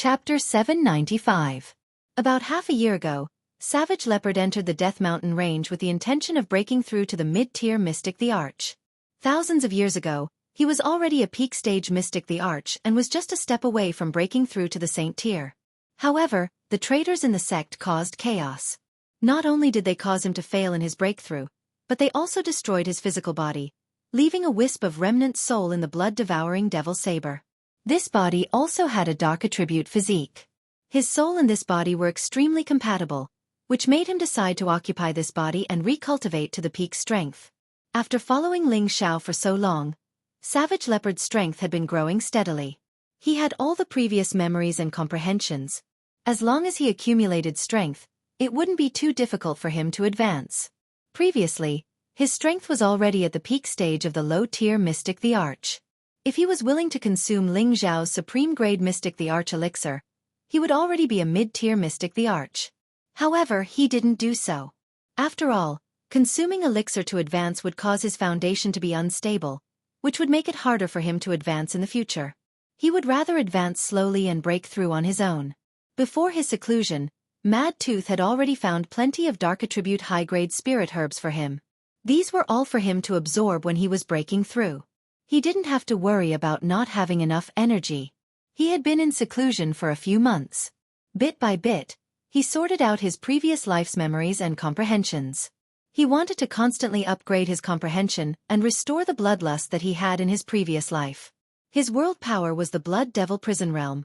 Chapter 795. About half a year ago, Savage Leopard entered the Death Mountain range with the intention of breaking through to the mid-tier Mystic the Arch. Thousands of years ago, he was already a peak-stage Mystic the Arch and was just a step away from breaking through to the Saint tier. However, the traitors in the sect caused chaos. Not only did they cause him to fail in his breakthrough, but they also destroyed his physical body, leaving a wisp of remnant soul in the blood-devouring devil saber. This body also had a dark attribute physique. His soul and this body were extremely compatible, which made him decide to occupy this body and recultivate to the peak strength. After following Ling Xiao for so long, Savage Leopard's strength had been growing steadily. He had all the previous memories and comprehensions. As long as he accumulated strength, it wouldn't be too difficult for him to advance. Previously, his strength was already at the peak stage of the low-tier Mystic the Arch. If he was willing to consume Ling Xiao's supreme-grade Mystic the Arch elixir, he would already be a mid-tier Mystic the Arch. However, he didn't do so. After all, consuming elixir to advance would cause his foundation to be unstable, which would make it harder for him to advance in the future. He would rather advance slowly and break through on his own. Before his seclusion, Mad Tooth had already found plenty of dark attribute high-grade spirit herbs for him. These were all for him to absorb when he was breaking through. He didn't have to worry about not having enough energy. He had been in seclusion for a few months. Bit by bit, he sorted out his previous life's memories and comprehensions. He wanted to constantly upgrade his comprehension and restore the bloodlust that he had in his previous life. His world power was the Blood Devil Prison Realm,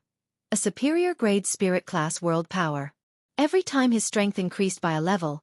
a superior grade spirit class world power. Every time his strength increased by a level,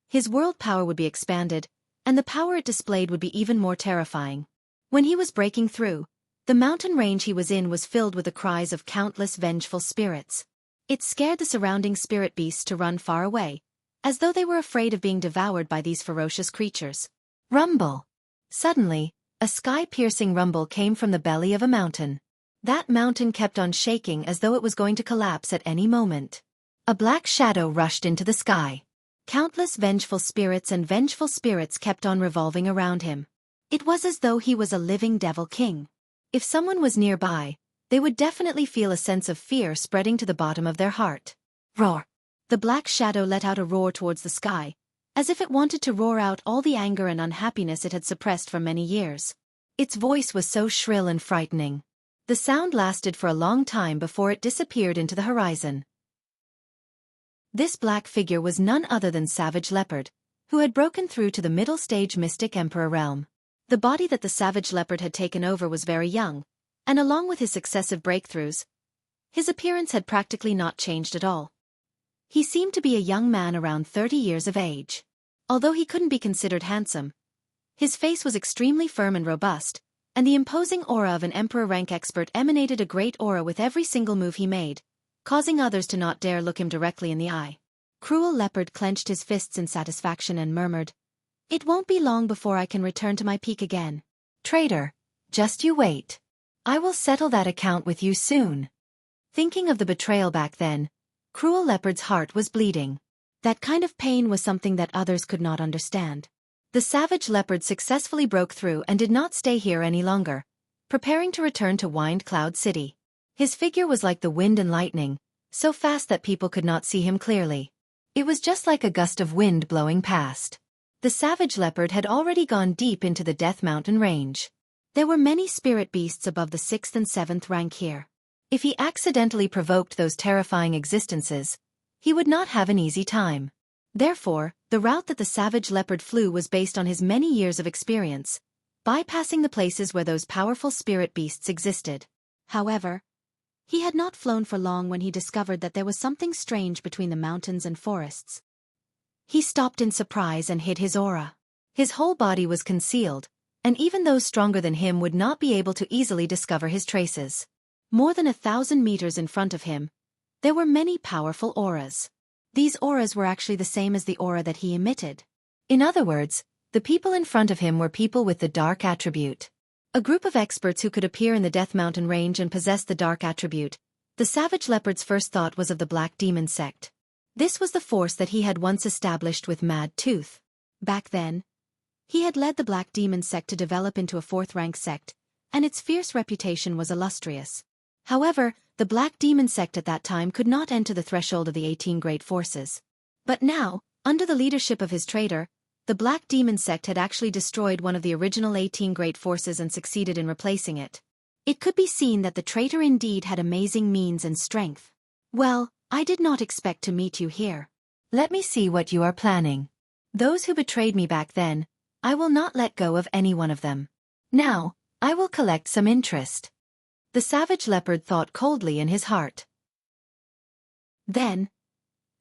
his world power would be expanded, and the power it displayed would be even more terrifying. When he was breaking through, the mountain range he was in was filled with the cries of countless vengeful spirits. It scared the surrounding spirit beasts to run far away, as though they were afraid of being devoured by these ferocious creatures. Rumble! Suddenly, a sky-piercing rumble came from the belly of a mountain. That mountain kept on shaking as though it was going to collapse at any moment. A black shadow rushed into the sky. Countless vengeful spirits kept on revolving around him. It was as though he was a living devil king. If someone was nearby, they would definitely feel a sense of fear spreading to the bottom of their heart. Roar! The black shadow let out a roar towards the sky, as if it wanted to roar out all the anger and unhappiness it had suppressed for many years. Its voice was so shrill and frightening. The sound lasted for a long time before it disappeared into the horizon. This black figure was none other than Savage Leopard, who had broken through to the middle stage Mystic Emperor realm. The body that the Savage Leopard had taken over was very young, and along with his successive breakthroughs, his appearance had practically not changed at all. He seemed to be a young man around 30 years of age. Although he couldn't be considered handsome, his face was extremely firm and robust, and the imposing aura of an emperor rank expert emanated a great aura with every single move he made, causing others to not dare look him directly in the eye. Cruel Leopard clenched his fists in satisfaction and murmured, "It won't be long before I can return to my peak again. Traitor, just you wait. I will settle that account with you soon." Thinking of the betrayal back then, Cruel Leopard's heart was bleeding. That kind of pain was something that others could not understand. The Savage Leopard successfully broke through and did not stay here any longer, preparing to return to Wind Cloud City. His figure was like the wind and lightning, so fast that people could not see him clearly. It was just like a gust of wind blowing past. The Savage Leopard had already gone deep into the Death Mountain range. There were many spirit beasts above the 6th and 7th rank here. If he accidentally provoked those terrifying existences, he would not have an easy time. Therefore, the route that the Savage Leopard flew was based on his many years of experience, bypassing the places where those powerful spirit beasts existed. However, he had not flown for long when he discovered that there was something strange between the mountains and forests. He stopped in surprise and hid his aura. His whole body was concealed, and even those stronger than him would not be able to easily discover his traces. More than 1,000 meters in front of him, there were many powerful auras. These auras were actually the same as the aura that he emitted. In other words, the people in front of him were people with the dark attribute. A group of experts who could appear in the Death Mountain range and possess the dark attribute. The Savage Leopard's first thought was of the Black Demon sect. This was the force that he had once established with Mad Tooth. Back then, he had led the Black Demon sect to develop into a 4th-rank sect, and its fierce reputation was illustrious. However, the Black Demon sect at that time could not enter the threshold of the 18 great forces. But now, under the leadership of his traitor, the Black Demon sect had actually destroyed one of the original 18 great forces and succeeded in replacing it. It could be seen that the traitor indeed had amazing means and strength. Well, I did not expect to meet you here. Let me see what you are planning. Those who betrayed me back then, I will not let go of any one of them. Now, I will collect some interest. The savage leopard thought coldly in his heart. Then,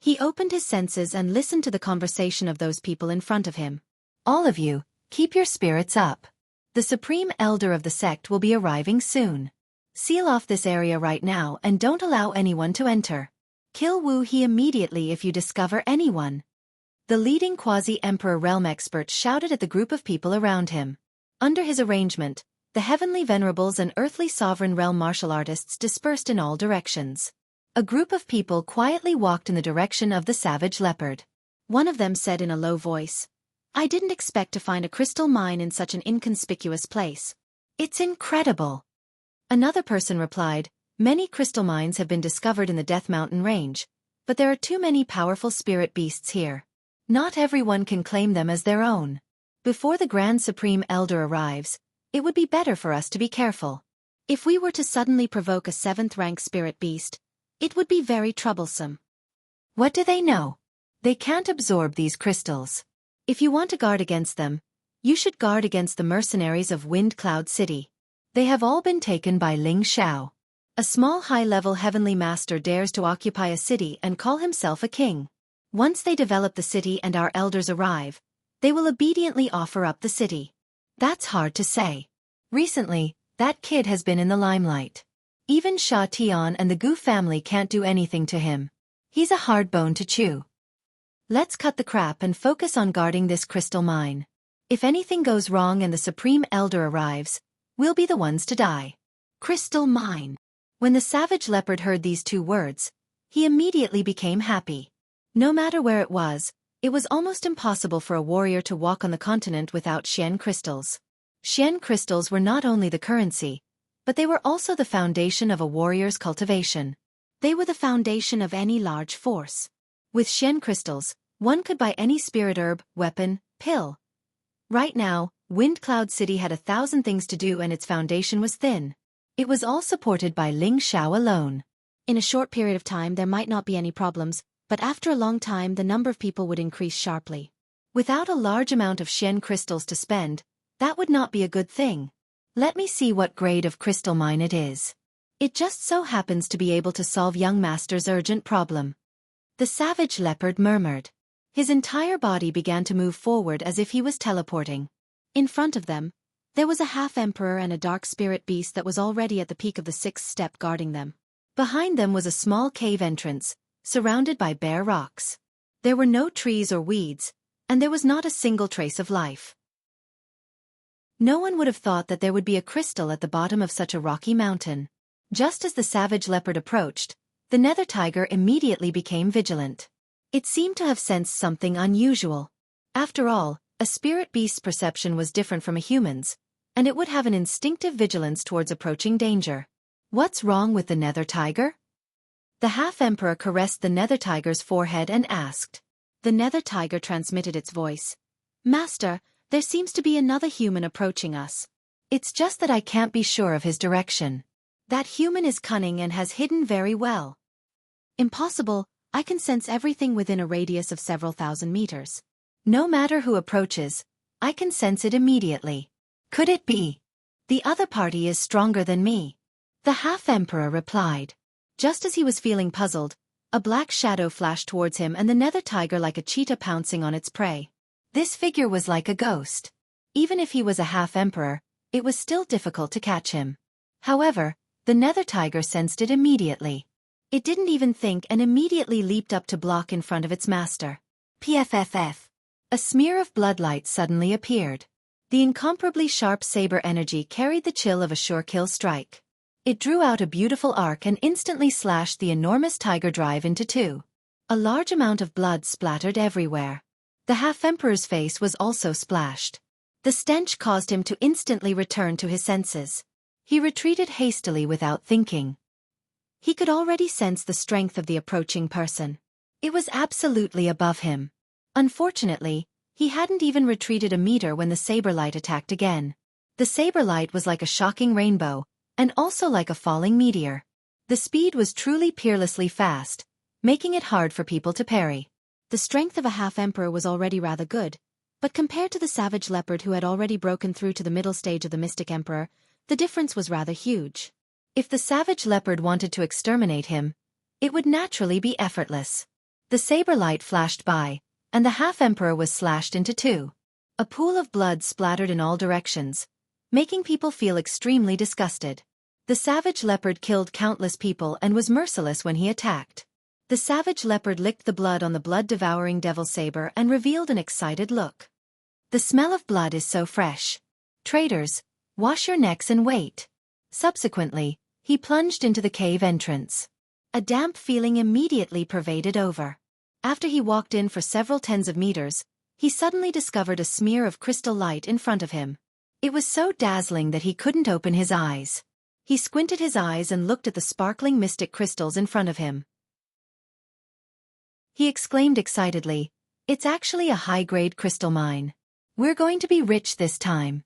he opened his senses and listened to the conversation of those people in front of him. All of you, keep your spirits up. The Supreme Elder of the sect will be arriving soon. Seal off this area right now and don't allow anyone to enter. Kill Wu He immediately if you discover anyone. The leading quasi-emperor realm expert shouted at the group of people around him. Under his arrangement, the heavenly venerables and earthly sovereign realm martial artists dispersed in all directions. A group of people quietly walked in the direction of the savage leopard. One of them said in a low voice, "I didn't expect to find a crystal mine in such an inconspicuous place. It's incredible." Another person replied, "Many crystal mines have been discovered in the Death Mountain range, but there are too many powerful spirit beasts here. Not everyone can claim them as their own. Before the Grand Supreme Elder arrives, it would be better for us to be careful. If we were to suddenly provoke a 7th-rank spirit beast, it would be very troublesome." What do they know? They can't absorb these crystals. If you want to guard against them, you should guard against the mercenaries of Wind Cloud City. They have all been taken by Ling Xiao. A small high-level heavenly master dares to occupy a city and call himself a king. Once they develop the city and our elders arrive, they will obediently offer up the city. That's hard to say. Recently, that kid has been in the limelight. Even Sha Tian and the Gu family can't do anything to him. He's a hard bone to chew. Let's cut the crap and focus on guarding this crystal mine. If anything goes wrong and the Supreme Elder arrives, we'll be the ones to die. Crystal mine. When the savage leopard heard these 2 words, he immediately became happy. No matter where it was almost impossible for a warrior to walk on the continent without Xian crystals. Xian crystals were not only the currency, but they were also the foundation of a warrior's cultivation. They were the foundation of any large force. With Xian crystals, one could buy any spirit herb, weapon, pill. Right now, Wind Cloud City had 1,000 things to do and its foundation was thin. It was all supported by Ling Xiao alone. In a short period of time there might not be any problems, but after a long time the number of people would increase sharply. Without a large amount of Xian crystals to spend, that would not be a good thing. Let me see what grade of crystal mine it is. It just so happens to be able to solve young master's urgent problem. The savage leopard murmured. His entire body began to move forward as if he was teleporting. In front of them, there was a half-emperor and a dark spirit beast that was already at the peak of the 6th step guarding them. Behind them was a small cave entrance, surrounded by bare rocks. There were no trees or weeds, and there was not a single trace of life. No one would have thought that there would be a crystal at the bottom of such a rocky mountain. Just as the savage leopard approached, the nether tiger immediately became vigilant. It seemed to have sensed something unusual. After all, a spirit beast's perception was different from a human's, and it would have an instinctive vigilance towards approaching danger. What's wrong with the nether tiger? The half-emperor caressed the nether tiger's forehead and asked. The nether tiger transmitted its voice. "Master, there seems to be another human approaching us. It's just that I can't be sure of his direction. That human is cunning and has hidden very well." "Impossible, I can sense everything within a radius of several thousand meters. No matter who approaches, I can sense it immediately. Could it be? The other party is stronger than me." The half-emperor replied. Just as he was feeling puzzled, a black shadow flashed towards him and the nether tiger like a cheetah pouncing on its prey. This figure was like a ghost. Even if he was a half-emperor, it was still difficult to catch him. However, the nether tiger sensed it immediately. It didn't even think and immediately leaped up to block in front of its master. PFFF. A smear of bloodlight suddenly appeared. The incomparably sharp saber energy carried the chill of a sure kill strike. It drew out a beautiful arc and instantly slashed the enormous tiger drive into 2. A large amount of blood splattered everywhere. The half-emperor's face was also splashed. The stench caused him to instantly return to his senses. He retreated hastily without thinking. He could already sense the strength of the approaching person. It was absolutely above him. Unfortunately, he hadn't even retreated a meter when the saber light attacked again. The saber light was like a shocking rainbow, and also like a falling meteor. The speed was truly peerlessly fast, making it hard for people to parry. The strength of a half-emperor was already rather good, but compared to the savage leopard who had already broken through to the middle stage of the mystic emperor, the difference was rather huge. If the savage leopard wanted to exterminate him, it would naturally be effortless. The saber light flashed by, and the half-emperor was slashed into two. A pool of blood splattered in all directions, making people feel extremely disgusted. The savage leopard killed countless people and was merciless when he attacked. The savage leopard licked the blood on the blood-devouring devil saber and revealed an excited look. The smell of blood is so fresh. Traitors, wash your necks and wait. Subsequently, he plunged into the cave entrance. A damp feeling immediately pervaded over. After he walked in for several tens of meters, he suddenly discovered a smear of crystal light in front of him. It was so dazzling that he couldn't open his eyes. He squinted his eyes and looked at the sparkling mystic crystals in front of him. He exclaimed excitedly, "It's actually a high-grade crystal mine. We're going to be rich this time."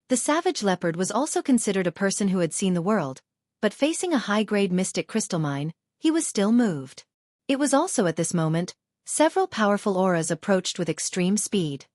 The savage leopard was also considered a person who had seen the world, but facing a high-grade mystic crystal mine, he was still moved. It was also at this moment, several powerful auras approached with extreme speed.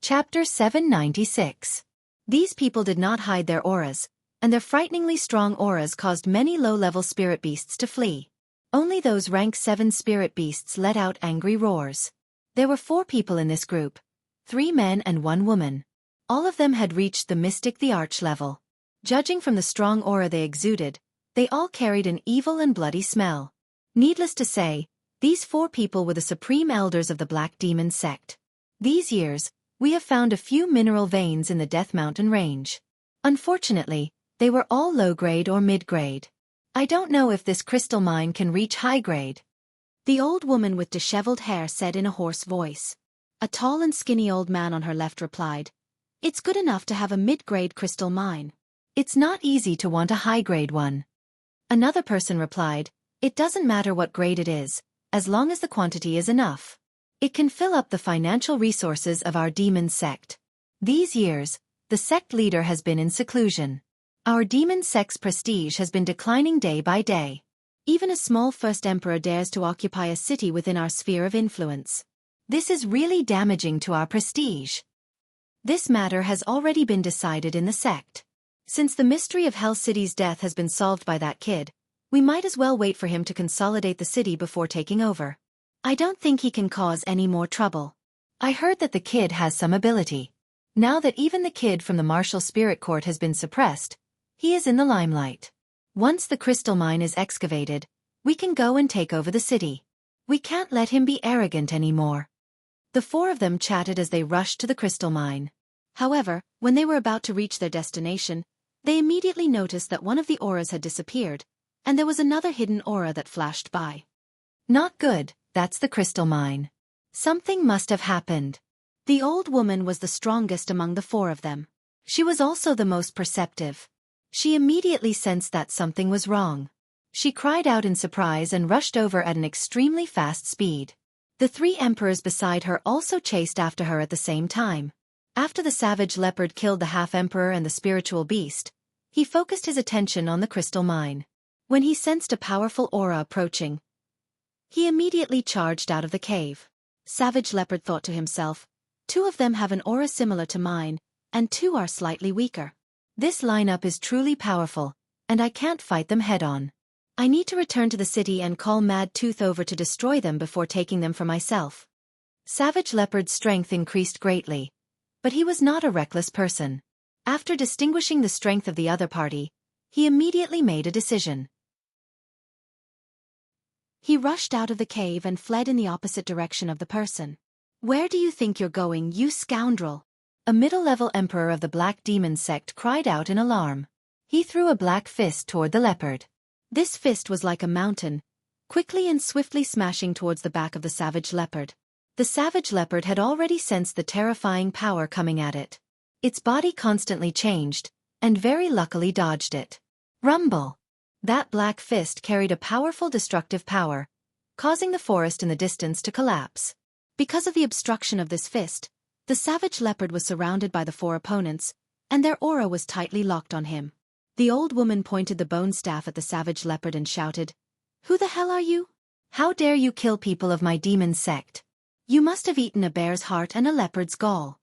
Chapter 796. These people did not hide their auras, and their frighteningly strong auras caused many low-level spirit beasts to flee. Only those rank 7 spirit beasts let out angry roars. There were 4 people in this group, 3 men and 1 woman. All of them had reached the mystic the arch level. Judging from the strong aura they exuded, they all carried an evil and bloody smell. Needless to say, these 4 people were the supreme elders of the Black Demon sect. These years, we have found a few mineral veins in the Death Mountain range. Unfortunately, they were all low-grade or mid-grade. I don't know if this crystal mine can reach high-grade. The old woman with disheveled hair said in a hoarse voice. A tall and skinny old man on her left replied, "It's good enough to have a mid-grade crystal mine. It's not easy to want a high-grade one." Another person replied, "It doesn't matter what grade it is, as long as the quantity is enough. It can fill up the financial resources of our demon sect." These years, the sect leader has been in seclusion. Our demon sect's prestige has been declining day by day. Even a small first emperor dares to occupy a city within our sphere of influence. This is really damaging to our prestige. This matter has already been decided in the sect. Since the mystery of Hell City's death has been solved by that kid, we might as well wait for him to consolidate the city before taking over. I don't think he can cause any more trouble. I heard that the kid has some ability. Now that even the kid from the martial spirit court has been suppressed, he is in the limelight. Once the crystal mine is excavated, we can go and take over the city. We can't let him be arrogant anymore. The 4 of them chatted as they rushed to the crystal mine. However, when they were about to reach their destination, they immediately noticed that one of the auras had disappeared, and there was another hidden aura that flashed by. Not good, that's the crystal mine. Something must have happened. The old woman was the strongest among the 4 of them. She was also the most perceptive. She immediately sensed that something was wrong. She cried out in surprise and rushed over at an extremely fast speed. The 3 emperors beside her also chased after her at the same time. After the savage leopard killed the half-emperor and the spiritual beast, he focused his attention on the crystal mine. When he sensed a powerful aura approaching, he immediately charged out of the cave. Savage leopard thought to himself, 2 of them have an aura similar to mine, and 2 are slightly weaker. This lineup is truly powerful, and I can't fight them head-on. I need to return to the city and call Mad Tooth over to destroy them before taking them for myself. Savage Leopard's strength increased greatly, but he was not a reckless person. After distinguishing the strength of the other party, he immediately made a decision. He rushed out of the cave and fled in the opposite direction of the person. "Where do you think you're going, you scoundrel?" A middle-level emperor of the Black Demon sect cried out in alarm. He threw a black fist toward the leopard. This fist was like a mountain, quickly and swiftly smashing towards the back of the savage leopard. The savage leopard had already sensed the terrifying power coming at it. Its body constantly changed, and very luckily dodged it. Rumble. That black fist carried a powerful destructive power, causing the forest in the distance to collapse. Because of the obstruction of this fist, the savage leopard was surrounded by the four opponents, and their aura was tightly locked on him. The old woman pointed the bone staff at the savage leopard and shouted, "Who the hell are you? How dare you kill people of my demon sect? You must have eaten a bear's heart and a leopard's gall.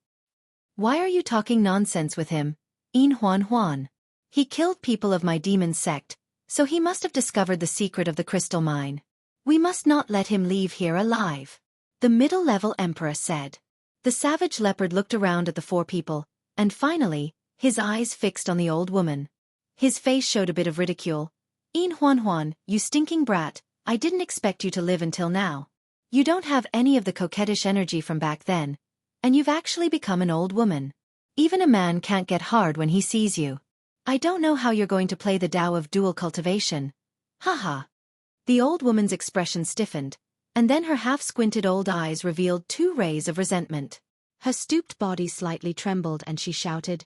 Why are you talking nonsense with him, Yin Huan Huan? He killed people of my demon sect, so he must have discovered the secret of the crystal mine. We must not let him leave here alive," the middle-level emperor said. The savage leopard looked around at the four people, and finally, his eyes fixed on the old woman. His face showed a bit of ridicule. "Yin Huan Huan, you stinking brat, I didn't expect you to live until now. You don't have any of the coquettish energy from back then, and you've actually become an old woman. Even a man can't get hard when he sees you. I don't know how you're going to play the Tao of dual cultivation. Haha." The old woman's expression stiffened, and then her half-squinted old eyes revealed two rays of resentment. Her stooped body slightly trembled and she shouted,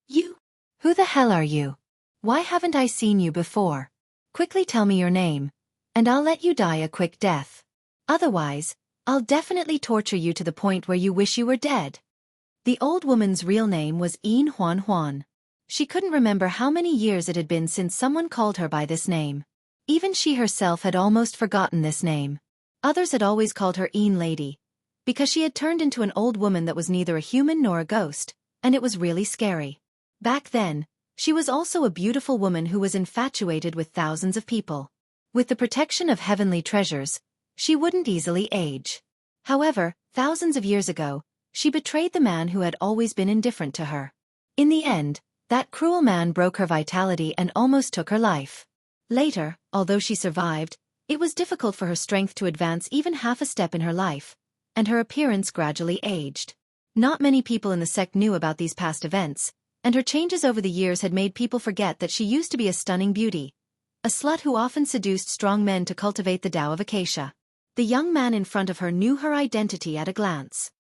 "You? Who the hell are you? Why haven't I seen you before? Quickly tell me your name, and I'll let you die a quick death. Otherwise, I'll definitely torture you to the point where you wish you were dead." The old woman's real name was Yin Huan Huan. She couldn't remember how many years it had been since someone called her by this name. Even she herself had almost forgotten this name. Others had always called her Yin Lady, because she had turned into an old woman that was neither a human nor a ghost, and it was really scary. Back then, she was also a beautiful woman who was infatuated with thousands of people. With the protection of heavenly treasures, she wouldn't easily age. However, thousands of years ago, she betrayed the man who had always been indifferent to her. In the end, that cruel man broke her vitality and almost took her life. Later, although she survived, it was difficult for her strength to advance even half a step in her life, and her appearance gradually aged. Not many people in the sect knew about these past events, and her changes over the years had made people forget that she used to be a stunning beauty, a slut who often seduced strong men to cultivate the Tao of Acacia. The young man in front of her knew her identity at a glance.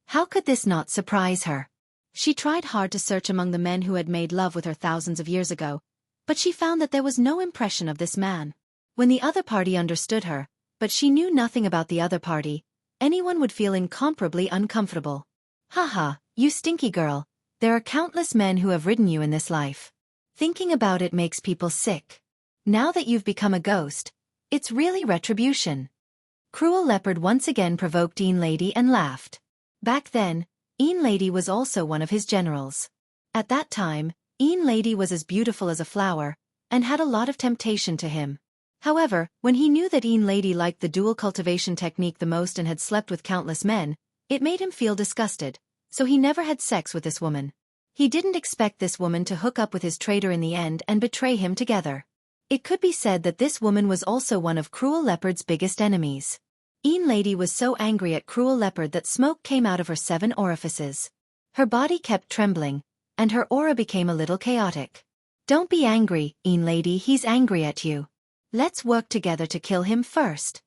How could this not surprise her? She tried hard to search among the men who had made love with her thousands of years ago, but she found that there was no impression of this man. When the other party understood her, but she knew nothing about the other party, anyone would feel incomparably uncomfortable. "Haha, you stinky girl, there are countless men who have ridden you in this life. Thinking about it makes people sick. Now that you've become a ghost, it's really retribution." Cruel Leopard once again provoked Yin Lady and laughed. Back then, Yin Lady was also one of his generals. At that time, Yin Lady was as beautiful as a flower, and had a lot of temptation to him. However, when he knew that Yin Lady liked the dual cultivation technique the most and had slept with countless men, it made him feel disgusted, so he never had sex with this woman. He didn't expect this woman to hook up with his traitor in the end and betray him together. It could be said that this woman was also one of Cruel Leopard's biggest enemies. Yin Lady was so angry at Cruel Leopard that smoke came out of her 7 orifices. Her body kept trembling, and her aura became a little chaotic. "Don't be angry, Yin Lady, he's angry at you. Let's work together to kill him first,"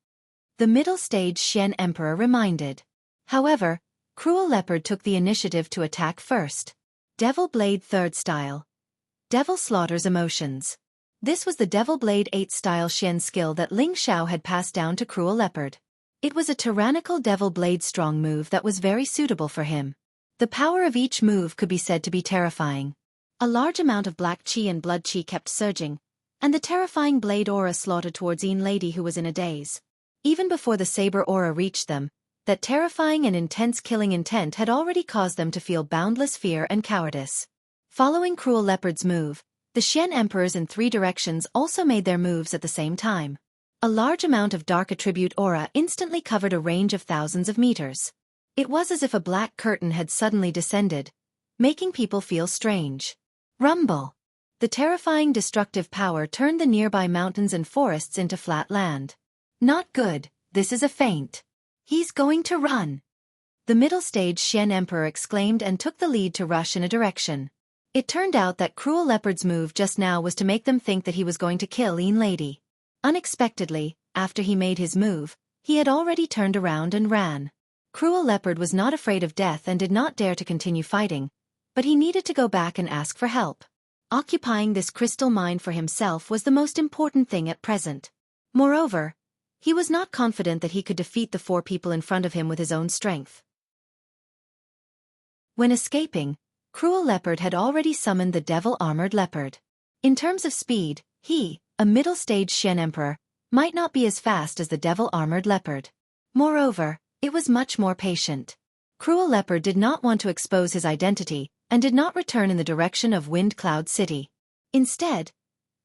the middle-stage Xian Emperor reminded. However, Cruel Leopard took the initiative to attack first. Devil Blade 3rd Style. Devil slaughters emotions. This was the Devil Blade 8th Style Xian skill that Ling Xiao had passed down to Cruel Leopard. It was a tyrannical Devil Blade strong move that was very suitable for him. The power of each move could be said to be terrifying. A large amount of black chi and blood chi kept surging, and the terrifying blade aura slaughtered towards Yin Lady who was in a daze. Even before the saber aura reached them, that terrifying and intense killing intent had already caused them to feel boundless fear and cowardice. Following Cruel Leopard's move, the Xian Emperors in 3 directions also made their moves at the same time. A large amount of dark attribute aura instantly covered a range of thousands of meters. It was as if a black curtain had suddenly descended, making people feel strange. Rumble. The terrifying destructive power turned the nearby mountains and forests into flat land. "Not good, this is a feint. He's going to run." The middle-stage Xian Emperor exclaimed and took the lead to rush in a direction. It turned out that Cruel Leopard's move just now was to make them think that he was going to kill Yin Lady. Unexpectedly, after he made his move, he had already turned around and ran. Cruel Leopard was not afraid of death and did not dare to continue fighting, but he needed to go back and ask for help. Occupying this crystal mine for himself was the most important thing at present. Moreover, he was not confident that he could defeat the 4 people in front of him with his own strength. When escaping, Cruel Leopard had already summoned the devil-armored leopard. In terms of speed, he, a middle-stage Xian emperor, might not be as fast as the devil-armored leopard. Moreover, it was much more patient. Cruel Leopard did not want to expose his identity, and did not return in the direction of Wind Cloud City. Instead,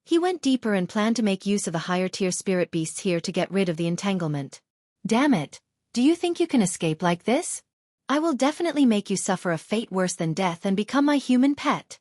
he went deeper and planned to make use of the higher-tier spirit beasts here to get rid of the entanglement. Damn it! Do you think you can escape like this? I will definitely make you suffer a fate worse than death and become my human pet.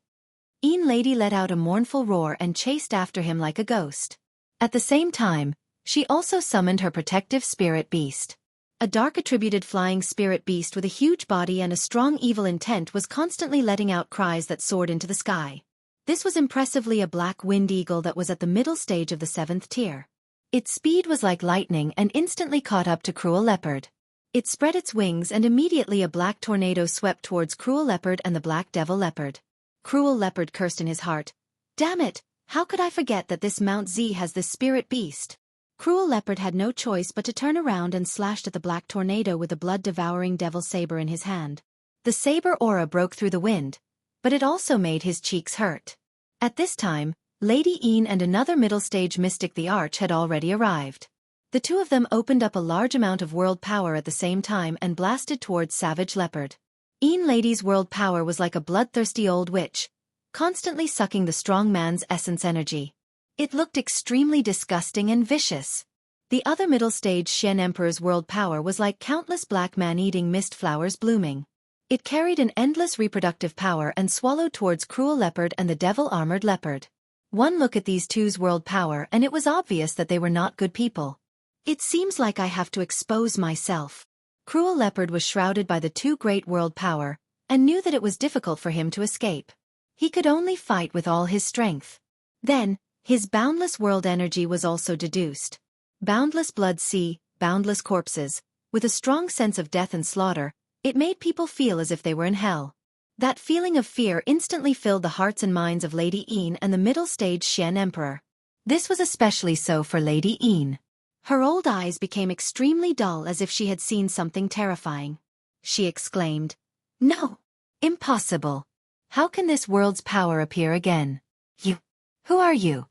Lady let out a mournful roar and chased after him like a ghost. At the same time, she also summoned her protective spirit beast. A dark-attributed flying spirit beast with a huge body and a strong evil intent was constantly letting out cries that soared into the sky. This was impressively a black wind eagle that was at the middle stage of the 7th tier. Its speed was like lightning and instantly caught up to Cruel Leopard. It spread its wings and immediately a black tornado swept towards Cruel Leopard and the black devil leopard. Cruel Leopard cursed in his heart. Damn it! How could I forget that this Mount Z has this spirit beast? Cruel Leopard had no choice but to turn around and slashed at the black tornado with a blood-devouring devil saber in his hand. The saber aura broke through the wind, but it also made his cheeks hurt. At this time, Lady Een and another middle-stage mystic the Arch had already arrived. The 2 of them opened up a large amount of world power at the same time and blasted towards Savage Leopard. Lady's world power was like a bloodthirsty old witch, constantly sucking the strong man's essence energy. It looked extremely disgusting and vicious. The other middle-stage Xian Emperor's world power was like countless black man-eating mist flowers blooming. It carried an endless reproductive power and swallowed towards Cruel Leopard and the devil-armored leopard. One look at these two's world power and it was obvious that they were not good people. It seems like I have to expose myself. Cruel Leopard was shrouded by the 2 great world power, and knew that it was difficult for him to escape. He could only fight with all his strength. Then, his boundless world energy was also deduced. Boundless blood sea, boundless corpses, with a strong sense of death and slaughter, it made people feel as if they were in hell. That feeling of fear instantly filled the hearts and minds of Lady Een and the middle-stage Xian Emperor. This was especially so for Lady Een. Her old eyes became extremely dull as if she had seen something terrifying. She exclaimed, "No! Impossible! How can this world's power appear again? You! Who are you?"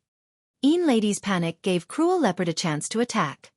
Lady's panic gave Cruel Leopard a chance to attack.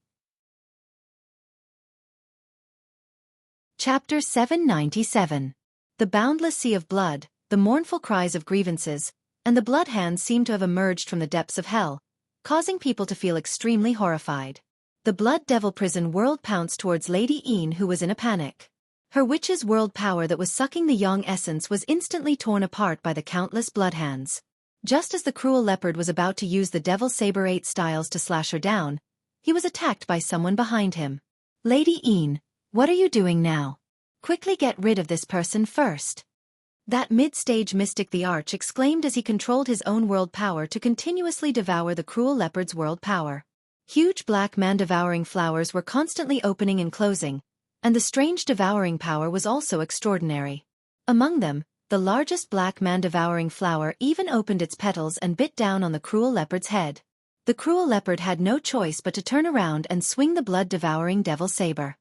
Chapter 797. The boundless sea of blood, the mournful cries of grievances, and the blood hands seemed to have emerged from the depths of hell, causing people to feel extremely horrified. The blood devil prison world pounced towards Lady Een, who was in a panic. Her witch's world power that was sucking the yang essence was instantly torn apart by the countless blood hands. Just as the Cruel Leopard was about to use the Devil Saber 8 styles to slash her down, he was attacked by someone behind him. "Lady Een, what are you doing now? Quickly get rid of this person first." That mid-stage mystic the Arch exclaimed as he controlled his own world power to continuously devour the Cruel Leopard's world power. Huge black man-devouring flowers were constantly opening and closing, and the strange devouring power was also extraordinary. Among them, the largest black man-devouring flower even opened its petals and bit down on the Cruel Leopard's head. The Cruel Leopard had no choice but to turn around and swing the blood-devouring devil saber.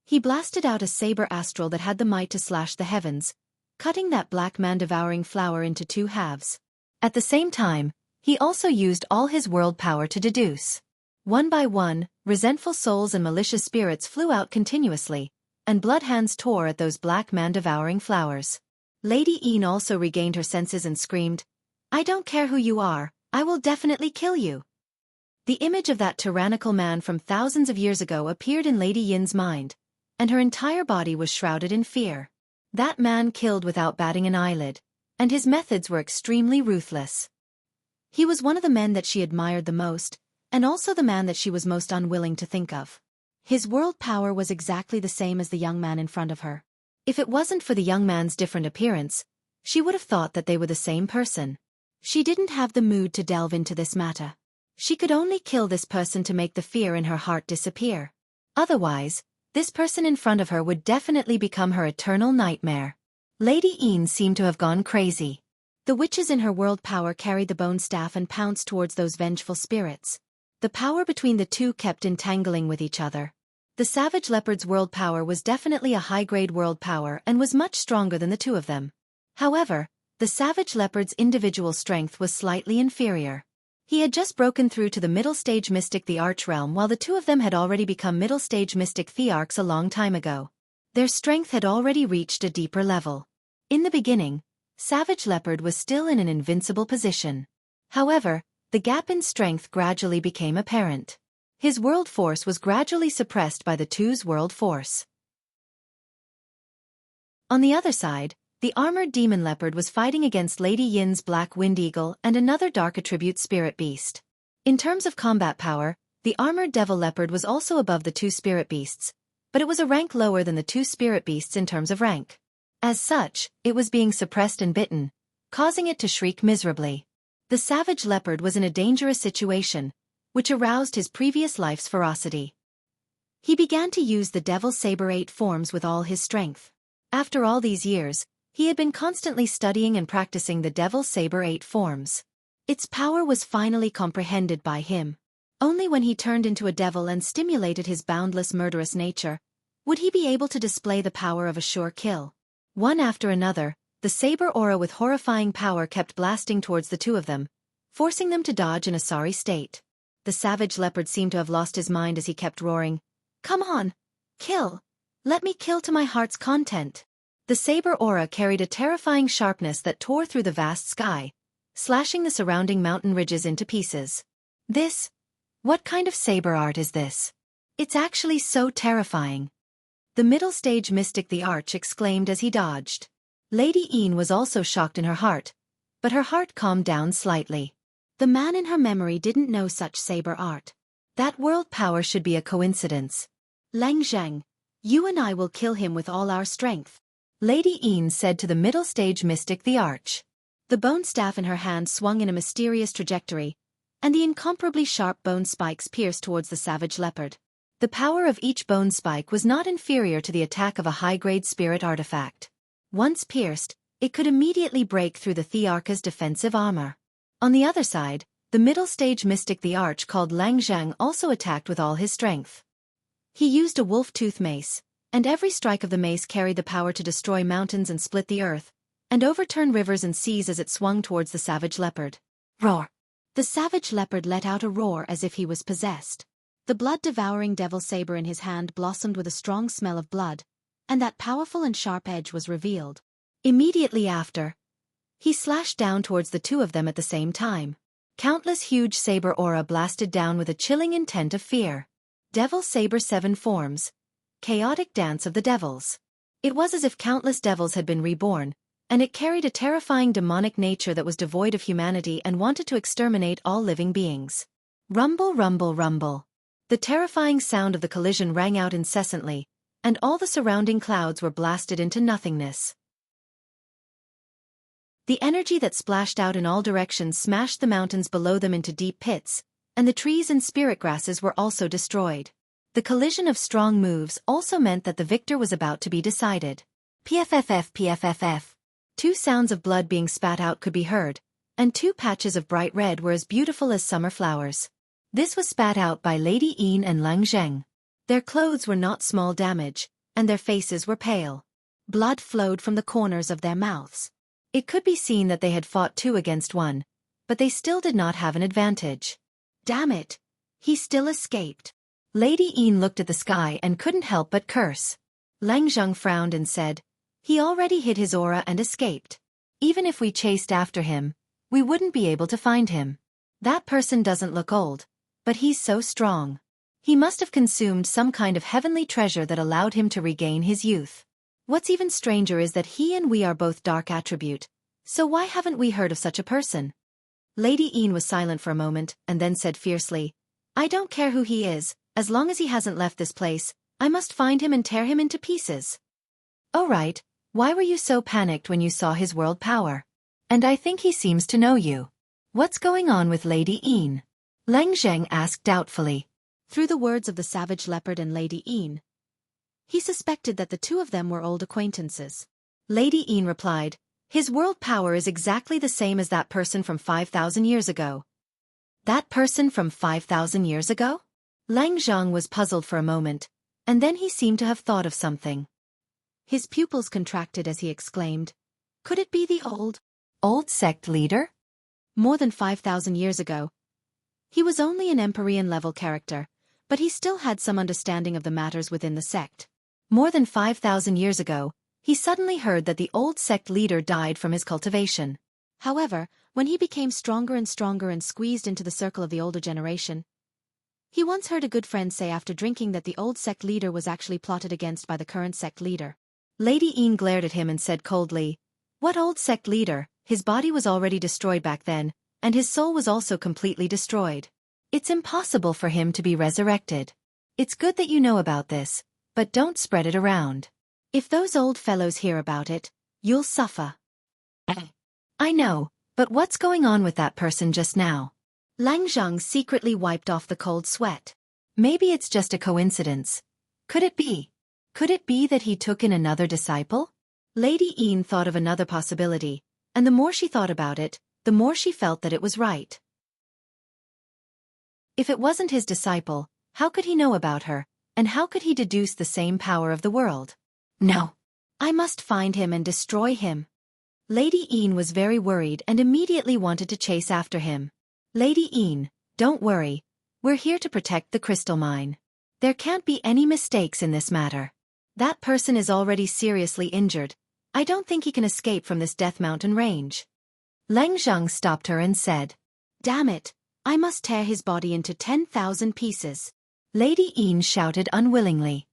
He blasted out a saber astral that had the might to slash the heavens, cutting that black man-devouring flower into 2 halves. At the same time, he also used all his world power to deduce. One by one, resentful souls and malicious spirits flew out continuously, and blood hands tore at those black man-devouring flowers. Lady Een also regained her senses and screamed, "I don't care who you are, I will definitely kill you." The image of that tyrannical man from thousands of years ago appeared in Lady Yin's mind, and her entire body was shrouded in fear. That man killed without batting an eyelid, and his methods were extremely ruthless. He was one of the men that she admired the most, and also the man that she was most unwilling to think of. His world power was exactly the same as the young man in front of her. If it wasn't for the young man's different appearance, she would have thought that they were the same person. She didn't have the mood to delve into this matter. She could only kill this person to make the fear in her heart disappear. Otherwise, this person in front of her would definitely become her eternal nightmare. Lady Een seemed to have gone crazy. The witches in her world power carried the bone staff and pounced towards those vengeful spirits. The power between the two kept entangling with each other. The savage leopard's world power was definitely a high-grade world power and was much stronger than the two of them. However, the savage leopard's individual strength was slightly inferior. He had just broken through to the middle-stage mystic the Arch realm, while the two of them had already become middle-stage mystic thearchs a long time ago. Their strength had already reached a deeper level. In the beginning, Savage Leopard was still in an invincible position. However, the gap in strength gradually became apparent. His world force was gradually suppressed by the two's world force. On the other side, the armored demon leopard was fighting against Lady Yin's black wind eagle and another dark attribute spirit beast. In terms of combat power, the armored devil leopard was also above the two spirit beasts, but it was a rank lower than the two spirit beasts in terms of rank. As such, it was being suppressed and bitten, causing it to shriek miserably. The savage leopard was in a dangerous situation, which aroused his previous life's ferocity. He began to use the devil saber 8 forms with all his strength. After all these years, he had been constantly studying and practicing the devil saber 8 forms. Its power was finally comprehended by him. Only when he turned into a devil and stimulated his boundless murderous nature, would he be able to display the power of a sure kill. One after another, the saber aura with horrifying power kept blasting towards the two of them, forcing them to dodge in a sorry state. The savage leopard seemed to have lost his mind as he kept roaring, "Come on! Kill! Let me kill to my heart's content!" The saber aura carried a terrifying sharpness that tore through the vast sky, slashing the surrounding mountain ridges into pieces. What kind of saber art is this? It's actually so terrifying. The middle-stage mystic the Arch exclaimed as he dodged. Lady Yin was also shocked in her heart, but her heart calmed down slightly. The man in her memory didn't know such saber art. That world power should be a coincidence. "Lang Zhang, you and I will kill him with all our strength," Lady Yin said to the middle-stage mystic the Arch. The bone staff in her hand swung in a mysterious trajectory, and the incomparably sharp bone spikes pierced towards the savage leopard. The power of each bone spike was not inferior to the attack of a high-grade spirit artifact. Once pierced, it could immediately break through the Thearcha's defensive armor. On the other side, the middle-stage mystic the Arch called Lang Zhang also attacked with all his strength. He used a wolf-tooth mace, and every strike of the mace carried the power to destroy mountains and split the earth, and overturn rivers and seas as it swung towards the savage leopard. Roar! The savage leopard let out a roar as if he was possessed. The blood-devouring devil saber in his hand blossomed with a strong smell of blood, and that powerful and sharp edge was revealed. Immediately after, he slashed down towards the two of them at the same time. Countless huge saber aura blasted down with a chilling intent of fear. Devil Saber 7 forms. Chaotic dance of the devils. It was as if countless devils had been reborn, and it carried a terrifying demonic nature that was devoid of humanity and wanted to exterminate all living beings. Rumble, rumble, rumble. The terrifying sound of the collision rang out incessantly, and all the surrounding clouds were blasted into nothingness. The energy that splashed out in all directions smashed the mountains below them into deep pits, and the trees and spirit grasses were also destroyed. The collision of strong moves also meant that the victor was about to be decided. PFFF PFFF. 2 sounds of blood being spat out could be heard, and 2 patches of bright red were as beautiful as summer flowers. This was spat out by Lady Yin and Lang Zheng. Their clothes were not small damage, and their faces were pale. Blood flowed from the corners of their mouths. It could be seen that they had fought 2 against 1, but they still did not have an advantage. Damn it! He still escaped. Lady Yin looked at the sky and couldn't help but curse. Lang Zheng frowned and said, "He already hid his aura and escaped. Even if we chased after him, we wouldn't be able to find him. That person doesn't look old, but he's so strong. He must have consumed some kind of heavenly treasure that allowed him to regain his youth. What's even stranger is that he and we are both dark attribute, so why haven't we heard of such a person?" Lady Yin was silent for a moment and then said fiercely, "I don't care who he is, as long as he hasn't left this place. I must find him and tear him into pieces." "Oh right, why were you so panicked when you saw his world power? And I think he seems to know you. What's going on with Lady Yin?" Lang Zheng asked doubtfully. Through the words of the savage leopard and Lady Yin, he suspected that the two of them were old acquaintances. Lady Yin replied, His world power is exactly the same as that person from 5,000 years ago. That person from 5,000 years ago? Lang Zhang was puzzled for a moment, and then he seemed to have thought of something. His pupils contracted as he exclaimed, "Could it be the old sect leader?" More than 5,000 years ago. He was only an Empyrean-level character, but he still had some understanding of the matters within the sect. More than 5,000 years ago, he suddenly heard that the old sect leader died from his cultivation. However, when he became stronger and stronger and squeezed into the circle of the older generation, he once heard a good friend say after drinking that the old sect leader was actually plotted against by the current sect leader. Lady Yin glared at him and said coldly, "What old sect leader? His body was already destroyed back then, and his soul was also completely destroyed. It's impossible for him to be resurrected. It's good that you know about this, but don't spread it around. If those old fellows hear about it, you'll suffer." "I know, but what's going on with that person just now?" Lang Zhang secretly wiped off the cold sweat. Maybe it's just a coincidence. Could it be? Could it be that he took in another disciple? Lady Yin thought of another possibility, and the more she thought about it, the more she felt that it was right. If it wasn't his disciple, how could he know about her, and how could he deduce the same power of the world? No. I must find him and destroy him. Lady Yin was very worried and immediately wanted to chase after him. "Lady Yin, don't worry. We're here to protect the crystal mine. There can't be any mistakes in this matter. That person is already seriously injured. I don't think he can escape from this Death Mountain range." Lang Zhang stopped her and said, "Damn it, I must tear his body into 10,000 pieces." Lady Yin shouted unwillingly.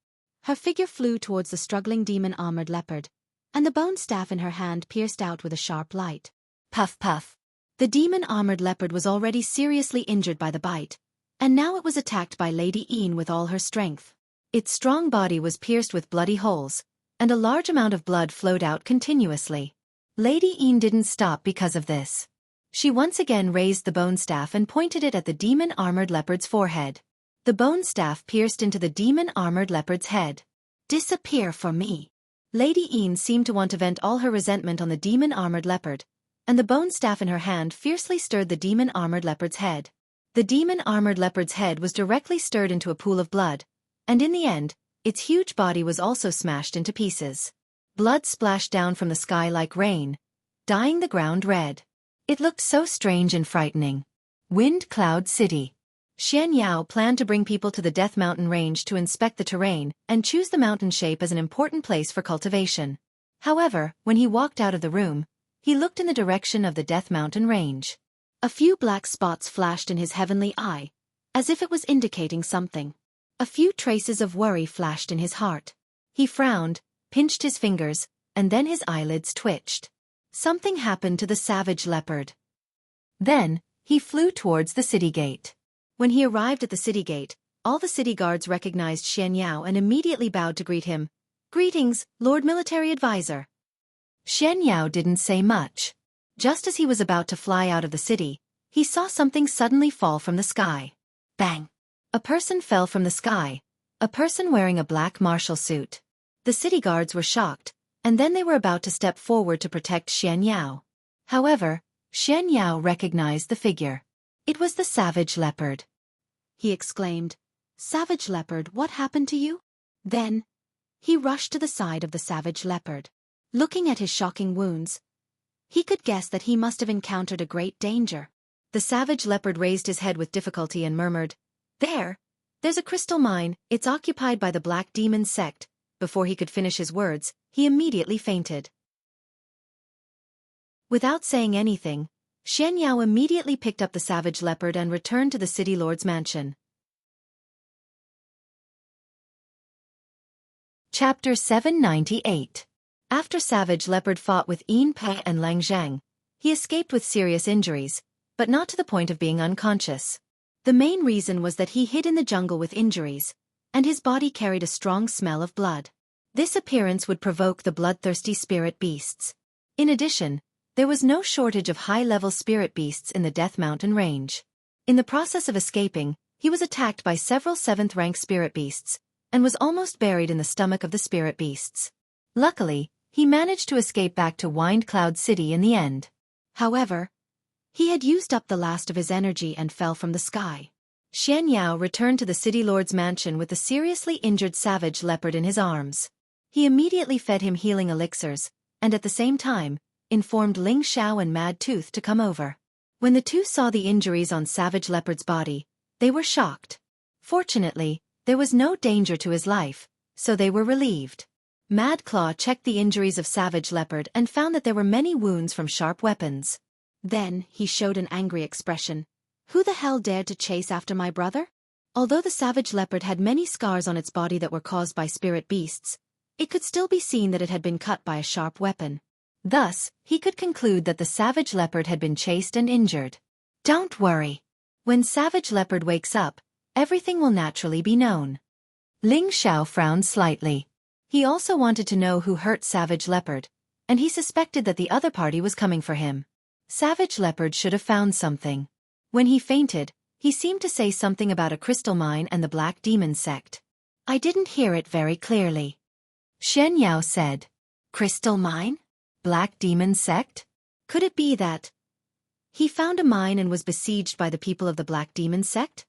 Her figure flew towards the struggling demon-armored leopard, and the bone staff in her hand pierced out with a sharp light. Puff puff. The demon-armored leopard was already seriously injured by the bite, and now it was attacked by Lady Yin with all her strength. Its strong body was pierced with bloody holes, and a large amount of blood flowed out continuously. Lady Yin didn't stop because of this. She once again raised the bone staff and pointed it at the demon-armored leopard's forehead. The bone staff pierced into the demon-armored leopard's head. "Disappear for me." Lady Yin seemed to want to vent all her resentment on the demon-armored leopard, and the bone staff in her hand fiercely stirred the demon-armored leopard's head. The demon-armored leopard's head was directly stirred into a pool of blood, and in the end, its huge body was also smashed into pieces. Blood splashed down from the sky like rain, dyeing the ground red. It looked so strange and frightening. Wind Cloud City. Xianxia planned to bring people to the Death Mountain range to inspect the terrain and choose the mountain shape as an important place for cultivation. However, when he walked out of the room, he looked in the direction of the Death Mountain range. A few black spots flashed in his heavenly eye, as if it was indicating something. A few traces of worry flashed in his heart. He frowned, pinched his fingers, and then his eyelids twitched. Something happened to the savage leopard. Then, he flew towards the city gate. When he arrived at the city gate, all the city guards recognized Xianxia and immediately bowed to greet him. "Greetings, Lord Military Advisor." Xianxia didn't say much. Just as he was about to fly out of the city, he saw something suddenly fall from the sky. Bang! A person fell from the sky, a person wearing a black martial suit. The city guards were shocked, and then they were about to step forward to protect Xianxia. However, Xianxia recognized the figure. It was the savage leopard. He exclaimed, "Savage leopard, what happened to you?" Then, he rushed to the side of the savage leopard. Looking at his shocking wounds, he could guess that he must have encountered a great danger. The savage leopard raised his head with difficulty and murmured, There's a crystal mine, it's occupied by the Black Demon sect." Before he could finish his words, he immediately fainted. Without saying anything, Xianxia immediately picked up the savage leopard and returned to the city lord's mansion. Chapter 798. After Savage Leopard fought with Yin Pei and Lang Zhang, he escaped with serious injuries, but not to the point of being unconscious. The main reason was that he hid in the jungle with injuries, and his body carried a strong smell of blood. This appearance would provoke the bloodthirsty spirit beasts. In addition, there was no shortage of high-level spirit beasts in the Death Mountain range. In the process of escaping, he was attacked by several 7th-rank spirit beasts, and was almost buried in the stomach of the spirit beasts. Luckily, he managed to escape back to Wind Cloud City in the end. However, he had used up the last of his energy and fell from the sky. Xianxia returned to the city lord's mansion with the seriously injured savage leopard in his arms. He immediately fed him healing elixirs, and at the same time, informed Ling Xiao and Mad Tooth to come over. When the two saw the injuries on Savage Leopard's body, they were shocked. Fortunately, there was no danger to his life, so they were relieved. Mad Claw checked the injuries of Savage Leopard and found that there were many wounds from sharp weapons. Then, he showed an angry expression. Who the hell dared to chase after my brother? Although the Savage Leopard had many scars on its body that were caused by spirit beasts, it could still be seen that it had been cut by a sharp weapon. Thus, he could conclude that the Savage Leopard had been chased and injured. Don't worry. When Savage Leopard wakes up, everything will naturally be known. Ling Xiao frowned slightly. He also wanted to know who hurt Savage Leopard, and he suspected that the other party was coming for him. Savage Leopard should have found something. When he fainted, he seemed to say something about a crystal mine and the Black Demon sect. I didn't hear it very clearly. Xianxia said. Crystal mine? Black Demon sect? Could it be that he found a mine and was besieged by the people of the Black Demon sect?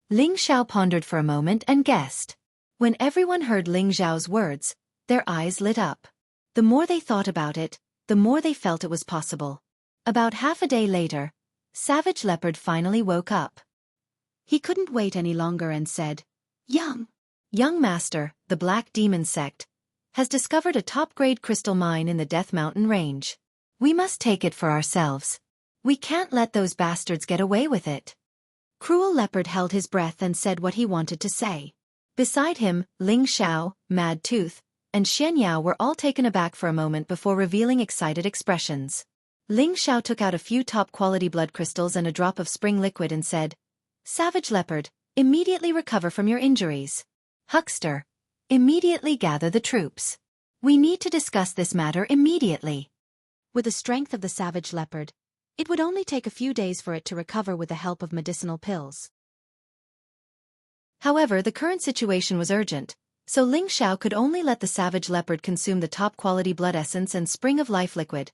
Ling Xiao pondered for a moment and guessed. When everyone heard Ling Xiao's words, their eyes lit up. The more they thought about it, the more they felt it was possible. About half a day later, Savage Leopard finally woke up. He couldn't wait any longer and said, Young Master, the Black Demon sect, has discovered a top-grade crystal mine in the Death Mountain range. We must take it for ourselves. We can't let those bastards get away with it. Cruel Leopard held his breath and said what he wanted to say. Beside him, Ling Xiao, Mad Tooth, and Xianxia were all taken aback for a moment before revealing excited expressions. Ling Xiao took out a few top-quality blood crystals and a drop of spring liquid and said, Savage Leopard, immediately recover from your injuries. Huckster, immediately gather the troops. We need to discuss this matter immediately. With the strength of the Savage Leopard, it would only take a few days for it to recover with the help of medicinal pills. However, the current situation was urgent, so Ling Xiao could only let the Savage Leopard consume the top-quality blood essence and spring of life liquid,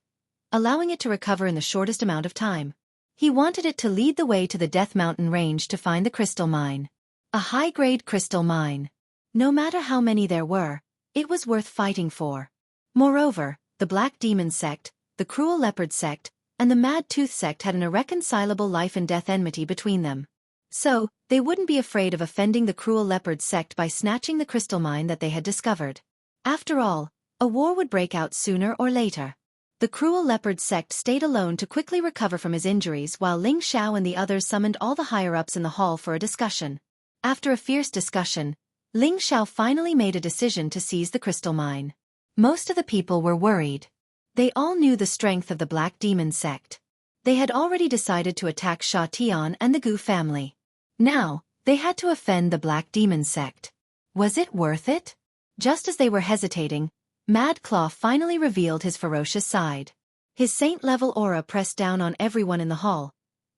allowing it to recover in the shortest amount of time. He wanted it to lead the way to the Death Mountain range to find the crystal mine. A high-grade crystal mine. No matter how many there were, it was worth fighting for. Moreover, the Black Demon sect, the Cruel Leopard sect, and the Mad Tooth sect had an irreconcilable life and death enmity between them. So, they wouldn't be afraid of offending the Cruel Leopard sect by snatching the crystal mine that they had discovered. After all, a war would break out sooner or later. The Cruel Leopard sect stayed alone to quickly recover from his injuries while Ling Xiao and the others summoned all the higher-ups in the hall for a discussion. After a fierce discussion, Ling Xiao finally made a decision to seize the crystal mine. Most of the people were worried. They all knew the strength of the Black Demon sect. They had already decided to attack Sha Tian and the Gu family. Now, they had to offend the Black Demon sect. Was it worth it? Just as they were hesitating, Mad Claw finally revealed his ferocious side. His saint-level aura pressed down on everyone in the hall,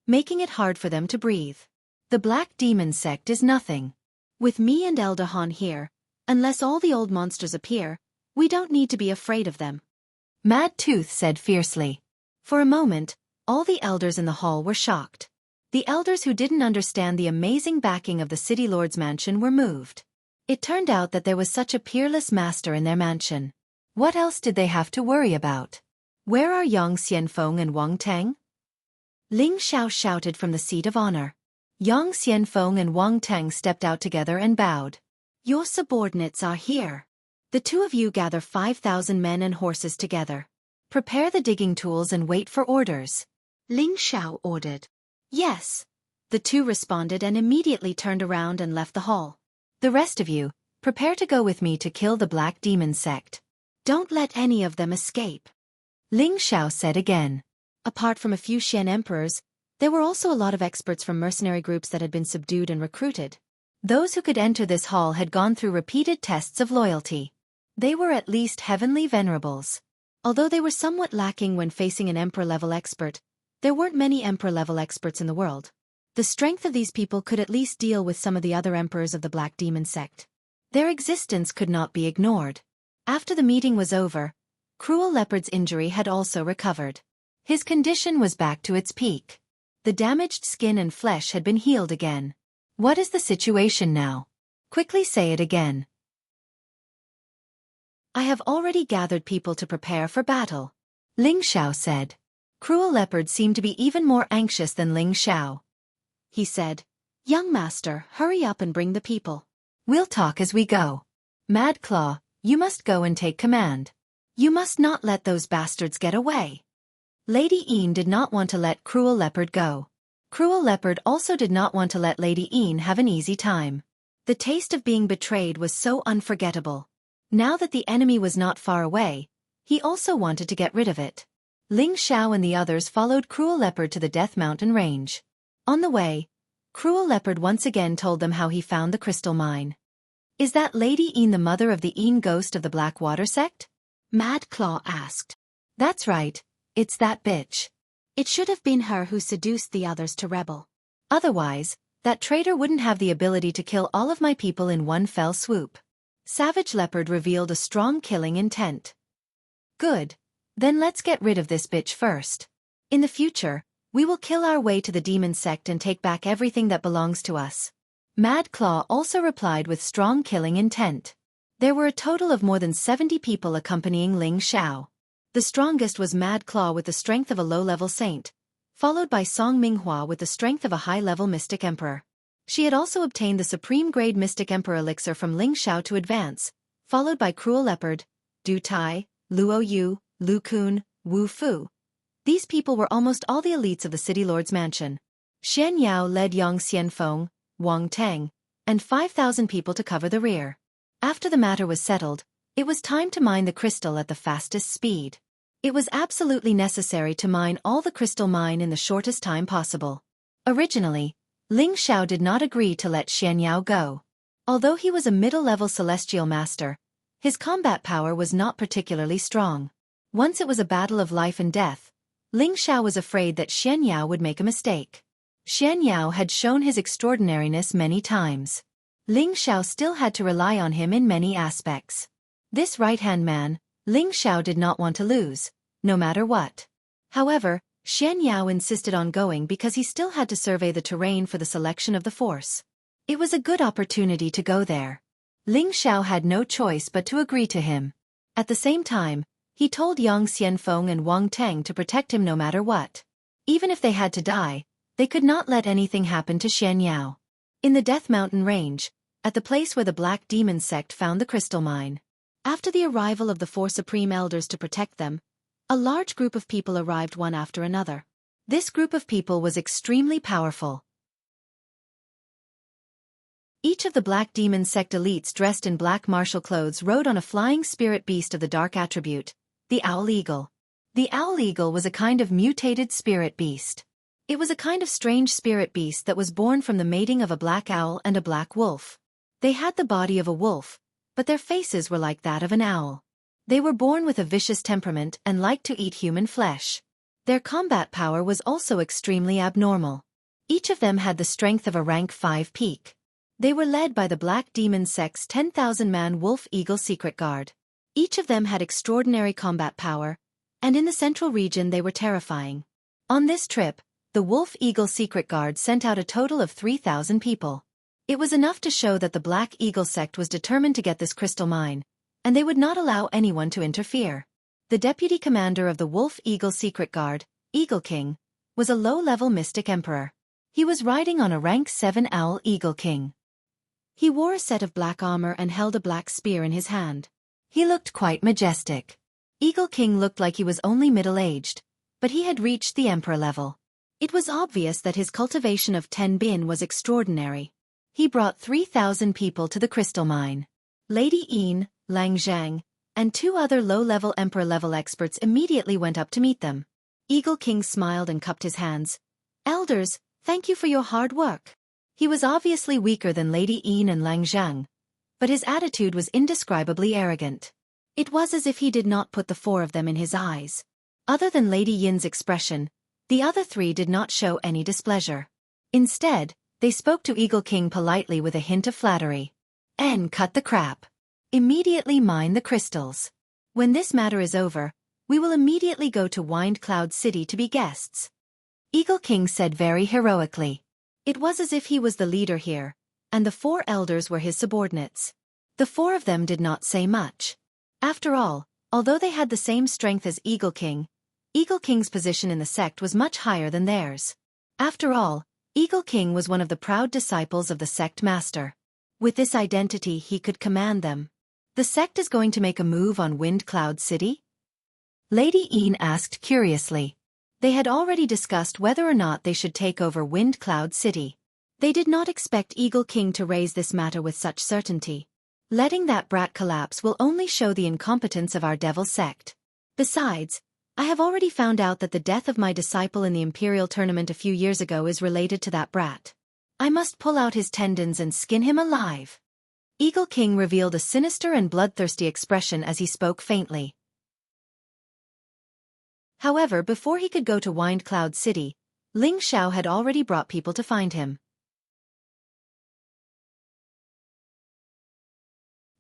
making it hard for them to breathe. The Black Demon sect is nothing. With me and Elder Han here, unless all the old monsters appear, we don't need to be afraid of them. Mad Tooth said fiercely. For a moment, all the elders in the hall were shocked. The elders who didn't understand the amazing backing of the city lord's mansion were moved. It turned out that there was such a peerless master in their mansion. What else did they have to worry about? Where are Yang Xianfeng and Wang Teng? Ling Xiao shouted from the seat of honor. Yang Xianfeng and Wang Teng stepped out together and bowed. Your subordinates are here. The two of you gather 5,000 men and horses together. Prepare the digging tools and wait for orders. Ling Xiao ordered. Yes. The two responded and immediately turned around and left the hall. The rest of you, prepare to go with me to kill the Black Demon sect. Don't let any of them escape. Ling Xiao said again. Apart from a few Xian emperors, there were also a lot of experts from mercenary groups that had been subdued and recruited. Those who could enter this hall had gone through repeated tests of loyalty. They were at least heavenly venerables. Although they were somewhat lacking when facing an emperor-level expert, there weren't many emperor-level experts in the world. The strength of these people could at least deal with some of the other emperors of the Black Demon sect. Their existence could not be ignored. After the meeting was over, Cruel Leopard's injury had also recovered. His condition was back to its peak. The damaged skin and flesh had been healed again. What is the situation now? Quickly say it again. I have already gathered people to prepare for battle, Ling Xiao said. Cruel Leopard seemed to be even more anxious than Ling Xiao. He said, Young master, hurry up and bring the people. We'll talk as we go. Mad Claw, you must go and take command. You must not let those bastards get away. Lady Een did not want to let Cruel Leopard go. Cruel Leopard also did not want to let Lady Een have an easy time. The taste of being betrayed was so unforgettable. Now that the enemy was not far away, he also wanted to get rid of it. Ling Xiao and the others followed Cruel Leopard to the Death Mountain range. On the way, Cruel Leopard once again told them how he found the crystal mine. Is that Lady Een the mother of the Een ghost of the Blackwater sect? Mad Claw asked. That's right, it's that bitch. It should have been her who seduced the others to rebel. Otherwise, that traitor wouldn't have the ability to kill all of my people in one fell swoop. Savage Leopard revealed a strong killing intent. Good. Then let's get rid of this bitch first. In the future, we will kill our way to the demon sect and take back everything that belongs to us. Mad Claw also replied with strong killing intent. There were a total of more than 70 people accompanying Ling Xiao. The strongest was Mad Claw with the strength of a low-level saint, followed by Song Minghua with the strength of a high-level mystic emperor. She had also obtained the supreme-grade mystic emperor elixir from Ling Xiao to advance, followed by Cruel Leopard, Du Tai, Luo Yu, Lu Kun, Wu Fu. These people were almost all the elites of the city lord's mansion. Xianxia led Yang Xianfeng, Wang Teng, and 5,000 people to cover the rear. After the matter was settled, it was time to mine the crystal at the fastest speed. It was absolutely necessary to mine all the crystal mine in the shortest time possible. Originally, Ling Xiao did not agree to let Xianxia go. Although he was a middle-level celestial master, his combat power was not particularly strong. Once it was a battle of life and death, Ling Xiao was afraid that Xianxia would make a mistake. Xianxia had shown his extraordinariness many times. Ling Xiao still had to rely on him in many aspects. This right-hand man, Ling Xiao did not want to lose, no matter what. However, Xianxia insisted on going because he still had to survey the terrain for the selection of the force. It was a good opportunity to go there. Ling Xiao had no choice but to agree to him. At the same time, he told Yang Xianfeng and Wang Teng to protect him no matter what. Even if they had to die, they could not let anything happen to Xianxia. In the Death Mountain range, at the place where the Black Demon sect found the crystal mine. After the arrival of the 4 supreme elders to protect them, a large group of people arrived one after another. This group of people was extremely powerful. Each of the Black Demon sect elites dressed in black martial clothes rode on a flying spirit beast of the dark attribute, the Owl Eagle. The Owl Eagle was a kind of mutated spirit beast. It was a kind of strange spirit beast that was born from the mating of a black owl and a black wolf. They had the body of a wolf, but their faces were like that of an owl. They were born with a vicious temperament and liked to eat human flesh. Their combat power was also extremely abnormal. Each of them had the strength of a rank 5 peak. They were led by the Black Demon sect's 10,000-man Wolf Eagle Secret Guard. Each of them had extraordinary combat power, and in the central region they were terrifying. On this trip, the Wolf Eagle Secret Guard sent out a total of 3,000 people. It was enough to show that the Black Eagle sect was determined to get this crystal mine, and they would not allow anyone to interfere. The deputy commander of the Wolf Eagle Secret Guard, Eagle King, was a low-level mystic emperor. He was riding on a rank 7 Owl Eagle King. He wore a set of black armor and held a black spear in his hand. He looked quite majestic. Eagle King looked like he was only middle-aged, but he had reached the emperor level. It was obvious that his cultivation of 10 bin was extraordinary. He brought 3,000 people to the crystal mine. Lady Een, Lang Zhang, and 2 other low-level emperor-level experts immediately went up to meet them. Eagle King smiled and cupped his hands. Elders, thank you for your hard work. He was obviously weaker than Lady Een and Lang Zhang, but his attitude was indescribably arrogant. It was as if he did not put the 4 of them in his eyes. Other than Lady Yin's expression, the other 3 did not show any displeasure. Instead, they spoke to Eagle King politely with a hint of flattery. Cut the crap. Immediately mine the crystals. When this matter is over, we will immediately go to Wind Cloud City to be guests. Eagle King said very heroically. It was as if he was the leader here, and the 4 elders were his subordinates. The 4 of them did not say much. After all, although they had the same strength as Eagle King's position in the sect was much higher than theirs. After all, Eagle King was one of the proud disciples of the sect master. With this identity he could command them. The sect is going to make a move on Wind Cloud City? Lady Ian asked curiously. They had already discussed whether or not they should take over Wind Cloud City. They did not expect Eagle King to raise this matter with such certainty. Letting that brat collapse will only show the incompetence of our devil sect. Besides, I have already found out that the death of my disciple in the Imperial tournament a few years ago is related to that brat. I must pull out his tendons and skin him alive. Eagle King revealed a sinister and bloodthirsty expression as he spoke faintly. However, before he could go to Wind Cloud City, Ling Xiao had already brought people to find him.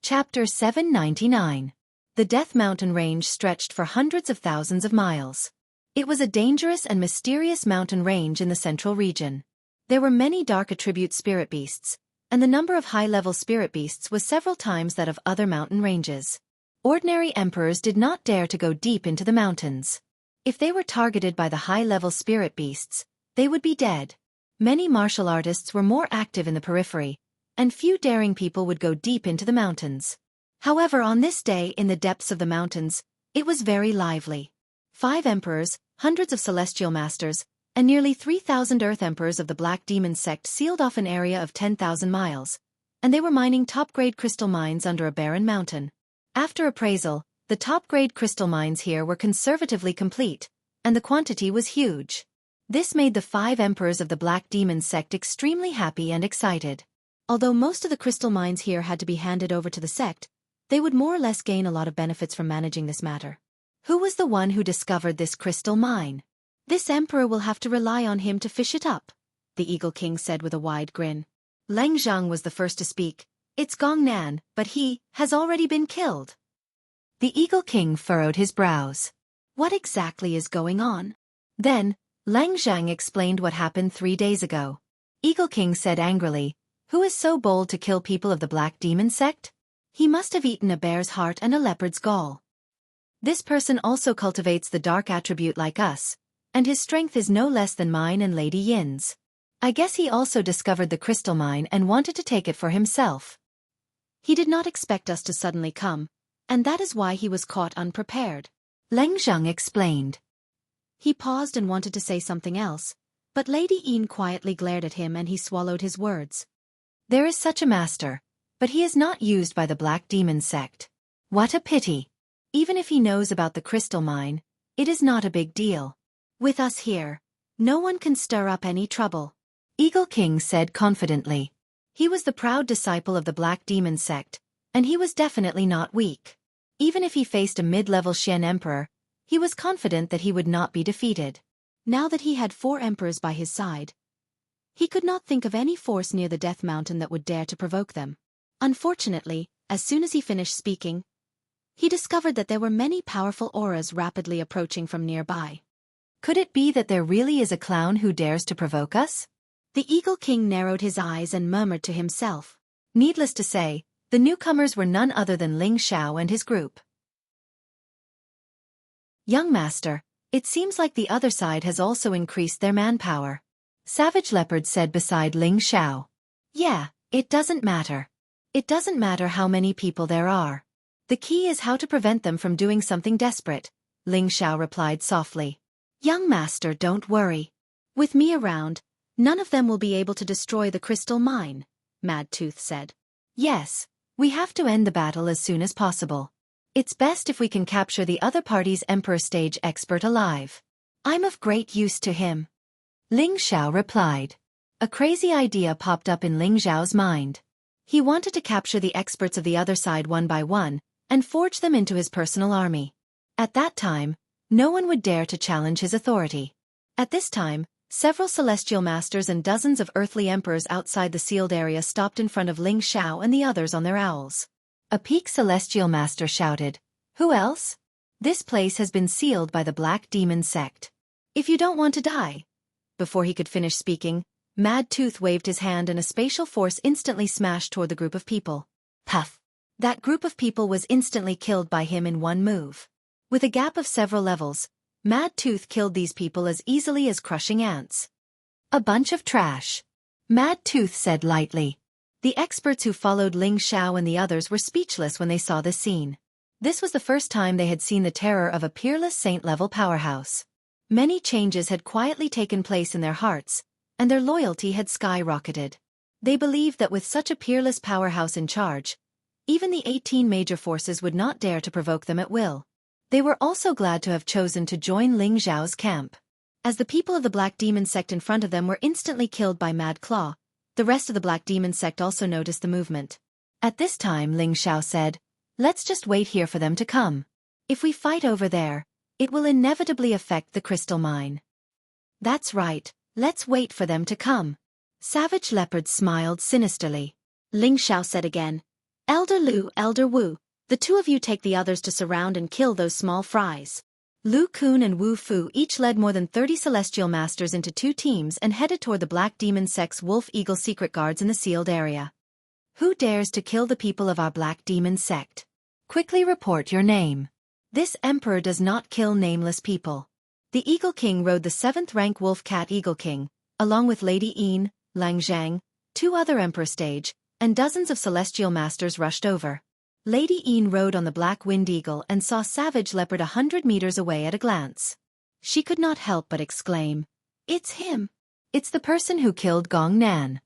Chapter 799. The Death Mountain Range stretched for hundreds of thousands of miles. It was a dangerous and mysterious mountain range in the central region. There were many dark attribute spirit beasts, and the number of high-level spirit beasts was several times that of other mountain ranges. Ordinary emperors did not dare to go deep into the mountains. If they were targeted by the high-level spirit beasts, they would be dead. Many martial artists were more active in the periphery, and few daring people would go deep into the mountains. However, on this day in the depths of the mountains, it was very lively. 5 emperors, hundreds of celestial masters, and nearly 3,000 earth emperors of the Black Demon sect sealed off an area of 10,000 miles, and they were mining top-grade crystal mines under a barren mountain. After appraisal, the top-grade crystal mines here were conservatively complete, and the quantity was huge. This made the 5 emperors of the Black Demon sect extremely happy and excited. Although most of the crystal mines here had to be handed over to the sect, they would more or less gain a lot of benefits from managing this matter. Who was the one who discovered this crystal mine? This emperor will have to rely on him to fish it up, the Eagle King said with a wide grin. Lang Zhang was the first to speak. It's Gong Nan, but he has already been killed. The Eagle King furrowed his brows. What exactly is going on? Then, Lang Zhang explained what happened 3 days ago. Eagle King said angrily, "Who is so bold to kill people of the Black Demon sect? He must have eaten a bear's heart and a leopard's gall. This person also cultivates the dark attribute like us, and his strength is no less than mine and Lady Yin's. I guess he also discovered the crystal mine and wanted to take it for himself. He did not expect us to suddenly come, and that is why he was caught unprepared," Leng Zhang explained. He paused and wanted to say something else, but Lady Yin quietly glared at him and he swallowed his words. There is such a master, but he is not used by the Black Demon sect. What a pity. Even if he knows about the crystal mine, it is not a big deal. With us here, no one can stir up any trouble, Eagle King said confidently. He was the proud disciple of the Black Demon sect, and he was definitely not weak. Even if he faced a mid-level Xian emperor, he was confident that he would not be defeated. Now that he had 4 emperors by his side, he could not think of any force near the Death Mountain that would dare to provoke them. Unfortunately, as soon as he finished speaking, he discovered that there were many powerful auras rapidly approaching from nearby. Could it be that there really is a clown who dares to provoke us? The Eagle King narrowed his eyes and murmured to himself. Needless to say, the newcomers were none other than Ling Xiao and his group. Young Master, it seems like the other side has also increased their manpower, Savage Leopard said beside Ling Xiao. Yeah, it doesn't matter. It doesn't matter how many people there are. The key is how to prevent them from doing something desperate, Ling Xiao replied softly. Young Master, don't worry. With me around, none of them will be able to destroy the crystal mine, Mad Tooth said. Yes, we have to end the battle as soon as possible. It's best if we can capture the other party's Emperor Stage expert alive. I'm of great use to him, Ling Xiao replied. A crazy idea popped up in Ling Xiao's mind. He wanted to capture the experts of the other side one by one, and forge them into his personal army. At that time, no one would dare to challenge his authority. At this time, several celestial masters and dozens of earthly emperors outside the sealed area stopped in front of Ling Xiao and the others on their owls. A peak celestial master shouted, Who else? This place has been sealed by the Black Demon sect. If you don't want to die. Before he could finish speaking, Mad Tooth waved his hand and a spatial force instantly smashed toward the group of people. Puff! That group of people was instantly killed by him in one move. With a gap of several levels, Mad Tooth killed these people as easily as crushing ants. A bunch of trash. Mad Tooth said lightly. The experts who followed Ling Xiao and the others were speechless when they saw this scene. This was the first time they had seen the terror of a peerless saint-level powerhouse. Many changes had quietly taken place in their hearts, and their loyalty had skyrocketed. They believed that with such a peerless powerhouse in charge, even the 18 major forces would not dare to provoke them at will. They were also glad to have chosen to join Ling Xiao's camp. As the people of the Black Demon sect in front of them were instantly killed by Mad Claw, the rest of the Black Demon sect also noticed the movement. At this time Ling Xiao said, "Let's just wait here for them to come. If we fight over there, it will inevitably affect the crystal mine." "That's right, let's wait for them to come." Savage Leopard smiled sinisterly. Ling Xiao said again, "Elder Lu, Elder Wu, the two of you take the others to surround and kill those small fries." Lu Kun and Wu Fu each led more than 30 celestial masters into 2 teams and headed toward the Black Demon sect's Wolf Eagle secret guards in the sealed area. "Who dares to kill the people of our Black Demon sect? Quickly report your name. This emperor does not kill nameless people." The Eagle King rode the 7th rank Wolf Cat Eagle King, along with Lady Yin, Lang Zhang, 2 other emperor stage, and dozens of celestial masters rushed over. Lady Yin rode on the Black Wind Eagle and saw Savage Leopard 100 meters away at a glance. She could not help but exclaim, "It's him! It's the person who killed Gong Nan.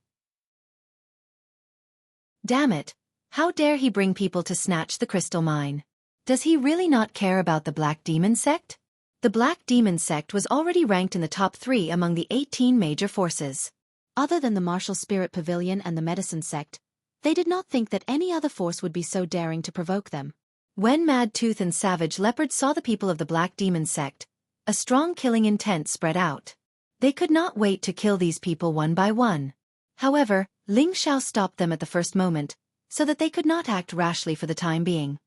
Damn it! How dare he bring people to snatch the crystal mine? Does he really not care about the Black Demon sect?" The Black Demon sect was already ranked in the top 3 among the 18 major forces. Other than the Martial Spirit Pavilion and the Medicine sect, they did not think that any other force would be so daring to provoke them. When Mad Tooth and Savage Leopard saw the people of the Black Demon sect, a strong killing intent spread out. They could not wait to kill these people one by one. However, Ling Xiao stopped them at the first moment, so that they could not act rashly for the time being.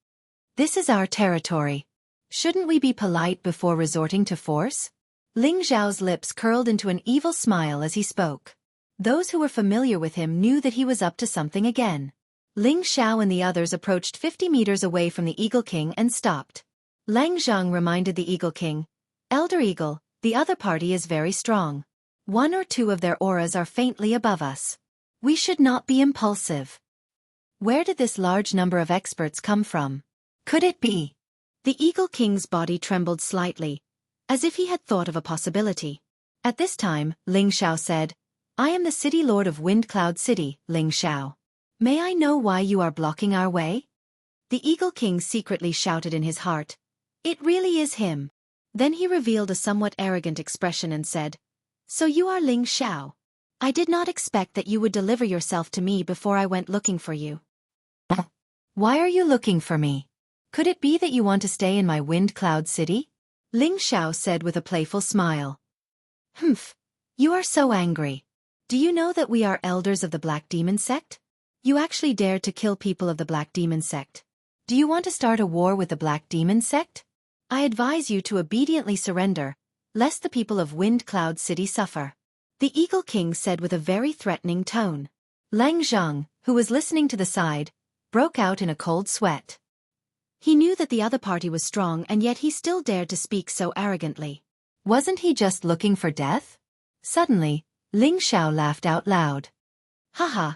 "This is our territory. Shouldn't we be polite before resorting to force?" Ling Xiao's lips curled into an evil smile as he spoke. Those who were familiar with him knew that he was up to something again. Ling Xiao and the others approached 50 meters away from the Eagle King and stopped. Lang Zhang reminded the Eagle King, "Elder Eagle, the other party is very strong. 1 or 2 of their auras are faintly above us. We should not be impulsive." Where did this large number of experts come from? Could it be? The Eagle King's body trembled slightly, as if he had thought of a possibility. At this time, Ling Xiao said, "I am the City Lord of Wind Cloud City, Ling Xiao. May I know why you are blocking our way?" The Eagle King secretly shouted in his heart, "It really is him." Then he revealed a somewhat arrogant expression and said, "So you are Ling Xiao. I did not expect that you would deliver yourself to me before I went looking for you." "Why are you looking for me? Could it be that you want to stay in my Wind Cloud City?" Ling Xiao said with a playful smile. "Humph, you are so angry. Do you know that we are elders of the Black Demon sect? You actually dared to kill people of the Black Demon sect. Do you want to start a war with the Black Demon sect? I advise you to obediently surrender, lest the people of Wind Cloud City suffer." The Eagle King said with a very threatening tone. Lang Zhang, who was listening to the side, broke out in a cold sweat. He knew that the other party was strong and yet he still dared to speak so arrogantly. Wasn't he just looking for death? Suddenly, Ling Xiao laughed out loud. "Haha,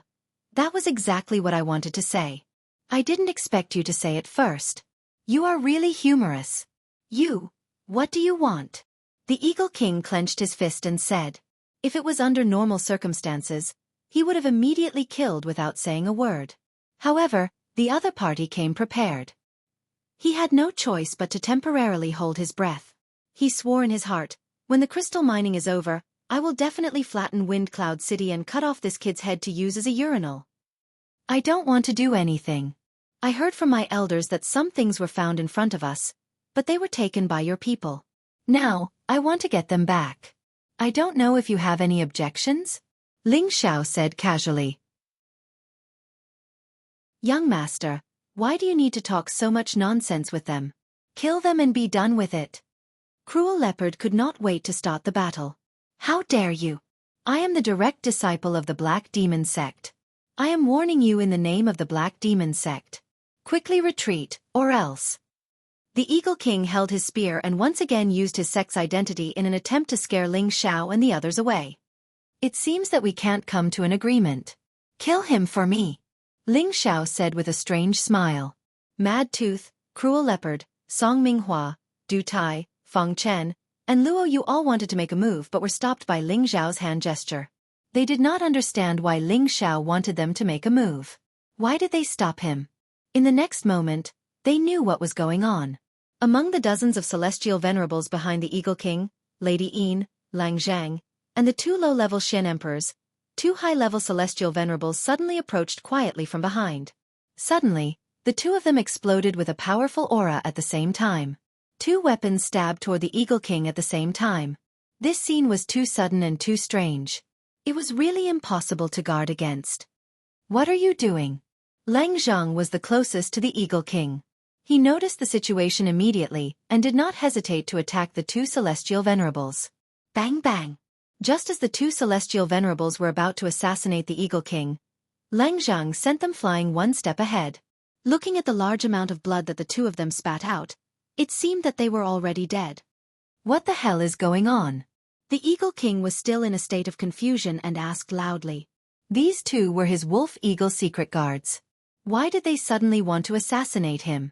that was exactly what I wanted to say. I didn't expect you to say it first. You are really humorous. What do you want?" The Eagle King clenched his fist and said. If it was under normal circumstances, he would have immediately killed without saying a word. However, the other party came prepared. He had no choice but to temporarily hold his breath. He swore in his heart, "When the crystal mining is over, I will definitely flatten Wind Cloud City and cut off this kid's head to use as a urinal." "I don't want to do anything. I heard from my elders that some things were found in front of us, but they were taken by your people. Now, I want to get them back. I don't know if you have any objections?" Ling Xiao said casually. "Young master, why do you need to talk so much nonsense with them? Kill them and be done with it. Cruel Leopard could not wait to start the battle. How dare you? I am the direct disciple of the Black Demon Sect. I am warning you in the name of the Black Demon Sect. Quickly retreat, or else. The Eagle King held his spear and once again used his sect's identity in an attempt to scare Ling Xiao and the others away. It seems that we can't come to an agreement. Kill him for me, Ling Xiao said with a strange smile. Mad Tooth, Cruel Leopard, Song Minghua, Du Tai, Feng Chen, and Luo Yu all wanted to make a move but were stopped by Ling Xiao's hand gesture. They did not understand why Ling Xiao wanted them to make a move. Why did they stop him? In the next moment, they knew what was going on. Among the dozens of celestial venerables behind the Eagle King, Lady Yin, Lang Zhang, and the two low-level Shen Emperors, two high-level celestial venerables suddenly approached quietly from behind. Suddenly, the two of them exploded with a powerful aura at the same time. Two weapons stabbed toward the Eagle King at the same time. This scene was too sudden and too strange. It was really impossible to guard against. What are you doing? Lang Zhang was the closest to the Eagle King. He noticed the situation immediately and did not hesitate to attack the two celestial venerables. Bang bang! Just as the two celestial venerables were about to assassinate the Eagle King, Lang Zhang sent them flying one step ahead. Looking at the large amount of blood that the two of them spat out, it seemed that they were already dead. What the hell is going on? The Eagle King was still in a state of confusion and asked loudly. These two were his wolf-eagle secret guards. Why did they suddenly want to assassinate him?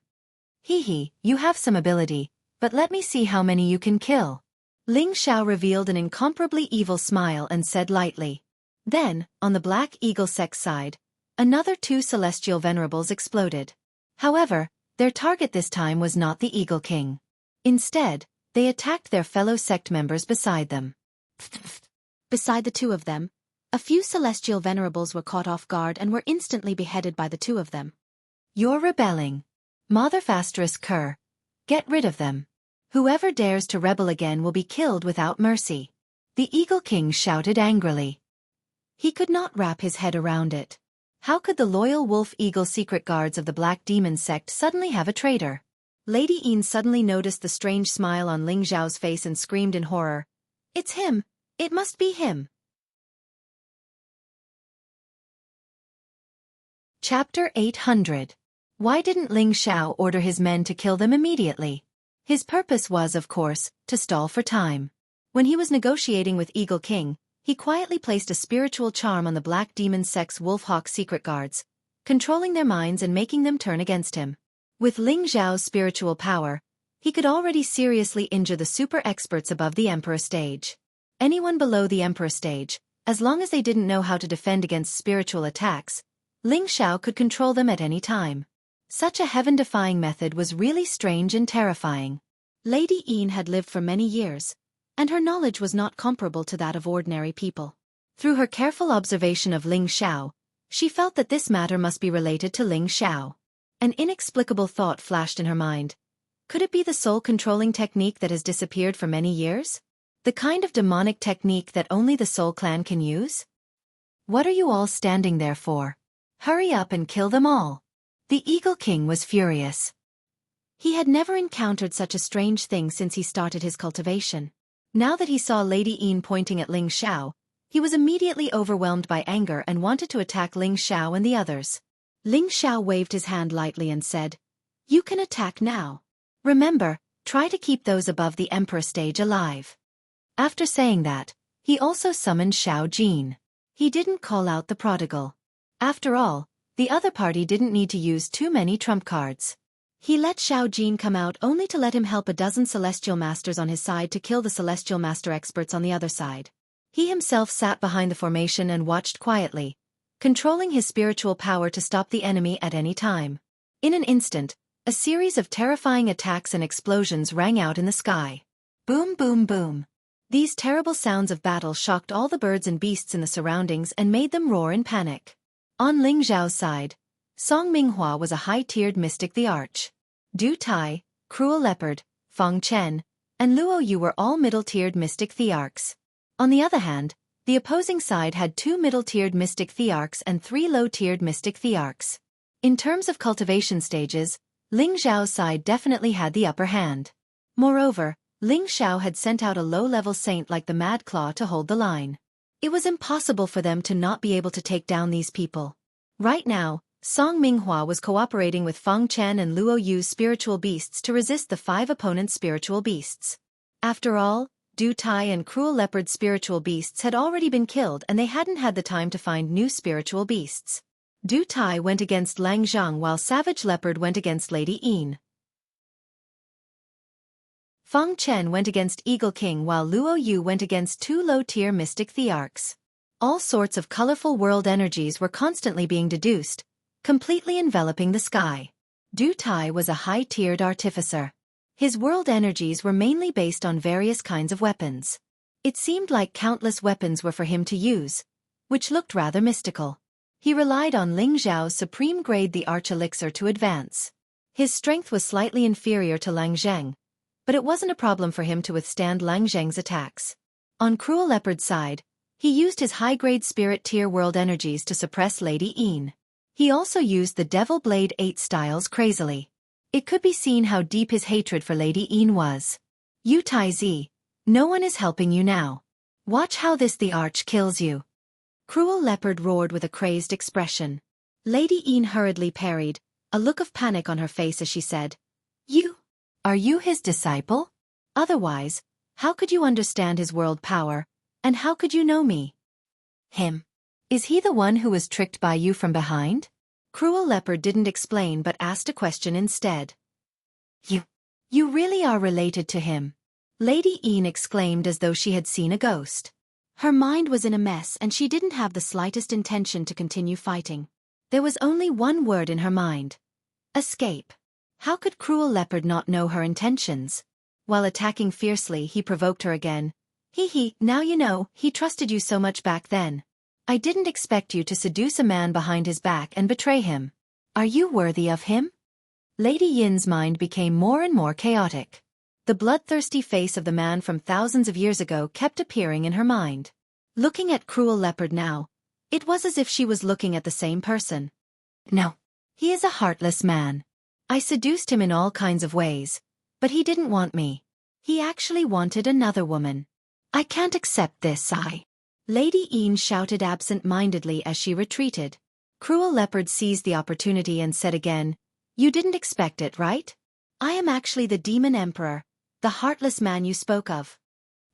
Hee, you have some ability, but let me see how many you can kill. Ling Xiao revealed an incomparably evil smile and said lightly. Then, on the Black Eagle Sect side, another two celestial venerables exploded. However, their target this time was not the Eagle King. Instead, they attacked their fellow sect members beside them. Beside the two of them, a few celestial venerables were caught off guard and were instantly beheaded by the two of them. You're rebelling. Motherfastris Kerr. Get rid of them. Whoever dares to rebel again will be killed without mercy. The Eagle King shouted angrily. He could not wrap his head around it. How could the loyal wolf-eagle secret guards of the Black Demon Sect suddenly have a traitor? Lady Yin suddenly noticed the strange smile on Ling Xiao's face and screamed in horror. It's him! It must be him! Chapter 800. Why didn't Ling Xiao order his men to kill them immediately? His purpose was, of course, to stall for time. When he was negotiating with Eagle King, he quietly placed a spiritual charm on the Black Demon Sect's Wolfhawk secret guards, controlling their minds and making them turn against him. With Ling Xiao's spiritual power, he could already seriously injure the super experts above the Emperor stage. Anyone below the Emperor stage, as long as they didn't know how to defend against spiritual attacks, Ling Xiao could control them at any time. Such a heaven-defying method was really strange and terrifying. Lady Yin had lived for many years, and her knowledge was not comparable to that of ordinary people. Through her careful observation of Ling Xiao, she felt that this matter must be related to Ling Xiao. An inexplicable thought flashed in her mind. Could it be the soul-controlling technique that has disappeared for many years? The kind of demonic technique that only the Soul Clan can use? What are you all standing there for? Hurry up and kill them all. The Eagle King was furious. He had never encountered such a strange thing since he started his cultivation. Now that he saw Lady Yin pointing at Ling Xiao, he was immediately overwhelmed by anger and wanted to attack Ling Xiao and the others. Ling Xiao waved his hand lightly and said, "You can attack now. Remember, try to keep those above the Emperor stage alive." After saying that, he also summoned Xiao Jin. He didn't call out the prodigal. After all, the other party didn't need to use too many trump cards. He let Xiao Jin come out only to let him help a dozen Celestial Masters on his side to kill the Celestial Master experts on the other side. He himself sat behind the formation and watched quietly, controlling his spiritual power to stop the enemy at any time. In an instant, a series of terrifying attacks and explosions rang out in the sky. Boom, boom, boom. These terrible sounds of battle shocked all the birds and beasts in the surroundings and made them roar in panic. On Ling Zhao's side, Song Minghua was a high-tiered mystic the Arch. Du Tai, Cruel Leopard, Feng Chen, and Luo Yu were all middle-tiered mystic thearchs. On the other hand, the opposing side had 2 middle-tiered mystic thearchs and 3 low-tiered mystic thearchs. In terms of cultivation stages, Ling Xiao's side definitely had the upper hand. Moreover, Ling Xiao had sent out a low-level saint like the Mad Claw to hold the line. It was impossible for them to not be able to take down these people. Right now, Song Minghua was cooperating with Feng Chen and Luo Yu's spiritual beasts to resist the 5 opponents' spiritual beasts. After all, Du Tai and Cruel Leopard's spiritual beasts had already been killed and they hadn't had the time to find new spiritual beasts. Du Tai went against Lang Zhang while Savage Leopard went against Lady Yin. Feng Chen went against Eagle King while Luo Yu went against 2 low-tier mystic thearchs. All sorts of colorful world energies were constantly being deduced, completely enveloping the sky. Du Tai was a high-tiered artificer. His world energies were mainly based on various kinds of weapons. It seemed like countless weapons were for him to use, which looked rather mystical. He relied on Ling Xiao's supreme grade the Arch Elixir to advance. His strength was slightly inferior to Lang Zheng, but it wasn't a problem for him to withstand Lang Zheng's attacks. On Cruel Leopard's side, he used his high-grade spirit tier world energies to suppress Lady Yin. He also used the Devil Blade 8 styles crazily. It could be seen how deep his hatred for Lady Yin was. "You Tai Zi, no one is helping you now. Watch how this the Arch kills you." Cruel Leopard roared with a crazed expression. Lady Yin hurriedly parried, a look of panic on her face as she said, Are you his disciple? Otherwise, how could you understand his world power, and how could you know me?" "Him. Is he the one who was tricked by you from behind?" Cruel Leopard didn't explain but asked a question instead. You really are related to him?" Lady Yin exclaimed as though she had seen a ghost. Her mind was in a mess and she didn't have the slightest intention to continue fighting. There was only one word in her mind. Escape. How could Cruel Leopard not know her intentions? While attacking fiercely, he provoked her again. Now you know, he trusted you so much back then. I didn't expect you to seduce a man behind his back and betray him. Are you worthy of him?" Lady Yin's mind became more and more chaotic. The bloodthirsty face of the man from thousands of years ago kept appearing in her mind. Looking at Cruel Leopard now, it was as if she was looking at the same person. "No. He is a heartless man. I seduced him in all kinds of ways, but he didn't want me. He actually wanted another woman. I can't accept this, Lady Yin shouted absent-mindedly as she retreated. Cruel Leopard seized the opportunity and said again, "You didn't expect it, right? I am actually the Demon Emperor, the heartless man you spoke of."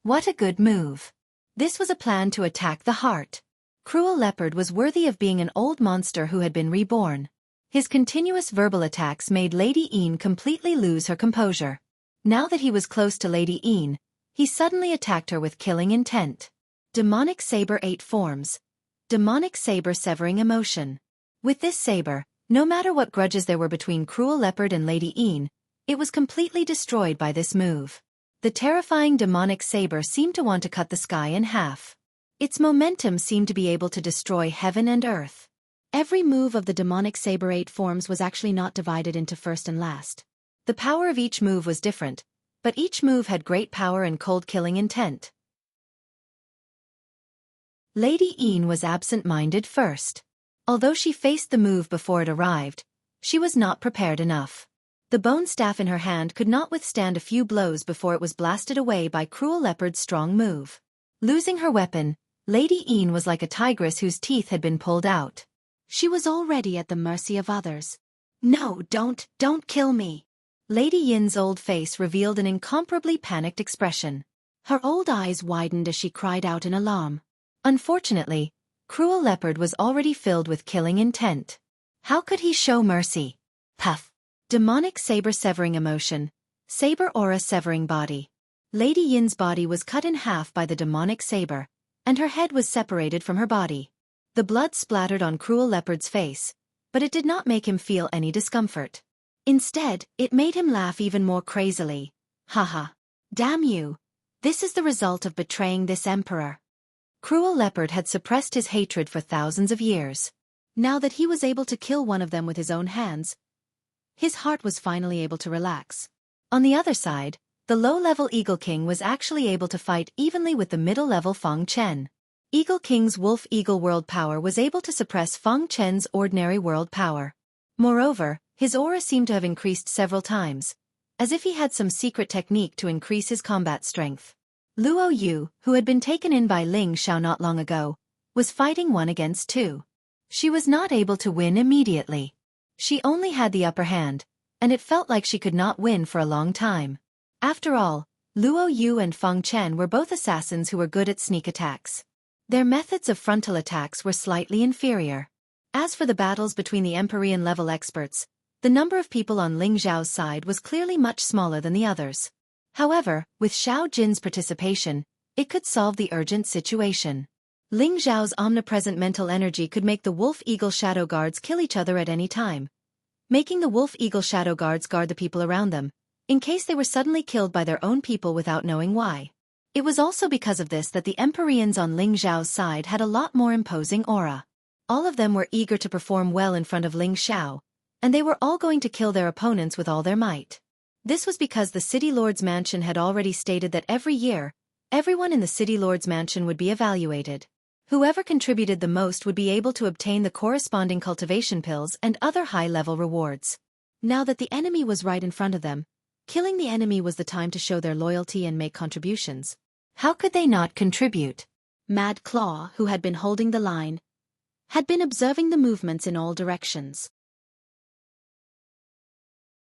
What a good move. This was a plan to attack the heart. Cruel Leopard was worthy of being an old monster who had been reborn. His continuous verbal attacks made Lady Yin completely lose her composure. Now that he was close to Lady Yin, he suddenly attacked her with killing intent. Demonic Saber 8 forms. Demonic Saber severing emotion. With this saber, no matter what grudges there were between Cruel Leopard and Lady Yin, it was completely destroyed by this move. The terrifying demonic saber seemed to want to cut the sky in half. Its momentum seemed to be able to destroy heaven and earth. Every move of the demonic saber 8 forms was actually not divided into first and last. The power of each move was different, but each move had great power and cold killing intent. Lady Yin was absent-minded first. Although she faced the move before it arrived, she was not prepared enough. The bone staff in her hand could not withstand a few blows before it was blasted away by Cruel Leopard's strong move. Losing her weapon, Lady Yin was like a tigress whose teeth had been pulled out. She was already at the mercy of others. "No, don't kill me." Lady Yin's old face revealed an incomparably panicked expression. Her old eyes widened as she cried out in alarm. Unfortunately, Cruel Leopard was already filled with killing intent. How could he show mercy? Puff. Demonic Saber severing emotion. Saber aura severing body. Lady Yin's body was cut in half by the demonic saber, and her head was separated from her body. The blood splattered on Cruel Leopard's face, but it did not make him feel any discomfort. Instead, it made him laugh even more crazily. Haha. Damn you. This is the result of betraying this emperor. Cruel Leopard had suppressed his hatred for thousands of years. Now that he was able to kill one of them with his own hands, his heart was finally able to relax. On the other side, the low-level Eagle King was actually able to fight evenly with the middle-level Feng Chen. Eagle King's Wolf Eagle world power was able to suppress Feng Chen's ordinary world power. Moreover, His aura seemed to have increased several times, as if he had some secret technique to increase his combat strength. Luo Yu, who had been taken in by Ling Xiao not long ago, was fighting 1 against 2. She was not able to win immediately. She only had the upper hand, and it felt like she could not win for a long time. After all, Luo Yu and Feng Chen were both assassins who were good at sneak attacks. Their methods of frontal attacks were slightly inferior. As for the battles between the Empyrean-level experts, the number of people on Ling Xiao's side was clearly much smaller than the others. However, with Xiao Jin's participation, it could solve the urgent situation. Ling Xiao's omnipresent mental energy could make the Wolf-Eagle Shadow Guards kill each other at any time, making the Wolf-Eagle Shadow Guards guard the people around them, in case they were suddenly killed by their own people without knowing why. It was also because of this that the Empyreans on Ling Xiao's side had a lot more imposing aura. All of them were eager to perform well in front of Ling Xiao, and they were all going to kill their opponents with all their might. This was because the City Lord's Mansion had already stated that every year, everyone in the City Lord's Mansion would be evaluated. Whoever contributed the most would be able to obtain the corresponding cultivation pills and other high-level rewards. Now that the enemy was right in front of them, killing the enemy was the time to show their loyalty and make contributions. How could they not contribute? Mad Claw, who had been holding the line, had been observing the movements in all directions.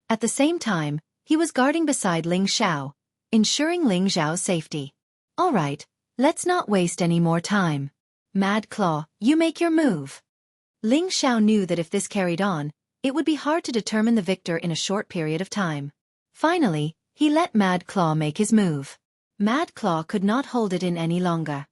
At the same time, he was guarding beside Ling Xiao, ensuring Ling Xiao's safety. All right, let's not waste any more time. Mad Claw, you make your move. Ling Xiao knew that if this carried on, it would be hard to determine the victor in a short period of time. Finally, he let Mad Claw make his move. Mad Claw could not hold it in any longer.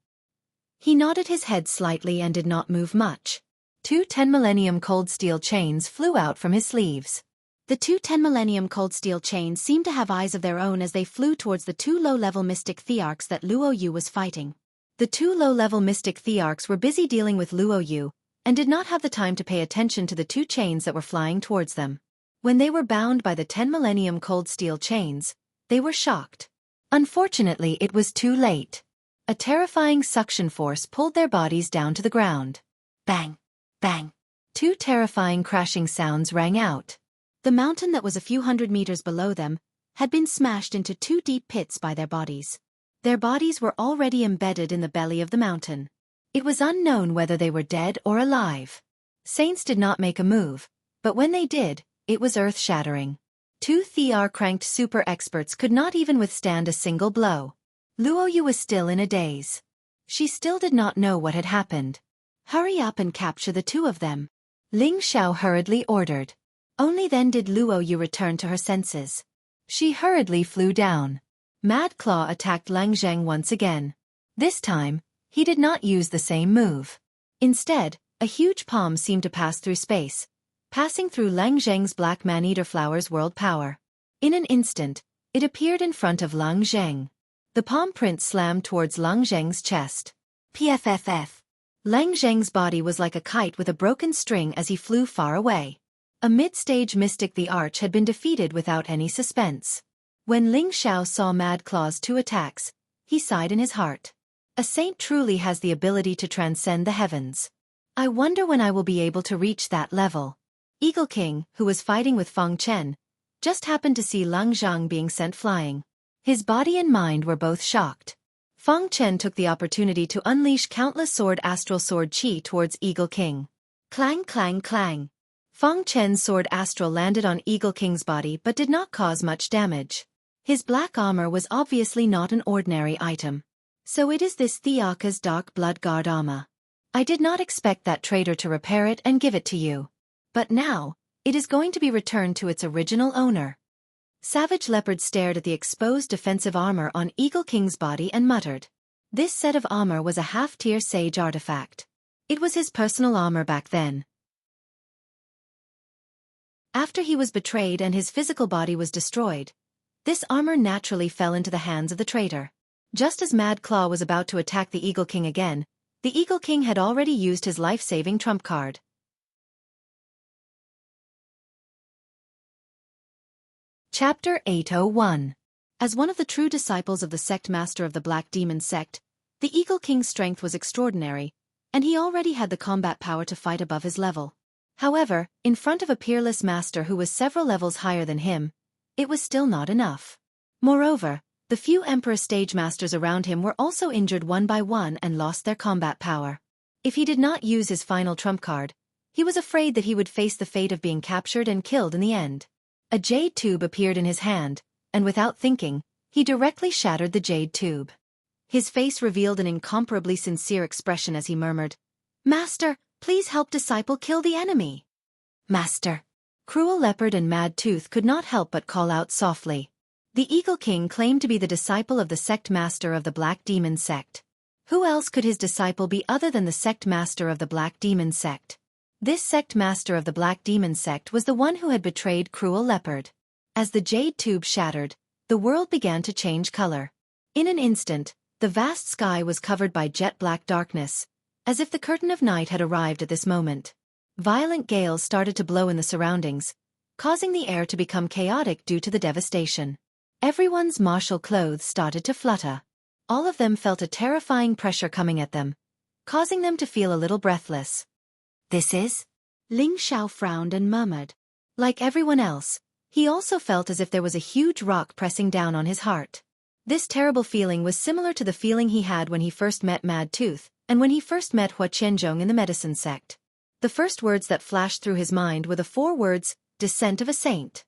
He nodded his head slightly and did not move much. 2 10 Millennium Cold Steel chains flew out from his sleeves. The 2 10 Millennium Cold Steel chains seemed to have eyes of their own as they flew towards the 2 low-level mystic thearchs that Luo Yu was fighting. The 2 low-level mystic thearchs were busy dealing with Luo Yu, and did not have the time to pay attention to the 2 chains that were flying towards them. When they were bound by the 10 Millennium Cold Steel chains, they were shocked. Unfortunately, it was too late. A terrifying suction force pulled their bodies down to the ground. Bang! Bang! 2 terrifying crashing sounds rang out. The mountain that was a few hundred meters below them had been smashed into 2 deep pits by their bodies. Their bodies were already embedded in the belly of the mountain. It was unknown whether they were dead or alive. Saints did not make a move, but when they did, it was earth-shattering. 2 Thear-cranked super experts could not even withstand a single blow. Luo Yu was still in a daze. She still did not know what had happened. Hurry up and capture the 2 of them. Ling Xiao hurriedly ordered. Only then did Luo Yu return to her senses. She hurriedly flew down. Mad Claw attacked Lang Zheng once again. This time, he did not use the same move. Instead, a huge palm seemed to pass through space, passing through Lang Zheng's Black Man-Eater Flower's world power. In an instant, it appeared in front of Lang Zheng. The palm print slammed towards Lang Zheng's chest. PFFF. Lang Zheng's body was like a kite with a broken string as he flew far away. A mid-stage mystic the Arch had been defeated without any suspense. When Ling Xiao saw Mad Claw's 2 attacks, he sighed in his heart. A saint truly has the ability to transcend the heavens. I wonder when I will be able to reach that level. Eagle King, who was fighting with Feng Chen, just happened to see Lang Zhang being sent flying. His body and mind were both shocked. Feng Chen took the opportunity to unleash countless astral sword chi towards Eagle King. Clang clang clang. Feng Chen's sword astral landed on Eagle King's body but did not cause much damage. His black armor was obviously not an ordinary item. So it is this Thearch's Dark Blood Guard armor. I did not expect that traitor to repair it and give it to you. But now, it is going to be returned to its original owner. Savage Leopard stared at the exposed defensive armor on Eagle King's body and muttered. This set of armor was a half-tier sage artifact. It was his personal armor back then. After he was betrayed and his physical body was destroyed, this armor naturally fell into the hands of the traitor. Just as Mad Claw was about to attack the Eagle King again, the Eagle King had already used his life-saving trump card. Chapter 801. As one of the true disciples of the sect master of the Black Demon sect, the Eagle King's strength was extraordinary, and he already had the combat power to fight above his level. However, in front of a peerless master who was several levels higher than him, it was still not enough. Moreover, the few emperor stage masters around him were also injured one by one and lost their combat power. If he did not use his final trump card, he was afraid that he would face the fate of being captured and killed in the end. A jade tube appeared in his hand, and without thinking, he directly shattered the jade tube. His face revealed an incomparably sincere expression as he murmured, "Master, please help disciple kill the enemy." "Master." Cruel Leopard and Mad Tooth could not help but call out softly. The Eagle King claimed to be the disciple of the sect master of the Black Demon sect. Who else could his disciple be other than the sect master of the Black Demon sect? This sect master of the Black Demon sect was the one who had betrayed Cruel Leopard. As the jade tube shattered, the world began to change color. In an instant, the vast sky was covered by jet-black darkness, as if the curtain of night had arrived at this moment. Violent gales started to blow in the surroundings, causing the air to become chaotic due to the devastation. Everyone's martial clothes started to flutter. All of them felt a terrifying pressure coming at them, causing them to feel a little breathless. "This is?" Ling Xiao frowned and murmured. Like everyone else, he also felt as if there was a huge rock pressing down on his heart. This terrible feeling was similar to the feeling he had when he first met Mad Tooth, and when he first met Hua Qianzhong in the medicine sect. The first words that flashed through his mind were the 4 words, "Descent of a Saint."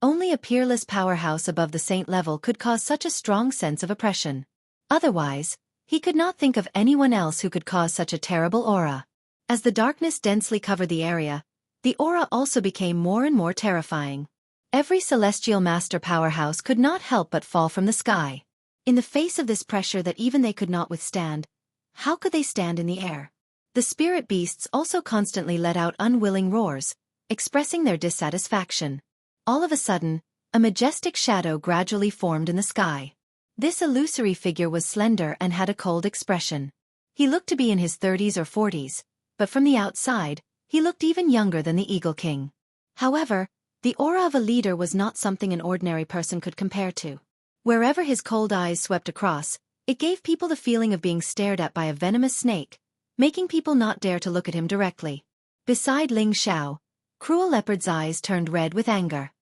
Only a peerless powerhouse above the saint level could cause such a strong sense of oppression. Otherwise, he could not think of anyone else who could cause such a terrible aura. As the darkness densely covered the area, the aura also became more and more terrifying. Every celestial master powerhouse could not help but fall from the sky. In the face of this pressure that even they could not withstand, how could they stand in the air? The spirit beasts also constantly let out unwilling roars, expressing their dissatisfaction. All of a sudden, a majestic shadow gradually formed in the sky. This illusory figure was slender and had a cold expression. He looked to be in his 30s or 40s, but from the outside, he looked even younger than the Eagle King. However, the aura of a leader was not something an ordinary person could compare to. Wherever his cold eyes swept across, it gave people the feeling of being stared at by a venomous snake, making people not dare to look at him directly. Beside Ling Xiao, Cruel Leopard's eyes turned red with anger.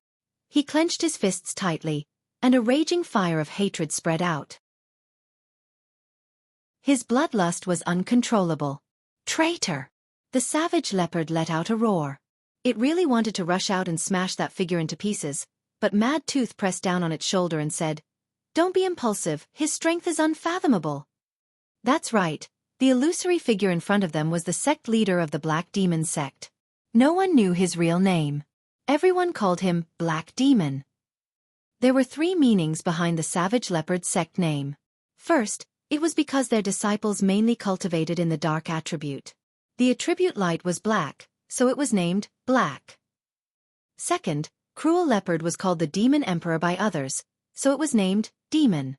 He clenched his fists tightly, and a raging fire of hatred spread out. His bloodlust was uncontrollable. "Traitor!" The savage leopard let out a roar. It really wanted to rush out and smash that figure into pieces, but Mad Tooth pressed down on its shoulder and said, "Don't be impulsive, his strength is unfathomable." That's right, the illusory figure in front of them was the sect leader of the Black Demon sect. No one knew his real name. Everyone called him Black Demon. There were 3 meanings behind the savage leopard sect name. First, it was because their disciples mainly cultivated in the dark attribute. The attribute light was black, so it was named Black. Second, Cruel Leopard was called the Demon Emperor by others, so it was named Demon.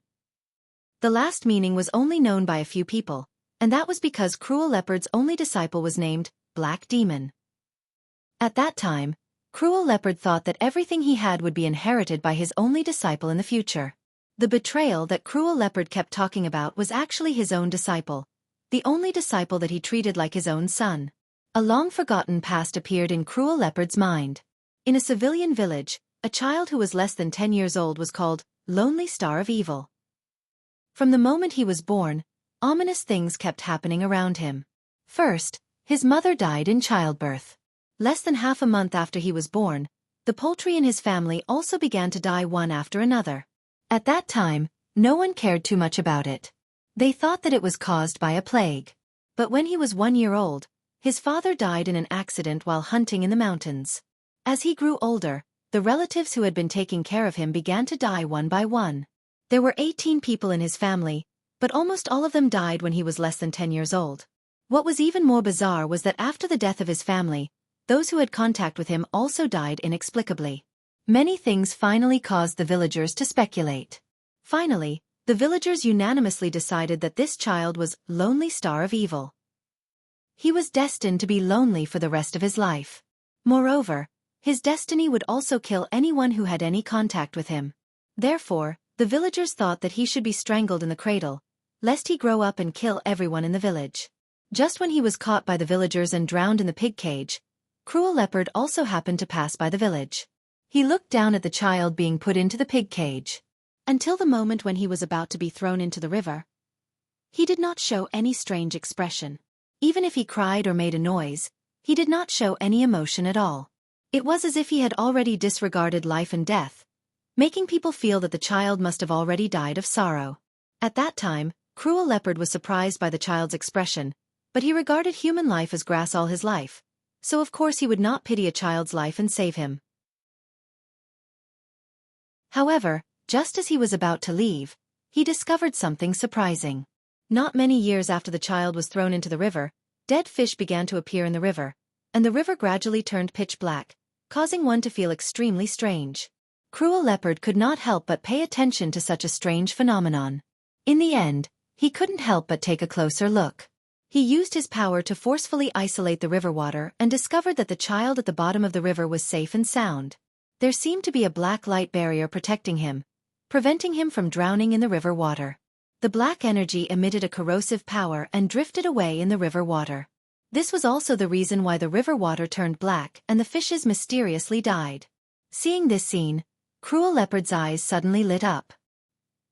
The last meaning was only known by a few people, and that was because Cruel Leopard's only disciple was named Black Demon. At that time, Cruel Leopard thought that everything he had would be inherited by his only disciple in the future. The betrayal that Cruel Leopard kept talking about was actually his own disciple, the only disciple that he treated like his own son. A long-forgotten past appeared in Cruel Leopard's mind. In a civilian village, a child who was less than 10 years old was called Lonely Star of Evil. From the moment he was born, ominous things kept happening around him. First, his mother died in childbirth. Less than half a month after he was born, the poultry in his family also began to die one after another. At that time, no one cared too much about it. They thought that it was caused by a plague. But when he was 1 year old, his father died in an accident while hunting in the mountains. As he grew older, the relatives who had been taking care of him began to die one by one. There were 18 people in his family, but almost all of them died when he was less than 10 years old. What was even more bizarre was that after the death of his family, those who had contact with him also died inexplicably. Many things finally caused the villagers to speculate. Finally, the villagers unanimously decided that this child was Lonely Star of Evil. He was destined to be lonely for the rest of his life. Moreover, his destiny would also kill anyone who had any contact with him. Therefore, the villagers thought that he should be strangled in the cradle, lest he grow up and kill everyone in the village. Just when he was caught by the villagers and drowned in the pig cage, Cruel Leopard also happened to pass by the village. He looked down at the child being put into the pig cage. Until the moment when he was about to be thrown into the river, he did not show any strange expression. Even if he cried or made a noise, he did not show any emotion at all. It was as if he had already disregarded life and death, making people feel that the child must have already died of sorrow. At that time, Cruel Leopard was surprised by the child's expression, but he regarded human life as grass all his life, so of course he would not pity a child's life and save him. However, just as he was about to leave, he discovered something surprising. Not many years after the child was thrown into the river, dead fish began to appear in the river, and the river gradually turned pitch black, causing one to feel extremely strange. Cruel Leopard could not help but pay attention to such a strange phenomenon. In the end, he couldn't help but take a closer look. He used his power to forcefully isolate the river water and discovered that the child at the bottom of the river was safe and sound. There seemed to be a black light barrier protecting him, preventing him from drowning in the river water. The black energy emitted a corrosive power and drifted away in the river water. This was also the reason why the river water turned black and the fishes mysteriously died. Seeing this scene, Cruel Leopard's eyes suddenly lit up.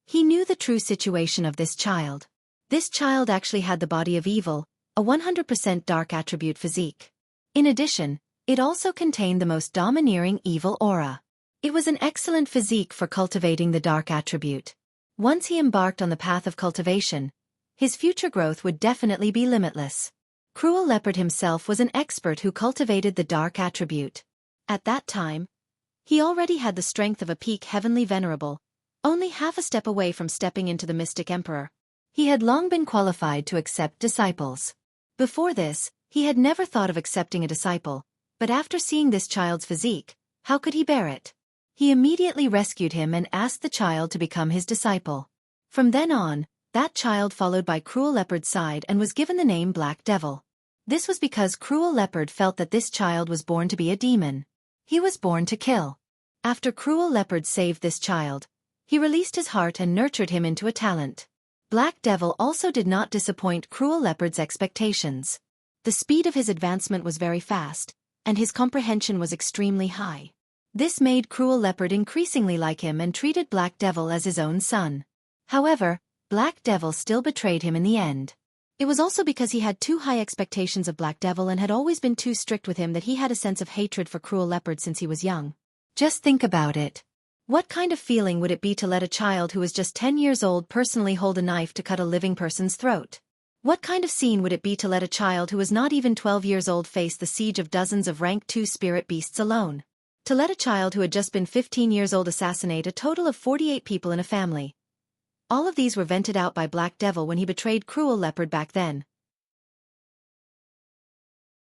He knew the true situation of this child. This child actually had the body of evil, a 100% dark attribute physique. In addition, it also contained the most domineering evil aura. It was an excellent physique for cultivating the dark attribute. Once he embarked on the path of cultivation, his future growth would definitely be limitless. Cruel Leopard himself was an expert who cultivated the dark attribute. At that time, he already had the strength of a peak heavenly venerable, only half a step away from stepping into the mystic emperor. He had long been qualified to accept disciples. Before this, he had never thought of accepting a disciple, but after seeing this child's physique, how could he bear it? He immediately rescued him and asked the child to become his disciple. From then on, that child followed by Cruel Leopard's side and was given the name Black Devil. This was because Cruel Leopard felt that this child was born to be a demon. He was born to kill. After Cruel Leopard saved this child, he released his heart and nurtured him into a talent. Black Devil also did not disappoint Cruel Leopard's expectations. The speed of his advancement was very fast, and his comprehension was extremely high. This made Cruel Leopard increasingly like him and treated Black Devil as his own son. However, Black Devil still betrayed him in the end. It was also because he had too high expectations of Black Devil and had always been too strict with him that he had a sense of hatred for Cruel Leopard since he was young. Just think about it. What kind of feeling would it be to let a child who was just 10 years old personally hold a knife to cut a living person's throat? What kind of scene would it be to let a child who was not even 12 years old face the siege of dozens of rank 2 spirit beasts alone? To let a child who had just been 15 years old assassinate a total of 48 people in a family. All of these were vented out by Black Devil when he betrayed Cruel Leopard back then.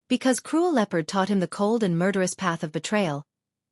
Because Cruel Leopard taught him the cold and murderous path of betrayal,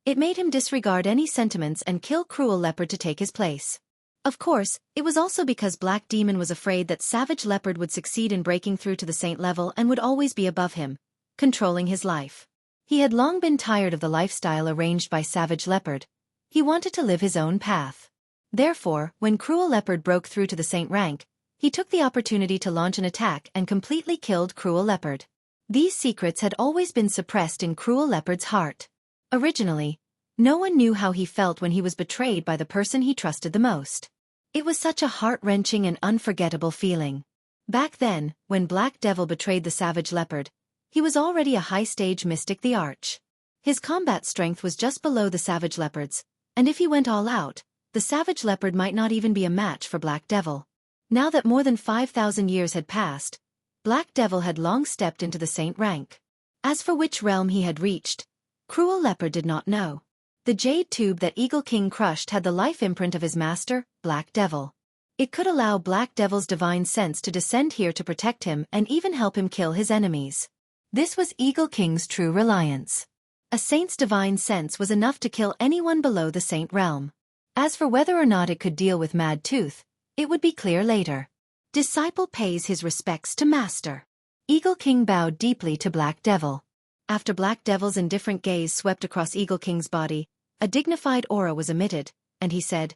it made him disregard any sentiments and kill Cruel Leopard to take his place. Of course, it was also because Black Demon was afraid that Savage Leopard would succeed in breaking through to the saint level and would always be above him, controlling his life. He had long been tired of the lifestyle arranged by Savage Leopard. He wanted to live his own path. Therefore, when Cruel Leopard broke through to the saint rank, he took the opportunity to launch an attack and completely killed Cruel Leopard. These secrets had always been suppressed in Cruel Leopard's heart. Originally, no one knew how he felt when he was betrayed by the person he trusted the most. It was such a heart-wrenching and unforgettable feeling. Back then, when Black Devil betrayed the Savage Leopard, he was already a high-stage mystic the Arch. His combat strength was just below the Savage Leopard's, and if he went all out, the Savage Leopard might not even be a match for Black Devil. Now that more than 5,000 years had passed, Black Devil had long stepped into the saint rank. As for which realm he had reached, Cruel Leopard did not know. The jade tube that Eagle King crushed had the life imprint of his master, Black Devil. It could allow Black Devil's divine sense to descend here to protect him and even help him kill his enemies. This was Eagle King's true reliance. A saint's divine sense was enough to kill anyone below the saint realm. As for whether or not it could deal with Mad Tooth, it would be clear later. Disciple pays his respects to master. Eagle King bowed deeply to Black Devil. After Black Devil's indifferent gaze swept across Eagle King's body, a dignified aura was emitted, and he said,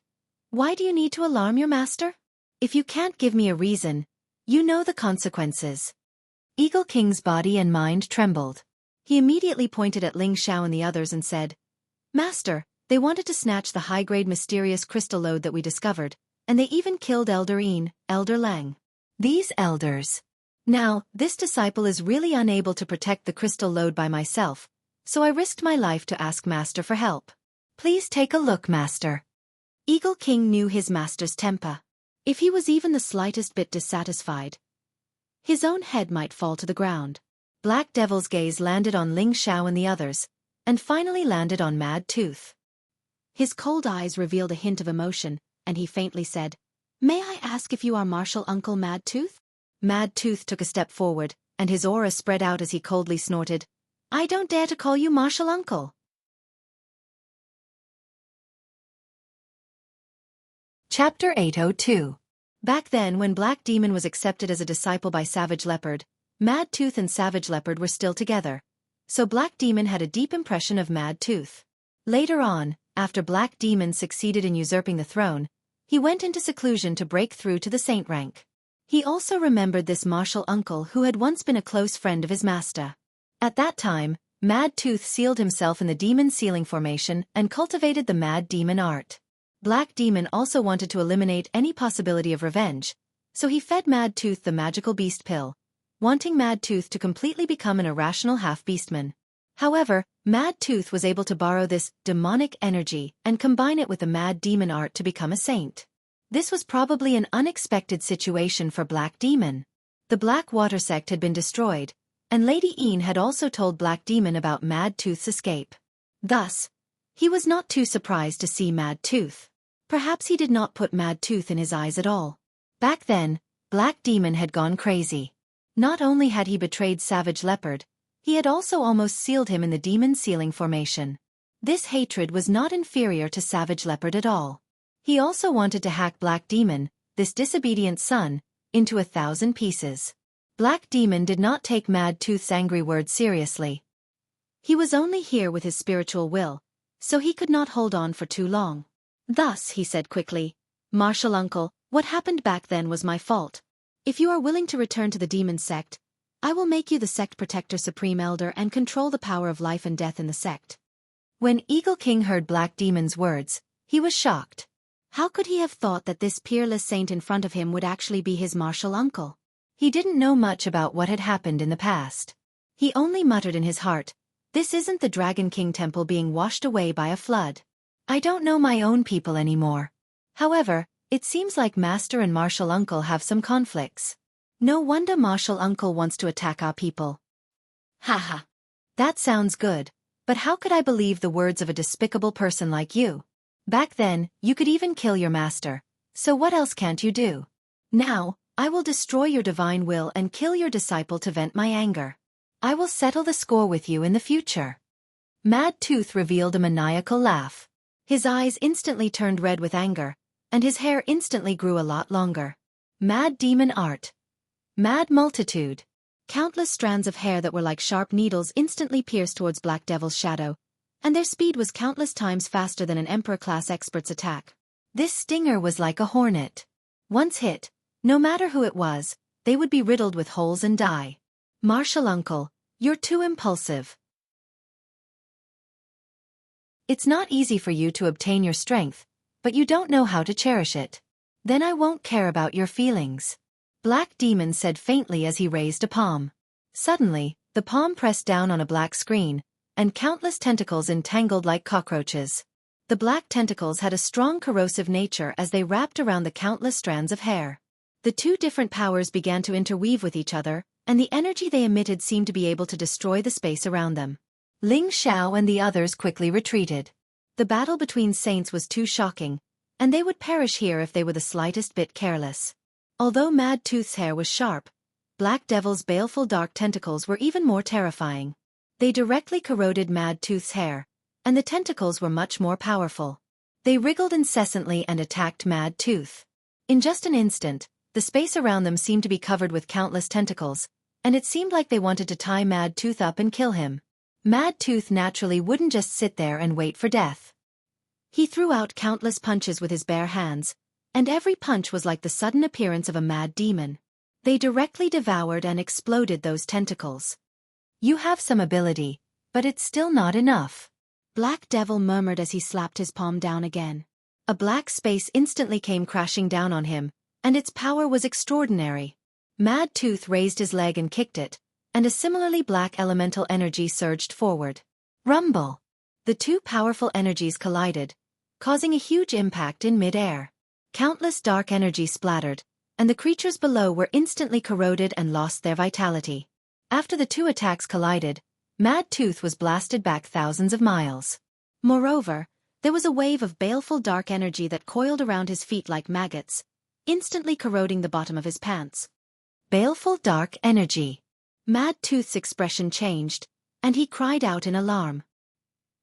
"Why do you need to alarm your master? If you can't give me a reason, you know the consequences." Eagle King's body and mind trembled. He immediately pointed at Ling Xiao and the others and said, "Master, they wanted to snatch the high-grade mysterious crystal lode that we discovered, and they even killed Elder Yin, Elder Lang. These elders. Now, this disciple is really unable to protect the crystal lode by myself, so I risked my life to ask Master for help. Please take a look, Master." Eagle King knew his master's temper. If he was even the slightest bit dissatisfied, his own head might fall to the ground. Black Devil's gaze landed on Ling Xiao and the others, and finally landed on Mad Tooth. His cold eyes revealed a hint of emotion, and he faintly said, "May I ask if you are Martial Uncle Mad Tooth?" Mad Tooth took a step forward, and his aura spread out as he coldly snorted, "I don't dare to call you Martial Uncle." Chapter 802. Back then, when Black Demon was accepted as a disciple by Savage Leopard, Mad Tooth and Savage Leopard were still together, so Black Demon had a deep impression of Mad Tooth. Later on, after Black Demon succeeded in usurping the throne, he went into seclusion to break through to the saint rank. He also remembered this martial uncle who had once been a close friend of his master. At that time, Mad Tooth sealed himself in the demon sealing formation and cultivated the Mad Demon art. Black Demon also wanted to eliminate any possibility of revenge, so he fed Mad Tooth the magical beast pill, wanting Mad Tooth to completely become an irrational half-beastman. However, Mad Tooth was able to borrow this demonic energy and combine it with the Mad Demon art to become a saint. This was probably an unexpected situation for Black Demon. The Black Water sect had been destroyed, and Lady Een had also told Black Demon about Mad Tooth's escape. Thus, he was not too surprised to see Mad Tooth. Perhaps he did not put Mad Tooth in his eyes at all. Back then, Black Demon had gone crazy. Not only had he betrayed Savage Leopard, he had also almost sealed him in the demon sealing formation. This hatred was not inferior to Savage Leopard at all. He also wanted to hack Black Demon, this disobedient son, into 1,000 pieces. Black Demon did not take Mad Tooth's angry words seriously. He was only here with his spiritual will, so he could not hold on for too long. Thus, he said quickly, "Martial Uncle, what happened back then was my fault. If you are willing to return to the demon sect, I will make you the sect protector supreme elder and control the power of life and death in the sect." When Eagle King heard Black Demon's words, he was shocked. How could he have thought that this peerless saint in front of him would actually be his martial uncle? He didn't know much about what had happened in the past. He only muttered in his heart, "This isn't the Dragon King temple being washed away by a flood. I don't know my own people anymore." However, it seems like Master and Martial Uncle have some conflicts. No wonder Martial Uncle wants to attack our people. Haha. That sounds good, but how could I believe the words of a despicable person like you? Back then, you could even kill your master, so what else can't you do? Now, I will destroy your divine will and kill your disciple to vent my anger. I will settle the score with you in the future. Mad Tooth revealed a maniacal laugh. His eyes instantly turned red with anger, and his hair instantly grew a lot longer. Mad Demon art. Mad multitude. Countless strands of hair that were like sharp needles instantly pierced towards Black Devil's shadow, and their speed was countless times faster than an Emperor-class expert's attack. This stinger was like a hornet. Once hit, no matter who it was, they would be riddled with holes and die. Martial Uncle, you're too impulsive. It's not easy for you to obtain your strength, but you don't know how to cherish it. Then I won't care about your feelings. Black Demon said faintly as he raised a palm. Suddenly, the palm pressed down on a black screen, and countless tentacles entangled like cockroaches. The black tentacles had a strong corrosive nature as they wrapped around the countless strands of hair. The two different powers began to interweave with each other, and the energy they emitted seemed to be able to destroy the space around them. Ling Xiao and the others quickly retreated. The battle between saints was too shocking, and they would perish here if they were the slightest bit careless. Although Mad Tooth's hair was sharp, Black Devil's baleful dark tentacles were even more terrifying. They directly corroded Mad Tooth's hair, and the tentacles were much more powerful. They wriggled incessantly and attacked Mad Tooth. In just an instant, the space around them seemed to be covered with countless tentacles, and it seemed like they wanted to tie Mad Tooth up and kill him. Mad Tooth naturally wouldn't just sit there and wait for death. He threw out countless punches with his bare hands, and every punch was like the sudden appearance of a mad demon. They directly devoured and exploded those tentacles. You have some ability, but it's still not enough. Black Devil murmured as he slapped his palm down again. A black space instantly came crashing down on him, and its power was extraordinary. Mad Tooth raised his leg and kicked it, and a similarly black elemental energy surged forward. Rumble! The two powerful energies collided, causing a huge impact in mid-air. Countless dark energy splattered, and the creatures below were instantly corroded and lost their vitality. After the two attacks collided, Mad Tooth was blasted back thousands of miles. Moreover, there was a wave of baleful dark energy that coiled around his feet like maggots, instantly corroding the bottom of his pants. Baleful dark energy. Mad Tooth's expression changed, and he cried out in alarm.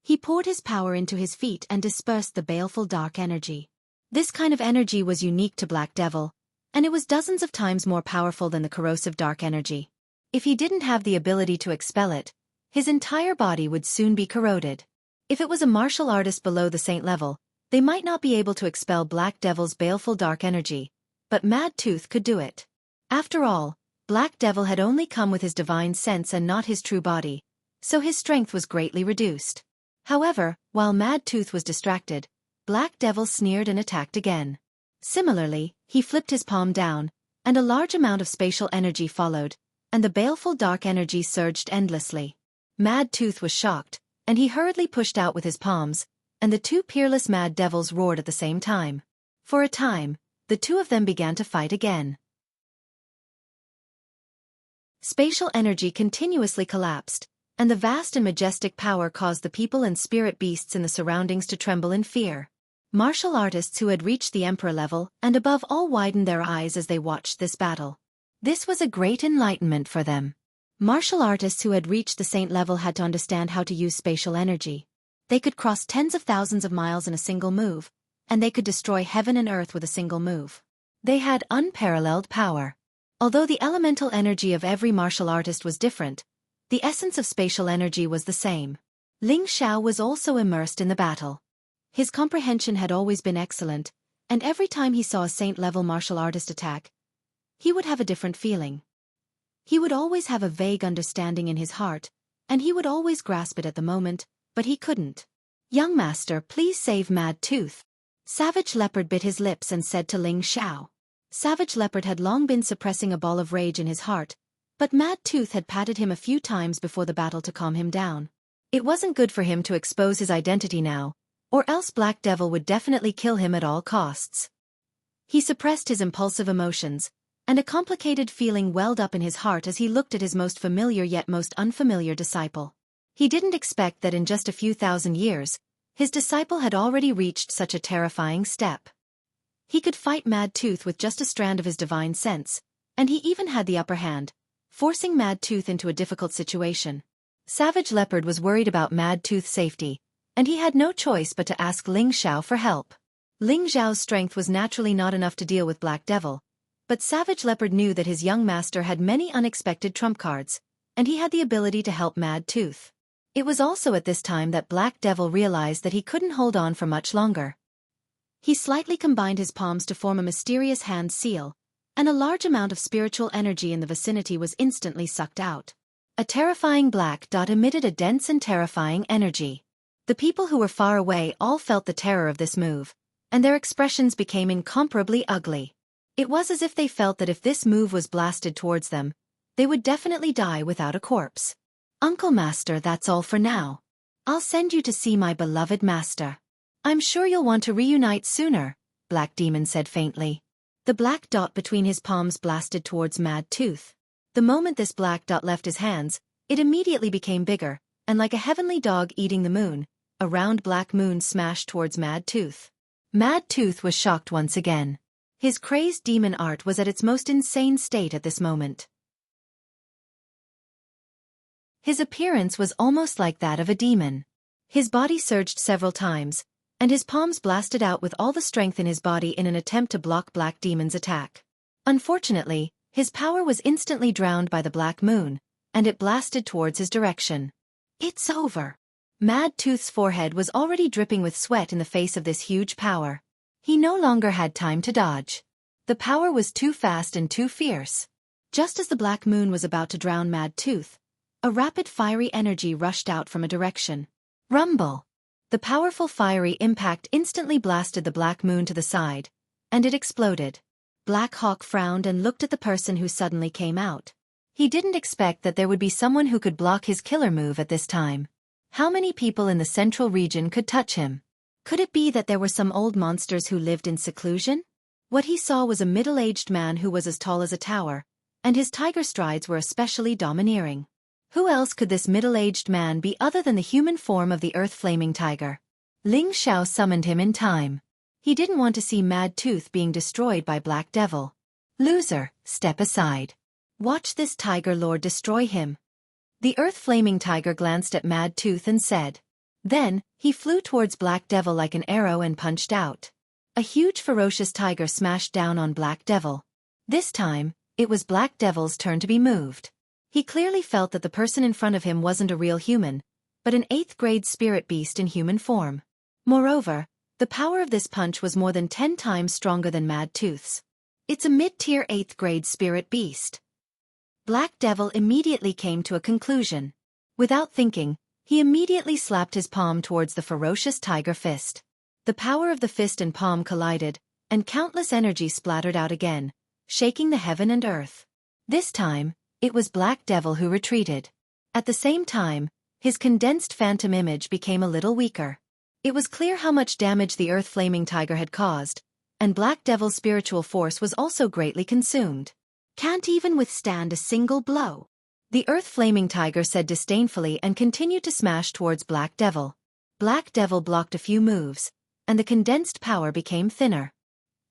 He poured his power into his feet and dispersed the baleful dark energy. This kind of energy was unique to Black Devil, and it was dozens of times more powerful than the corrosive dark energy. If he didn't have the ability to expel it, his entire body would soon be corroded. If it was a martial artist below the saint level, they might not be able to expel Black Devil's baleful dark energy, but Mad Tooth could do it. After all, Black Devil had only come with his divine sense and not his true body, so his strength was greatly reduced. However, while Mad Tooth was distracted, Black Devil sneered and attacked again. Similarly, he flipped his palm down, and a large amount of spatial energy followed, and the baleful dark energy surged endlessly. Mad Tooth was shocked, and he hurriedly pushed out with his palms, and the two peerless Mad Devils roared at the same time. For a time, the two of them began to fight again. Spatial energy continuously collapsed, and the vast and majestic power caused the people and spirit beasts in the surroundings to tremble in fear. Martial artists who had reached the Emperor level and above all widened their eyes as they watched this battle. This was a great enlightenment for them. Martial artists who had reached the Saint level had to understand how to use spatial energy. They could cross tens of thousands of miles in a single move, and they could destroy heaven and earth with a single move. They had unparalleled power. Although the elemental energy of every martial artist was different, the essence of spatial energy was the same. Ling Xiao was also immersed in the battle. His comprehension had always been excellent, and every time he saw a saint-level martial artist attack, he would have a different feeling. He would always have a vague understanding in his heart, and he would always grasp it at the moment, but he couldn't. "Young master, please save Mad Tooth." Savage Leopard bit his lips and said to Ling Xiao. Savage Leopard had long been suppressing a ball of rage in his heart, but Mad Tooth had patted him a few times before the battle to calm him down. It wasn't good for him to expose his identity now, or else Black Devil would definitely kill him at all costs. He suppressed his impulsive emotions, and a complicated feeling welled up in his heart as he looked at his most familiar yet most unfamiliar disciple. He didn't expect that in just a few thousand years, his disciple had already reached such a terrifying step. He could fight Mad Tooth with just a strand of his divine sense, and he even had the upper hand, forcing Mad Tooth into a difficult situation. Savage Leopard was worried about Mad Tooth's safety, and he had no choice but to ask Ling Xiao for help. Ling Xiao's strength was naturally not enough to deal with Black Devil, but Savage Leopard knew that his young master had many unexpected trump cards, and he had the ability to help Mad Tooth. It was also at this time that Black Devil realized that he couldn't hold on for much longer. He slightly combined his palms to form a mysterious hand seal, and a large amount of spiritual energy in the vicinity was instantly sucked out. A terrifying black dot emitted a dense and terrifying energy. The people who were far away all felt the terror of this move, and their expressions became incomparably ugly. It was as if they felt that if this move was blasted towards them, they would definitely die without a corpse. "Uncle Master, that's all for now. I'll send you to see my beloved master. I'm sure you'll want to reunite sooner," Black Demon said faintly. The black dot between his palms blasted towards Mad Tooth. The moment this black dot left his hands, it immediately became bigger, and like a heavenly dog eating the moon, a round black moon smashed towards Mad Tooth. Mad Tooth was shocked once again. His crazed demon art was at its most insane state at this moment. His appearance was almost like that of a demon. His body surged several times, and his palms blasted out with all the strength in his body in an attempt to block Black Demon's attack. Unfortunately, his power was instantly drowned by the black moon, and it blasted towards his direction. "It's over." Mad Tooth's forehead was already dripping with sweat in the face of this huge power. He no longer had time to dodge. The power was too fast and too fierce. Just as the black moon was about to drown Mad Tooth, A rapid fiery energy rushed out from a direction. Rumble! The powerful fiery impact instantly blasted the black moon to the side, and it exploded. Black Hawk frowned and looked at the person who suddenly came out. He didn't expect that there would be someone who could block his killer move at this time. How many people in the central region could touch him? Could it be that there were some old monsters who lived in seclusion? What he saw was a middle-aged man who was as tall as a tower, and his tiger strides were especially domineering. Who else could this middle-aged man be other than the human form of the earth-flaming tiger? Ling Xiao summoned him in time. He didn't want to see Mad Tooth being destroyed by Black Devil. Loser, step aside. Watch this Tiger Lord destroy him. The earth-flaming tiger glanced at Mad Tooth and said. Then, he flew towards Black Devil like an arrow and punched out. A huge ferocious tiger smashed down on Black Devil. This time, it was Black Devil's turn to be moved. He clearly felt that the person in front of him wasn't a real human, but an 8th-grade spirit beast in human form. Moreover, the power of this punch was more than 10 times stronger than Mad Tooth's. It's a mid-tier 8th-grade spirit beast. Black Devil immediately came to a conclusion. Without thinking, he immediately slapped his palm towards the ferocious tiger fist. The power of the fist and palm collided, and countless energy splattered out again, shaking the heaven and earth. This time, it was Black Devil who retreated. At the same time, his condensed phantom image became a little weaker. It was clear how much damage the earth-flaming tiger had caused, and Black Devil's spiritual force was also greatly consumed. Can't even withstand a single blow. The earth-flaming tiger said disdainfully and continued to smash towards Black Devil. Black Devil blocked a few moves, and the condensed power became thinner.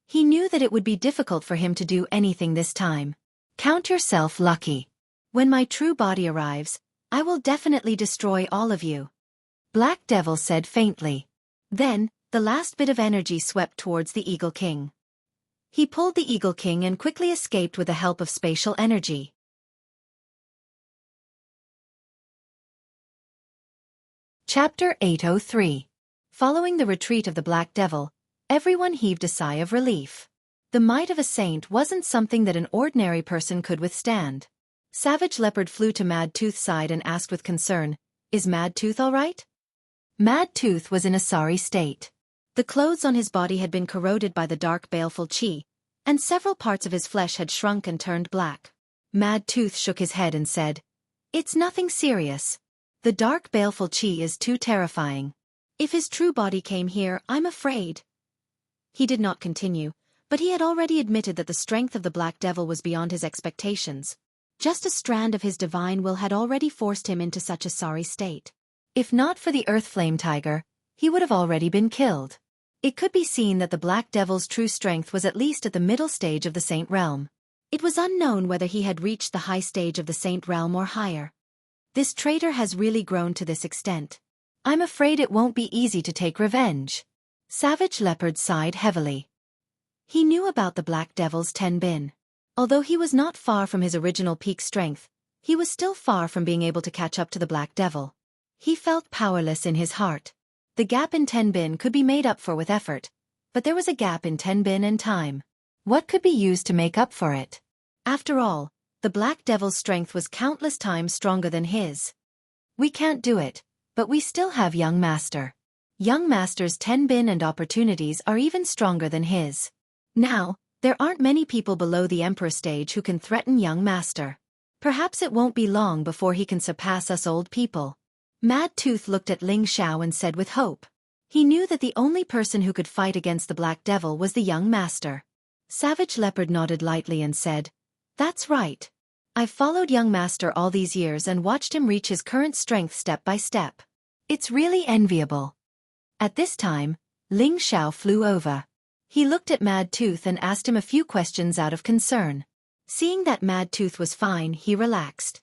He knew that it would be difficult for him to do anything this time. Count yourself lucky. When my true body arrives, I will definitely destroy all of you. Black Devil said faintly. Then, the last bit of energy swept towards the Eagle King. He pulled the Eagle King and quickly escaped with the help of spatial energy. Chapter 803. Following the retreat of the Black Devil, everyone heaved a sigh of relief. The might of a saint wasn't something that an ordinary person could withstand. Savage Leopard flew to Mad Tooth's side and asked with concern, "Is Mad Tooth all right?" Mad Tooth was in a sorry state. The clothes on his body had been corroded by the dark baleful qi, and several parts of his flesh had shrunk and turned black. Mad Tooth shook his head and said, "It's nothing serious. The dark baleful qi is too terrifying. If his true body came here, I'm afraid." He did not continue, but he had already admitted that the strength of the Black Devil was beyond his expectations. Just a strand of his divine will had already forced him into such a sorry state. If not for the Earth Flame Tiger, he would have already been killed. It could be seen that the Black Devil's true strength was at least at the middle stage of the Saint Realm. It was unknown whether he had reached the high stage of the Saint Realm or higher. This traitor has really grown to this extent. I'm afraid it won't be easy to take revenge. Savage Leopard sighed heavily. He knew about the Black Devil's Tenbin. Although he was not far from his original peak strength, he was still far from being able to catch up to the Black Devil. He felt powerless in his heart. The gap in Tenbin could be made up for with effort, but there was a gap in Tenbin and time. What could be used to make up for it? After all, the Black Devil's strength was countless times stronger than his. We can't do it, but we still have Young Master. Young Master's Tenbin and opportunities are even stronger than his. Now, there aren't many people below the Emperor stage who can threaten Young Master. Perhaps it won't be long before he can surpass us old people. Mad Tooth looked at Ling Xiao and said with hope. He knew that the only person who could fight against the Black Devil was the Young Master. Savage Leopard nodded lightly and said, "That's right. I've followed Young Master all these years and watched him reach his current strength step by step. It's really enviable." At this time, Ling Xiao flew over. He looked at Mad Tooth and asked him a few questions out of concern. Seeing that Mad Tooth was fine, he relaxed.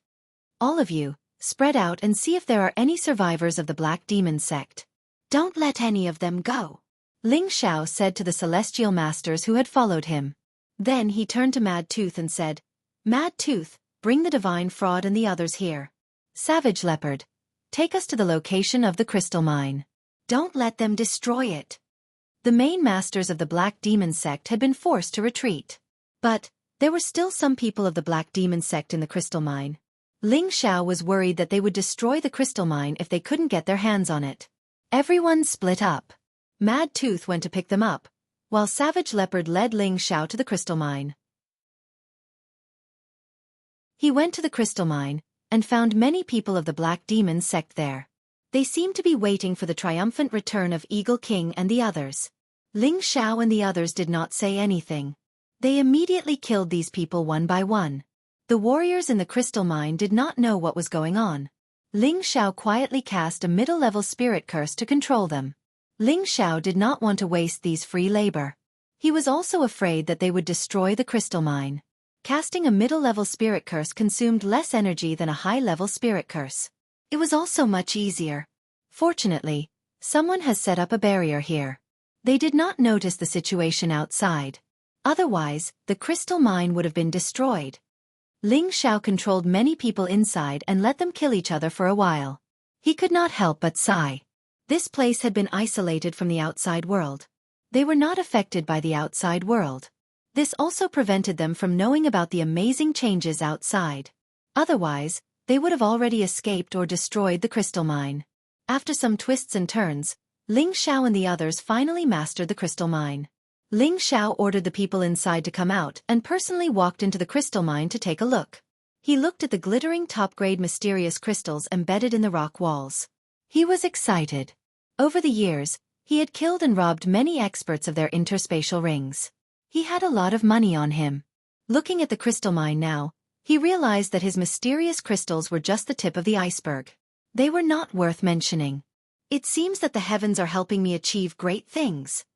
"All of you, spread out and see if there are any survivors of the Black Demon sect. Don't let any of them go," Ling Xiao said to the Celestial Masters who had followed him. Then he turned to Mad Tooth and said, "Mad Tooth, bring the Divine Fraud and the others here. Savage Leopard, take us to the location of the crystal mine. Don't let them destroy it." The main masters of the Black Demon sect had been forced to retreat. But there were still some people of the Black Demon sect in the crystal mine. Ling Xiao was worried that they would destroy the crystal mine if they couldn't get their hands on it. Everyone split up. Mad Tooth went to pick them up, while Savage Leopard led Ling Xiao to the crystal mine. He went to the crystal mine and found many people of the Black Demon sect there. They seemed to be waiting for the triumphant return of Eagle King and the others. Ling Xiao and the others did not say anything. They immediately killed these people one by one. The warriors in the crystal mine did not know what was going on. Ling Xiao quietly cast a middle-level spirit curse to control them. Ling Xiao did not want to waste these free labor. He was also afraid that they would destroy the crystal mine. Casting a middle-level spirit curse consumed less energy than a high-level spirit curse. It was also much easier. Fortunately, someone has set up a barrier here. They did not notice the situation outside. Otherwise, the crystal mine would have been destroyed. Ling Xiao controlled many people inside and let them kill each other for a while. He could not help but sigh. This place had been isolated from the outside world. They were not affected by the outside world. This also prevented them from knowing about the amazing changes outside. Otherwise, they would have already escaped or destroyed the crystal mine. After some twists and turns, Ling Xiao and the others finally mastered the crystal mine. Ling Xiao ordered the people inside to come out and personally walked into the crystal mine to take a look. He looked at the glittering top-grade mysterious crystals embedded in the rock walls. He was excited. Over the years, he had killed and robbed many experts of their interspatial rings. He had a lot of money on him. Looking at the crystal mine now, he realized that his mysterious crystals were just the tip of the iceberg. They were not worth mentioning. It seems that the heavens are helping me achieve great things,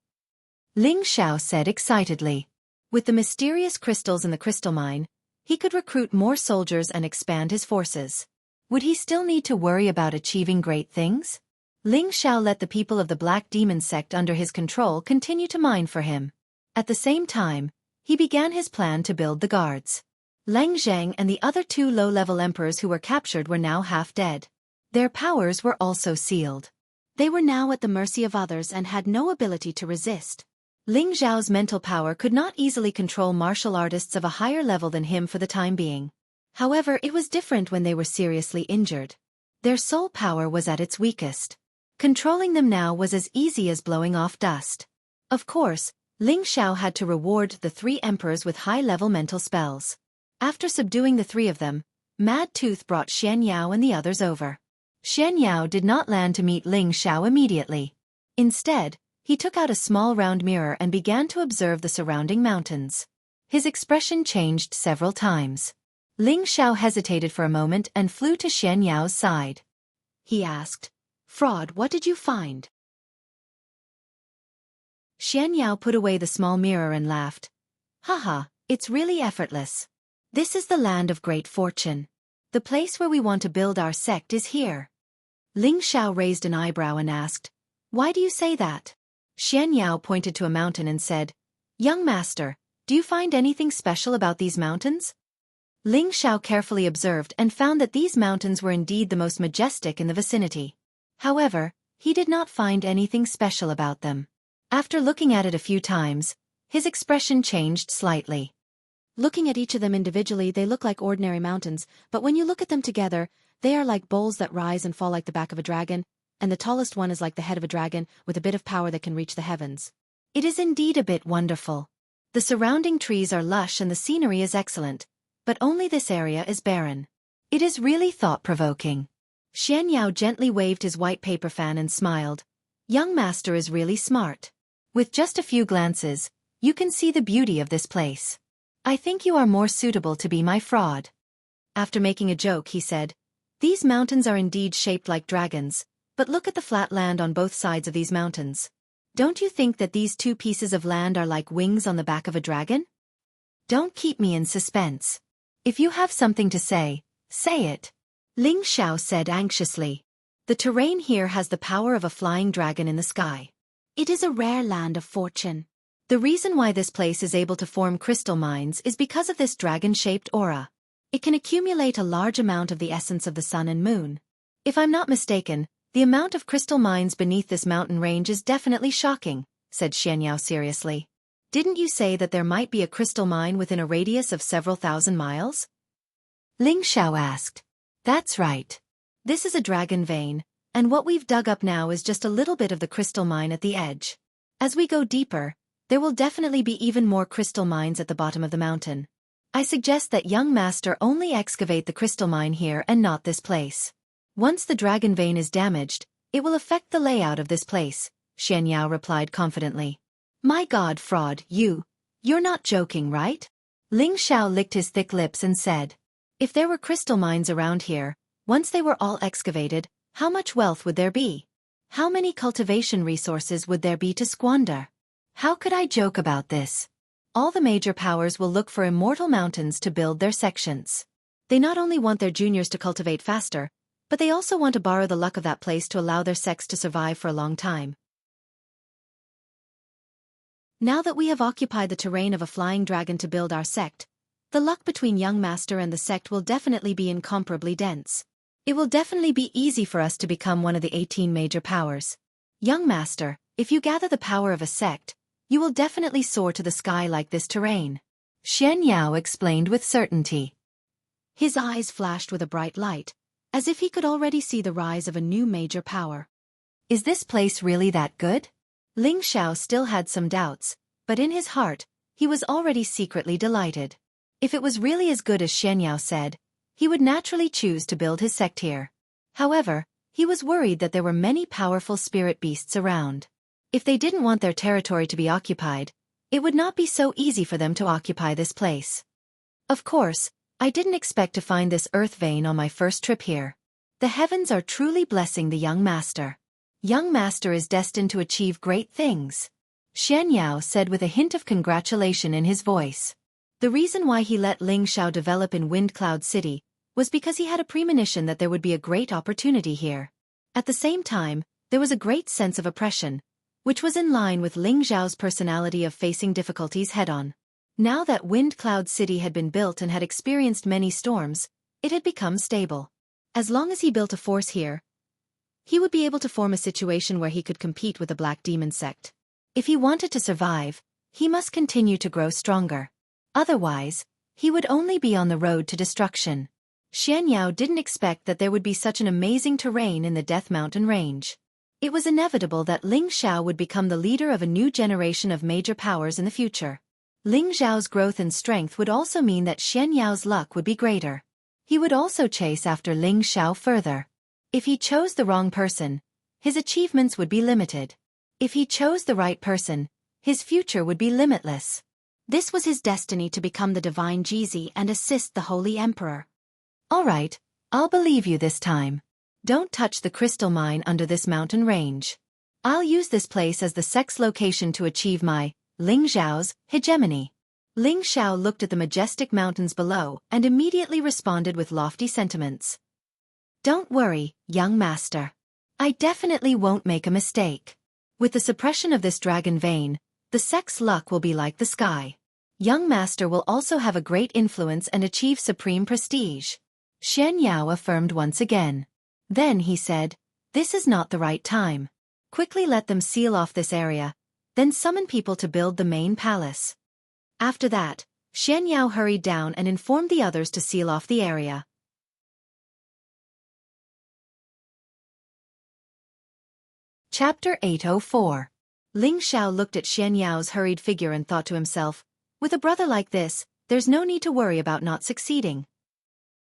Ling Xiao said excitedly. With the mysterious crystals in the crystal mine, he could recruit more soldiers and expand his forces. Would he still need to worry about achieving great things? Ling Xiao let the people of the Black Demon sect under his control continue to mine for him. At the same time, he began his plan to build the guards. Leng Zhang and the other two low-level emperors who were captured were now half dead. Their powers were also sealed. They were now at the mercy of others and had no ability to resist. Ling Zhao's mental power could not easily control martial artists of a higher level than him for the time being. However, it was different when they were seriously injured. Their soul power was at its weakest. Controlling them now was as easy as blowing off dust. Of course, Ling Xiao had to reward the three emperors with high-level mental spells. After subduing the three of them, Mad Tooth brought Xianxia and the others over. Xianxia did not land to meet Ling Xiao immediately. Instead, he took out a small round mirror and began to observe the surrounding mountains. His expression changed several times. Ling Xiao hesitated for a moment and flew to Xianxia's side. He asked, "Fraud, what did you find?" Xianxia put away the small mirror and laughed. "Haha, it's really effortless. This is the land of great fortune. The place where we want to build our sect is here." Ling Xiao raised an eyebrow and asked, "Why do you say that?" Xianxia pointed to a mountain and said, "Young master, do you find anything special about these mountains?" Ling Xiao carefully observed and found that these mountains were indeed the most majestic in the vicinity. However, he did not find anything special about them. After looking at it a few times, his expression changed slightly. Looking at each of them individually, they look like ordinary mountains, but when you look at them together, they are like bowls that rise and fall like the back of a dragon, and the tallest one is like the head of a dragon with a bit of power that can reach the heavens. It is indeed a bit wonderful. The surrounding trees are lush and the scenery is excellent, but only this area is barren. It is really thought-provoking. Xianxia gently waved his white paper fan and smiled. Young master is really smart. With just a few glances, you can see the beauty of this place. I think you are more suitable to be my fraud. After making a joke, he said, "These mountains are indeed shaped like dragons, but look at the flat land on both sides of these mountains. Don't you think that these two pieces of land are like wings on the back of a dragon? Don't keep me in suspense. If you have something to say it." Ling Xiao said anxiously. The terrain here has the power of a flying dragon in the sky. It is a rare land of fortune. The reason why this place is able to form crystal mines is because of this dragon-shaped aura. It can accumulate a large amount of the essence of the sun and moon. If I'm not mistaken, the amount of crystal mines beneath this mountain range is definitely shocking, said Xianxia seriously. Didn't you say that there might be a crystal mine within a radius of several thousand miles? Ling Xiao asked. That's right. This is a dragon vein, and what we've dug up now is just a little bit of the crystal mine at the edge. As we go deeper, there will definitely be even more crystal mines at the bottom of the mountain. I suggest that young master only excavate the crystal mine here and not this place. Once the dragon vein is damaged, it will affect the layout of this place, Xianxia replied confidently. My god, fraud, you're not joking, right? Ling Xiao licked his thick lips and said, if there were crystal mines around here, once they were all excavated, how much wealth would there be? How many cultivation resources would there be to squander? How could I joke about this? All the major powers will look for immortal mountains to build their sections. They not only want their juniors to cultivate faster, but they also want to borrow the luck of that place to allow their sects to survive for a long time. Now that we have occupied the terrain of a flying dragon to build our sect, the luck between young master and the sect will definitely be incomparably dense. It will definitely be easy for us to become one of the 18 major powers. Young master, if you gather the power of a sect, you will definitely soar to the sky like this terrain. Xianxia explained with certainty. His eyes flashed with a bright light, as if he could already see the rise of a new major power. Is this place really that good? Ling Xiao still had some doubts, but in his heart, he was already secretly delighted. If it was really as good as Xianxia said, he would naturally choose to build his sect here. However, he was worried that there were many powerful spirit beasts around. If they didn't want their territory to be occupied, it would not be so easy for them to occupy this place. Of course, I didn't expect to find this earth vein on my first trip here. The heavens are truly blessing the young master. Young master is destined to achieve great things, Xianxia said with a hint of congratulation in his voice. The reason why he let Ling Xiao develop in Wind Cloud City was because he had a premonition that there would be a great opportunity here. At the same time, there was a great sense of oppression, which was in line with Ling Xiao's personality of facing difficulties head-on. Now that Wind Cloud City had been built and had experienced many storms, it had become stable. As long as he built a force here, he would be able to form a situation where he could compete with the Black Demon sect. If he wanted to survive, he must continue to grow stronger. Otherwise, he would only be on the road to destruction. Xianxia didn't expect that there would be such an amazing terrain in the Death Mountain range. It was inevitable that Ling Xiao would become the leader of a new generation of major powers in the future. Ling Xiao's growth and strength would also mean that Xianxia's luck would be greater. He would also chase after Ling Xiao further. If he chose the wrong person, his achievements would be limited. If he chose the right person, his future would be limitless. This was his destiny to become the divine Jizi and assist the Holy Emperor. All right, I'll believe you this time. Don't touch the crystal mine under this mountain range. I'll use this place as the sect's location to achieve my, Ling Xiao's, hegemony. Ling Xiao looked at the majestic mountains below and immediately responded with lofty sentiments. Don't worry, young master. I definitely won't make a mistake. With the suppression of this dragon vein, the sect's luck will be like the sky. Young master will also have a great influence and achieve supreme prestige. Xianxia affirmed once again. Then he said, this is not the right time. Quickly let them seal off this area, then summon people to build the main palace. After that, Xianxia hurried down and informed the others to seal off the area. Chapter 804. Ling Xiao looked at Xianxia's hurried figure and thought to himself, with a brother like this, there's no need to worry about not succeeding.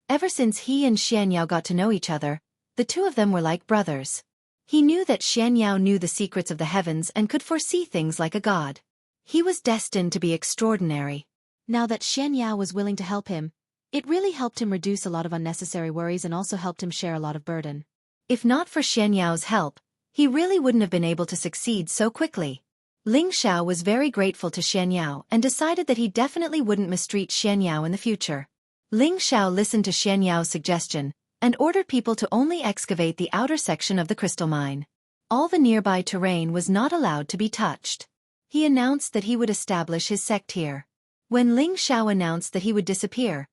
Ever since he and Xianxia got to know each other, the two of them were like brothers. He knew that Xianxia knew the secrets of the heavens and could foresee things like a god. He was destined to be extraordinary. Now that Xianxia was willing to help him, it really helped him reduce a lot of unnecessary worries and also helped him share a lot of burden. If not for Xianxia's help, he really wouldn't have been able to succeed so quickly. Ling Xiao was very grateful to Xianxia and decided that he definitely wouldn't mistreat Xianxia in the future. Ling Xiao listened to Xianxia's suggestion and ordered people to only excavate the outer section of the crystal mine. All the nearby terrain was not allowed to be touched. He announced that he would establish his sect here. When Ling Xiao announced that he would disappear,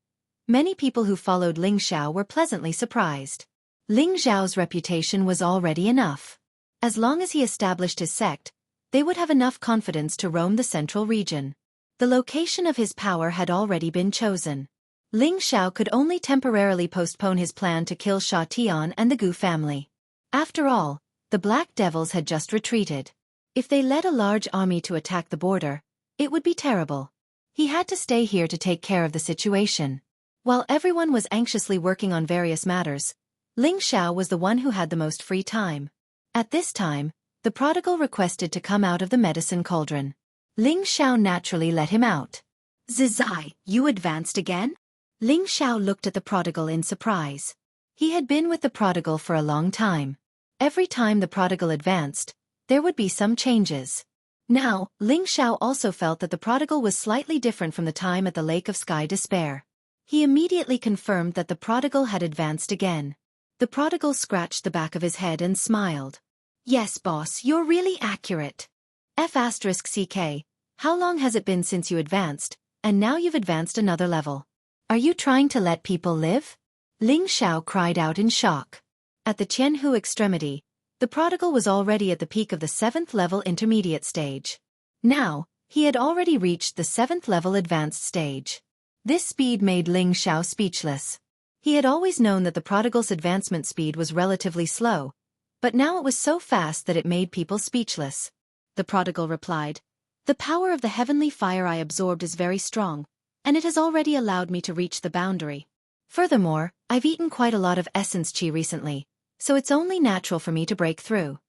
many people who followed Ling Xiao were pleasantly surprised. Ling Xiao's reputation was already enough. As long as he established his sect, they would have enough confidence to roam the central region. The location of his power had already been chosen. Ling Xiao could only temporarily postpone his plan to kill Sha Tian and the Gu family. After all, the Black Devils had just retreated. If they led a large army to attack the border, it would be terrible. He had to stay here to take care of the situation. While everyone was anxiously working on various matters, Ling Xiao was the one who had the most free time. At this time, the prodigal requested to come out of the medicine cauldron. Ling Xiao naturally let him out. "Zizai, you advanced again?" Ling Xiao looked at the prodigal in surprise. He had been with the prodigal for a long time. Every time the prodigal advanced, there would be some changes. Now, Ling Xiao also felt that the prodigal was slightly different from the time at the Lake of Sky Despair. He immediately confirmed that the prodigal had advanced again. The prodigal scratched the back of his head and smiled. "Yes, boss, you're really accurate. F***CK, how long has it been since you advanced, and now you've advanced another level? Are you trying to let people live?" Ling Xiao cried out in shock. At the Jianghu extremity, the prodigal was already at the peak of the 7th level intermediate stage. Now, he had already reached the 7th level advanced stage. This speed made Ling Xiao speechless. He had always known that the prodigal's advancement speed was relatively slow, but now it was so fast that it made people speechless. The prodigal replied, "The power of the heavenly fire I absorbed is very strong, and it has already allowed me to reach the boundary. Furthermore, I've eaten quite a lot of essence qi recently, so it's only natural for me to break through."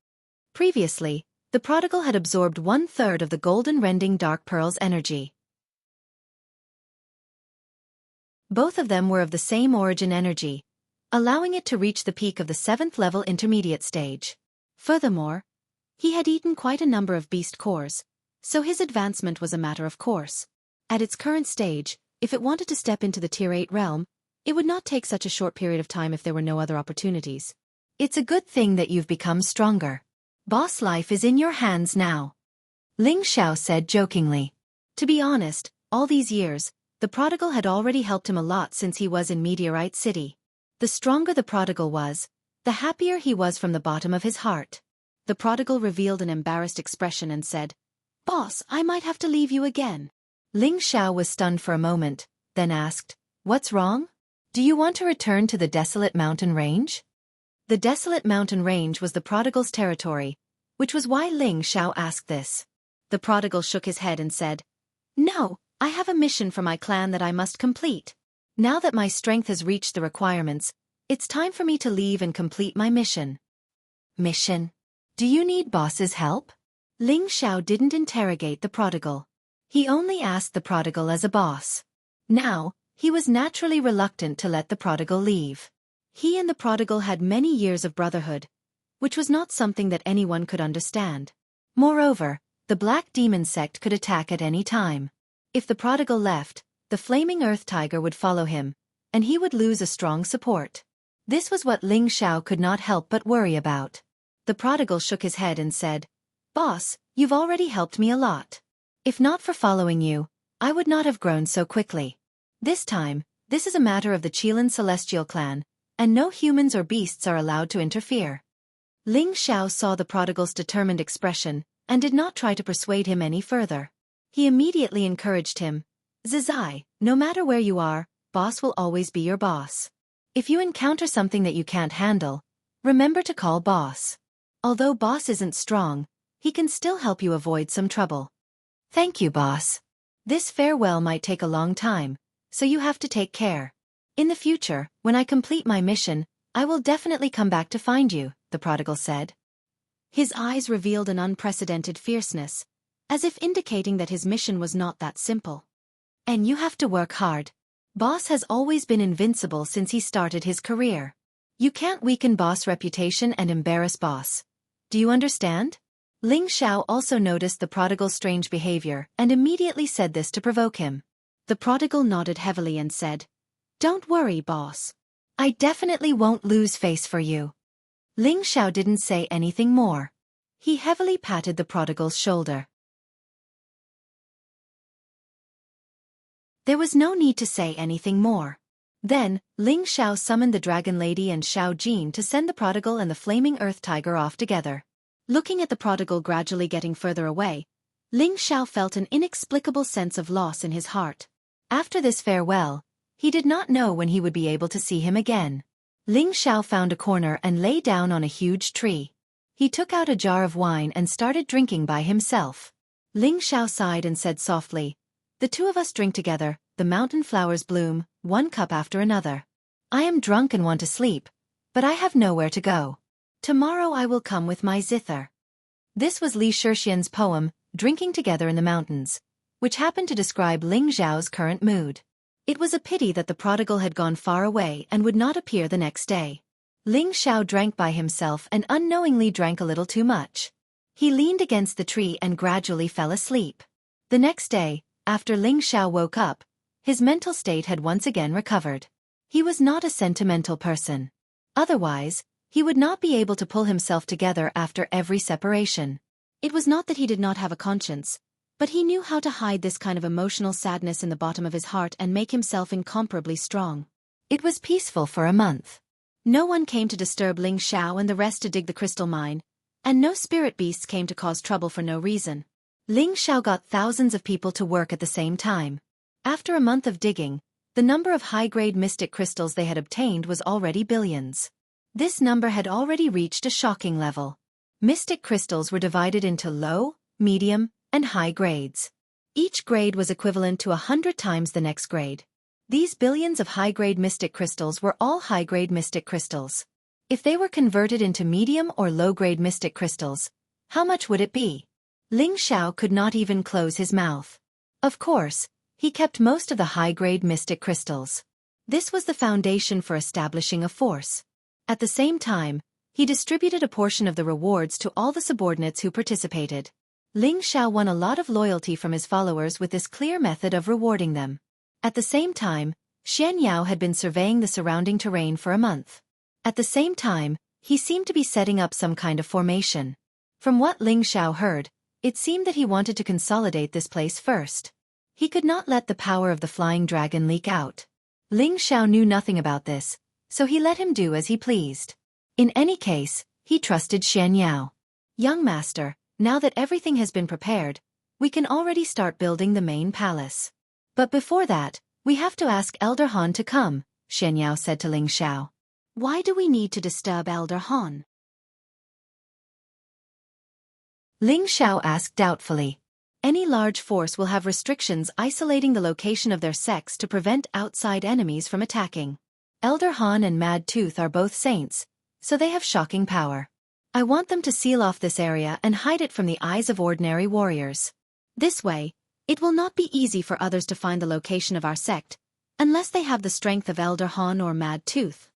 Previously, the prodigal had absorbed 1/3 of the golden rending dark pearl's energy. Both of them were of the same origin energy, allowing it to reach the peak of the 7th level intermediate stage. Furthermore, he had eaten quite a number of beast cores, so his advancement was a matter of course. At its current stage, if it wanted to step into the Tier 8 realm, it would not take such a short period of time if there were no other opportunities. "It's a good thing that you've become stronger. Boss life is in your hands now," Ling Xiao said jokingly. To be honest, all these years, the prodigal had already helped him a lot since he was in Meteorite City. The stronger the prodigal was, the happier he was from the bottom of his heart. The prodigal revealed an embarrassed expression and said, "Boss, I might have to leave you again." Ling Xiao was stunned for a moment, then asked, "What's wrong? Do you want to return to the desolate mountain range?" The desolate mountain range was the prodigal's territory, which was why Ling Xiao asked this. The prodigal shook his head and said, "No, I have a mission for my clan that I must complete. Now that my strength has reached the requirements, it's time for me to leave and complete my mission." "Mission? Do you need boss's help?" Ling Xiao didn't interrogate the prodigal. He only asked the prodigal as a boss. Now, he was naturally reluctant to let the prodigal leave. He and the prodigal had many years of brotherhood, which was not something that anyone could understand. Moreover, the Black Demon sect could attack at any time. If the prodigal left, the flaming earth tiger would follow him, and he would lose a strong support. This was what Ling Xiao could not help but worry about. The prodigal shook his head and said, "Boss, you've already helped me a lot. If not for following you, I would not have grown so quickly. This time, this is a matter of the Qilan Celestial clan, and no humans or beasts are allowed to interfere." Ling Xiao saw the prodigal's determined expression, and did not try to persuade him any further. He immediately encouraged him, "Zizai, no matter where you are, boss will always be your boss. If you encounter something that you can't handle, remember to call boss. Although boss isn't strong, he can still help you avoid some trouble." "Thank you, boss. This farewell might take a long time, so you have to take care. In the future, when I complete my mission, I will definitely come back to find you," the prodigal said. His eyes revealed an unprecedented fierceness, as if indicating that his mission was not that simple. "And you have to work hard. Boss has always been invincible since he started his career. You can't weaken boss' reputation and embarrass boss. Do you understand?" Ling Xiao also noticed the prodigal's strange behavior and immediately said this to provoke him. The prodigal nodded heavily and said, "Don't worry, boss. I definitely won't lose face for you." Ling Xiao didn't say anything more. He heavily patted the prodigal's shoulder. There was no need to say anything more. Then, Ling Xiao summoned the Dragon Lady and Xiao Jin to send the prodigal and the flaming earth tiger off together. Looking at the prodigal gradually getting further away, Ling Xiao felt an inexplicable sense of loss in his heart. After this farewell, He did not know when he would be able to see him again. Ling Xiao found a corner and lay down on a huge tree. He took out a jar of wine and started drinking by himself. Ling Xiao sighed and said softly, "The two of us drink together, the mountain flowers bloom, one cup after another. I am drunk and want to sleep, but I have nowhere to go. Tomorrow I will come with my zither." This was Li Shixian's poem, Drinking Together in the Mountains, which happened to describe Ling Xiao's current mood. It was a pity that the prodigal had gone far away and would not appear the next day. Ling Xiao drank by himself and unknowingly drank a little too much. He leaned against the tree and gradually fell asleep. The next day, after Ling Xiao woke up, his mental state had once again recovered. He was not a sentimental person. Otherwise, he would not be able to pull himself together after every separation. It was not that he did not have a conscience, but he knew how to hide this kind of emotional sadness in the bottom of his heart and make himself incomparably strong. It was peaceful for a month. No one came to disturb Ling Xiao and the rest to dig the crystal mine, and no spirit beasts came to cause trouble for no reason. Ling Xiao got thousands of people to work at the same time. After a month of digging, the number of high-grade mystic crystals they had obtained was already billions. This number had already reached a shocking level. Mystic crystals were divided into low, medium, and high grades. Each grade was equivalent to 100 times the next grade. These billions of high-grade mystic crystals were all high-grade mystic crystals. If they were converted into medium or low-grade mystic crystals, how much would it be? Ling Xiao could not even close his mouth. Of course, he kept most of the high-grade mystic crystals. This was the foundation for establishing a force. At the same time, he distributed a portion of the rewards to all the subordinates who participated. Ling Xiao won a lot of loyalty from his followers with this clear method of rewarding them. At the same time, Xianxia had been surveying the surrounding terrain for a month. At the same time, he seemed to be setting up some kind of formation. From what Ling Xiao heard, it seemed that he wanted to consolidate this place first. He could not let the power of the flying dragon leak out. Ling Xiao knew nothing about this, so he let him do as he pleased. In any case, he trusted Xianxia. "Young master, now that everything has been prepared, we can already start building the main palace. But before that, we have to ask Elder Han to come," Xianxia said to Ling Xiao. "Why do we need to disturb Elder Han?" Ling Xiao asked doubtfully. Any large force will have restrictions isolating the location of their sects to prevent outside enemies from attacking. Elder Han and Mad Tooth are both saints, so they have shocking power. I want them to seal off this area and hide it from the eyes of ordinary warriors. This way, it will not be easy for others to find the location of our sect, unless they have the strength of Elder Han or Mad Tooth.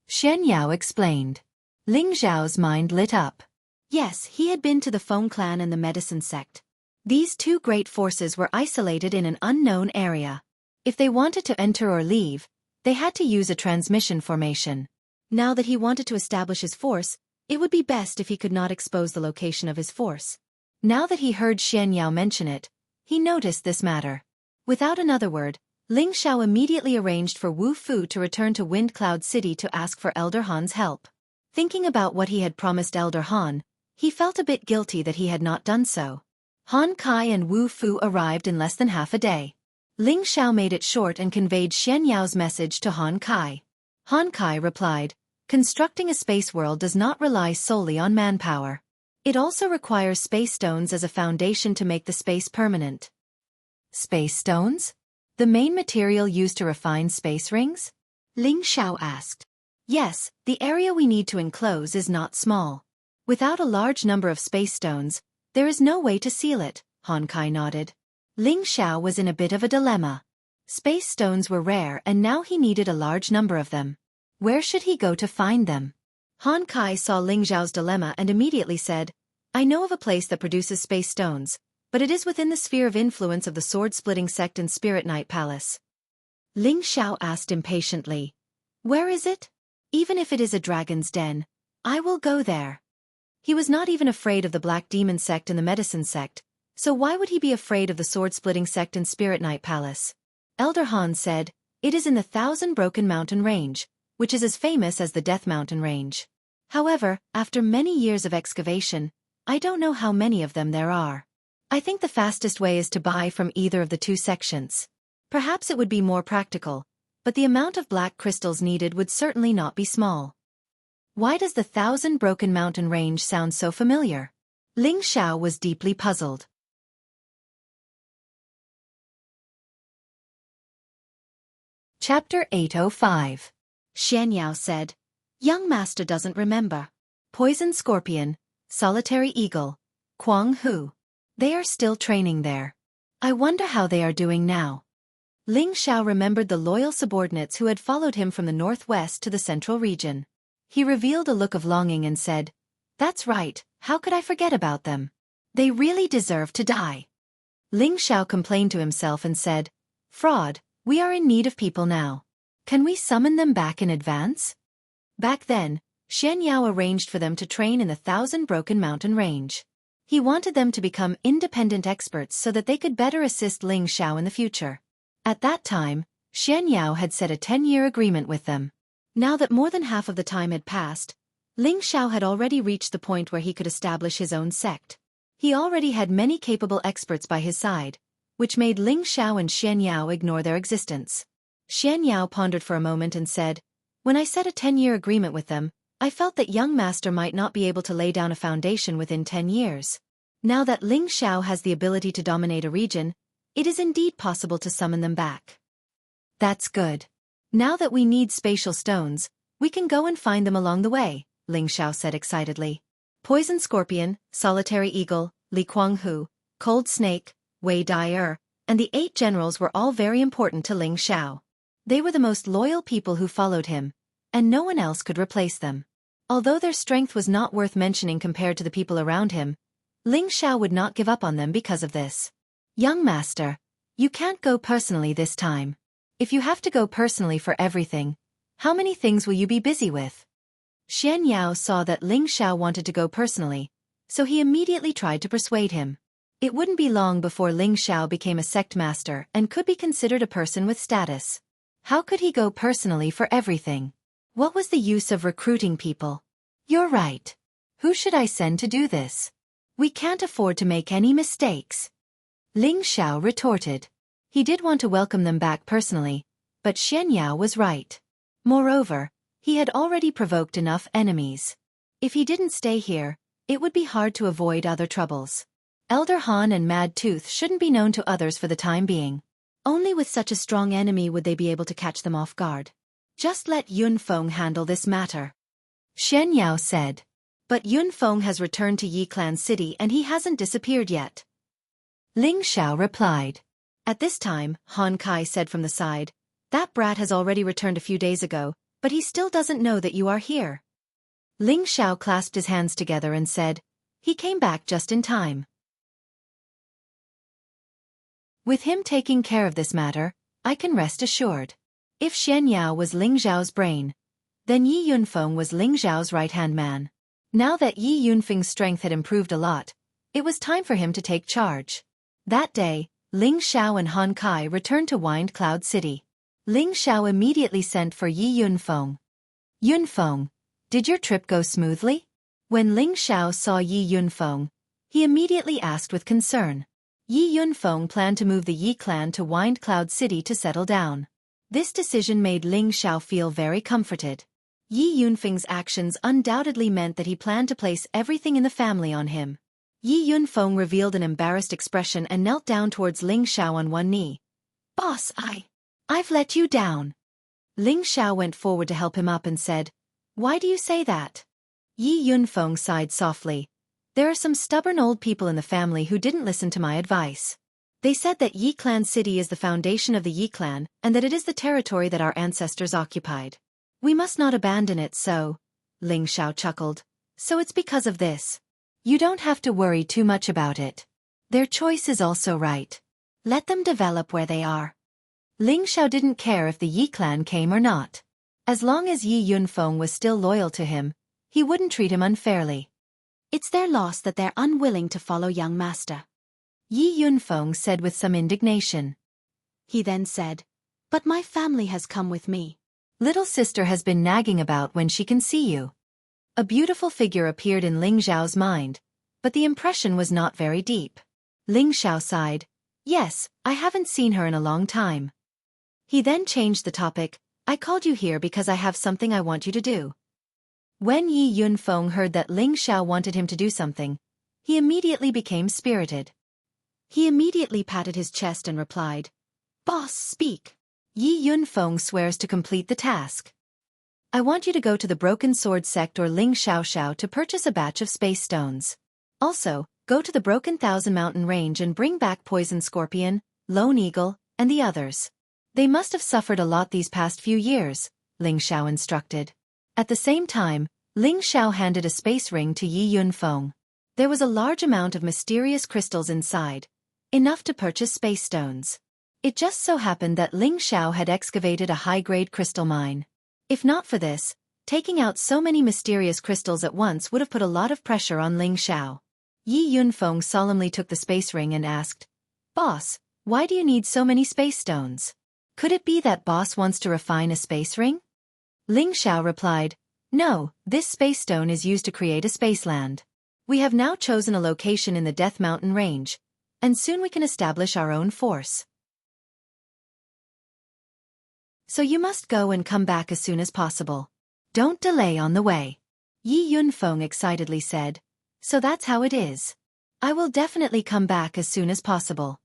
Xianxia explained. Ling Xiao's mind lit up. Yes, he had been to the Foam Clan and the Medicine Sect. These two great forces were isolated in an unknown area. If they wanted to enter or leave, they had to use a transmission formation. Now that he wanted to establish his force, it would be best if he could not expose the location of his force. Now that he heard Xianxia mention it, he noticed this matter. Without another word, Ling Xiao immediately arranged for Wu Fu to return to Wind Cloud City to ask for Elder Han's help. Thinking about what he had promised Elder Han, he felt a bit guilty that he had not done so. Han Kai and Wu Fu arrived in less than half a day. Ling Xiao made it short and conveyed Xianxiao's message to Han Kai. Han Kai replied, "Constructing a space world does not rely solely on manpower. It also requires space stones as a foundation to make the space permanent." Space stones? The main material used to refine space rings? Ling Xiao asked. Yes, the area we need to enclose is not small. Without a large number of space stones, there is no way to seal it, Han Kai nodded. Ling Xiao was in a bit of a dilemma. Space stones were rare and now he needed a large number of them. Where should he go to find them? Han Kai saw Ling Xiao's dilemma and immediately said, "I know of a place that produces space stones, but it is within the sphere of influence of the sword-splitting sect and Spirit Knight Palace." Ling Xiao asked impatiently, "Where is it? Even if it is a dragon's den, I will go there." He was not even afraid of the Black Demon sect and the Medicine sect, so why would he be afraid of the sword-splitting sect and Spirit Knight Palace? Elder Han said, "It is in the Thousand Broken Mountain Range, which is as famous as the Death Mountain Range. However, after many years of excavation, I don't know how many of them there are. I think the fastest way is to buy from either of the two sections. Perhaps it would be more practical, but the amount of black crystals needed would certainly not be small. Why does the 1,000 Broken Mountain range sound so familiar? Ling Xiao was deeply puzzled. Chapter 805. Xianxia said, "Young master doesn't remember. Poison Scorpion, Solitary Eagle, Jianghu. They are still training there. I wonder how they are doing now." Ling Xiao remembered the loyal subordinates who had followed him from the northwest to the central region. He revealed a look of longing and said, "That's right, how could I forget about them? They really deserve to die." Ling Xiao complained to himself and said, "Fraud, we are in need of people now. Can we summon them back in advance?" Back then, Xianxia arranged for them to train in the 1,000 Broken Mountain range. He wanted them to become independent experts so that they could better assist Ling Xiao in the future. At that time, Xianxia had set a 10-year agreement with them. Now that more than half of the time had passed, Ling Xiao had already reached the point where he could establish his own sect. He already had many capable experts by his side, which made Ling Xiao and Xianxia ignore their existence. Xianxia pondered for a moment and said, "When I set a 10-year agreement with them, I felt that young master might not be able to lay down a foundation within 10 years. Now that Ling Xiao has the ability to dominate a region, it is indeed possible to summon them back." "That's good. Now that we need spatial stones, we can go and find them along the way," Ling Xiao said excitedly. Poison Scorpion, Solitary Eagle, Li Kuanghu, Cold Snake, Wei Dai, and the 8 generals were all very important to Ling Xiao. They were the most loyal people who followed him, and no one else could replace them. Although their strength was not worth mentioning compared to the people around him, Ling Xiao would not give up on them because of this. "Young master, you can't go personally this time. If you have to go personally for everything, how many things will you be busy with?" Xianxia saw that Ling Xiao wanted to go personally, so he immediately tried to persuade him. It wouldn't be long before Ling Xiao became a sect master and could be considered a person with status. How could he go personally for everything? What was the use of recruiting people? "You're right. Who should I send to do this? We can't afford to make any mistakes," Ling Xiao retorted. He did want to welcome them back personally, but Xianxia was right. Moreover, he had already provoked enough enemies. If he didn't stay here, it would be hard to avoid other troubles. Elder Han and Mad Tooth shouldn't be known to others for the time being. Only with such a strong enemy would they be able to catch them off guard. "Just let Yunfeng handle this matter," Xianxia said. "But Yunfeng has returned to Yi Clan City and he hasn't disappeared yet," Ling Xiao replied. At this time, Han Kai said from the side, "That brat has already returned a few days ago, but he still doesn't know that you are here." Ling Xiao clasped his hands together and said, "He came back just in time. With him taking care of this matter, I can rest assured." If Xianxia was Ling Xiao's brain, then Yi Yunfeng was Ling Xiao's right-hand man. Now that Yi Yunfeng's strength had improved a lot, it was time for him to take charge. That day, Ling Xiao and Han Kai returned to Wind Cloud City. Ling Xiao immediately sent for Yi Yunfeng. "Yunfeng, did your trip go smoothly?" When Ling Xiao saw Yi Yunfeng, he immediately asked with concern. Yi Yunfeng planned to move the Yi clan to Wind Cloud City to settle down. This decision made Ling Xiao feel very comforted. Yi Yunfeng's actions undoubtedly meant that he planned to place everything in the family on him. Yi Yunfeng revealed an embarrassed expression and knelt down towards Ling Xiao on one knee. "Boss, I've let you down." Ling Xiao went forward to help him up and said, "Why do you say that?" Yi Yunfeng sighed softly. "There are some stubborn old people in the family who didn't listen to my advice. They said that Yi Clan City is the foundation of the Yi Clan and that it is the territory that our ancestors occupied. We must not abandon it, so," Ling Xiao chuckled. "So it's because of this. You don't have to worry too much about it. Their choice is also right. Let them develop where they are." Ling Xiao didn't care if the Yi clan came or not. As long as Yi Yunfeng was still loyal to him, he wouldn't treat him unfairly. "It's their loss that they're unwilling to follow young master," Yi Yunfeng said with some indignation. He then said, "But my family has come with me. Little sister has been nagging about when she can see you." A beautiful figure appeared in Ling Xiao's mind, but the impression was not very deep. Ling Xiao sighed. "Yes, I haven't seen her in a long time." He then changed the topic. I called you here because I have something I want you to do. When Yi Yunfeng heard that Ling Xiao wanted him to do something, he immediately became spirited. He immediately patted his chest and replied, Boss, speak. Yi Yunfeng swears to complete the task. I want you to go to the Broken Sword Sect or Ling Xiaoxiao to purchase a batch of space stones. Also, go to the Broken Thousand Mountain Range and bring back Poison Scorpion, Lone Eagle, and the others. They must have suffered a lot these past few years, Ling Xiao instructed. At the same time, Ling Xiao handed a space ring to Yi Yunfeng. There was a large amount of mysterious crystals inside, enough to purchase space stones. It just so happened that Ling Xiao had excavated a high-grade crystal mine. If not for this, taking out so many mysterious crystals at once would have put a lot of pressure on Ling Xiao. Yi Yunfeng solemnly took the space ring and asked, Boss, why do you need so many space stones? Could it be that boss wants to refine a space ring? Ling Xiao replied, No, this space stone is used to create a space land. We have now chosen a location in the Death Mountain Range, and soon we can establish our own force. So you must go and come back as soon as possible. Don't delay on the way. Yi Yunfeng excitedly said, So that's how it is. I will definitely come back as soon as possible.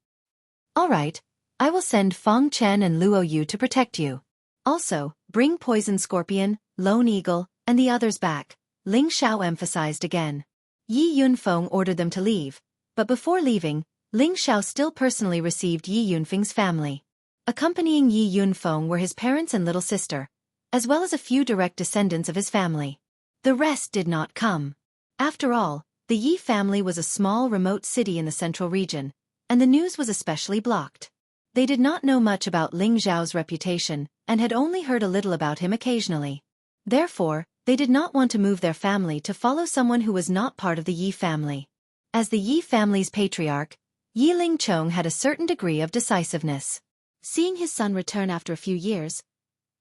All right, I will send Feng Chen and Luo Yu to protect you. Also, bring Poison Scorpion, Lone Eagle, and the others back, Ling Xiao emphasized again. Yi Yunfeng ordered them to leave, but before leaving, Ling Xiao still personally received Yi Yunfeng's family. Accompanying Yi Yunfeng were his parents and little sister, as well as a few direct descendants of his family. The rest did not come. After all, the Yi family was a small remote city in the central region, and the news was especially blocked. They did not know much about Ling Xiao's reputation, and had only heard a little about him occasionally. Therefore, they did not want to move their family to follow someone who was not part of the Yi family. As the Yi family's patriarch, Yi Lingchong had a certain degree of decisiveness. Seeing his son return after a few years,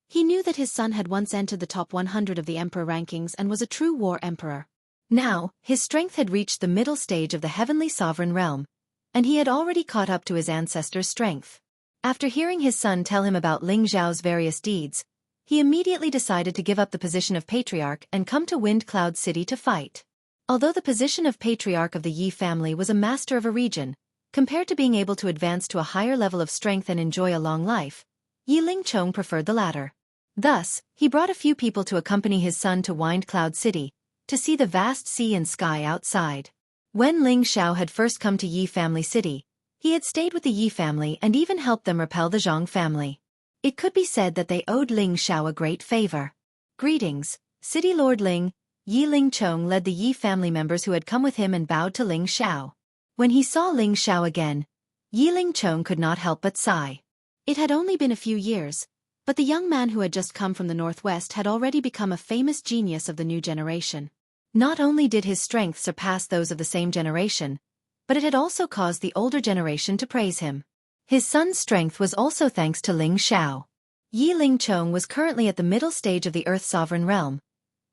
he knew that his son had once entered the top 100 of the emperor rankings and was a true war emperor. Now, his strength had reached the middle stage of the heavenly sovereign realm, and he had already caught up to his ancestor's strength. After hearing his son tell him about Ling Xiao's various deeds, he immediately decided to give up the position of patriarch and come to Wind Cloud City to fight. Although the position of patriarch of the Yi family was a master of a region, compared to being able to advance to a higher level of strength and enjoy a long life, Yi Lingchong preferred the latter. Thus, he brought a few people to accompany his son to Wind Cloud City, to see the vast sea and sky outside. When Ling Xiao had first come to Yi family city, he had stayed with the Yi family and even helped them repel the Zhang family. It could be said that they owed Ling Xiao a great favor. Greetings, City Lord Ling. Yi Lingchong led the Yi family members who had come with him and bowed to Ling Xiao. When he saw Ling Xiao again, Yi Lingchong could not help but sigh. It had only been a few years, but the young man who had just come from the northwest had already become a famous genius of the new generation. Not only did his strength surpass those of the same generation, but it had also caused the older generation to praise him. His son's strength was also thanks to Ling Xiao. Yi Lingchong was currently at the middle stage of the Earth sovereign realm,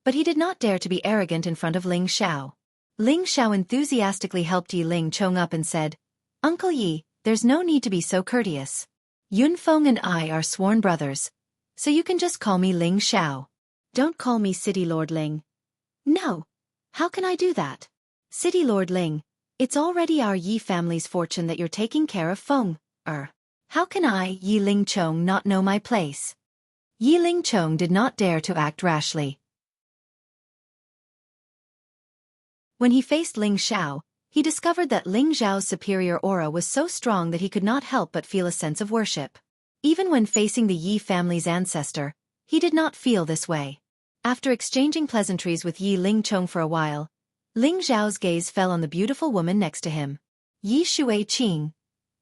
but he did not dare to be arrogant in front of Ling Xiao. Ling Xiao enthusiastically helped Yi Lingchong up and said, Uncle Yi, there's no need to be so courteous. Yunfeng and I are sworn brothers, so you can just call me Ling Xiao. Don't call me City Lord Ling. No. How can I do that? City Lord Ling, it's already our Yi family's fortune that you're taking care of Feng. How can I, Yi Lingchong, not know my place? Yi Lingchong did not dare to act rashly. When he faced Ling Xiao, he discovered that Ling Xiao's superior aura was so strong that he could not help but feel a sense of worship. Even when facing the Yi family's ancestor, he did not feel this way. After exchanging pleasantries with Yi Lingchong for a while, Ling Xiao's gaze fell on the beautiful woman next to him. Yi Shuiqing,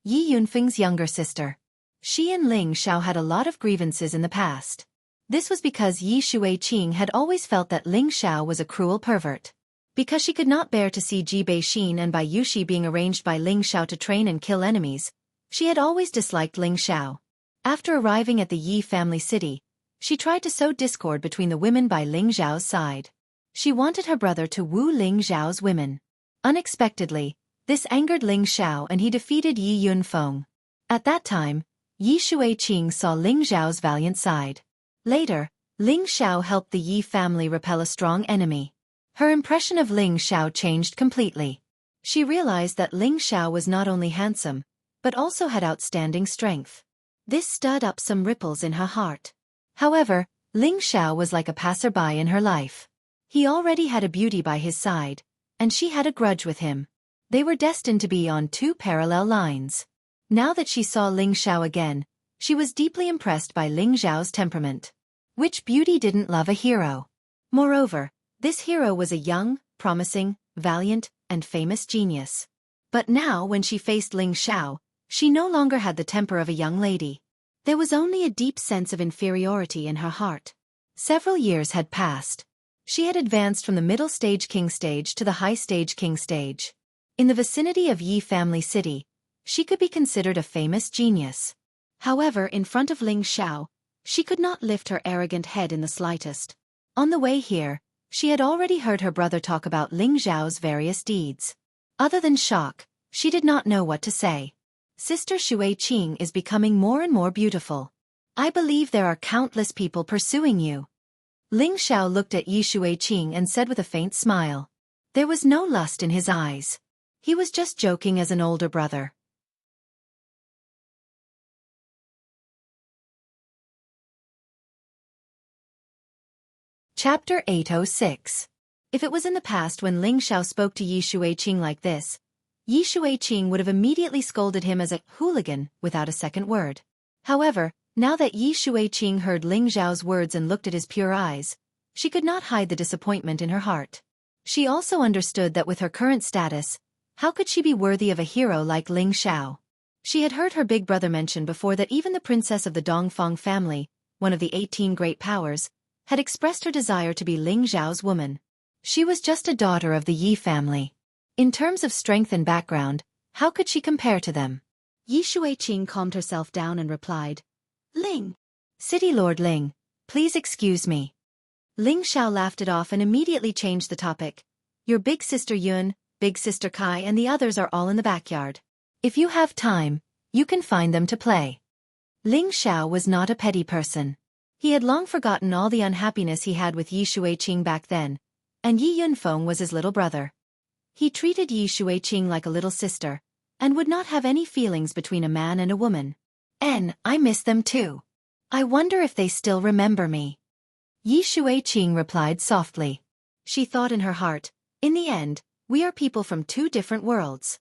Yi Yunfeng's younger sister. She and Ling Xiao had a lot of grievances in the past. This was because Yi Shuiqing had always felt that Ling Xiao was a cruel pervert. Because she could not bear to see Ji Beixin and Bai Yushi being arranged by Ling Xiao to train and kill enemies, she had always disliked Ling Xiao. After arriving at the Yi family city, she tried to sow discord between the women by Ling Xiao's side. She wanted her brother to woo Ling Xiao's women. Unexpectedly, this angered Ling Xiao and he defeated Yi Yunfeng. At that time, Yi Shuiqing saw Ling Xiao's valiant side. Later, Ling Xiao helped the Yi family repel a strong enemy. Her impression of Ling Xiao changed completely. She realized that Ling Xiao was not only handsome, but also had outstanding strength. This stirred up some ripples in her heart. However, Ling Xiao was like a passerby in her life. He already had a beauty by his side, and she had a grudge with him. They were destined to be on two parallel lines. Now that she saw Ling Xiao again, she was deeply impressed by Ling Xiao's temperament. Which beauty didn't love a hero? Moreover, this hero was a young, promising, valiant, and famous genius. But now when she faced Ling Xiao, she no longer had the temper of a young lady. There was only a deep sense of inferiority in her heart. Several years had passed. She had advanced from the middle stage king stage to the high stage king stage. In the vicinity of Yi Family City, she could be considered a famous genius. However, in front of Ling Xiao, she could not lift her arrogant head in the slightest. On the way here, she had already heard her brother talk about Ling Xiao's various deeds. Other than shock, she did not know what to say. Sister Shuiqing is becoming more and more beautiful. I believe there are countless people pursuing you. Ling Xiao looked at Yi Shuiqing and said with a faint smile. There was no lust in his eyes. He was just joking as an older brother. Chapter 806. If it was in the past when Ling Xiao spoke to Yi Shuiqing like this, Yi Shuiqing would have immediately scolded him as a hooligan without a second word. However, now that Yi Shuiqing heard Ling Xiao's words and looked at his pure eyes, she could not hide the disappointment in her heart. She also understood that with her current status, how could she be worthy of a hero like Ling Xiao? She had heard her big brother mention before that even the princess of the Dongfang family, one of the 18 great powers, had expressed her desire to be Ling Xiao's woman. She was just a daughter of the Yi family. In terms of strength and background, how could she compare to them? Yi Shuiqing calmed herself down and replied, Ling. City Lord Ling, please excuse me. Ling Xiao laughed it off and immediately changed the topic. Your big sister Yun, big sister Kai and the others are all in the backyard. If you have time, you can find them to play. Ling Xiao was not a petty person. He had long forgotten all the unhappiness he had with Yi Shuiqing back then, and Yi Yunfeng was his little brother. He treated Yi Shuiqing like a little sister, and would not have any feelings between a man and a woman. I miss them too. I wonder if they still remember me. Yi Shuiqing replied softly. She thought in her heart, in the end, we are people from two different worlds.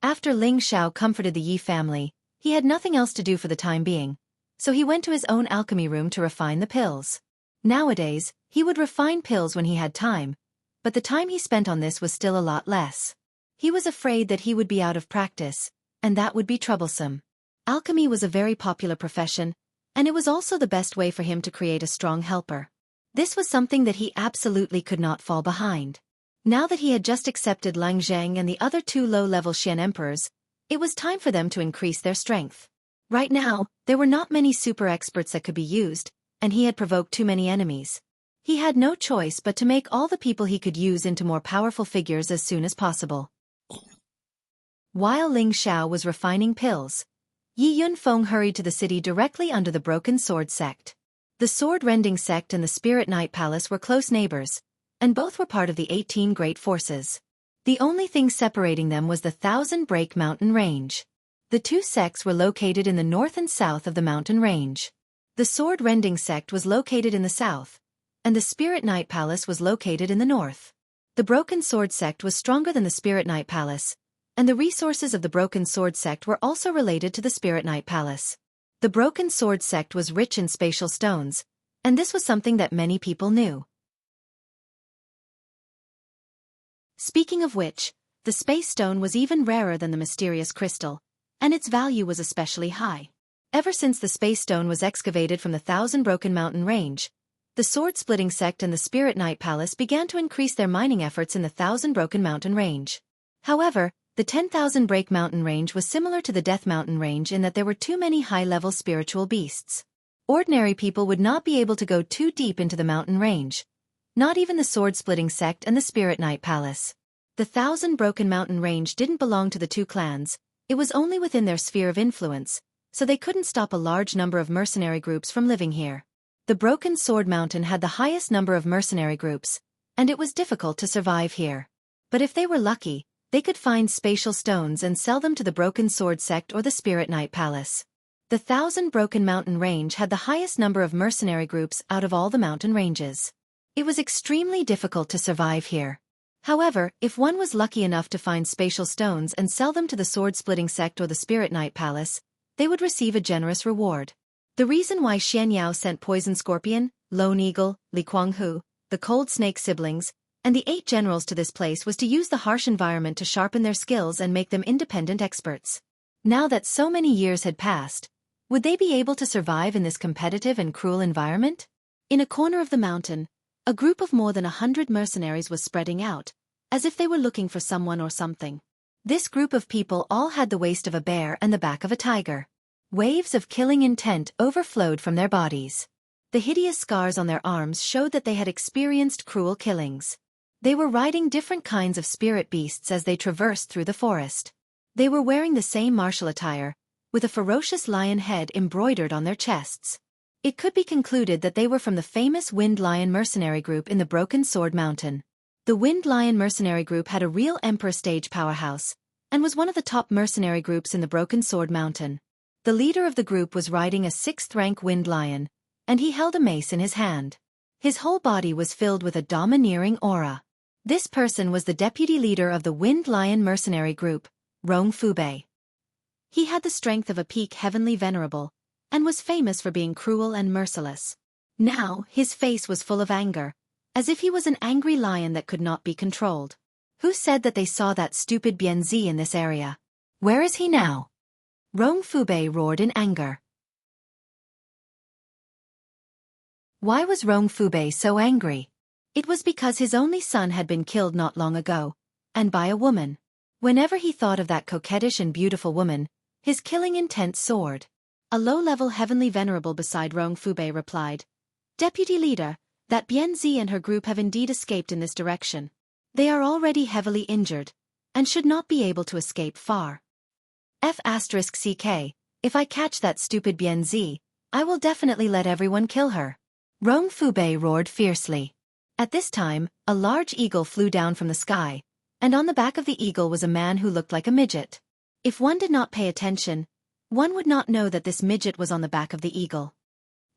After Ling Xiao comforted the Yi family, he had nothing else to do for the time being, so he went to his own alchemy room to refine the pills. Nowadays, he would refine pills when he had time, but the time he spent on this was still a lot less. He was afraid that he would be out of practice, and that would be troublesome. Alchemy was a very popular profession, and it was also the best way for him to create a strong helper. This was something that he absolutely could not fall behind. Now that he had just accepted Lang Zheng and the other two low-level Xian emperors, it was time for them to increase their strength. Right now, there were not many super experts that could be used, and he had provoked too many enemies. He had no choice but to make all the people he could use into more powerful figures as soon as possible. While Ling Xiao was refining pills, Yi Yunfeng hurried to the city directly under the Broken Sword sect. The Sword-Rending sect and the Spirit Night Palace were close neighbors, and both were part of the 18 Great Forces. The only thing separating them was the Thousand Break Mountain Range. The two sects were located in the north and south of the mountain range. The Sword-Rending sect was located in the south, and the Spirit Night Palace was located in the north. The Broken Sword sect was stronger than the Spirit Night Palace, and the resources of the Broken Sword sect were also related to the Spirit Night Palace. The Broken Sword sect was rich in spatial stones, and this was something that many people knew. Speaking of which, the space stone was even rarer than the mysterious crystal, and its value was especially high. Ever since the space stone was excavated from the Thousand Broken Mountain Range, the Sword-Splitting sect and the Spirit Night Palace began to increase their mining efforts in the Thousand Broken Mountain Range. However, the 10,000 Break Mountain Range was similar to the Death Mountain Range in that there were too many high-level spiritual beasts. Ordinary people would not be able to go too deep into the mountain range. Not even the Sword-Splitting sect and the Spirit Night Palace. The Thousand Broken Mountain Range didn't belong to the two clans, it was only within their sphere of influence, so they couldn't stop a large number of mercenary groups from living here. The Broken Sword Mountain had the highest number of mercenary groups, and it was difficult to survive here. But if they were lucky, they could find spatial stones and sell them to the Broken Sword Sect or the Spirit Knight Palace. The 1000 Broken Mountain Range had the highest number of mercenary groups out of all the mountain ranges. It was extremely difficult to survive here. However, if one was lucky enough to find spatial stones and sell them to the Sword-Splitting Sect or the Spirit Knight Palace, they would receive a generous reward. The reason why Xianxia sent Poison Scorpion, Lone Eagle, Li Kuanghu, the Cold Snake siblings, and the 8 generals to this place was to use the harsh environment to sharpen their skills and make them independent experts. Now that so many years had passed, would they be able to survive in this competitive and cruel environment? In a corner of the mountain, a group of more than 100 mercenaries was spreading out, as if they were looking for someone or something. This group of people all had the waist of a bear and the back of a tiger. Waves of killing intent overflowed from their bodies. The hideous scars on their arms showed that they had experienced cruel killings. They were riding different kinds of spirit beasts as they traversed through the forest. They were wearing the same martial attire, with a ferocious lion head embroidered on their chests. It could be concluded that they were from the famous Wind Lion mercenary group in the Broken Sword Mountain. The Wind Lion mercenary group had a real Emperor stage powerhouse, and was one of the top mercenary groups in the Broken Sword Mountain. The leader of the group was riding a 6th-rank Wind Lion, and he held a mace in his hand. His whole body was filled with a domineering aura. This person was the deputy leader of the Wind Lion mercenary group, Rong Fubei. He had the strength of a peak heavenly venerable, and was famous for being cruel and merciless. Now, his face was full of anger, as if he was an angry lion that could not be controlled. Who said that they saw that stupid Bianzi in this area? Where is he now? Rong Fubei roared in anger. Why was Rong Fubei so angry? It was because his only son had been killed not long ago, and by a woman. Whenever he thought of that coquettish and beautiful woman, his killing intent soared. A low-level heavenly venerable beside Rong Fubei replied, "Deputy leader, that Bianzi and her group have indeed escaped in this direction. They are already heavily injured, and should not be able to escape far. F***CK, if I catch that stupid Bianzi, I will definitely let everyone kill her." Rong Fubei roared fiercely. At this time, a large eagle flew down from the sky, and on the back of the eagle was a man who looked like a midget. If one did not pay attention, one would not know that this midget was on the back of the eagle.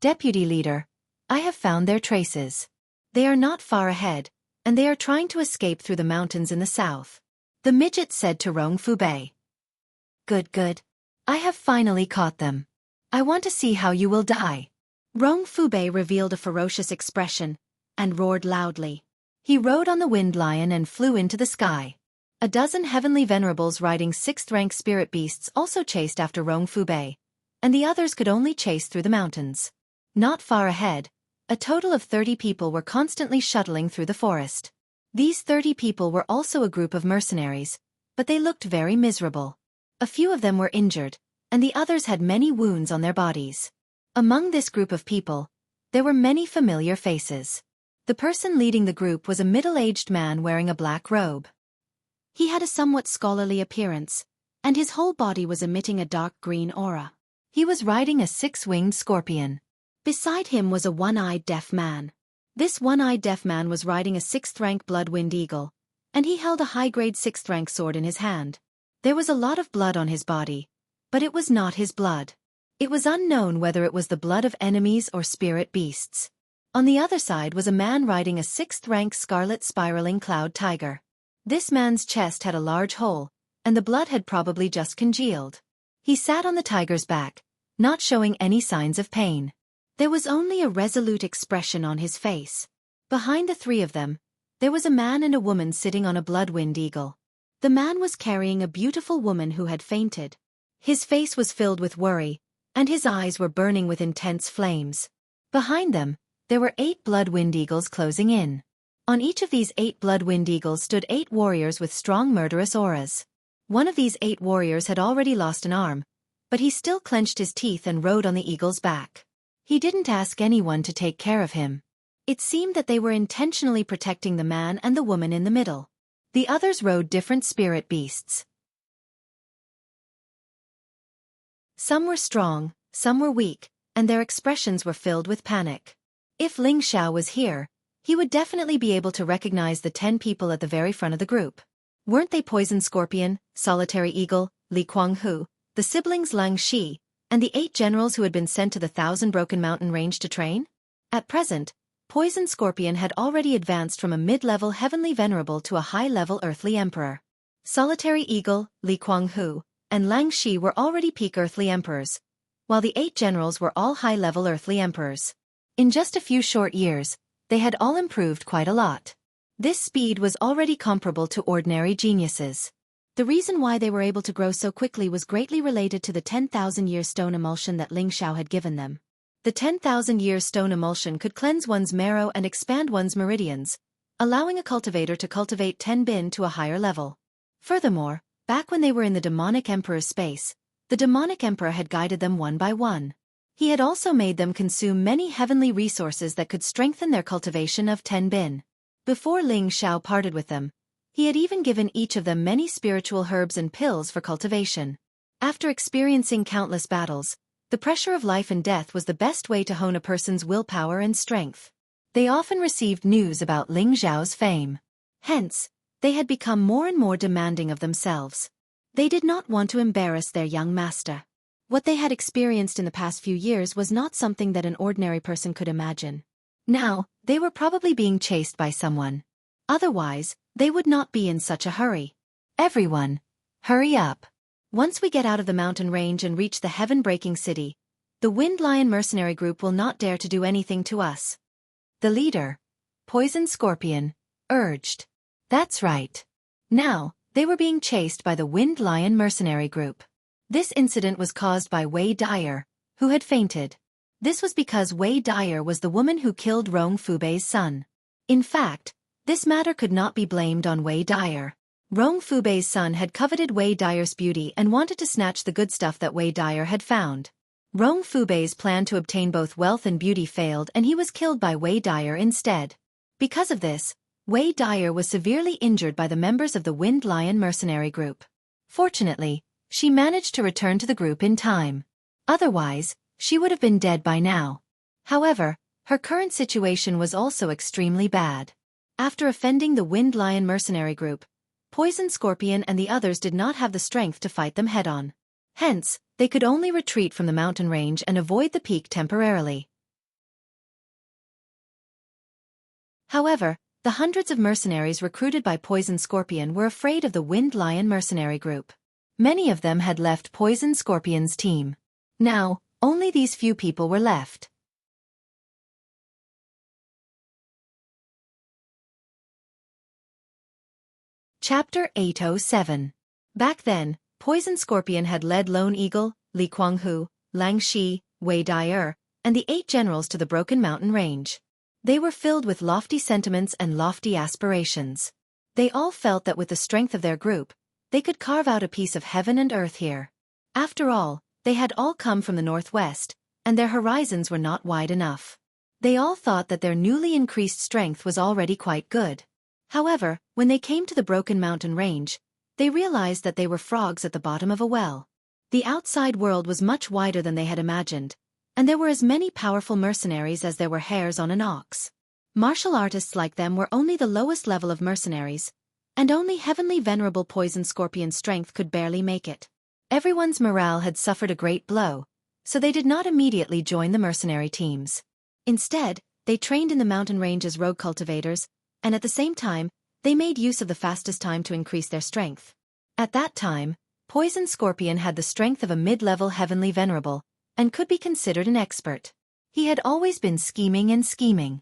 "Deputy leader, I have found their traces. They are not far ahead, and they are trying to escape through the mountains in the south," the midget said to Rong Fubei. Good. I have finally caught them. I want to see how you will die." Rong Fubei revealed a ferocious expression, and roared loudly. He rode on the Wind Lion and flew into the sky. A dozen heavenly venerables riding 6th-rank spirit beasts also chased after Rong Fubei, and the others could only chase through the mountains. Not far ahead, a total of 30 people were constantly shuttling through the forest. These 30 people were also a group of mercenaries, but they looked very miserable. A few of them were injured, and the others had many wounds on their bodies. Among this group of people, there were many familiar faces. The person leading the group was a middle-aged man wearing a black robe. He had a somewhat scholarly appearance, and his whole body was emitting a dark green aura. He was riding a 6-winged scorpion. Beside him was a one-eyed deaf man. This one-eyed deaf man was riding a 6th-rank Bloodwind Eagle, and he held a high-grade 6th-rank sword in his hand. There was a lot of blood on his body, but it was not his blood. It was unknown whether it was the blood of enemies or spirit beasts. On the other side was a man riding a 6th-rank Scarlet Spiraling Cloud Tiger. This man's chest had a large hole, and the blood had probably just congealed. He sat on the tiger's back, not showing any signs of pain. There was only a resolute expression on his face. Behind the 3 of them, there was a man and a woman sitting on a Bloodwind Eagle. The man was carrying a beautiful woman who had fainted. His face was filled with worry, and his eyes were burning with intense flames. Behind them, there were 8 Bloodwind Eagles closing in. On each of these 8 Bloodwind Eagles stood 8 warriors with strong murderous auras. One of these 8 warriors had already lost an arm, but he still clenched his teeth and rode on the eagle's back. He didn't ask anyone to take care of him. It seemed that they were intentionally protecting the man and the woman in the middle. The others rode different spirit beasts. Some were strong, some were weak, and their expressions were filled with panic. If Ling Xiao was here, he would definitely be able to recognize the 10 people at the very front of the group. Weren't they Poison Scorpion, Solitary Eagle, Li Guanghu, the siblings Lang Shi, and the 8 generals who had been sent to the 1,000 Broken Mountain range to train? At present, Poison Scorpion had already advanced from a mid-level heavenly venerable to a high-level earthly emperor. Solitary Eagle, Li Guanghu, and Lang Shi were already peak earthly emperors, while the 8 generals were all high-level earthly emperors. In just a few short years, they had all improved quite a lot. This speed was already comparable to ordinary geniuses. The reason why they were able to grow so quickly was greatly related to the 10,000-year stone emulsion that Ling Xiao had given them. The 10,000-year stone emulsion could cleanse one's marrow and expand one's meridians, allowing a cultivator to cultivate 10 bin to a higher level. Furthermore, back when they were in the demonic emperor's space, the demonic emperor had guided them one by one. He had also made them consume many heavenly resources that could strengthen their cultivation of 10 bin. Before Ling Xiao parted with them, he had even given each of them many spiritual herbs and pills for cultivation. After experiencing countless battles, the pressure of life and death was the best way to hone a person's willpower and strength. They often received news about Ling Xiao's fame. Hence, they had become more and more demanding of themselves. They did not want to embarrass their young master. What they had experienced in the past few years was not something that an ordinary person could imagine. Now, they were probably being chased by someone. Otherwise, they would not be in such a hurry. Everyone, hurry up. Once we get out of the mountain range and reach the heaven-breaking city, the Wind Lion mercenary group will not dare to do anything to us. The leader, Poison Scorpion, urged. That's right. Now, they were being chased by the Wind Lion mercenary group. This incident was caused by Wei Dyer, who had fainted. This was because Wei Dyer was the woman who killed Rong Fubei's son. In fact, this matter could not be blamed on Wei Dyer. Rong Fubei's son had coveted Wei Dyer's beauty and wanted to snatch the good stuff that Wei Dyer had found. Rong Fubei's plan to obtain both wealth and beauty failed and he was killed by Wei Dyer instead. Because of this, Wei Dyer was severely injured by the members of the Wind Lion mercenary group. Fortunately, she managed to return to the group in time. Otherwise, she would have been dead by now. However, her current situation was also extremely bad. After offending the Wind Lion mercenary group, Poison Scorpion and the others did not have the strength to fight them head-on. Hence, they could only retreat from the mountain range and avoid the peak temporarily. However, the hundreds of mercenaries recruited by Poison Scorpion were afraid of the Wind Lion mercenary group. Many of them had left Poison Scorpion's team. Now, only these few people were left. Chapter 807. Back then, Poison Scorpion had led Lone Eagle, Li Guanghu, Lang Shi, Wei Dyer, and the 8 generals to the Broken Mountain range. They were filled with lofty sentiments and lofty aspirations. They all felt that with the strength of their group, they could carve out a piece of heaven and earth here. After all, they had all come from the northwest, and their horizons were not wide enough. They all thought that their newly increased strength was already quite good. However, when they came to the Broken Mountain range, they realized that they were frogs at the bottom of a well. The outside world was much wider than they had imagined, and there were as many powerful mercenaries as there were hairs on an ox. Martial artists like them were only the lowest level of mercenaries, and only heavenly venerable Poison Scorpion's strength could barely make it. Everyone's morale had suffered a great blow, so they did not immediately join the mercenary teams. Instead, they trained in the mountain range as rogue cultivators, and at the same time, they made use of the fastest time to increase their strength. At that time, Poison Scorpion had the strength of a mid-level heavenly venerable, and could be considered an expert. He had always been scheming and scheming.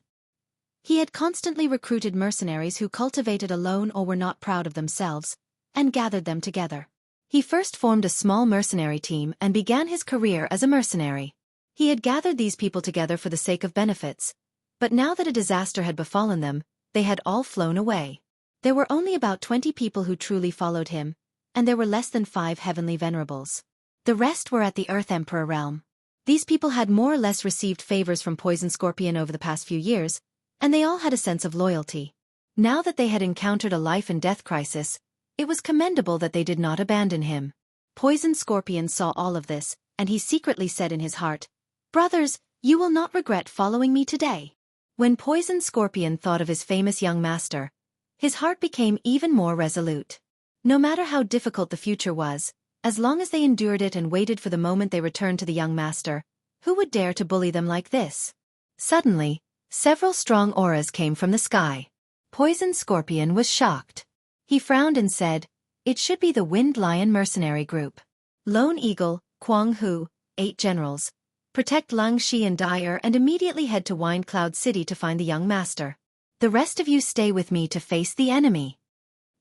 He had constantly recruited mercenaries who cultivated alone or were not proud of themselves, and gathered them together. He first formed a small mercenary team and began his career as a mercenary. He had gathered these people together for the sake of benefits, but now that a disaster had befallen them, they had all flown away. There were only about 20 people who truly followed him, and there were less than 5 heavenly venerables. The rest were at the Earth Emperor realm. These people had more or less received favors from Poison Scorpion over the past few years, and they all had a sense of loyalty. Now that they had encountered a life and death crisis, it was commendable that they did not abandon him. Poison Scorpion saw all of this, and he secretly said in his heart, "Brothers, you will not regret following me today." When Poison Scorpion thought of his famous young master, his heart became even more resolute. No matter how difficult the future was, as long as they endured it and waited for the moment they returned to the young master, who would dare to bully them like this? Suddenly, several strong auras came from the sky. Poison Scorpion was shocked. He frowned and said, "It should be the Wind Lion mercenary group. Lone Eagle, Jianghu, 8 generals. Protect Xianxia and Dyer and immediately head to Wind Cloud City to find the young master. The rest of you stay with me to face the enemy."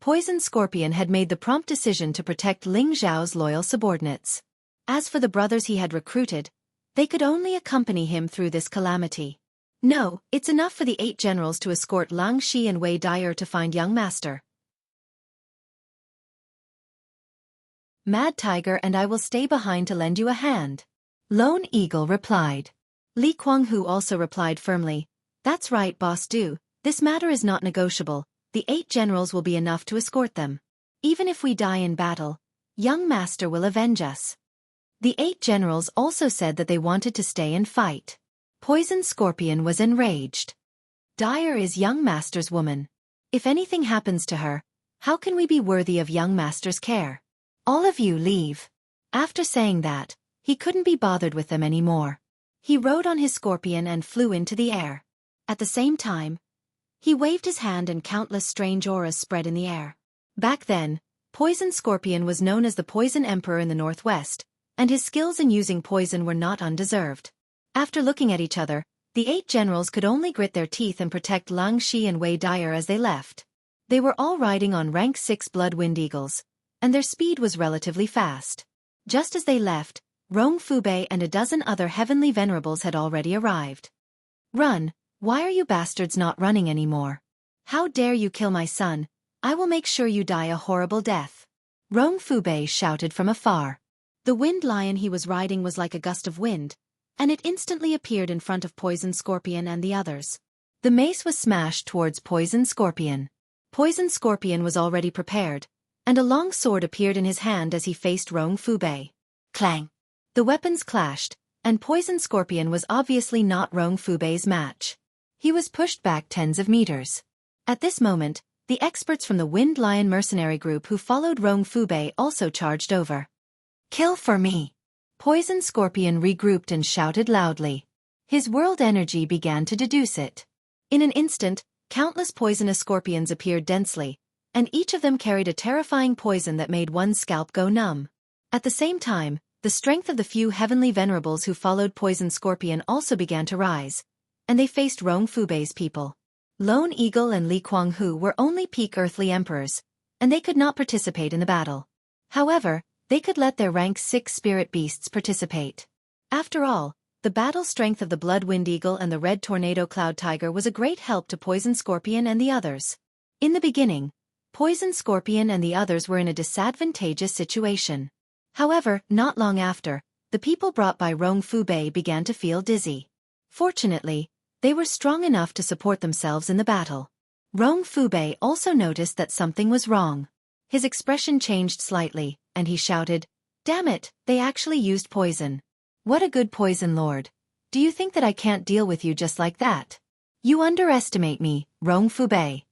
Poison Scorpion had made the prompt decision to protect Ling Zhao's loyal subordinates. As for the brothers he had recruited, they could only accompany him through this calamity. No, it's enough for the 8 generals to escort Xianxia and Wei Dyer to find young master. Mad Tiger and I will stay behind to lend you a hand. Lone Eagle replied. Li Kuanghu also replied firmly, "That's right, Boss Du, this matter is not negotiable, the 8 generals will be enough to escort them. Even if we die in battle, young master will avenge us." The 8 generals also said that they wanted to stay and fight. Poison Scorpion was enraged. Dyer is young master's woman. If anything happens to her, how can we be worthy of young master's care? All of you leave. After saying that, he couldn't be bothered with them anymore. He rode on his scorpion and flew into the air. At the same time, he waved his hand and countless strange auras spread in the air. Back then, Poison Scorpion was known as the Poison Emperor in the Northwest, and his skills in using poison were not undeserved. After looking at each other, the 8 generals could only grit their teeth and protect Xianxia and Wei Dyer as they left. They were all riding on rank 6 Blood Wind Eagles, and their speed was relatively fast. Just as they left, Rong Fubei and a dozen other heavenly venerables had already arrived. "Run, why are you bastards not running anymore? How dare you kill my son? I will make sure you die a horrible death." Rong Fubei shouted from afar. The wind lion he was riding was like a gust of wind, and it instantly appeared in front of Poison Scorpion and the others. The mace was smashed towards Poison Scorpion. Poison Scorpion was already prepared, and a long sword appeared in his hand as he faced Rong Fubei. Clang! The weapons clashed, and Poison Scorpion was obviously not Rong Fubei's match. He was pushed back tens of meters. At this moment, the experts from the Wind Lion mercenary group who followed Rong Fubei also charged over. "Kill for me!" Poison Scorpion regrouped and shouted loudly. His world energy began to deduce it. In an instant, countless poisonous scorpions appeared densely, and each of them carried a terrifying poison that made one's scalp go numb. At the same time, the strength of the few heavenly venerables who followed Poison Scorpion also began to rise, and they faced Rong Fubei's people. Lone Eagle and Li Kuanghu were only peak earthly emperors, and they could not participate in the battle. However, they could let their rank 6 spirit beasts participate. After all, the battle strength of the Blood Wind Eagle and the Red Tornado Cloud Tiger was a great help to Poison Scorpion and the others. In the beginning, Poison Scorpion and the others were in a disadvantageous situation. However, not long after, the people brought by Rong Fubei began to feel dizzy. Fortunately, they were strong enough to support themselves in the battle. Rong Fubei also noticed that something was wrong. His expression changed slightly, and he shouted, "Damn it, they actually used poison. What a good poison lord. Do you think that I can't deal with you just like that? You underestimate me, Rong Fubei."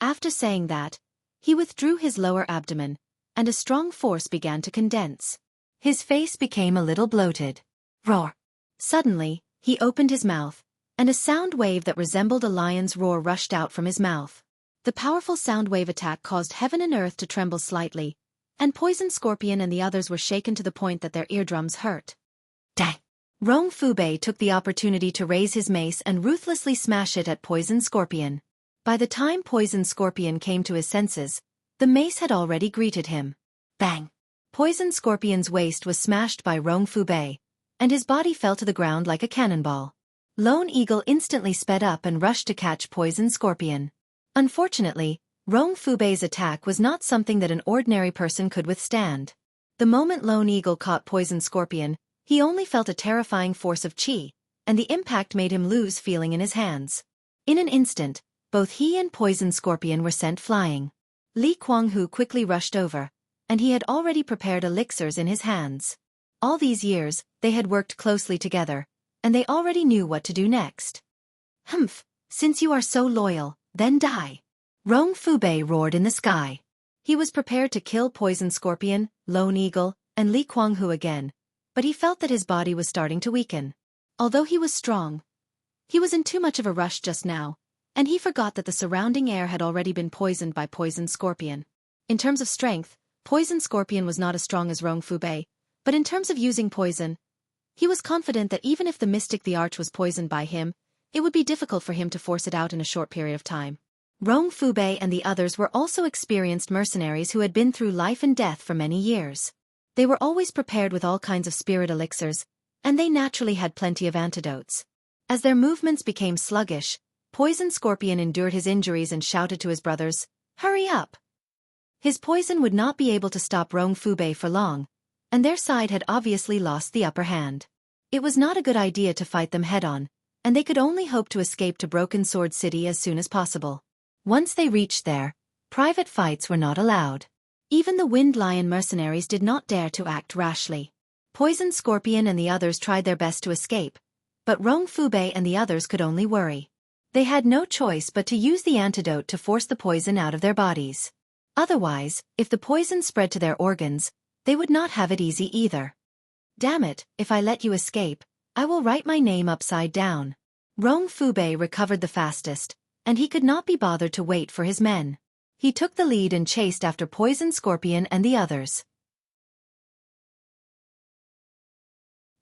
After saying that, he withdrew his lower abdomen, and a strong force began to condense. His face became a little bloated. Roar! Suddenly, he opened his mouth, and a sound wave that resembled a lion's roar rushed out from his mouth. The powerful sound wave attack caused heaven and earth to tremble slightly, and Poison Scorpion and the others were shaken to the point that their eardrums hurt. Dang! Rong Fubei took the opportunity to raise his mace and ruthlessly smash it at Poison Scorpion. By the time Poison Scorpion came to his senses, the mace had already greeted him. Bang! Poison Scorpion's waist was smashed by Rong Fubei, and his body fell to the ground like a cannonball. Lone Eagle instantly sped up and rushed to catch Poison Scorpion. Unfortunately, Rong Fubei's attack was not something that an ordinary person could withstand. The moment Lone Eagle caught Poison Scorpion, he only felt a terrifying force of qi, and the impact made him lose feeling in his hands. In an instant, both he and Poison Scorpion were sent flying. Li Kuanghu quickly rushed over, and he had already prepared elixirs in his hands. All these years, they had worked closely together, and they already knew what to do next. Humph, since you are so loyal, then die. Rong Fubei roared in the sky. He was prepared to kill Poison Scorpion, Lone Eagle, and Li Guanghu again, but he felt that his body was starting to weaken. Although he was strong, he was in too much of a rush just now, and he forgot that the surrounding air had already been poisoned by Poison Scorpion. In terms of strength, Poison Scorpion was not as strong as Rong Fubei, but in terms of using poison, he was confident that even if the mystic the Arch was poisoned by him, it would be difficult for him to force it out in a short period of time. Rong Fubei and the others were also experienced mercenaries who had been through life and death for many years. They were always prepared with all kinds of spirit elixirs, and they naturally had plenty of antidotes. As their movements became sluggish, Poison Scorpion endured his injuries and shouted to his brothers, "Hurry up!" His poison would not be able to stop Rong Fubei for long, and their side had obviously lost the upper hand. It was not a good idea to fight them head-on, and they could only hope to escape to Broken Sword City as soon as possible. Once they reached there, private fights were not allowed. Even the Wind Lion mercenaries did not dare to act rashly. Poison Scorpion and the others tried their best to escape, but Rong Fubei and the others could only worry. They had no choice but to use the antidote to force the poison out of their bodies. Otherwise, if the poison spread to their organs, they would not have it easy either. Damn it, if I let you escape, I will write my name upside down. Rong Fubei recovered the fastest, and he could not be bothered to wait for his men. He took the lead and chased after Poison Scorpion and the others.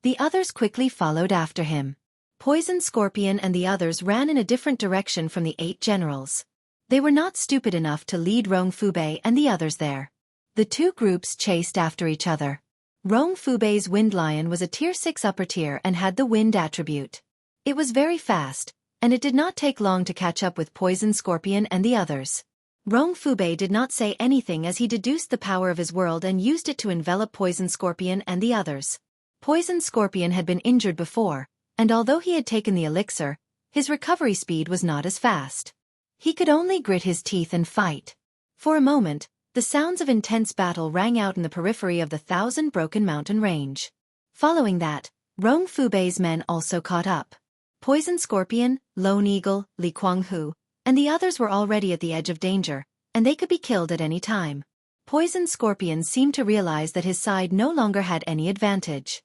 The others quickly followed after him. Poison Scorpion and the others ran in a different direction from the 8 generals. They were not stupid enough to lead Rong Fubei and the others there. The two groups chased after each other. Rong Fubei's Wind Lion was a Tier 6 upper tier and had the wind attribute. It was very fast, and it did not take long to catch up with Poison Scorpion and the others. Rong Fubei did not say anything as he deduced the power of his world and used it to envelop Poison Scorpion and the others. Poison Scorpion had been injured before, and although he had taken the elixir, his recovery speed was not as fast. He could only grit his teeth and fight. For a moment, the sounds of intense battle rang out in the periphery of the Thousand Broken Mountain range. Following that, Rong Fubei's men also caught up. Poison Scorpion, Lone Eagle, Li Guanghu, and the others were already at the edge of danger, and they could be killed at any time. Poison Scorpion seemed to realize that his side no longer had any advantage.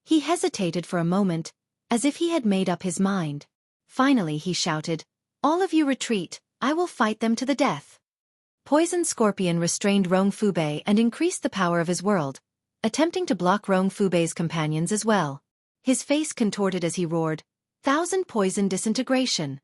He hesitated for a moment, as if he had made up his mind. Finally he shouted, "All of you retreat, I will fight them to the death." Poison Scorpion restrained Rong Fubei and increased the power of his world, attempting to block Rong Fubei's companions as well. His face contorted as he roared, "Thousand Poison Disintegration!"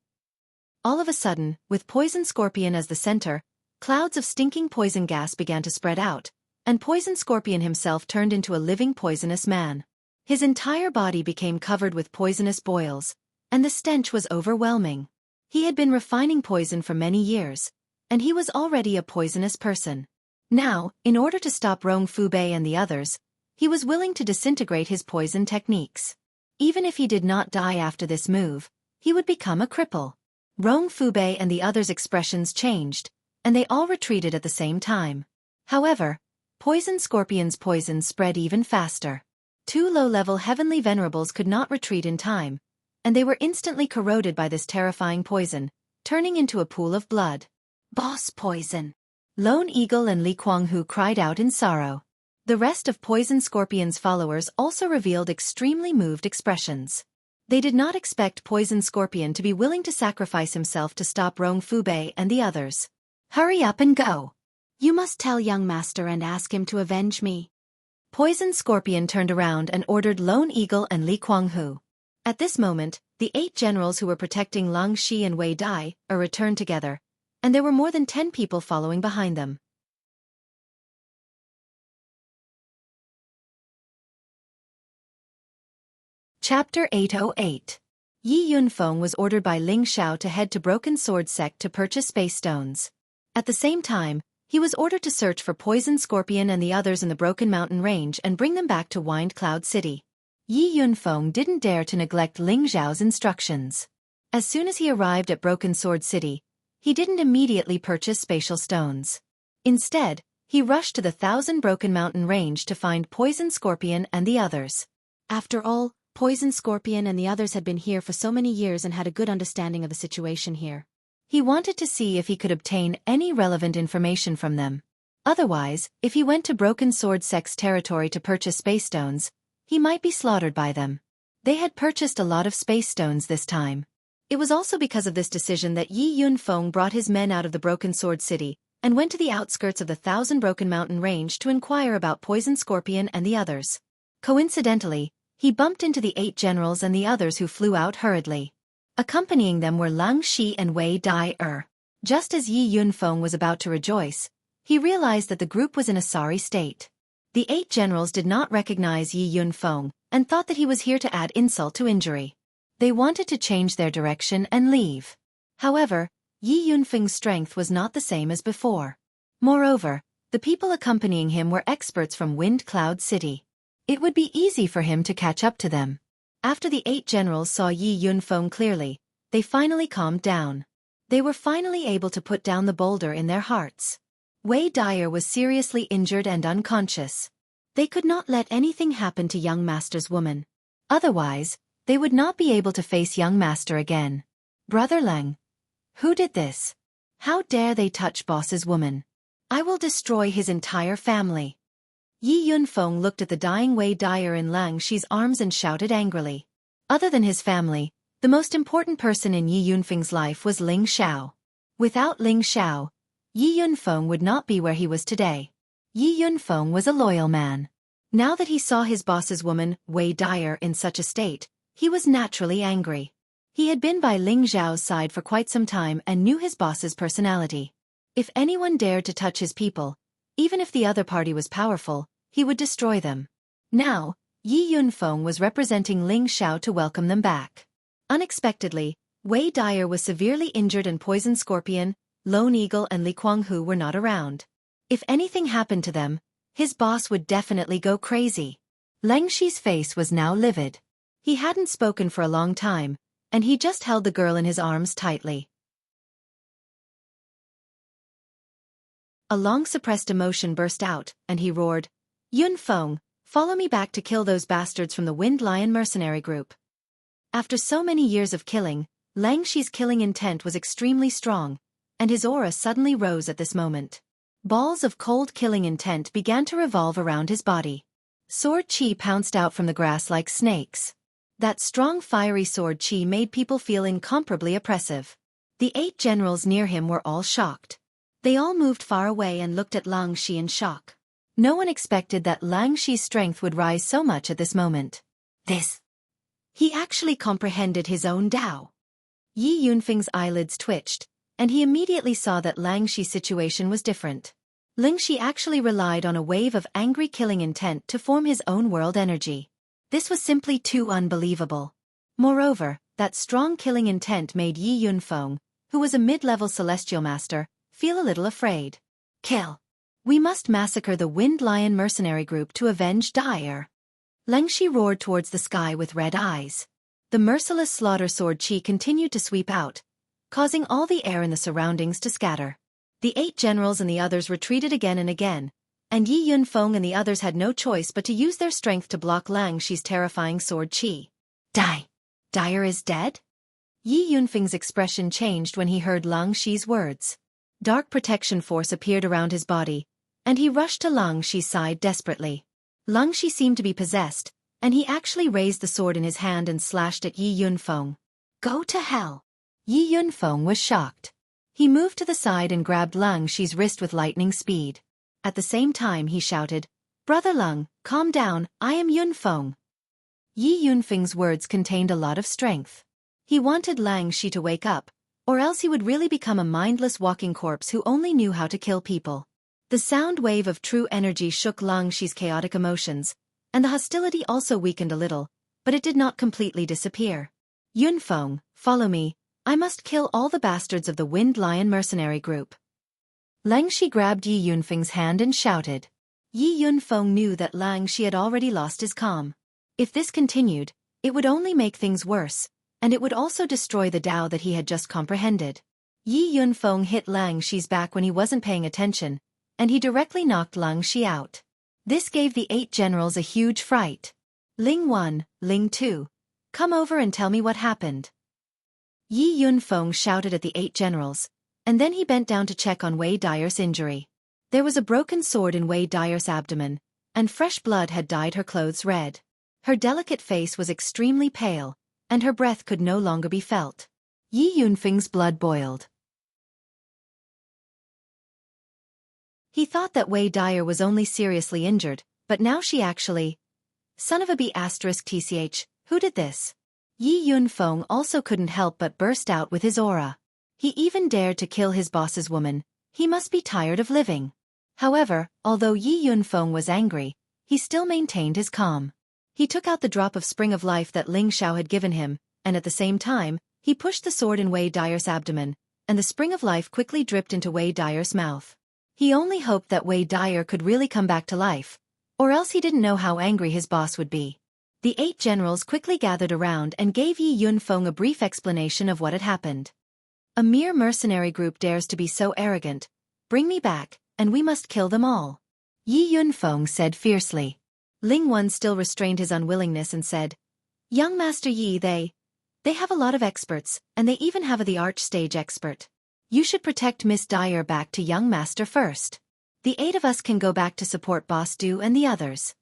All of a sudden, with Poison Scorpion as the center, clouds of stinking poison gas began to spread out, and Poison Scorpion himself turned into a living poisonous man. His entire body became covered with poisonous boils, and the stench was overwhelming. He had been refining poison for many years, and he was already a poisonous person. Now, in order to stop Rong Fubei and the others, he was willing to disintegrate his poison techniques. Even if he did not die after this move, he would become a cripple. Rong Fubei and the others' expressions changed, and they all retreated at the same time. However, Poison Scorpion's poison spread even faster. 2 low-level heavenly venerables could not retreat in time, and they were instantly corroded by this terrifying poison, turning into a pool of blood. "Boss poison!" Lone Eagle and Li Guanghu cried out in sorrow. The rest of Poison Scorpion's followers also revealed extremely moved expressions. They did not expect Poison Scorpion to be willing to sacrifice himself to stop Rong Fubei and the others. "Hurry up and go! You must tell young master and ask him to avenge me." Poison Scorpion turned around and ordered Lone Eagle and Li Guanghu. At this moment, the 8 generals who were protecting Lang Shi and Wei Dai returned together, and there were more than 10 people following behind them. Chapter 808. Yi Yunfeng was ordered by Ling Xiao to head to Broken Sword Sect to purchase space stones. At the same time, he was ordered to search for Poison Scorpion and the others in the Broken Mountain Range and bring them back to Wind Cloud City. Yi Yunfeng didn't dare to neglect Ling Xiao's instructions. As soon as he arrived at Broken Sword City, he didn't immediately purchase spatial stones. Instead, He rushed to the Thousand Broken Mountain range to find Poison Scorpion and the others. After all, Poison Scorpion and the others had been here for so many years and had a good understanding of the situation here. He wanted to see if he could obtain any relevant information from them. Otherwise, if he went to Broken Sword Sect's territory to purchase space stones, he might be slaughtered by them. They had purchased a lot of space stones this time. It was also because of this decision that Yi Yunfeng brought his men out of the Broken Sword City and went to the outskirts of the Thousand Broken Mountain range to inquire about Poison Scorpion and the others. Coincidentally, he bumped into the 8 generals and the others who flew out hurriedly. Accompanying them were Lang Shi and Wei Dai. Just as Yi Yunfeng was about to rejoice, he realized that the group was in a sorry state. The 8 generals did not recognize Yi Yunfeng and thought that he was here to add insult to injury. They wanted to change their direction and leave. However, Yi Yunfeng's strength was not the same as before. Moreover, the people accompanying him were experts from Wind Cloud City. It would be easy for him to catch up to them. After the 8 generals saw Yi Yunfeng clearly, they finally calmed down. They were finally able to put down the boulder in their hearts. Wei Dai was seriously injured and unconscious. They could not let anything happen to young master's woman. Otherwise, they would not be able to face young master again. Brother Lang. Who did this? How dare they touch boss's woman? I will destroy his entire family. Yi Yunfeng looked at the dying Wei Dai in Lang Shi's arms and shouted angrily. Other than his family, the most important person in Yi Yunfeng's life was Ling Xiao. Without Ling Xiao, Yi Yunfeng would not be where he was today. Yi Yunfeng was a loyal man. Now that he saw his boss's woman, Wei Dai, in such a state, he was naturally angry. He had been by Ling Xiao's side for quite some time and knew his boss's personality. If anyone dared to touch his people, even if the other party was powerful, he would destroy them. Now, Yi Yunfeng was representing Ling Xiao to welcome them back. Unexpectedly, Wei Dai was severely injured and Poison Scorpion, Lone Eagle and Li Kuanghu were not around. If anything happened to them, his boss would definitely go crazy. Lang Shi's face was now livid. He hadn't spoken for a long time, and he just held the girl in his arms tightly. A long-suppressed emotion burst out, and he roared, Yunfeng, follow me back to kill those bastards from the Wind Lion mercenary group. After so many years of killing, Lang Shi's killing intent was extremely strong, and his aura suddenly rose at this moment. Balls of cold killing intent began to revolve around his body. Sword chi pounced out from the grass like snakes. That strong fiery sword chi made people feel incomparably oppressive. The 8 generals near him were all shocked. They all moved far away and looked at Lang Shi in shock. No one expected that Lang Shi's strength would rise so much at this moment. He actually comprehended his own Tao. Yi Yunfeng's eyelids twitched, and he immediately saw that Lang Shi's situation was different. Ling Shi actually relied on a wave of angry killing intent to form his own world energy. This was simply too unbelievable. Moreover, that strong killing intent made Yi Yunfeng, who was a mid-level celestial master, feel a little afraid. Kill. We must massacre the Wind Lion mercenary group to avenge Dai. Lang Shi roared towards the sky with red eyes. The merciless slaughter sword chi continued to sweep out, causing all the air in the surroundings to scatter. The 8 generals and the others retreated again and again, and Yi Yunfeng and the others had no choice but to use their strength to block Lang Shi's terrifying sword chi. Dai is dead? Yi Yunfeng's expression changed when he heard Lang Shi's words. Dark protection force appeared around his body, and he rushed to Lang Shi's side desperately. Lang Shi seemed to be possessed, and he actually raised the sword in his hand and slashed at Yi Yunfeng. Go to hell! Yi Yunfeng was shocked. He moved to the side and grabbed Lang Shi's wrist with lightning speed. At the same time he shouted, Brother Lang, calm down, I am Yunfeng. Yi Yunfeng's words contained a lot of strength. He wanted Lang Shi to wake up, or else he would really become a mindless walking corpse who only knew how to kill people. The sound wave of true energy shook Lang Shi's chaotic emotions, and the hostility also weakened a little, but it did not completely disappear. Yunfeng, follow me, I must kill all the bastards of the Wind Lion mercenary group. Lang Shi grabbed Yi Yunfeng's hand and shouted. Yi Yunfeng knew that Lang Shi had already lost his calm. If this continued, it would only make things worse, and it would also destroy the Tao that he had just comprehended. Yi Yunfeng hit Lang Shi's back when he wasn't paying attention, and he directly knocked Xianxia out. This gave the 8 generals a huge fright. Ling 1, Ling 2. Come over and tell me what happened. Yi Yunfeng shouted at the 8 generals, and then he bent down to check on Wei Dyer's injury. There was a broken sword in Wei Dyer's abdomen, and fresh blood had dyed her clothes red. Her delicate face was extremely pale, and her breath could no longer be felt. Yi Yunfeng's blood boiled. He thought that Wei Dyer was only seriously injured, but now she actually... Son of a B***tch, who did this? Yi Yunfeng also couldn't help but burst out with his aura. He even dared to kill his boss's woman. He must be tired of living. However, although Yi Yunfeng was angry, he still maintained his calm. He took out the drop of spring of life that Ling Xiao had given him, and at the same time, he pushed the sword in Wei Dyer's abdomen, and the spring of life quickly dripped into Wei Dyer's mouth. He only hoped that Wei Dyer could really come back to life, or else he didn't know how angry his boss would be. The 8 generals quickly gathered around and gave Yi Yunfeng a brief explanation of what had happened. A mere mercenary group dares to be so arrogant. Bring me back, and we must kill them all. Yi Yunfeng said fiercely. Ling 1 still restrained his unwillingness and said, Young Master Yi, they have a lot of experts, and they even have the arch-stage expert. You should protect Miss Dyer back to young master first. The 8 of us can go back to support Boss Du and the others.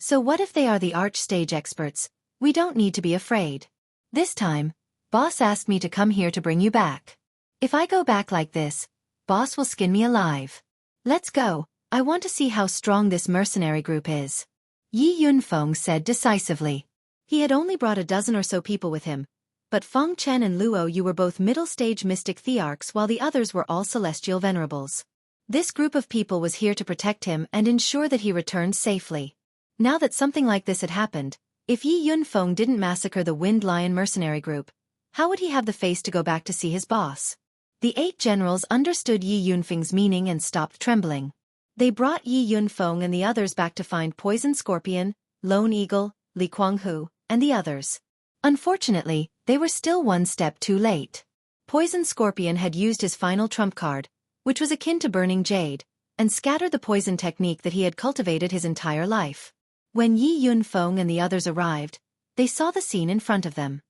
So what if they are the arch-stage experts? We don't need to be afraid. This time, Boss asked me to come here to bring you back. If I go back like this, Boss will skin me alive. Let's go, I want to see how strong this mercenary group is. Yi Yunfeng said decisively. He had only brought a dozen or so people with him, but Feng Chen and Luo Yu were both middle-stage mystic thearchs while the others were all celestial venerables. This group of people was here to protect him and ensure that he returned safely. Now that something like this had happened, if Yi Yunfeng didn't massacre the Wind Lion mercenary group, how would he have the face to go back to see his boss? The 8 generals understood Yi Yunfeng's meaning and stopped trembling. They brought Yi Yunfeng and the others back to find Poison Scorpion, Lone Eagle, Li Guanghu, and the others. Unfortunately, they were still one step too late. Poison Scorpion had used his final trump card, which was akin to Burning Jade, and scattered the poison technique that he had cultivated his entire life. When Yi Yunfeng and the others arrived, they saw the scene in front of them.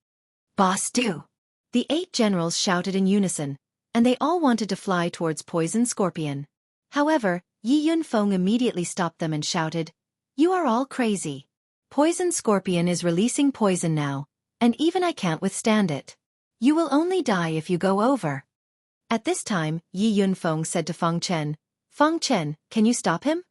Boss Du! The 8 generals shouted in unison, and they all wanted to fly towards Poison Scorpion. However, Yi Yunfeng immediately stopped them and shouted, You are all crazy. Poison Scorpion is releasing poison now, and even I can't withstand it. You will only die if you go over. At this time, Yi Yunfeng said to Feng Chen, Feng Chen, can you stop him?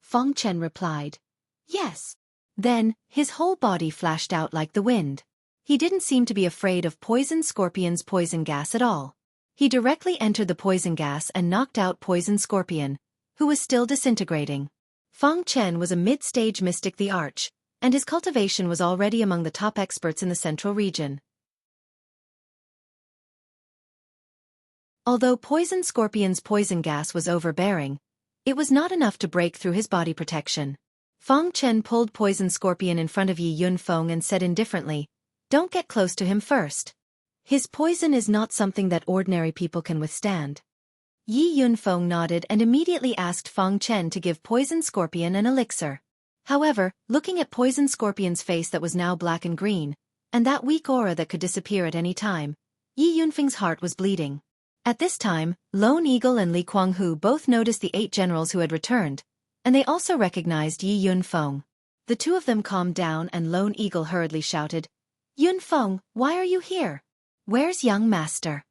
Feng Chen replied, Yes. Then, his whole body flashed out like the wind. He didn't seem to be afraid of Poison Scorpion's poison gas at all. He directly entered the poison gas and knocked out Poison Scorpion, who was still disintegrating. Feng Chen was a mid-stage mystic the Arch, and his cultivation was already among the top experts in the central region. Although Poison Scorpion's poison gas was overbearing, it was not enough to break through his body protection. Feng Chen pulled Poison Scorpion in front of Yi Yunfeng and said indifferently, Don't get close to him first. His poison is not something that ordinary people can withstand. Yi Yunfeng nodded and immediately asked Feng Chen to give Poison Scorpion an elixir. However, looking at Poison Scorpion's face that was now black and green, and that weak aura that could disappear at any time, Yi Yunfeng's heart was bleeding. At this time, Lone Eagle and Li Guanghu both noticed the 8 generals who had returned, and they also recognized Yi Yunfeng. The 2 of them calmed down and Lone Eagle hurriedly shouted, Yunfeng, why are you here? Where's young master?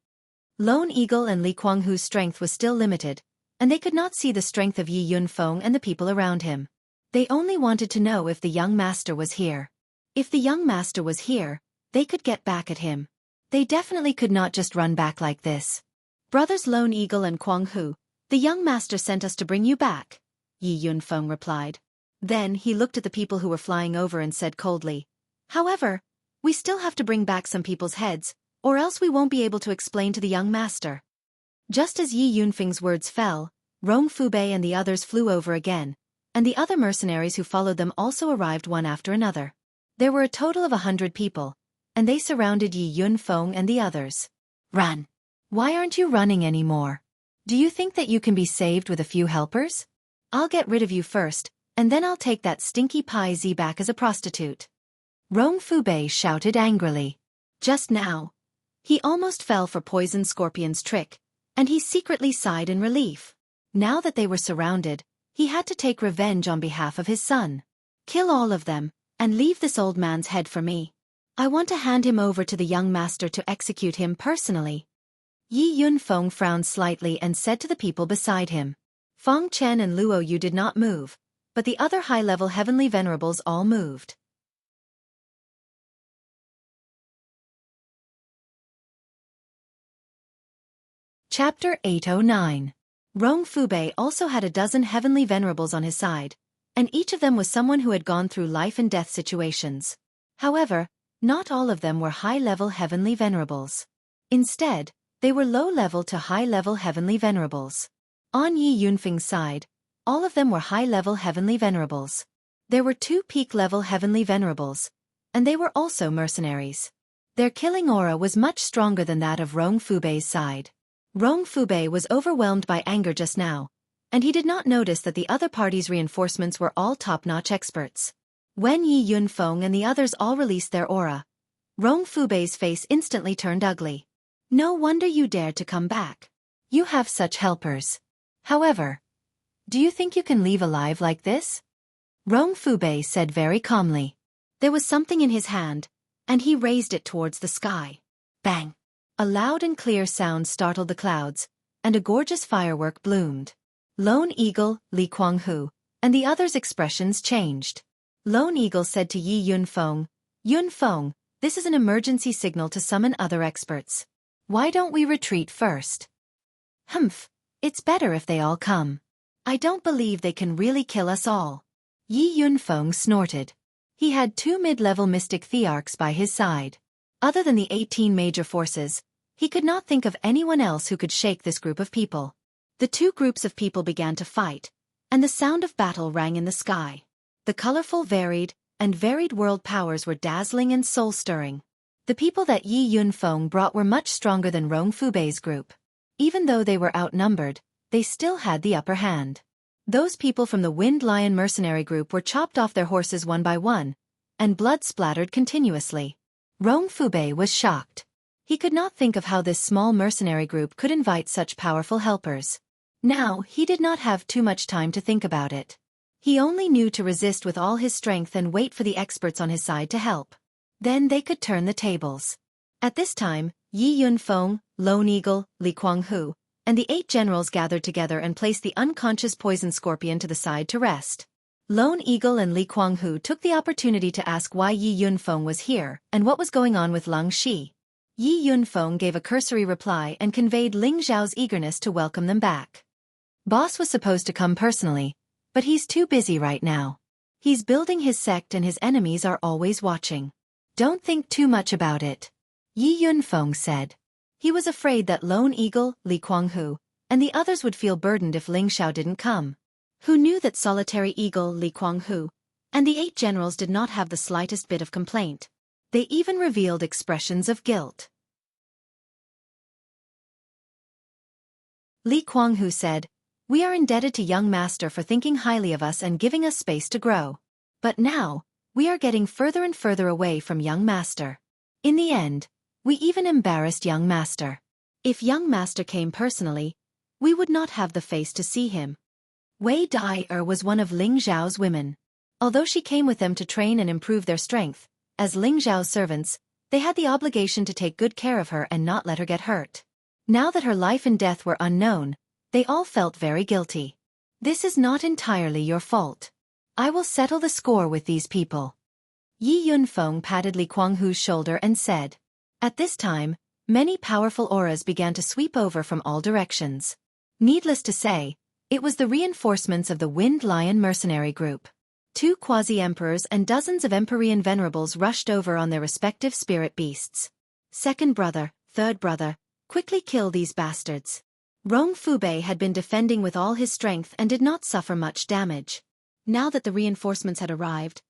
Lone Eagle and Li Guanghu's strength was still limited, and they could not see the strength of Yi Yunfeng and the people around him. They only wanted to know if the young master was here. If the young master was here, they could get back at him. They definitely could not just run back like this. Brothers Lone Eagle and Guanghu, the young master sent us to bring you back, Yi Yunfeng replied. Then he looked at the people who were flying over and said coldly, However, we still have to bring back some people's heads, or else we won't be able to explain to the young master. Just as Yi Yunfeng's words fell, Rong Fubei and the others flew over again, and the other mercenaries who followed them also arrived one after another. There were a total of 100 people, and they surrounded Yi Yunfeng and the others. Run! Why aren't you running anymore? Do you think that you can be saved with a few helpers? I'll get rid of you first, and then I'll take that stinky Pai Zi back as a prostitute. Rong Fubei shouted angrily. Just now, he almost fell for Poison Scorpion's trick, and he secretly sighed in relief. Now that they were surrounded, he had to take revenge on behalf of his son. Kill all of them, and leave this old man's head for me. I want to hand him over to the young master to execute him personally. Yi Yunfeng frowned slightly and said to the people beside him. Feng Chen and Luo Yu did not move, but the other high-level heavenly venerables all moved. Chapter 809. Rong Fubei also had a dozen heavenly venerables on his side, and each of them was someone who had gone through life and death situations. However, not all of them were high-level heavenly venerables. Instead, they were low-level to high-level heavenly venerables. On Yi Yunfeng's side, all of them were high-level heavenly venerables. There were 2 peak-level heavenly venerables, and they were also mercenaries. Their killing aura was much stronger than that of Rong Fubei's side. Rong Fubei was overwhelmed by anger just now, and he did not notice that the other party's reinforcements were all top-notch experts. When Yi Yunfeng and the others all released their aura, Rong Fubei's face instantly turned ugly. No wonder you dared to come back. You have such helpers. However, do you think you can leave alive like this? Rong Fubei said very calmly. There was something in his hand, and he raised it towards the sky. Bang! A loud and clear sound startled the clouds, and a gorgeous firework bloomed. Lone Eagle, Li Kuanghu, and the others' expressions changed. Lone Eagle said to Yi Yunfeng, Yunfeng, this is an emergency signal to summon other experts. Why don't we retreat first? Humph, it's better if they all come. I don't believe they can really kill us all. Yi Yunfeng snorted. He had 2 mid-level mystic thearchs by his side. Other than the 18 major forces, he could not think of anyone else who could shake this group of people. The 2 groups of people began to fight, and the sound of battle rang in the sky. The colorful, varied world powers were dazzling and soul-stirring. The people that Yi Yunfeng brought were much stronger than Rong Fubei's group. Even though they were outnumbered, they still had the upper hand. Those people from the Wind Lion mercenary group were chopped off their horses one by one, and blood splattered continuously. Rong Fubei was shocked. He could not think of how this small mercenary group could invite such powerful helpers. Now, he did not have too much time to think about it. He only knew to resist with all his strength and wait for the experts on his side to help. Then they could turn the tables. At this time, Yi Yunfeng, Lone Eagle, Li Kuanghu, and the 8 generals gathered together and placed the unconscious Poison Scorpion to the side to rest. Lone Eagle and Li Kuanghu took the opportunity to ask why Yi Yunfeng was here and what was going on with Leng Shi. Yi Yunfeng gave a cursory reply and conveyed Ling Zhao's eagerness to welcome them back. Boss was supposed to come personally, but he's too busy right now. He's building his sect and his enemies are always watching. Don't think too much about it, Yi Yunfeng said. He was afraid that Lone Eagle, Li Kuanghu, and the others would feel burdened if Ling Zhao didn't come. Who knew that solitary Eagle, Li Kuanghu, and the 8 generals did not have the slightest bit of complaint. They even revealed expressions of guilt. Li Kuanghu said, "We are indebted to young master for thinking highly of us and giving us space to grow. But now, we are getting further and further away from young master. In the end, we even embarrassed young master. If young master came personally, we would not have the face to see him." Wei Dai was one of Ling Zhao's women. Although she came with them to train and improve their strength, as Ling Zhao's servants, they had the obligation to take good care of her and not let her get hurt. Now that her life and death were unknown, they all felt very guilty. This is not entirely your fault. I will settle the score with these people. Yi Yunfeng patted Li Kuanghu's shoulder and said. At this time, many powerful auras began to sweep over from all directions. Needless to say, it was the reinforcements of the Wind Lion mercenary group. 2 quasi-emperors and dozens of Empyrean venerables rushed over on their respective spirit beasts. Second brother, third brother, quickly kill these bastards. Rong Fubei had been defending with all his strength and did not suffer much damage. Now that the reinforcements had arrived,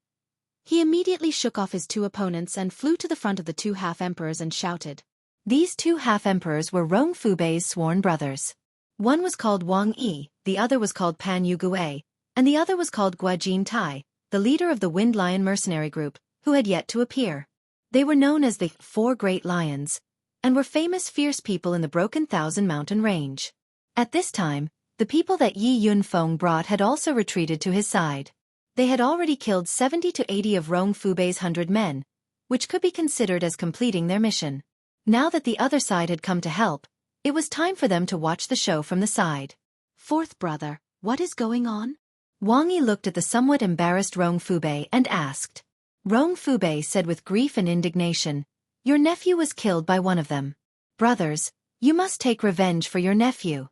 he immediately shook off his 2 opponents and flew to the front of the 2 half-emperors and shouted. These 2 half-emperors were Rong Fubei's sworn brothers. One was called Wang Yi, the other was called Pan Yugui, and the other was called Guajin Tai, the leader of the Wind Lion mercenary group, who had yet to appear. They were known as the Four Great Lions, and were famous fierce people in the Broken Thousand Mountain Range. At this time, the people that Yi Yunfeng brought had also retreated to his side. They had already killed 70 to 80 of Rong Fubei's 100 men, which could be considered as completing their mission. Now that the other side had come to help, it was time for them to watch the show from the side. Fourth brother, what is going on? Wang Yi looked at the somewhat embarrassed Rong Fubei and asked. Rong Fubei said with grief and indignation, your nephew was killed by one of them. Brothers, you must take revenge for your nephew.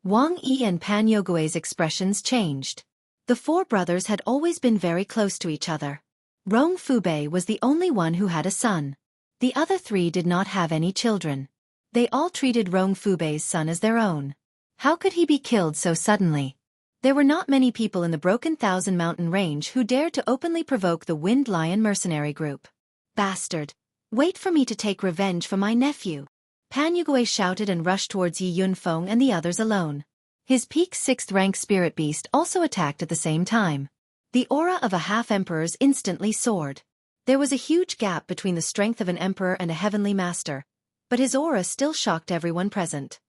Wang Yi and Pan Yogui's expressions changed. The four brothers had always been very close to each other. Rong Fubei was the only one who had a son. The other three did not have any children. They all treated Rong Fubei's son as their own. How could he be killed so suddenly? There were not many people in the Broken Thousand Mountain Range who dared to openly provoke the Wind Lion mercenary group. Bastard! Wait for me to take revenge for my nephew. Pan Yugui shouted and rushed towards Yi Yunfeng and the others alone. His peak 6th rank spirit beast also attacked at the same time. The aura of a half-emperor's instantly soared. There was a huge gap between the strength of an emperor and a heavenly master, but his aura still shocked everyone present.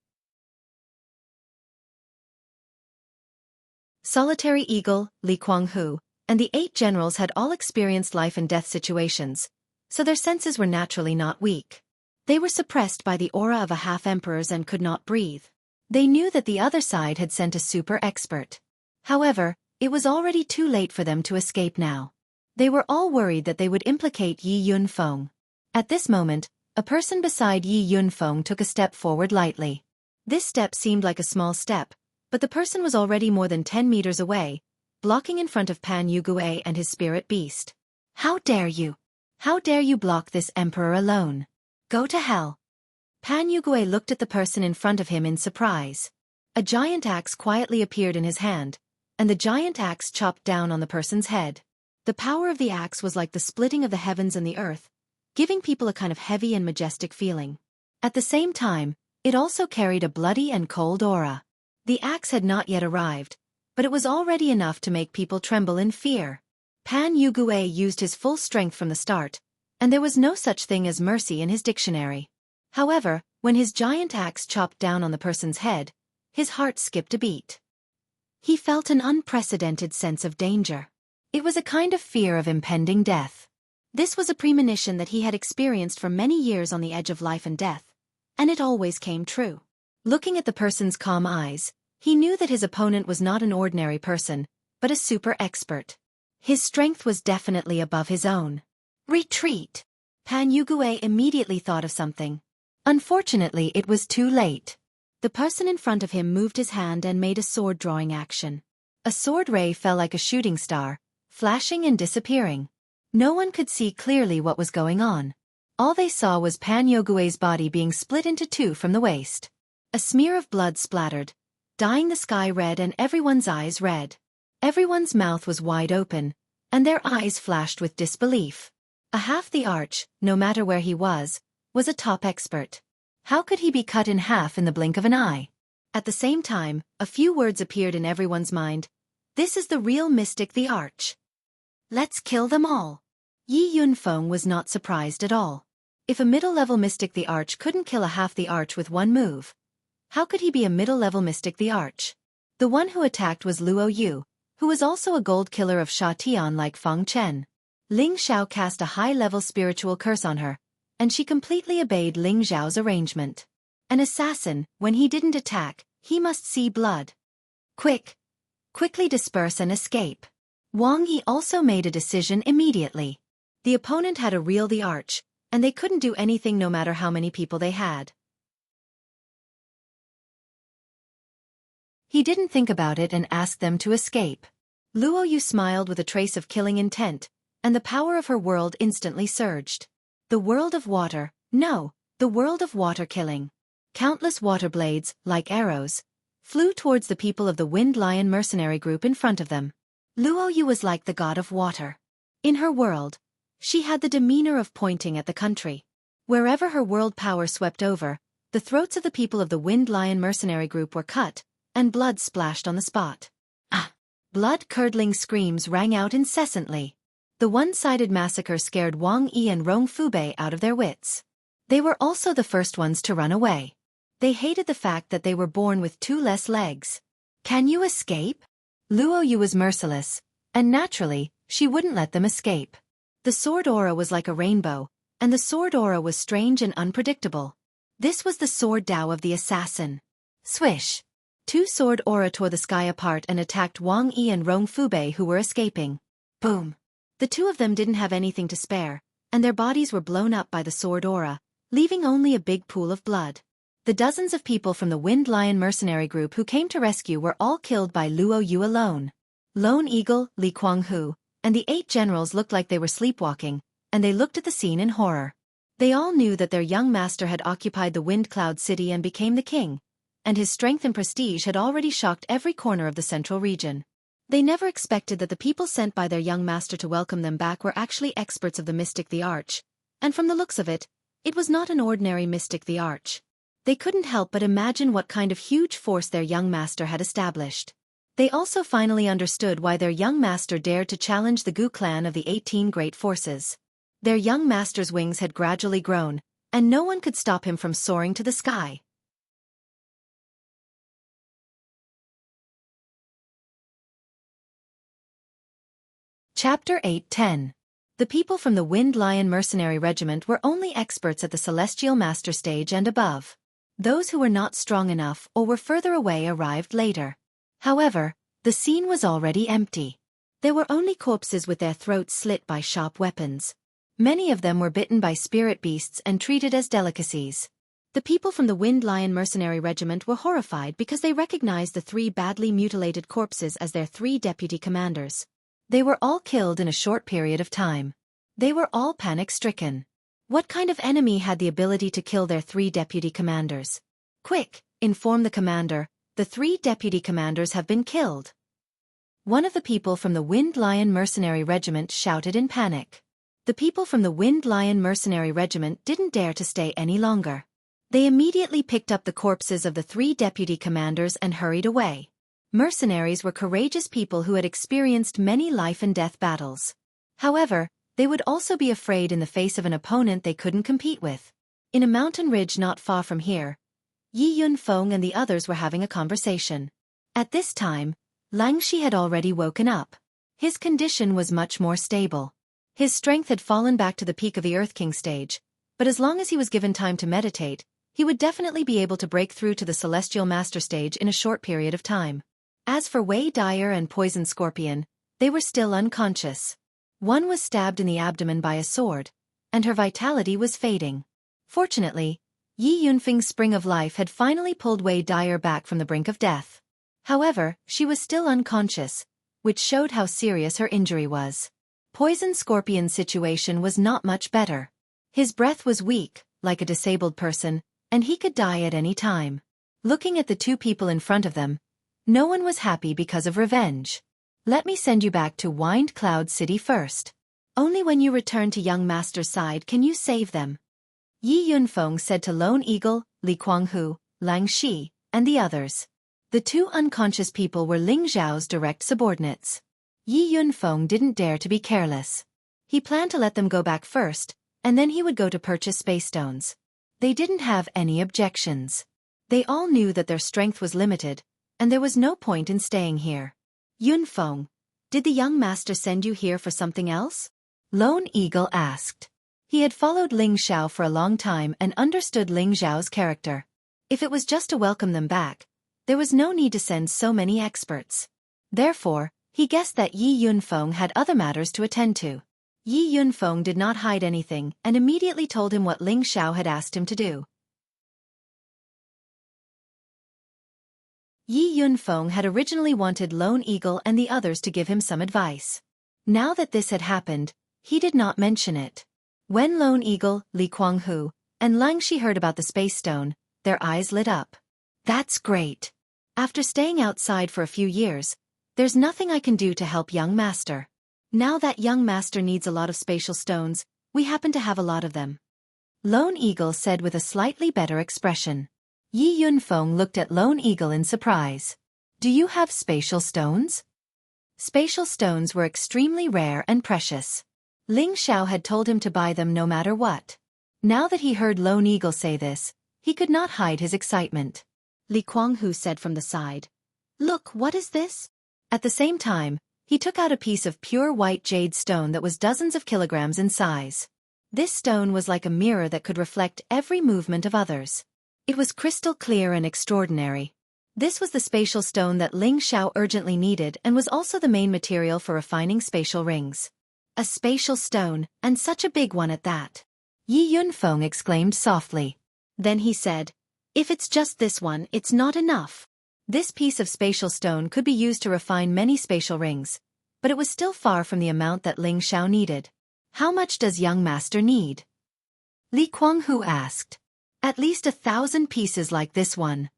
Solitary Eagle, Li Kuanghu, and the 8 generals had all experienced life and death situations, so their senses were naturally not weak. They were suppressed by the aura of a half-emperor's and could not breathe. They knew that the other side had sent a super expert. However, it was already too late for them to escape now. They were all worried that they would implicate Yi Yunfeng. At this moment, a person beside Yi Yunfeng took a step forward lightly. This step seemed like a small step, but the person was already more than 10 meters away, blocking in front of Pan Yugui and his spirit beast. How dare you? How dare you block this emperor alone? Go to hell. Pan Yugui looked at the person in front of him in surprise. A giant axe quietly appeared in his hand, and the giant axe chopped down on the person's head. The power of the axe was like the splitting of the heavens and the earth, giving people a kind of heavy and majestic feeling. At the same time, it also carried a bloody and cold aura. The axe had not yet arrived, but it was already enough to make people tremble in fear. Pan Yugui used his full strength from the start, and there was no such thing as mercy in his dictionary. However, when his giant axe chopped down on the person's head, his heart skipped a beat. He felt an unprecedented sense of danger. It was a kind of fear of impending death. This was a premonition that he had experienced for many years on the edge of life and death, and it always came true. Looking at the person's calm eyes, he knew that his opponent was not an ordinary person, but a super expert. His strength was definitely above his own. Retreat! Pan Yugui immediately thought of something. Unfortunately, it was too late. The person in front of him moved his hand and made a sword-drawing action. A sword ray fell like a shooting star, flashing and disappearing. No one could see clearly what was going on. All they saw was Pan Yogui's body being split into 2 from the waist. A smear of blood splattered, dyeing the sky red and everyone's eyes red. Everyone's mouth was wide open, and their eyes flashed with disbelief. A half the arch, no matter where he was a top expert. How could he be cut in half in the blink of an eye? At the same time, a few words appeared in everyone's mind. This is the real mystic the arch. Let's kill them all. Yi Yunfeng was not surprised at all. If a middle-level mystic the arch couldn't kill a half the arch with one move, how could he be a middle-level mystic the arch? The one who attacked was Luo Yu, who was also a gold killer of Sha Tian like Feng Chen. Ling Xiao cast a high-level spiritual curse on her, and she completely obeyed Ling Xiao's arrangement. An assassin, when he didn't attack, he must see blood. Quickly disperse and escape. Wang Yi also made a decision immediately. The opponent had a real the arch, and they couldn't do anything no matter how many people they had. He didn't think about it and asked them to escape. Luo Yu smiled with a trace of killing intent, and the power of her world instantly surged. The world of water, no, the world of water killing. Countless water blades, like arrows, flew towards the people of the Wind Lion mercenary group in front of them. Luo Yu was like the god of water. In her world, she had the demeanor of pointing at the country. Wherever her world power swept over, The throats of the people of the Wind Lion mercenary group were cut, and blood splashed on the spot. Ah! Blood-curdling screams rang out incessantly. The one-sided massacre scared Wang Yi and Rong Fubei out of their wits. They were also the first ones to run away. They hated the fact that they were born with 2 less legs. Can you escape? Luo Yu was merciless, and naturally, she wouldn't let them escape. The sword aura was like a rainbow, and the sword aura was strange and unpredictable. This was the sword Dao of the assassin. Swish! 2 sword aura tore the sky apart and attacked Wang Yi and Rong Fubei, who were escaping. Boom! The 2 of them didn't have anything to spare, and their bodies were blown up by the sword aura, leaving only a big pool of blood. The dozens of people from the Wind Lion mercenary group who came to rescue were all killed by Luo Yu alone. Lone Eagle, Li Kuanghu, and the 8 generals looked like they were sleepwalking, and they looked at the scene in horror. They all knew that their young master had occupied the Wind Cloud City and became the king, and his strength and prestige had already shocked every corner of the central region. They never expected that the people sent by their young master to welcome them back were actually experts of the mystic the Arch, and from the looks of it, it was not an ordinary mystic the Arch. They couldn't help but imagine what kind of huge force their young master had established. They also finally understood why their young master dared to challenge the Gu clan of the 18 great forces. Their young master's wings had gradually grown, and no one could stop him from soaring to the sky. Chapter 8:10. The people from the Wind Lion mercenary regiment were only experts at the celestial master stage and above. Those who were not strong enough or were further away arrived later. However, the scene was already empty. There were only corpses with their throats slit by sharp weapons. Many of them were bitten by spirit beasts and treated as delicacies. The people from the Wind Lion mercenary regiment were horrified because they recognized the 3 badly mutilated corpses as their 3 deputy commanders. They were all killed in a short period of time. They were all panic-stricken. What kind of enemy had the ability to kill their 3 deputy commanders? Quick, inform the commander, the 3 deputy commanders have been killed. One of the people from the Wind Lion mercenary regiment shouted in panic. The people from the Wind Lion mercenary regiment didn't dare to stay any longer. They immediately picked up the corpses of the 3 deputy commanders and hurried away. Mercenaries were courageous people who had experienced many life-and-death battles. However, they would also be afraid in the face of an opponent they couldn't compete with. In a mountain ridge not far from here, Yi Yunfeng and the others were having a conversation. At this time, Xianxia had already woken up. His condition was much more stable. His strength had fallen back to the peak of the Earth King stage, but as long as he was given time to meditate, he would definitely be able to break through to the Celestial Master stage in a short period of time. As for Wei Dyer and Poison Scorpion, they were still unconscious. One was stabbed in the abdomen by a sword, and her vitality was fading. Fortunately, Yi Yunfeng's spring of life had finally pulled Wei Dyer back from the brink of death. However, she was still unconscious, which showed how serious her injury was. Poison Scorpion's situation was not much better. His breath was weak, like a disabled person, and he could die at any time. Looking at the 2 people in front of them, no one was happy because of revenge. Let me send you back to Wind Cloud City first. Only when you return to young master's side can you save them. Yi Yunfeng said to Lone Eagle, Li Kuanghu, Xianxia, and the others. The 2 unconscious people were Ling Zhao's direct subordinates. Yi Yunfeng didn't dare to be careless. He planned to let them go back first, and then he would go to purchase space stones. They didn't have any objections. They all knew that their strength was limited, and there was no point in staying here. Yunfeng, did the young master send you here for something else? Lone Eagle asked. He had followed Ling Zhao for a long time and understood Ling Zhao's character. If it was just to welcome them back, there was no need to send so many experts. Therefore, he guessed that Yi Yunfeng had other matters to attend to. Yi Yunfeng did not hide anything and immediately told him what Ling Zhao had asked him to do. Yi Yunfeng had originally wanted Lone Eagle and the others to give him some advice. Now that this had happened, he did not mention it. When Lone Eagle, Li Kuanghu, and Xianxia heard about the space stone, their eyes lit up. That's great. After staying outside for a few years, there's nothing I can do to help young master. Now that young master needs a lot of spatial stones, we happen to have a lot of them. Lone Eagle said with a slightly better expression. Yi Yunfeng looked at Lone Eagle in surprise. Do you have spatial stones? Spatial stones were extremely rare and precious. Ling Xiao had told him to buy them no matter what. Now that he heard Lone Eagle say this, he could not hide his excitement. Li Kuanghu said from the side, "Look, what is this?" At the same time, he took out a piece of pure white jade stone that was dozens of kilograms in size. This stone was like a mirror that could reflect every movement of others. It was crystal clear and extraordinary. This was the spatial stone that Ling Xiao urgently needed and was also the main material for refining spatial rings. A spatial stone, and such a big one at that. Yi Yunfeng exclaimed softly. Then he said, "If it's just this one, it's not enough." This piece of spatial stone could be used to refine many spatial rings, but it was still far from the amount that Ling Xiao needed. How much does young master need? Li Kuanghu asked. At least 1,000 pieces like this one.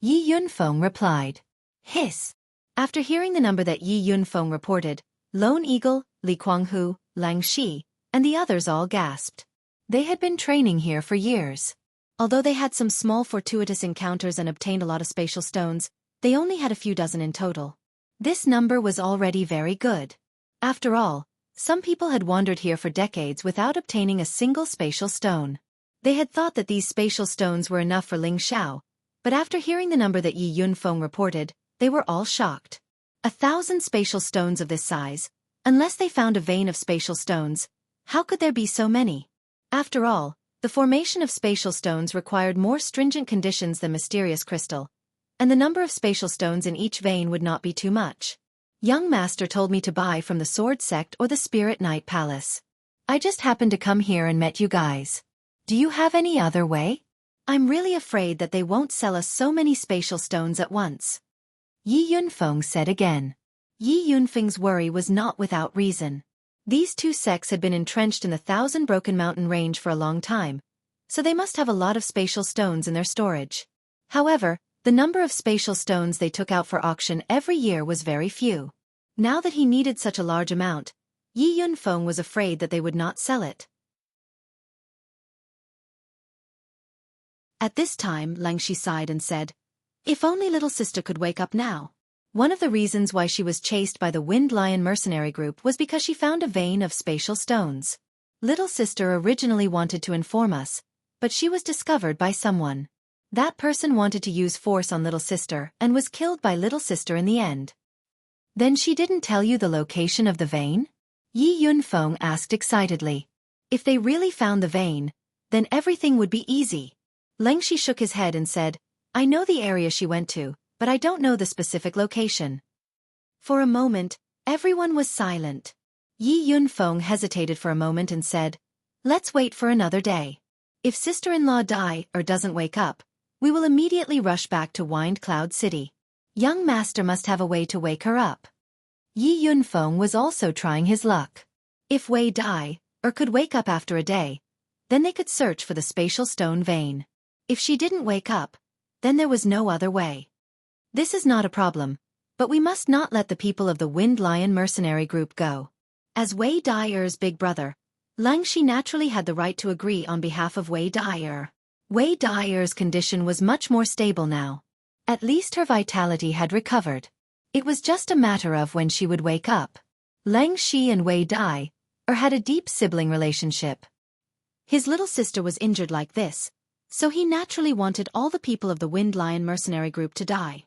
Yi Yunfeng replied. Hiss. After hearing the number that Yi Yunfeng reported, Lone Eagle, Li Kuanghu, Lang Shi, and the others all gasped. They had been training here for years. Although they had some small fortuitous encounters and obtained a lot of spatial stones, they only had a few dozen in total. This number was already very good. After all, some people had wandered here for decades without obtaining a single spatial stone. They had thought that these spatial stones were enough for Ling Xiao, but after hearing the number that Yi Yunfeng reported, they were all shocked. 1,000 spatial stones of this size, unless they found a vein of spatial stones, how could there be so many? After all, the formation of spatial stones required more stringent conditions than mysterious crystal, and the number of spatial stones in each vein would not be too much. Young master told me to buy from the Sword Sect or the Spirit Night Palace. I just happened to come here and met you guys. Do you have any other way? I'm really afraid that they won't sell us so many spatial stones at once. Yi Yunfeng said again. Yi Yunfeng's worry was not without reason. These two sects had been entrenched in the Thousand Broken Mountain range for a long time, so they must have a lot of spatial stones in their storage. However, the number of spatial stones they took out for auction every year was very few. Now that he needed such a large amount, Yi Yunfeng was afraid that they would not sell it. At this time, Lang Shi sighed and said, "If only little sister could wake up now." One of the reasons why she was chased by the Wind Lion mercenary group was because she found a vein of spatial stones. Little sister originally wanted to inform us, but she was discovered by someone. That person wanted to use force on little sister and was killed by little sister in the end. Then she didn't tell you the location of the vein? Yi Yunfeng asked excitedly. If they really found the vein, then everything would be easy. Lang Shi shook his head and said, "I know the area she went to, but I don't know the specific location." For a moment, everyone was silent. Yi Yunfeng hesitated for a moment and said, "Let's wait for another day. If sister-in-law die or doesn't wake up, we will immediately rush back to Wind Cloud City. Young master must have a way to wake her up." Yi Yunfeng was also trying his luck. If Wei die, or could wake up after a day, then they could search for the spatial stone vein. If she didn't wake up, then there was no other way. This is not a problem, but we must not let the people of the Wind Lion mercenary group go. As Wei Dai's big brother, Lang Shi naturally had the right to agree on behalf of Wei Dai. Wei Dai's condition was much more stable now. At least her vitality had recovered. It was just a matter of when she would wake up. Lang Shi and Wei Dai had a deep sibling relationship. His little sister was injured like this, so he naturally wanted all the people of the Wind Lion mercenary group to die.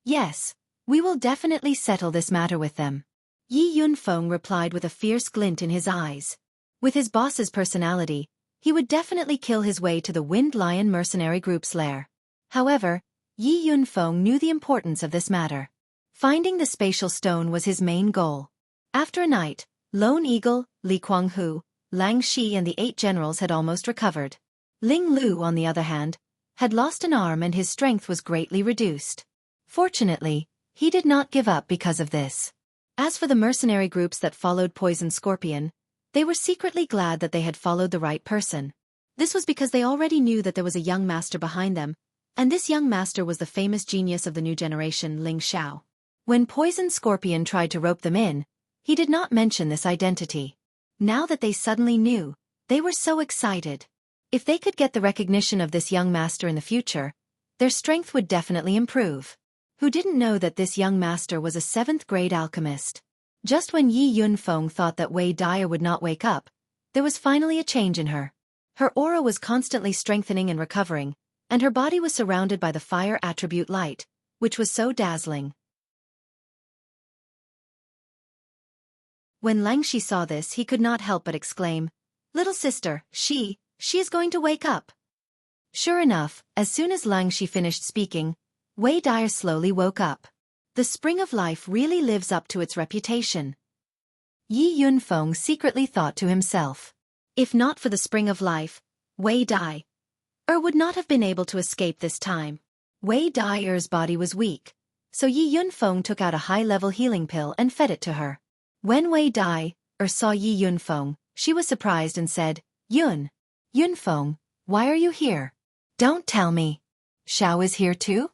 Yes, we will definitely settle this matter with them. Yi Yunfeng replied with a fierce glint in his eyes. With his boss's personality, he would definitely kill his way to the Wind Lion mercenary group's lair. However, Yi Yunfeng knew the importance of this matter. Finding the spatial stone was his main goal. After a night, Lone Eagle, Li Kuanghu, Lang Shi and the 8 generals had almost recovered. Ling Lu, on the other hand, had lost an arm and his strength was greatly reduced. Fortunately, he did not give up because of this. As for the mercenary groups that followed Poison Scorpion, they were secretly glad that they had followed the right person. This was because they already knew that there was a young master behind them, and this young master was the famous genius of the new generation, Ling Xiao. When Poison Scorpion tried to rope them in, he did not mention this identity. Now that they suddenly knew, they were so excited. If they could get the recognition of this young master in the future, their strength would definitely improve. Who didn't know that this young master was a 7th-grade alchemist? Just when Yi Yunfeng thought that Wei Dai would not wake up, there was finally a change in her. Her aura was constantly strengthening and recovering, and her body was surrounded by the fire attribute light, which was so dazzling. When Xianxia saw this, he could not help but exclaim, "Little sister, she is going to wake up." Sure enough, as soon as Xianxia finished speaking, Wei Dai slowly woke up. The spring of life really lives up to its reputation. Yi Yunfeng secretly thought to himself, if not for the spring of life, Wei Dai would not have been able to escape this time. Wei Dai's body was weak, so Yi Yunfeng took out a high-level healing pill and fed it to her. When Wei Dai saw Yi Yunfeng, she was surprised and said, Yunfeng, why are you here? Don't tell me. Xiao is here too?"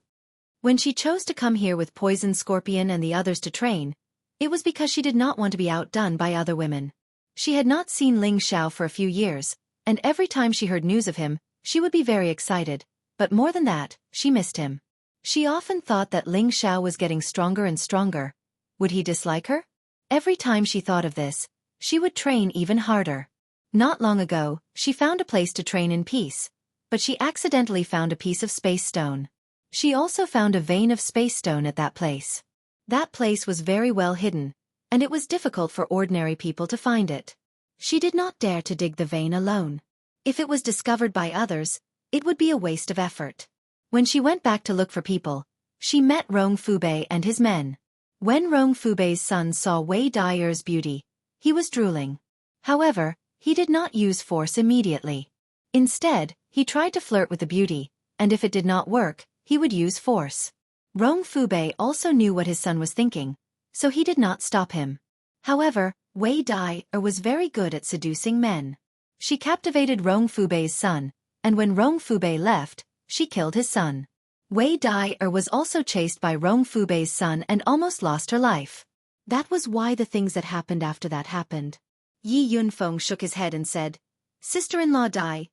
When she chose to come here with Poison Scorpion and the others to train, it was because she did not want to be outdone by other women. She had not seen Ling Xiao for a few years, and every time she heard news of him, she would be very excited, but more than that, she missed him. She often thought that Ling Xiao was getting stronger and stronger. Would he dislike her? Every time she thought of this, she would train even harder. Not long ago, she found a place to train in peace, but she accidentally found a piece of space stone. She also found a vein of space stone at that place. That place was very well hidden, and it was difficult for ordinary people to find it. She did not dare to dig the vein alone. If it was discovered by others, it would be a waste of effort. When she went back to look for people, she met Rong Fubei and his men. When Rong Fubei's son saw Wei Dai's beauty, he was drooling. However, he did not use force immediately. Instead, he tried to flirt with the beauty, and if it did not work, he would use force. Rong Fubei also knew what his son was thinking, so he did not stop him. However, Wei Dai was very good at seducing men. She captivated Rong Fubei's son, and when Rong Fubei left, she killed his son. Wei Dai was also chased by Rong Fubei's son and almost lost her life. That was why the things that happened after that happened. Yi Yunfeng shook his head and said, "Sister-in-law Dai,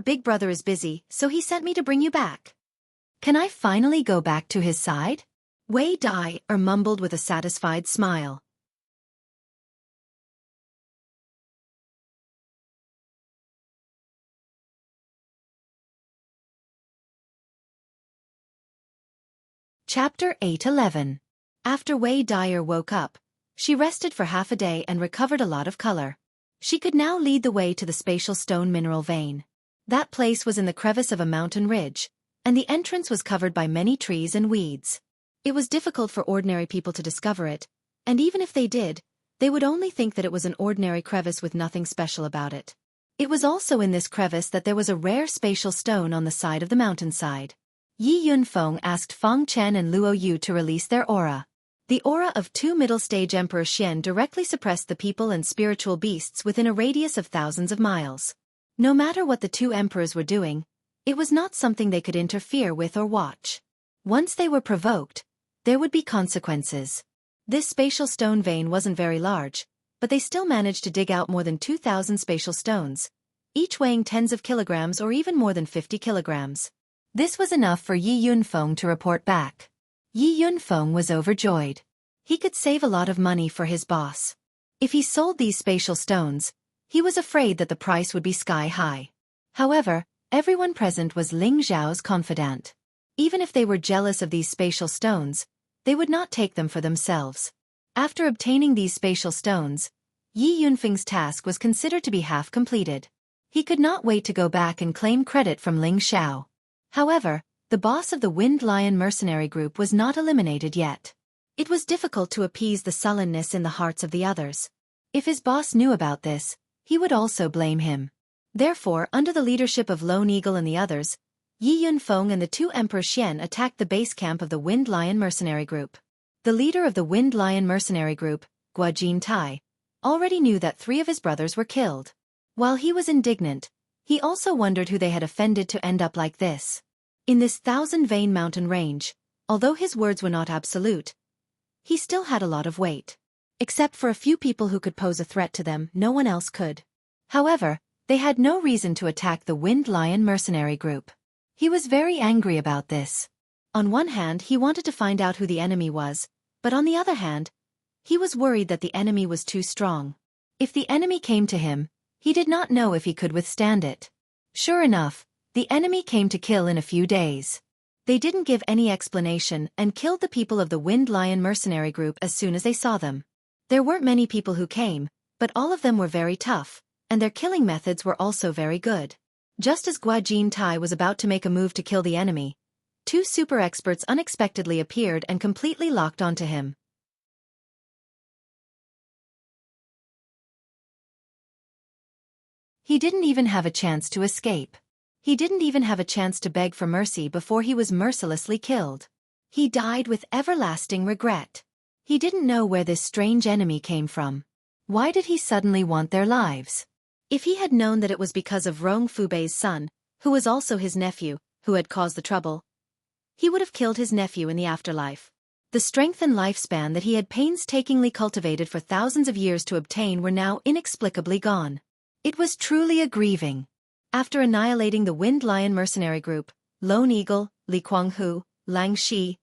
big brother is busy, so he sent me to bring you back." Can I finally go back to his side? Wei Dai mumbled with a satisfied smile. Chapter 8:11. After Wei Dai woke up, she rested for half a day and recovered a lot of color. She could now lead the way to the spatial stone mineral vein. That place was in the crevice of a mountain ridge, and the entrance was covered by many trees and weeds. It was difficult for ordinary people to discover it, and even if they did, they would only think that it was an ordinary crevice with nothing special about it. It was also in this crevice that there was a rare spatial stone on the side of the mountainside. Yi Yunfeng asked Feng Chen and Luo Yu to release their aura. The aura of 2 middle-stage Emperor Xian directly suppressed the people and spiritual beasts within a radius of thousands of miles. No matter what the 2 emperors were doing, it was not something they could interfere with or watch. Once they were provoked, there would be consequences. This spatial stone vein wasn't very large, but they still managed to dig out more than 2,000 spatial stones, each weighing tens of kilograms or even more than 50 kilograms. This was enough for Yi Yunfeng to report back. Yi Yunfeng was overjoyed. He could save a lot of money for his boss. If he sold these spatial stones, he was afraid that the price would be sky high. However, everyone present was Ling Xiao's confidant. Even if they were jealous of these spatial stones, they would not take them for themselves. After obtaining these spatial stones, Yi Yunfeng's task was considered to be half completed. He could not wait to go back and claim credit from Ling Xiao. However, the boss of the Wind Lion mercenary group was not eliminated yet. It was difficult to appease the sullenness in the hearts of the others. If his boss knew about this, he would also blame him. Therefore, under the leadership of Lone Eagle and the others, Yi Yunfeng and the 2 Emperor Xian attacked the base camp of the Wind Lion mercenary group. The leader of the Wind Lion mercenary group, Guojin Tai, already knew that 3 of his brothers were killed. While he was indignant, he also wondered who they had offended to end up like this. In this 1,000-vein mountain range, although his words were not absolute, he still had a lot of weight. Except for a few people who could pose a threat to them, no one else could. However, They had no reason to attack the Wind Lion mercenary group. He was very angry about this. On one hand, he wanted to find out who the enemy was, but on the other hand, he was worried that the enemy was too strong. If the enemy came to him, he did not know if he could withstand it. Sure enough, the enemy came to kill in a few days. They didn't give any explanation and killed the people of the Wind Lion mercenary group as soon as they saw them. There weren't many people who came, but all of them were very tough, and their killing methods were also very good. Just as Guajin Tai was about to make a move to kill the enemy, two super experts unexpectedly appeared and completely locked onto him. He didn't even have a chance to escape. He didn't even have a chance to beg for mercy before he was mercilessly killed. He died with everlasting regret. He didn't know where this strange enemy came from. Why did he suddenly want their lives? If he had known that it was because of Rong Fubei's son, who was also his nephew, who had caused the trouble, he would have killed his nephew in the afterlife. The strength and lifespan that he had painstakingly cultivated for thousands of years to obtain were now inexplicably gone. It was truly a grieving. After annihilating the Wind Lion mercenary group, Lone Eagle, Li Kuanghu, Lang Shi,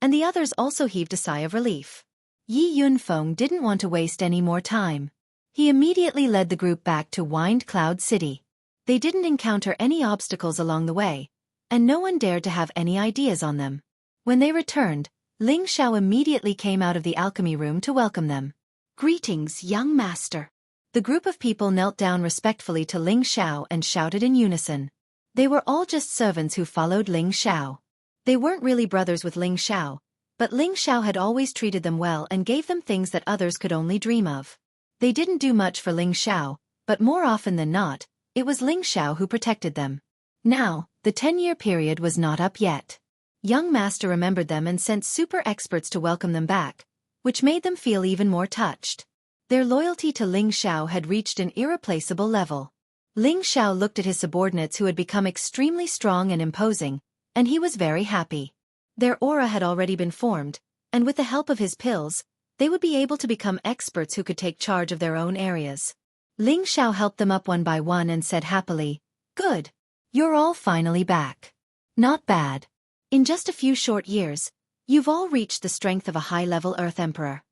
and the others also heaved a sigh of relief. Yi Yunfeng didn't want to waste any more time. He immediately led the group back to Wind Cloud City. They didn't encounter any obstacles along the way, and no one dared to have any ideas on them. When they returned, Ling Xiao immediately came out of the alchemy room to welcome them. "Greetings, young master." The group of people knelt down respectfully to Ling Xiao and shouted in unison. They were all just servants who followed Ling Xiao. They weren't really brothers with Ling Xiao, but Ling Xiao had always treated them well and gave them things that others could only dream of. They didn't do much for Ling Xiao, but more often than not, it was Ling Xiao who protected them. Now, the 10-year period was not up yet. Young Master remembered them and sent super experts to welcome them back, which made them feel even more touched. Their loyalty to Ling Xiao had reached an irreplaceable level. Ling Xiao looked at his subordinates who had become extremely strong and imposing, and he was very happy. Their aura had already been formed, and with the help of his pills, they would be able to become experts who could take charge of their own areas. Ling Xiao helped them up one by one and said happily, "Good. You're all finally back. Not bad. In just a few short years, you've all reached the strength of a high-level Earth Emperor."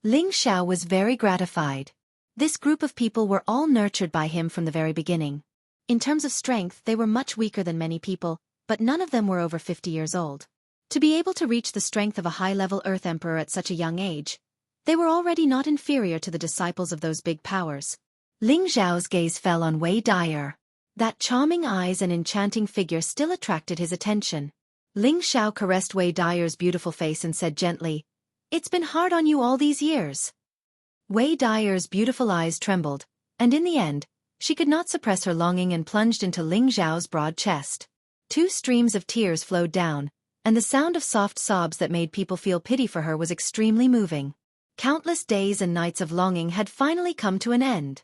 Ling Xiao was very gratified. This group of people were all nurtured by him from the very beginning. In terms of strength, they were much weaker than many people, but none of them were over 50 years old. To be able to reach the strength of a high-level Earth Emperor at such a young age, they were already not inferior to the disciples of those big powers. Ling Xiao's gaze fell on Wei Dyer. That charming eyes and enchanting figure still attracted his attention. Ling Xiao caressed Wei Dyer's beautiful face and said gently, "It's been hard on you all these years." Wei Dyer's beautiful eyes trembled, and in the end, she could not suppress her longing and plunged into Ling Xiao's broad chest. Two streams of tears flowed down, and the sound of soft sobs that made people feel pity for her was extremely moving. Countless days and nights of longing had finally come to an end.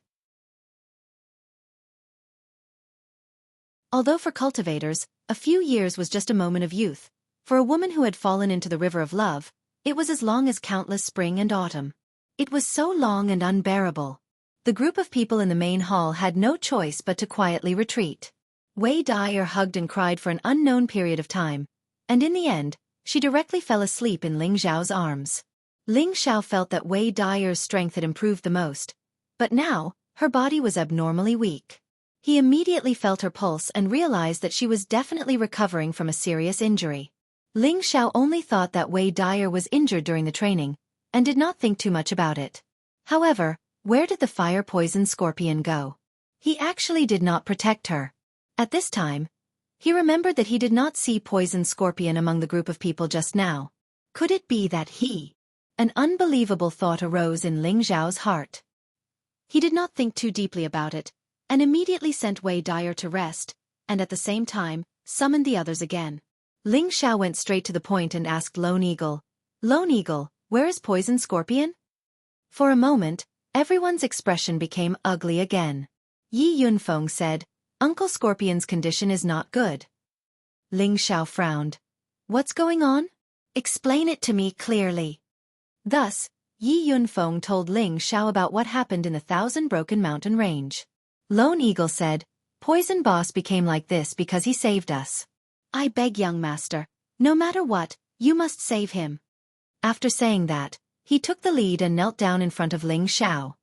Although for cultivators, a few years was just a moment of youth, for a woman who had fallen into the river of love, it was as long as countless spring and autumn. It was so long and unbearable. The group of people in the main hall had no choice but to quietly retreat. Wei Dyer hugged and cried for an unknown period of time, and in the end, she directly fell asleep in Ling Xiao's arms. Ling Xiao felt that Wei Dyer's strength had improved the most, but now, her body was abnormally weak. He immediately felt her pulse and realized that she was definitely recovering from a serious injury. Ling Xiao only thought that Wei Dyer was injured during the training, and did not think too much about it. However, where did the fire-poison scorpion go? He actually did not protect her. At this time, he remembered that he did not see poison scorpion among the group of people just now. Could it be that he? An unbelievable thought arose in Ling Xiao's heart. He did not think too deeply about it, and immediately sent Wei Dyer to rest, and at the same time, summoned the others again. Ling Xiao went straight to the point and asked Lone Eagle, "Lone Eagle, where is Poison Scorpion?" For a moment, everyone's expression became ugly again. Yi Yunfeng said, "Uncle Scorpion's condition is not good." Ling Xiao frowned. "What's going on? Explain it to me clearly." Thus, Yi Yunfeng told Ling Xiao about what happened in the Thousand Broken Mountain Range. Lone Eagle said, Poison Boss became like this because he saved us. I beg, young master, no matter what, you must save him. After saying that, he took the lead and knelt down in front of Ling Xiao.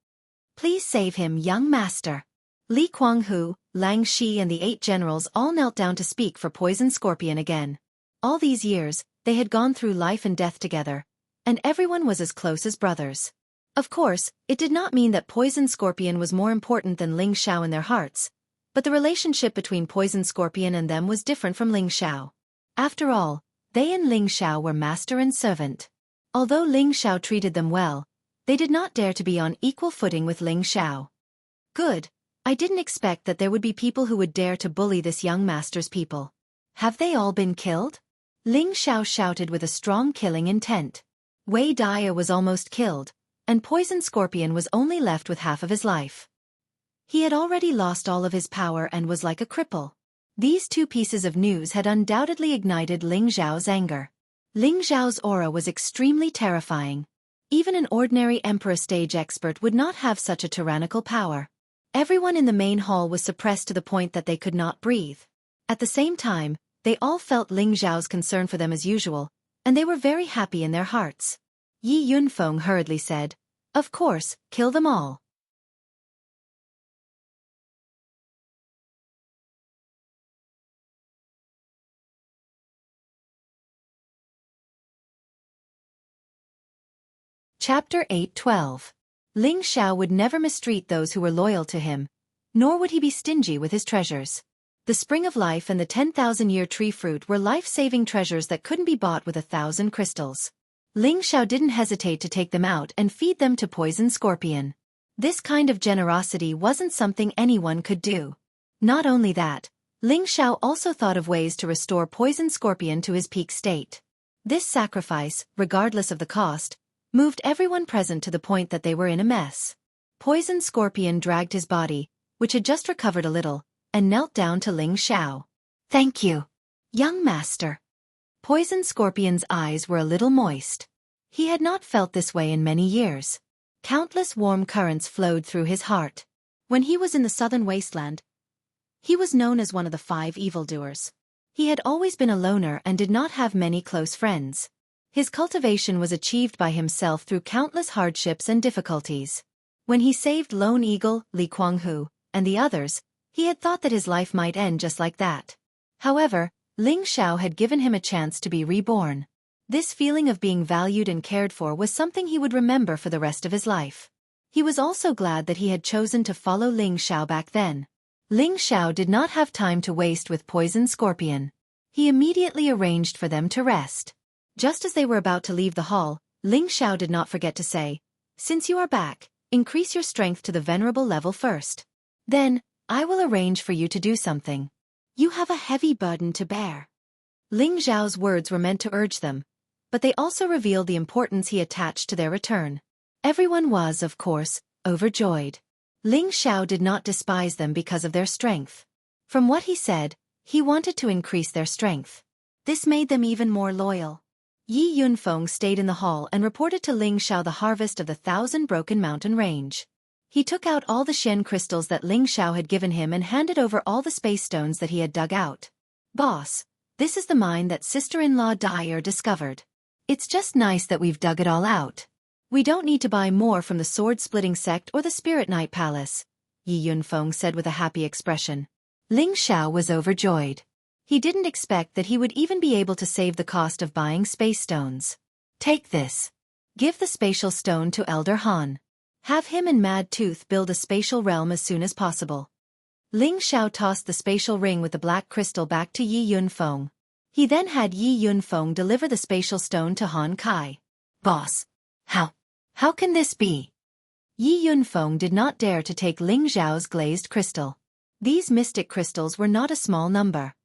Please save him, young master. Li Kuanghu, Lang Shi and the 8 generals all knelt down to speak for Poison Scorpion again. All these years, they had gone through life and death together, and everyone was as close as brothers. Of course, it did not mean that Poison Scorpion was more important than Ling Xiao in their hearts, but the relationship between Poison Scorpion and them was different from Ling Xiao. After all, they and Ling Xiao were master and servant. Although Ling Xiao treated them well, they did not dare to be on equal footing with Ling Xiao. Good. I didn't expect that there would be people who would dare to bully this young master's people. Have they all been killed? Ling Xiao shouted with a strong killing intent. Wei Daya was almost killed, and Poison Scorpion was only left with half of his life. He had already lost all of his power and was like a cripple. These 2 pieces of news had undoubtedly ignited Ling Xiao's anger. Ling Xiao's aura was extremely terrifying. Even an ordinary Emperor stage expert would not have such a tyrannical power. Everyone in the main hall was suppressed to the point that they could not breathe. At the same time, they all felt Ling Xiao's concern for them as usual, and they were very happy in their hearts. Yi Yunfeng hurriedly said, Of course, kill them all. Chapter 8:12. Ling Xiao would never mistreat those who were loyal to him, nor would he be stingy with his treasures. The Spring of Life and the 10,000-year tree fruit were life-saving treasures that couldn't be bought with 1,000 crystals. Ling Xiao didn't hesitate to take them out and feed them to Poison Scorpion. This kind of generosity wasn't something anyone could do. Not only that, Ling Xiao also thought of ways to restore Poison Scorpion to his peak state. This sacrifice, regardless of the cost, moved everyone present to the point that they were in a mess. Poison Scorpion dragged his body, which had just recovered a little, and knelt down to Ling Xiao. Thank you, young master. Poison Scorpion's eyes were a little moist. He had not felt this way in many years. Countless warm currents flowed through his heart. When he was in the southern wasteland, he was known as one of the 5 evildoers. He had always been a loner and did not have many close friends. His cultivation was achieved by himself through countless hardships and difficulties. When he saved Lone Eagle, Li Kuanghu, and the others, he had thought that his life might end just like that. However, Ling Xiao had given him a chance to be reborn. This feeling of being valued and cared for was something he would remember for the rest of his life. He was also glad that he had chosen to follow Ling Xiao back then. Ling Xiao did not have time to waste with Poison Scorpion. He immediately arranged for them to rest. Just as they were about to leave the hall, Ling Xiao did not forget to say, Since you are back, increase your strength to the venerable level first. Then, I will arrange for you to do something. You have a heavy burden to bear. Ling Xiao's words were meant to urge them, but they also revealed the importance he attached to their return. Everyone was, of course, overjoyed. Ling Xiao did not despise them because of their strength. From what he said, he wanted to increase their strength. This made them even more loyal. Yi Yunfeng stayed in the hall and reported to Ling Xiao the harvest of the 1,000 Broken Mountain Range. He took out all the Xian crystals that Ling Xiao had given him and handed over all the space stones that he had dug out. Boss, this is the mine that sister-in-law Dyer discovered. It's just nice that we've dug it all out. We don't need to buy more from the sword-splitting sect or the Spirit Knight Palace, Yi Yunfeng said with a happy expression. Ling Xiao was overjoyed. He didn't expect that he would even be able to save the cost of buying space stones. Take this. Give the spatial stone to Elder Han. Have him and Mad Tooth build a spatial realm as soon as possible. Ling Xiao tossed the spatial ring with the black crystal back to Yi Yunfeng. He then had Yi Yunfeng deliver the spatial stone to Han Kai. Boss, how can this be? Yi Yunfeng did not dare to take Ling Xiao's glazed crystal. These mystic crystals were not a small number.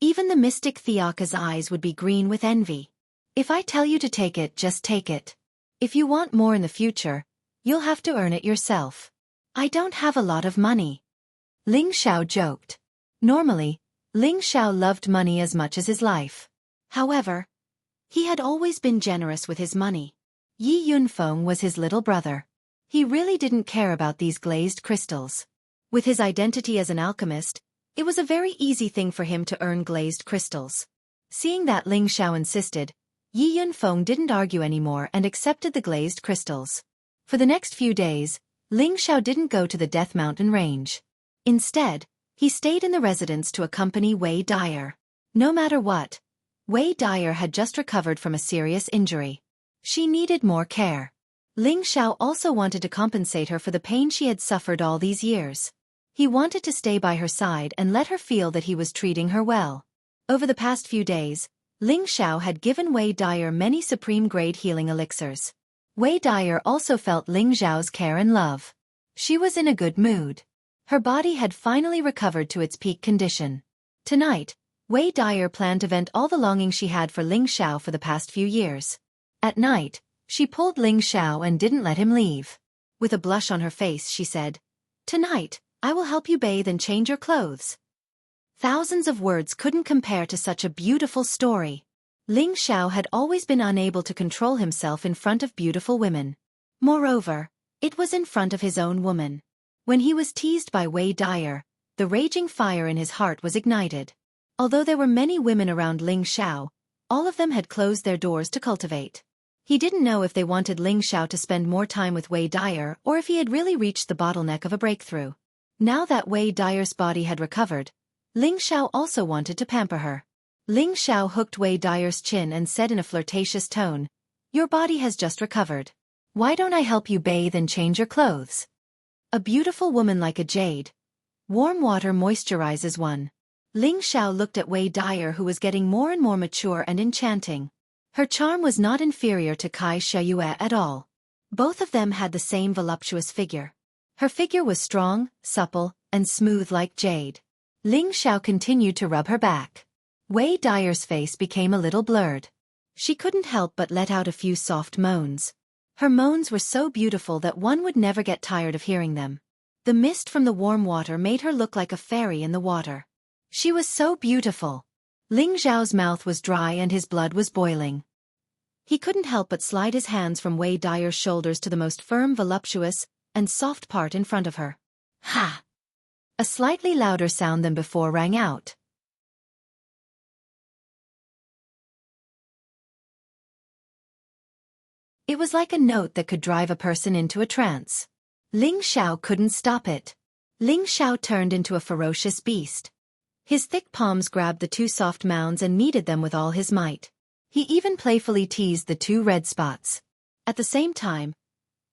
Even the mystic Theaka's eyes would be green with envy. If I tell you to take it, just take it. If you want more in the future, you'll have to earn it yourself. I don't have a lot of money. Ling Xiao joked. Normally, Ling Xiao loved money as much as his life. However, he had always been generous with his money. Yi Yunfeng was his little brother. He really didn't care about these glazed crystals. With his identity as an alchemist, it was a very easy thing for him to earn glazed crystals. Seeing that Ling Xiao insisted, Yi Yunfeng didn't argue anymore and accepted the glazed crystals. For the next few days, Ling Xiao didn't go to the Death Mountain range. Instead, he stayed in the residence to accompany Wei Dyer. No matter what, Wei Dyer had just recovered from a serious injury. She needed more care. Ling Xiao also wanted to compensate her for the pain she had suffered all these years. He wanted to stay by her side and let her feel that he was treating her well. Over the past few days, Ling Xiao had given Wei Dyer many supreme-grade healing elixirs. Wei Dyer also felt Ling Xiao's care and love. She was in a good mood. Her body had finally recovered to its peak condition. Tonight, Wei Dyer planned to vent all the longing she had for Ling Xiao for the past few years. At night, she pulled Ling Xiao and didn't let him leave. With a blush on her face, she said, "Tonight, I will help you bathe and change your clothes." Thousands of words couldn't compare to such a beautiful story. Ling Xiao had always been unable to control himself in front of beautiful women. Moreover, it was in front of his own woman. When he was teased by Wei Dyer, the raging fire in his heart was ignited. Although there were many women around Ling Xiao, all of them had closed their doors to cultivate. He didn't know if they wanted Ling Xiao to spend more time with Wei Dyer or if he had really reached the bottleneck of a breakthrough. Now that Wei Dyer's body had recovered, Ling Xiao also wanted to pamper her. Ling Xiao hooked Wei Dyer's chin and said in a flirtatious tone, "Your body has just recovered. Why don't I help you bathe and change your clothes?" A beautiful woman like a jade. Warm water moisturizes one. Ling Xiao looked at Wei Dyer, who was getting more and more mature and enchanting. Her charm was not inferior to Kai Shiyue at all. Both of them had the same voluptuous figure. Her figure was strong, supple, and smooth like jade. Ling Xiao continued to rub her back. Wei Dyer's face became a little blurred. She couldn't help but let out a few soft moans. Her moans were so beautiful that one would never get tired of hearing them. The mist from the warm water made her look like a fairy in the water. She was so beautiful. Ling Xiao's mouth was dry and his blood was boiling. He couldn't help but slide his hands from Wei Dyer's shoulders to the most firm, voluptuous, and soft part in front of her. Ha! A slightly louder sound than before rang out. It was like a note that could drive a person into a trance. Ling Xiao couldn't stop it. Ling Xiao turned into a ferocious beast. His thick palms grabbed the two soft mounds and kneaded them with all his might. He even playfully teased the two red spots. At the same time,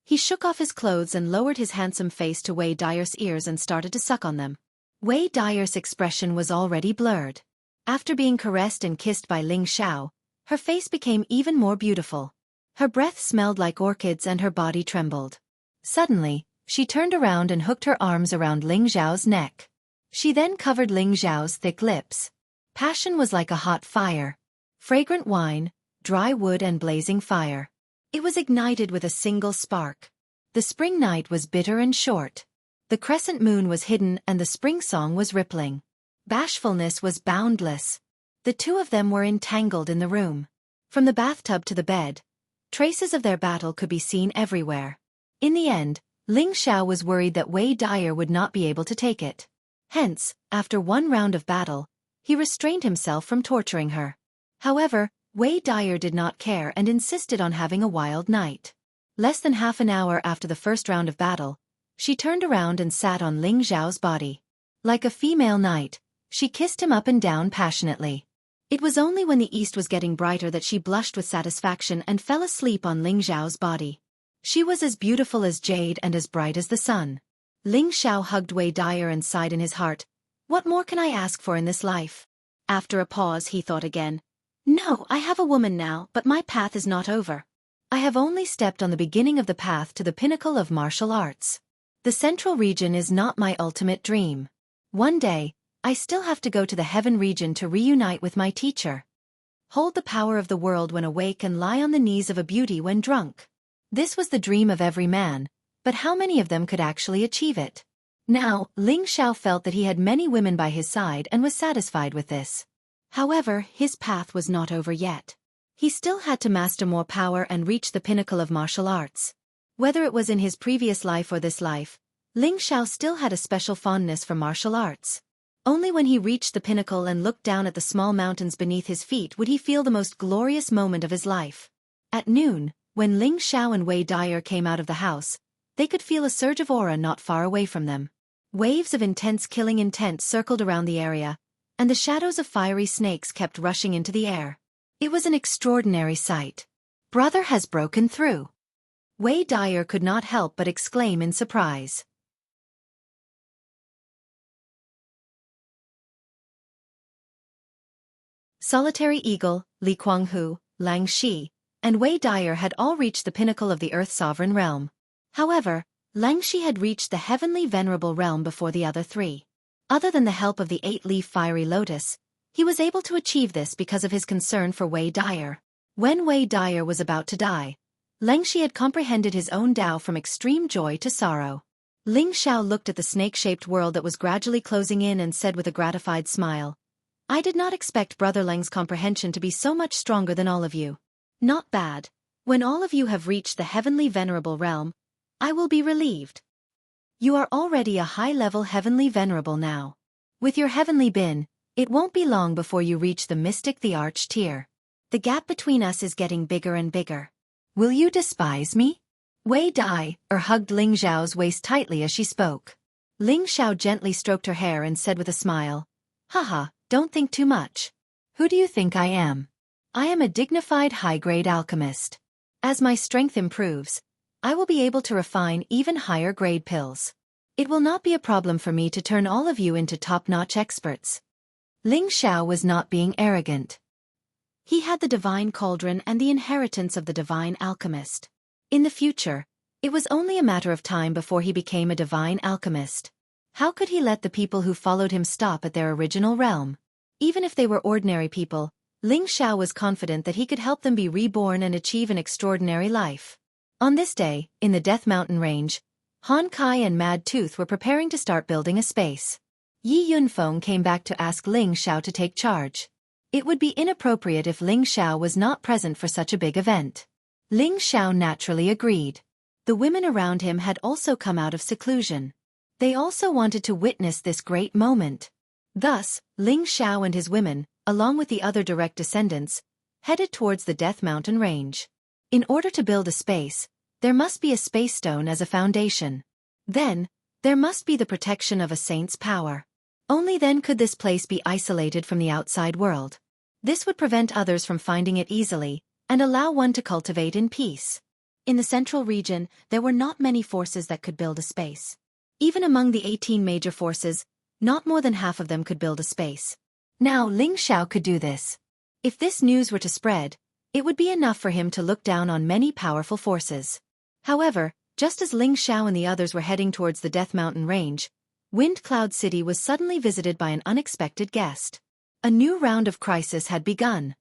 he shook off his clothes and lowered his handsome face to Wei Dyer's ears and started to suck on them. Wei Dyer's expression was already blurred. After being caressed and kissed by Ling Xiao, her face became even more beautiful. Her breath smelled like orchids and her body trembled. Suddenly, she turned around and hooked her arms around Ling Xiao's neck. She then covered Ling Xiao's thick lips. Passion was like a hot fire. Fragrant wine, dry wood and blazing fire. It was ignited with a single spark. The spring night was bitter and short. The crescent moon was hidden and the spring song was rippling. Bashfulness was boundless. The two of them were entangled in the room. From the bathtub to the bed, traces of their battle could be seen everywhere. In the end, Ling Xiao was worried that Wei Dyer would not be able to take it. Hence, after one round of battle, he restrained himself from torturing her. However, Wei Dyer did not care and insisted on having a wild night. Less than half an hour after the first round of battle, she turned around and sat on Ling Xiao's body. Like a female knight, she kissed him up and down passionately. It was only when the east was getting brighter that she blushed with satisfaction and fell asleep on Ling Xiao's body. She was as beautiful as jade and as bright as the sun. Ling Xiao hugged Wei Dyer and sighed in his heart, "What more can I ask for in this life?" After a pause he thought again, "No, I have a woman now, but my path is not over. I have only stepped on the beginning of the path to the pinnacle of martial arts. The central region is not my ultimate dream. One day, I still have to go to the heaven region to reunite with my teacher. Hold the power of the world when awake and lie on the knees of a beauty when drunk." This was the dream of every man, but how many of them could actually achieve it? Now, Ling Xiao felt that he had many women by his side and was satisfied with this. However, his path was not over yet. He still had to master more power and reach the pinnacle of martial arts. Whether it was in his previous life or this life, Ling Xiao still had a special fondness for martial arts. Only when he reached the pinnacle and looked down at the small mountains beneath his feet would he feel the most glorious moment of his life. At noon, when Ling Xiao and Wei Dyer came out of the house, they could feel a surge of aura not far away from them. Waves of intense killing intent circled around the area, and the shadows of fiery snakes kept rushing into the air. It was an extraordinary sight. Brother has broken through. Wei Dyer could not help but exclaim in surprise. Solitary Eagle, Li Guanghu, Lang Shi, and Wei Dyer had all reached the pinnacle of the Earth Sovereign Realm. However, Lang Shi had reached the Heavenly Venerable Realm before the other three. Other than the help of the 8-leaf fiery lotus, he was able to achieve this because of his concern for Wei Dyer. When Wei Dyer was about to die, Lang Shi had comprehended his own Tao from extreme joy to sorrow. Ling Xiao looked at the snake-shaped world that was gradually closing in and said with a gratified smile, "I did not expect Brother Lang's comprehension to be so much stronger than all of you. Not bad. When all of you have reached the Heavenly Venerable Realm, I will be relieved. You are already a high-level Heavenly Venerable now. With your Heavenly Bin, it won't be long before you reach the Mystic the Arch tier. The gap between us is getting bigger and bigger. Will you despise me?" Wei Dai hugged Ling Xiao's waist tightly as she spoke. Ling Xiao gently stroked her hair and said with a smile, "Haha, don't think too much. Who do you think I am? I am a dignified high-grade alchemist. As my strength improves, I will be able to refine even higher-grade pills. It will not be a problem for me to turn all of you into top-notch experts." Ling Xiao was not being arrogant. He had the divine cauldron and the inheritance of the divine alchemist. In the future, it was only a matter of time before he became a divine alchemist. How could he let the people who followed him stop at their original realm? Even if they were ordinary people, Ling Xiao was confident that he could help them be reborn and achieve an extraordinary life. On this day, in the Death Mountain Range, Han Kai and Mad Tooth were preparing to start building a space. Yi Yunfeng came back to ask Ling Xiao to take charge. It would be inappropriate if Ling Xiao was not present for such a big event. Ling Xiao naturally agreed. The women around him had also come out of seclusion. They also wanted to witness this great moment. Thus, Ling Xiao and his women, along with the other direct descendants, headed towards the Death Mountain Range. In order to build a space, there must be a space stone as a foundation. Then, there must be the protection of a saint's power. Only then could this place be isolated from the outside world. This would prevent others from finding it easily, and allow one to cultivate in peace. In the central region, there were not many forces that could build a space. Even among the 18 major forces, not more than half of them could build a space. Now Ling Xiao could do this. If this news were to spread, it would be enough for him to look down on many powerful forces. However, just as Ling Xiao and the others were heading towards the Death Mountain Range, Wind Cloud City was suddenly visited by an unexpected guest. A new round of crisis had begun.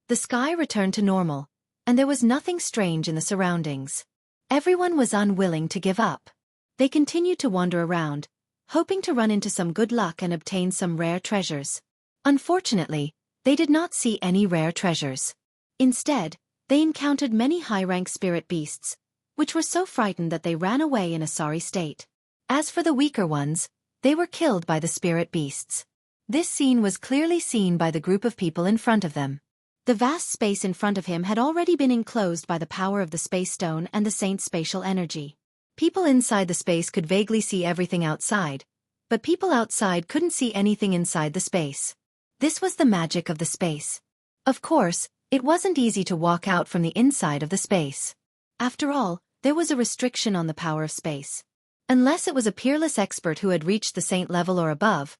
The sky returned to normal, and there was nothing strange in the surroundings. Everyone was unwilling to give up. They continued to wander around, hoping to run into some good luck and obtain some rare treasures. Unfortunately, they did not see any rare treasures. Instead, they encountered many high-rank spirit beasts, which were so frightened that they ran away in a sorry state. As for the weaker ones, they were killed by the spirit beasts. This scene was clearly seen by the group of people in front of them. The vast space in front of him had already been enclosed by the power of the space stone and the saint's spatial energy. People inside the space could vaguely see everything outside, but people outside couldn't see anything inside the space. This was the magic of the space. Of course, it wasn't easy to walk out from the inside of the space. After all, there was a restriction on the power of space. Unless it was a peerless expert who had reached the saint level or above,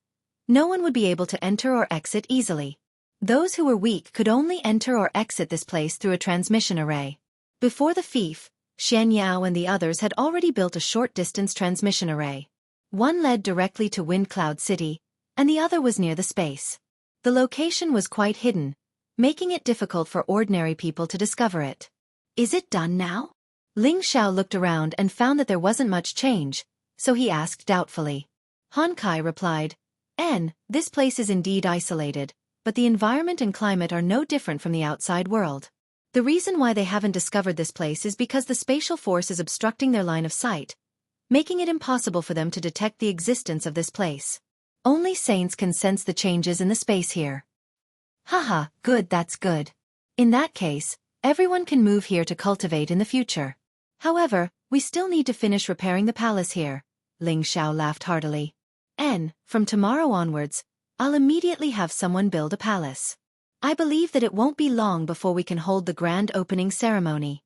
no one would be able to enter or exit easily. Those who were weak could only enter or exit this place through a transmission array. Before the fief, Xianxia and the others had already built a short-distance transmission array. One led directly to Wind Cloud City, and the other was near the space. The location was quite hidden, making it difficult for ordinary people to discover it. "Is it done now?" Ling Xiao looked around and found that there wasn't much change, so he asked doubtfully. Han Kai replied, This place is indeed isolated, but the environment and climate are no different from the outside world. The reason why they haven't discovered this place is because the spatial force is obstructing their line of sight, making it impossible for them to detect the existence of this place. Only saints can sense the changes in the space here. Haha, good, that's good. In that case, everyone can move here to cultivate in the future. However, we still need to finish repairing the palace here. Ling Xiao laughed heartily. From tomorrow onwards, I'll immediately have someone build a palace. I believe that it won't be long before we can hold the grand opening ceremony.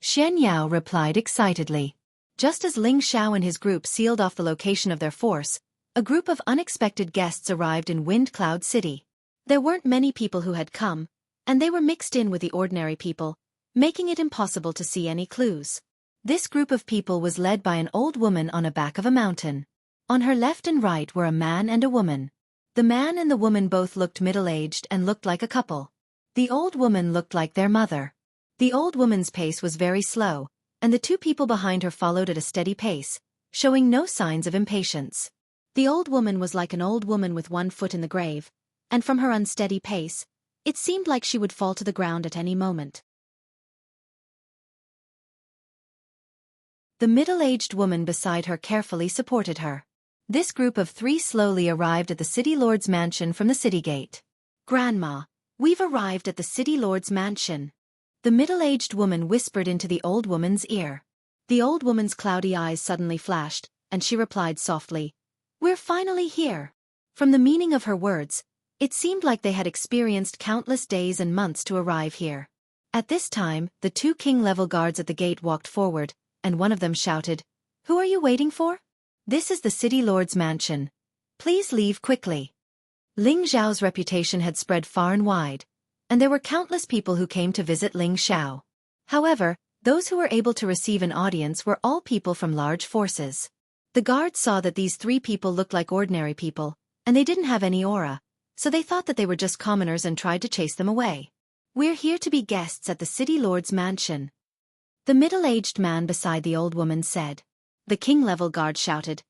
Xianxia replied excitedly. Just as Ling Xiao and his group sealed off the location of their force, a group of unexpected guests arrived in Wind Cloud City. There weren't many people who had come, and they were mixed in with the ordinary people, making it impossible to see any clues. This group of people was led by an old woman on the back of a mountain. On her left and right were a man and a woman. The man and the woman both looked middle-aged and looked like a couple. The old woman looked like their mother. The old woman's pace was very slow, and the two people behind her followed at a steady pace, showing no signs of impatience. The old woman was like an old woman with one foot in the grave, and from her unsteady pace, it seemed like she would fall to the ground at any moment. The middle-aged woman beside her carefully supported her. This group of three slowly arrived at the city lord's mansion from the city gate. Grandma, we've arrived at the city lord's mansion. The middle-aged woman whispered into the old woman's ear. The old woman's cloudy eyes suddenly flashed, and she replied softly, We're finally here. From the meaning of her words, it seemed like they had experienced countless days and months to arrive here. At this time, the two king-level guards at the gate walked forward, and one of them shouted, Who are you waiting for? This is the city lord's mansion. Please leave quickly. Ling Xiao's reputation had spread far and wide, and there were countless people who came to visit Ling Xiao. However, those who were able to receive an audience were all people from large forces. The guards saw that these three people looked like ordinary people, and they didn't have any aura, so they thought that they were just commoners and tried to chase them away. We're here to be guests at the city lord's mansion. The middle-aged man beside the old woman said. The king-level guard shouted,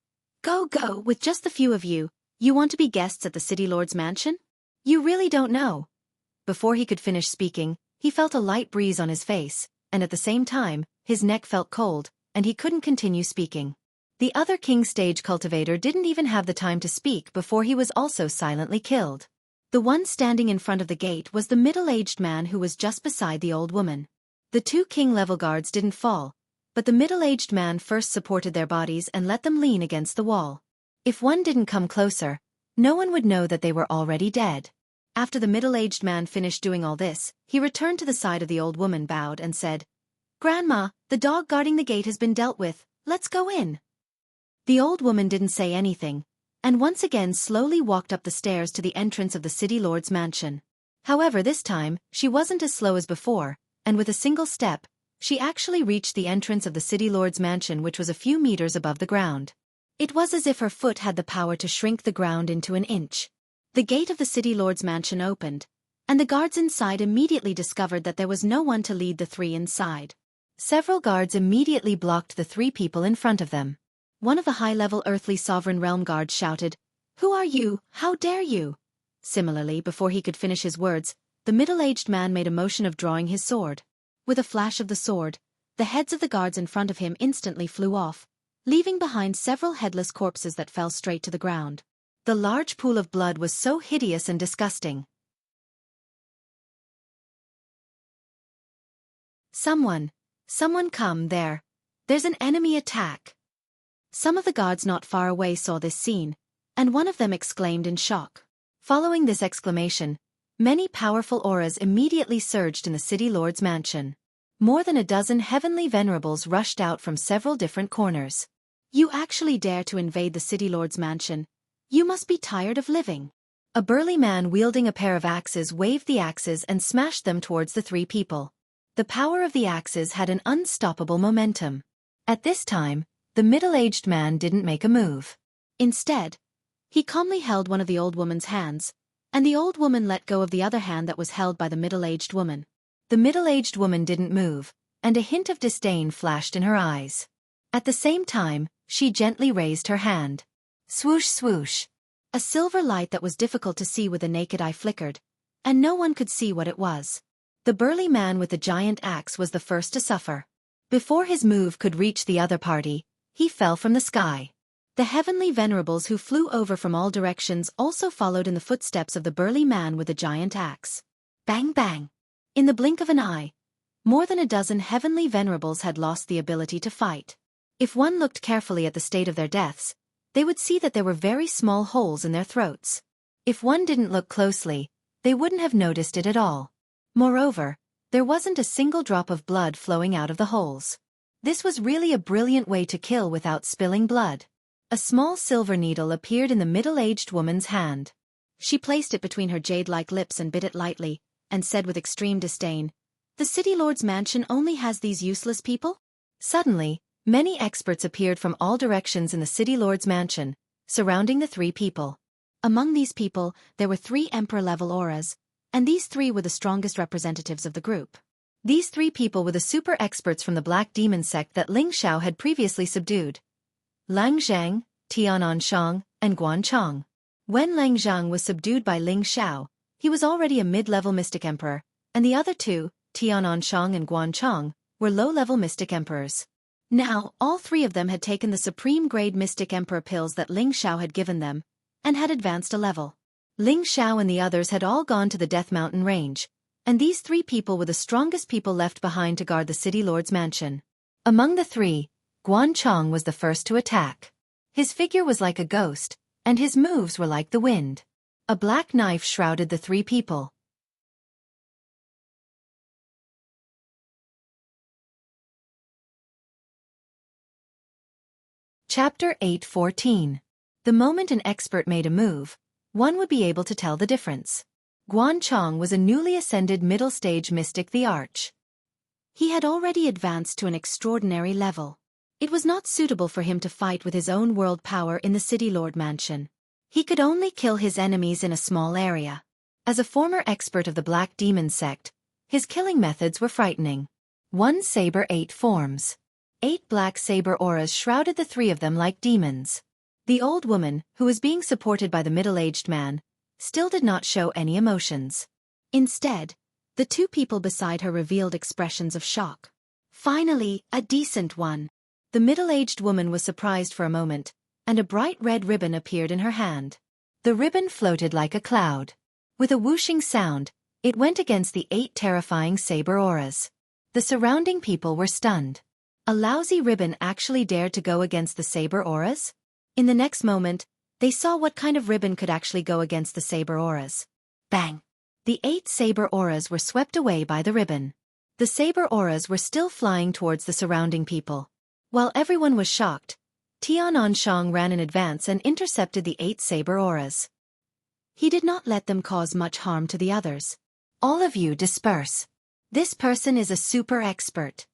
Go, go, with just the few of you, you want to be guests at the city lord's mansion? You really don't know. Before he could finish speaking, he felt a light breeze on his face, and at the same time, his neck felt cold, and he couldn't continue speaking. The other king stage cultivator didn't even have the time to speak before he was also silently killed. The one standing in front of the gate was the middle-aged man who was just beside the old woman. The two king-level guards didn't fall, but the middle-aged man first supported their bodies and let them lean against the wall. If one didn't come closer, no one would know that they were already dead. After the middle-aged man finished doing all this, he returned to the side of the old woman, bowed and said, Grandma, the dog guarding the gate has been dealt with, let's go in. The old woman didn't say anything, and once again slowly walked up the stairs to the entrance of the city lord's mansion. However, this time, she wasn't as slow as before, and with a single step, she actually reached the entrance of the city lord's mansion, which was a few meters above the ground. It was as if her foot had the power to shrink the ground into an inch. The gate of the city lord's mansion opened, and the guards inside immediately discovered that there was no one to lead the three inside. Several guards immediately blocked the three people in front of them. One of the high-level earthly sovereign realm guards shouted, Who are you? How dare you? Similarly, before he could finish his words, the middle-aged man made a motion of drawing his sword. With a flash of the sword, the heads of the guards in front of him instantly flew off, leaving behind several headless corpses that fell straight to the ground. The large pool of blood was so hideous and disgusting. Someone come there. There's an enemy attack. Some of the guards not far away saw this scene, and one of them exclaimed in shock. Following this exclamation, many powerful auras immediately surged in the city lord's mansion. More than a dozen heavenly venerables rushed out from several different corners. You actually dare to invade the city lord's mansion? You must be tired of living. A burly man wielding a pair of axes waved the axes and smashed them towards the three people. The power of the axes had an unstoppable momentum. At this time, the middle-aged man didn't make a move. Instead, he calmly held one of the old woman's hands, and the old woman let go of the other hand that was held by the middle-aged woman. The middle-aged woman didn't move, and a hint of disdain flashed in her eyes. At the same time, she gently raised her hand. Swoosh swoosh. A silver light that was difficult to see with the naked eye flickered, and no one could see what it was. The burly man with the giant axe was the first to suffer. Before his move could reach the other party, he fell from the sky. The heavenly venerables who flew over from all directions also followed in the footsteps of the burly man with the giant axe. Bang bang! In the blink of an eye, more than a dozen heavenly venerables had lost the ability to fight. If one looked carefully at the state of their deaths, they would see that there were very small holes in their throats. If one didn't look closely, they wouldn't have noticed it at all. Moreover, there wasn't a single drop of blood flowing out of the holes. This was really a brilliant way to kill without spilling blood. A small silver needle appeared in the middle-aged woman's hand. She placed it between her jade-like lips and bit it lightly, and said with extreme disdain, "The city lord's mansion only has these useless people?" Suddenly, many experts appeared from all directions in the city lord's mansion, surrounding the three people. Among these people, there were 3 emperor-level auras, and these 3 were the strongest representatives of the group. These 3 people were the super experts from the Black Demon sect that Ling Xiao had previously subdued: Lang Zhang, Tiananshang, and Guanchang. When Lang Zhang was subdued by Ling Xiao, he was already a mid-level mystic emperor, and the other 2, Tiananshang and Guanchang, were low-level mystic emperors. Now, all 3 of them had taken the supreme-grade mystic emperor pills that Ling Xiao had given them, and had advanced a level. Ling Xiao and the others had all gone to the Death Mountain range, and these 3 people were the strongest people left behind to guard the city lord's mansion. Among the 3, Guanchang was the first to attack. His figure was like a ghost, and his moves were like the wind. A black knife shrouded the 3 people. Chapter 8:14. The moment an expert made a move, one would be able to tell the difference. Guanchang was a newly ascended middle-stage mystic, the Arch. He had already advanced to an extraordinary level. It was not suitable for him to fight with his own world power in the City Lord Mansion. He could only kill his enemies in a small area. As a former expert of the Black Demon sect, his killing methods were frightening. 1 saber 8 forms. 8 black saber auras shrouded the 3 of them like demons. The old woman, who was being supported by the middle-aged man, still did not show any emotions. Instead, the 2 people beside her revealed expressions of shock. Finally, a decent one. The middle-aged woman was surprised for a moment, and a bright red ribbon appeared in her hand. The ribbon floated like a cloud. With a whooshing sound, it went against the 8 terrifying saber auras. The surrounding people were stunned. A lousy ribbon actually dared to go against the saber auras? In the next moment, they saw what kind of ribbon could actually go against the saber auras. Bang! The 8 saber auras were swept away by the ribbon. The saber auras were still flying towards the surrounding people. While everyone was shocked, Tiananshang ran in advance and intercepted the 8 saber auras. He did not let them cause much harm to the others. "All of you disperse. This person is a super expert,"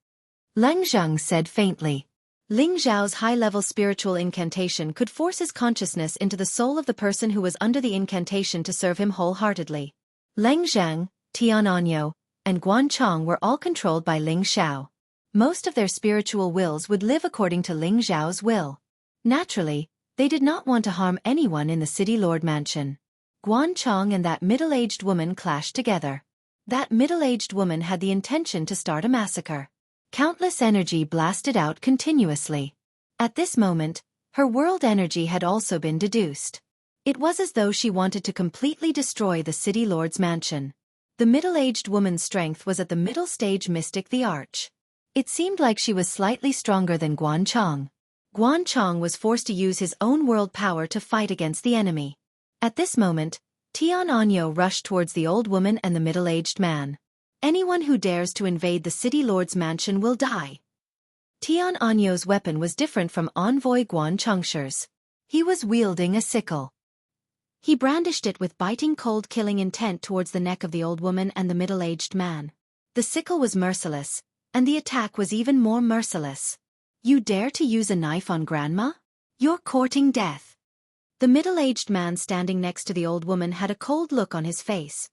Lang Zhang said faintly. Ling Zhao's high-level spiritual incantation could force his consciousness into the soul of the person who was under the incantation to serve him wholeheartedly. Lang Zhang, Tiananyo, and Guanchang were all controlled by Ling Xiao. Most of their spiritual wills would live according to Ling Zhao's will. Naturally, they did not want to harm anyone in the City Lord Mansion. Guanchang and that middle-aged woman clashed together. That middle-aged woman had the intention to start a massacre. Countless energy blasted out continuously. At this moment, her world energy had also been deduced. It was as though she wanted to completely destroy the City Lord's mansion. The middle-aged woman's strength was at the middle-stage mystic, the Arch. It seemed like she was slightly stronger than Guanchang. Guanchang was forced to use his own world power to fight against the enemy. At this moment, Tiananyo rushed towards the old woman and the middle-aged man. "Anyone who dares to invade the City Lord's mansion will die." Tiananyo's weapon was different from Envoy Guanchangshi's. He was wielding a sickle. He brandished it with biting cold killing intent towards the neck of the old woman and the middle-aged man. The sickle was merciless, and the attack was even more merciless. "You dare to use a knife on Grandma? You're courting death." The middle-aged man standing next to the old woman had a cold look on his face.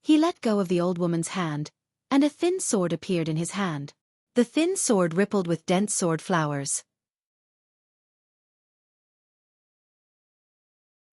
He let go of the old woman's hand, and a thin sword appeared in his hand. The thin sword rippled with dense sword flowers.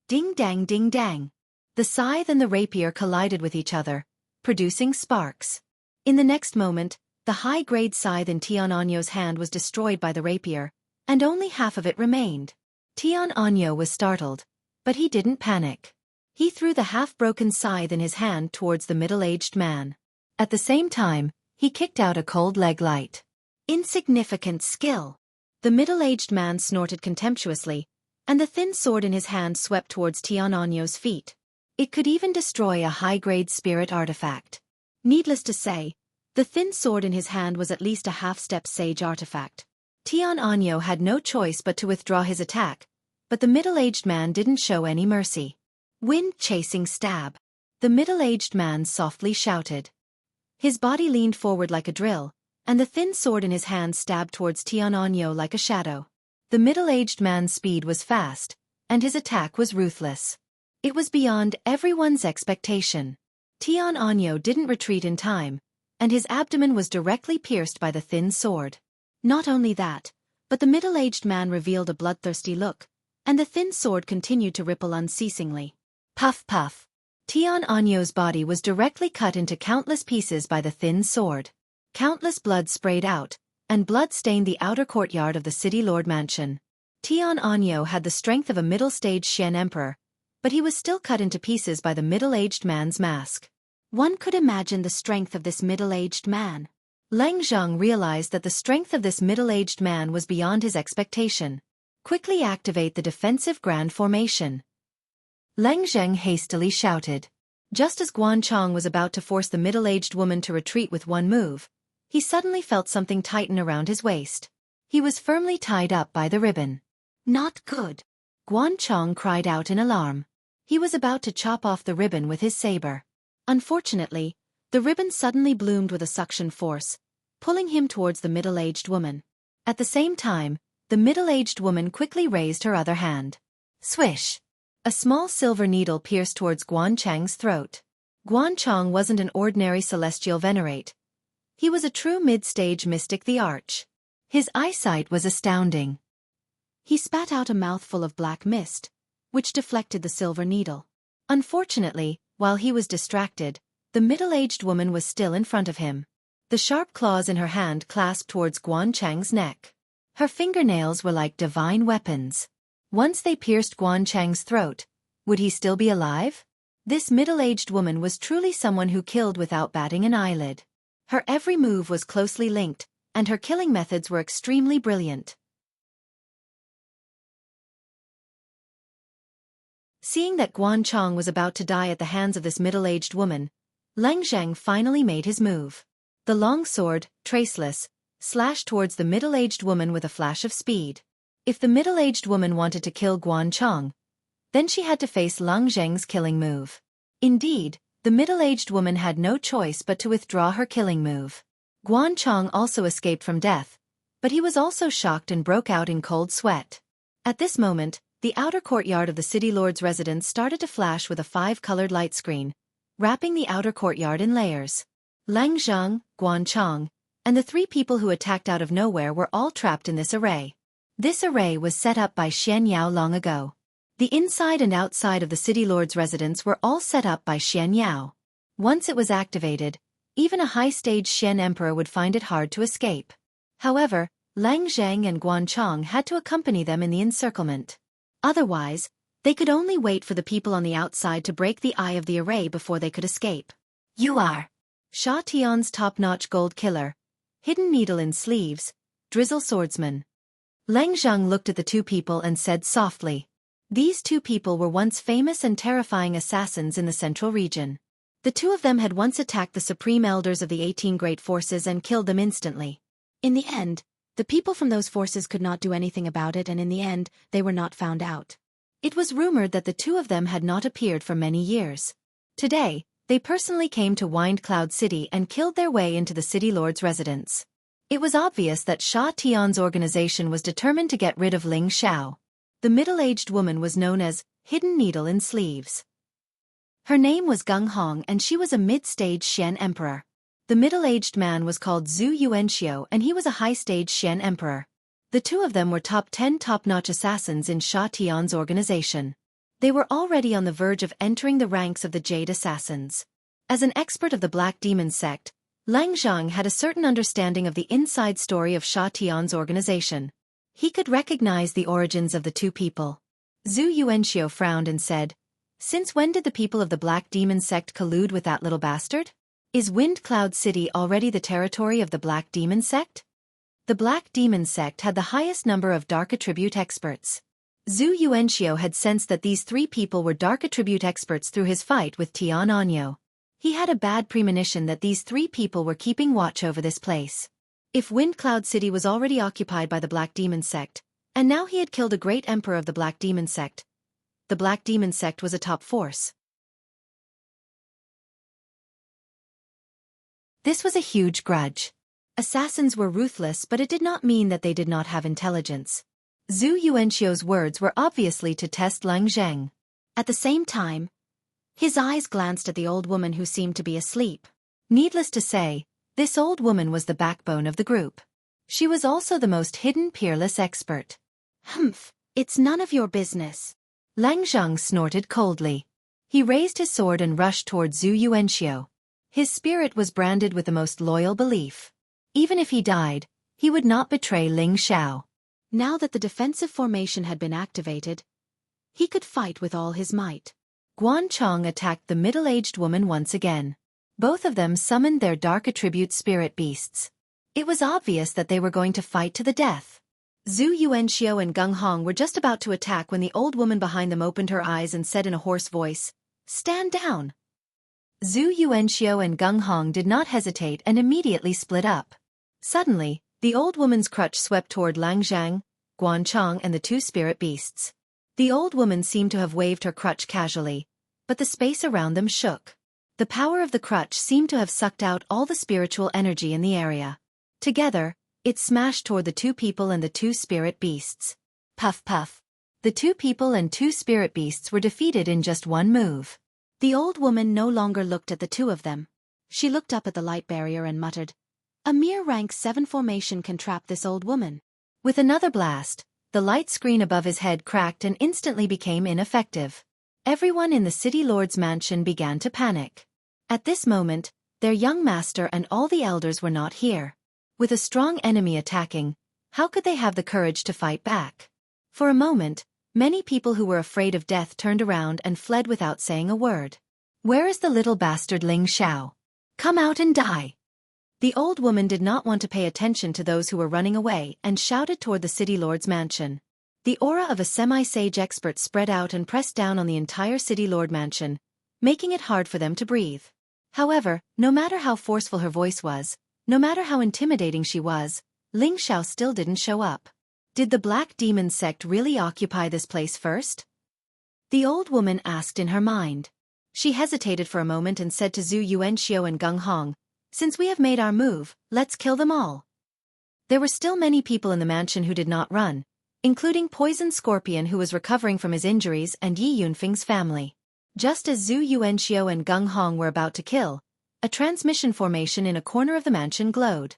Ding dang ding dang. The scythe and the rapier collided with each other, producing sparks. In the next moment, the high-grade scythe in Tian Anyo's hand was destroyed by the rapier, and only half of it remained. Tian Anyo was startled, but he didn't panic. He threw the half-broken scythe in his hand towards the middle-aged man. At the same time, he kicked out a cold leg light. Insignificant skill. The middle-aged man snorted contemptuously, and the thin sword in his hand swept towards Tian Anyo's feet. It could even destroy a high-grade spirit artifact. Needless to say, the thin sword in his hand was at least a half-step sage artifact. Tian Anyo had no choice but to withdraw his attack, but the middle-aged man didn't show any mercy. Wind-chasing stab. The middle-aged man softly shouted. His body leaned forward like a drill, and the thin sword in his hand stabbed towards Tian Anyo like a shadow. The middle-aged man's speed was fast, and his attack was ruthless. It was beyond everyone's expectation. Tian Anyo didn't retreat in time, and his abdomen was directly pierced by the thin sword. Not only that, but the middle-aged man revealed a bloodthirsty look, and the thin sword continued to ripple unceasingly. Puff puff. Tian Anyo's body was directly cut into countless pieces by the thin sword. Countless blood sprayed out, and blood stained the outer courtyard of the city lord mansion. Tian Anyo had the strength of a middle-stage Xian emperor, but he was still cut into pieces by the middle-aged man's mask. One could imagine the strength of this middle-aged man. Lang Zhang realized that the strength of this middle-aged man was beyond his expectation. Quickly activate the defensive grand formation. Lang Zheng hastily shouted. Just as Guan Chong was about to force the middle-aged woman to retreat with one move, he suddenly felt something tighten around his waist. He was firmly tied up by the ribbon. Not good. Guan Chong cried out in alarm. He was about to chop off the ribbon with his saber. Unfortunately, the ribbon suddenly bloomed with a suction force, pulling him towards the middle-aged woman. At the same time, the middle-aged woman quickly raised her other hand. Swish! A small silver needle pierced towards Guan Chang's throat. Guan Chong wasn't an ordinary celestial venerate. He was a true mid-stage mystic the Arch. His eyesight was astounding. He spat out a mouthful of black mist, which deflected the silver needle. Unfortunately, while he was distracted, the middle-aged woman was still in front of him. The sharp claws in her hand clasped towards Guan Chang's neck. Her fingernails were like divine weapons. Once they pierced Guan Chang's throat, would he still be alive? This middle-aged woman was truly someone who killed without batting an eyelid. Her every move was closely linked, and her killing methods were extremely brilliant. Seeing that Guan Chong was about to die at the hands of this middle-aged woman, Lang Zheng finally made his move. The long sword, traceless, slashed towards the middle-aged woman with a flash of speed. If the middle-aged woman wanted to kill Guan Chong, then she had to face Lang Zheng's killing move. Indeed, the middle-aged woman had no choice but to withdraw her killing move. Guan Chong also escaped from death, but he was also shocked and broke out in cold sweat. At this moment, the outer courtyard of the city lord's residence started to flash with a 5-colored light screen, wrapping the outer courtyard in layers. Lang Zheng, Guan Chong, and the 3 people who attacked out of nowhere were all trapped in this array. This array was set up by Xianxia long ago. The inside and outside of the city lord's residence were all set up by Xianxia. Once it was activated, even a high-stage Xian emperor would find it hard to escape. However, Lang Zheng and Guan Chong had to accompany them in the encirclement. Otherwise, they could only wait for the people on the outside to break the eye of the array before they could escape. You are Sha Tian's top-notch gold killer, hidden needle in sleeves, drizzle swordsman. Lang Zheng looked at the 2 people and said softly. These 2 people were once famous and terrifying assassins in the central region. The 2 of them had once attacked the supreme elders of the 18 great forces and killed them instantly. In the end, the people from those forces could not do anything about it, and in the end, they were not found out. It was rumored that the 2 of them had not appeared for many years. Today, they personally came to Wind Cloud City and killed their way into the city lord's residence. It was obvious that Sha Tian's organization was determined to get rid of Ling Xiao. The middle-aged woman was known as Hidden Needle in Sleeves. Her name was Gung Hong and she was a mid-stage Xian emperor. The middle-aged man was called Zhu Yuanxiu and he was a high-stage Xian emperor. The two of them were top 10 top-notch assassins in Sha Tian's organization. They were already on the verge of entering the ranks of the Jade Assassins. As an expert of the Black Demon sect, Lang Zhang had a certain understanding of the inside story of Sha Tian's organization. He could recognize the origins of the two people. Zhu Yuanxiu frowned and said, "Since when did the people of the Black Demon sect collude with that little bastard? Is Wind Cloud City already the territory of the Black Demon sect?" The Black Demon sect had the highest number of dark attribute experts. Zhu Yuanxiu had sensed that these three people were dark attribute experts through his fight with Tian Anyo. He had a bad premonition that these three people were keeping watch over this place. If Wind Cloud City was already occupied by the Black Demon sect, and now he had killed a great emperor of the Black Demon sect, the Black Demon sect was a top force. This was a huge grudge. Assassins were ruthless, but it did not mean that they did not have intelligence. Zhu Yuanxiu's words were obviously to test Lang Zhang. At the same time, his eyes glanced at the old woman who seemed to be asleep. Needless to say, this old woman was the backbone of the group. She was also the most hidden peerless expert. "Humph, it's none of your business." Lang Zhang snorted coldly. He raised his sword and rushed toward Zhu Yuanxiu. His spirit was branded with the most loyal belief. Even if he died, he would not betray Ling Xiao. Now that the defensive formation had been activated, he could fight with all his might. Guan Chong attacked the middle-aged woman once again. Both of them summoned their dark attribute spirit beasts. It was obvious that they were going to fight to the death. Zhu Yuanxiu and Gung Hong were just about to attack when the old woman behind them opened her eyes and said in a hoarse voice, "Stand down." Zhu Yuanxiu and Gung Hong did not hesitate and immediately split up. Suddenly, the old woman's crutch swept toward Lang Zhang, Guan Chong and the two spirit beasts. The old woman seemed to have waved her crutch casually, but the space around them shook. The power of the crutch seemed to have sucked out all the spiritual energy in the area. Together, it smashed toward the two people and the two spirit beasts. Puff puff. The two people and two spirit beasts were defeated in just one move. The old woman no longer looked at the two of them. She looked up at the light barrier and muttered, "A mere rank 7 formation can trap this old woman." With another blast, the light screen above his head cracked and instantly became ineffective. Everyone in the city lord's mansion began to panic. At this moment, their young master and all the elders were not here. With a strong enemy attacking, how could they have the courage to fight back? For a moment, many people who were afraid of death turned around and fled without saying a word. "Where is the little bastard Ling Xiao? Come out and die!" The old woman did not want to pay attention to those who were running away and shouted toward the city lord's mansion. The aura of a semi-sage expert spread out and pressed down on the entire city lord mansion, making it hard for them to breathe. However, no matter how forceful her voice was, no matter how intimidating she was, Ling Xiao still didn't show up. Did the Black Demon sect really occupy this place first? The old woman asked in her mind. She hesitated for a moment and said to Zhu Yuanxiu and Gung Hong, "Since we have made our move, let's kill them all." There were still many people in the mansion who did not run, including Poison Scorpion who was recovering from his injuries and Yi Yunfeng's family. Just as Zhu Yuanxiu and Gung Hong were about to kill, a transmission formation in a corner of the mansion glowed.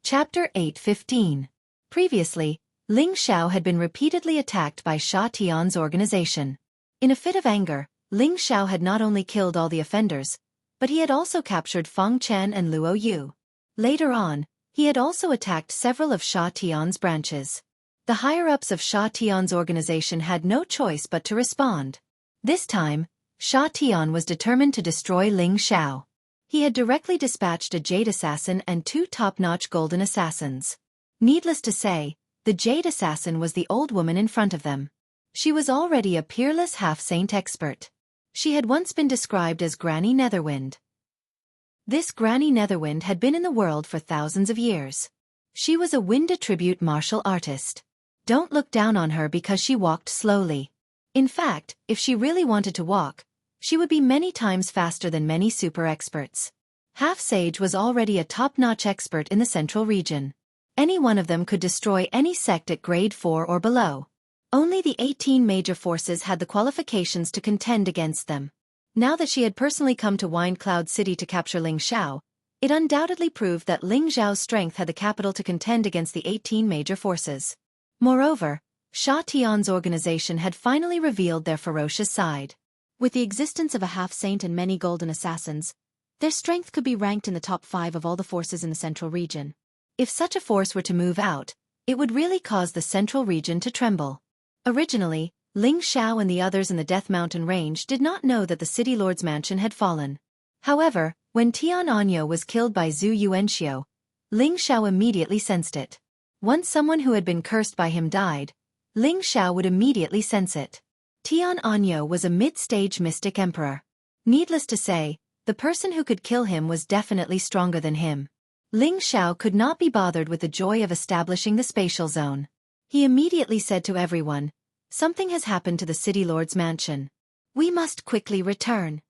Chapter 8:15. Previously, Ling Xiao had been repeatedly attacked by Sha Tian's organization. In a fit of anger, Ling Xiao had not only killed all the offenders, but he had also captured Feng Chen and Luo Yu. Later on, he had also attacked several of Sha Tian's branches. The higher-ups of Sha Tian's organization had no choice but to respond. This time, Sha Tian was determined to destroy Ling Xiao. He had directly dispatched a Jade Assassin and 2 top-notch Golden Assassins. Needless to say, the Jade Assassin was the old woman in front of them. She was already a peerless half-saint expert. She had once been described as Granny Netherwind. This Granny Netherwind had been in the world for thousands of years. She was a wind attribute martial artist. Don't look down on her because she walked slowly. In fact, if she really wanted to walk, she would be many times faster than many super experts. Half-Sage was already a top-notch expert in the central region. Any one of them could destroy any sect at grade 4 or below. Only the 18 major forces had the qualifications to contend against them. Now that she had personally come to Wind Cloud City to capture Ling Xiao, it undoubtedly proved that Ling Xiao's strength had the capital to contend against the 18 major forces. Moreover, Sha Tian's organization had finally revealed their ferocious side. With the existence of a half-saint and many golden assassins, their strength could be ranked in the top 5 of all the forces in the central region. If such a force were to move out, it would really cause the central region to tremble. Originally, Ling Xiao and the others in the Death Mountain range did not know that the city lord's mansion had fallen. However, when Tian Anyo was killed by Zhu Yuanxiu, Ling Xiao immediately sensed it. Once someone who had been cursed by him died, Ling Xiao would immediately sense it. Tian Anyo was a mid-stage mystic emperor. Needless to say, the person who could kill him was definitely stronger than him. Ling Xiao could not be bothered with the joy of establishing the spatial zone. He immediately said to everyone, "Something has happened to the city lord's mansion. We must quickly return."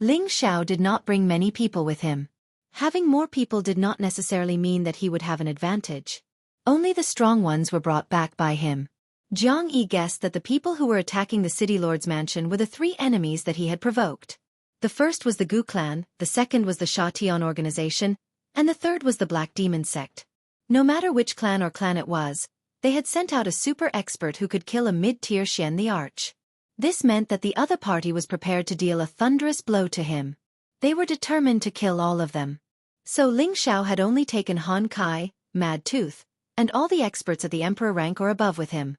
Ling Xiao did not bring many people with him. Having more people did not necessarily mean that he would have an advantage. Only the strong ones were brought back by him. Jianghu guessed that the people who were attacking the city lord's mansion were the 3 enemies that he had provoked. The first was the Gu clan, the second was the Sha Tian organization, and the third was the Black Demon sect. No matter which clan or clan it was, they had sent out a super expert who could kill a mid-tier Xian the Arch. This meant that the other party was prepared to deal a thunderous blow to him. They were determined to kill all of them. So Ling Xiao had only taken Han Kai, Mad Tooth, and all the experts at the emperor rank or above with him.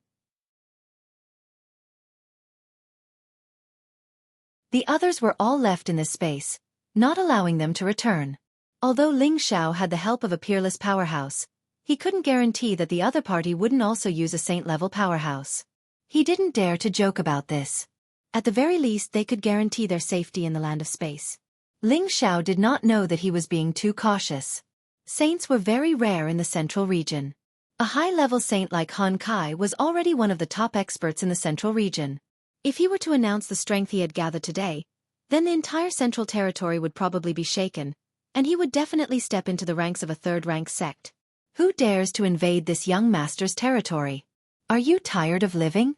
The others were all left in this space, not allowing them to return. Although Ling Xiao had the help of a peerless powerhouse, he couldn't guarantee that the other party wouldn't also use a saint-level powerhouse. He didn't dare to joke about this. At the very least they could guarantee their safety in the land of space. Ling Xiao did not know that he was being too cautious. Saints were very rare in the central region. A high-level saint like Han Kai was already one of the top experts in the central region. If he were to announce the strength he had gathered today, then the entire central territory would probably be shaken, and he would definitely step into the ranks of a third-rank sect. Who dares to invade this young master's territory? Are you tired of living?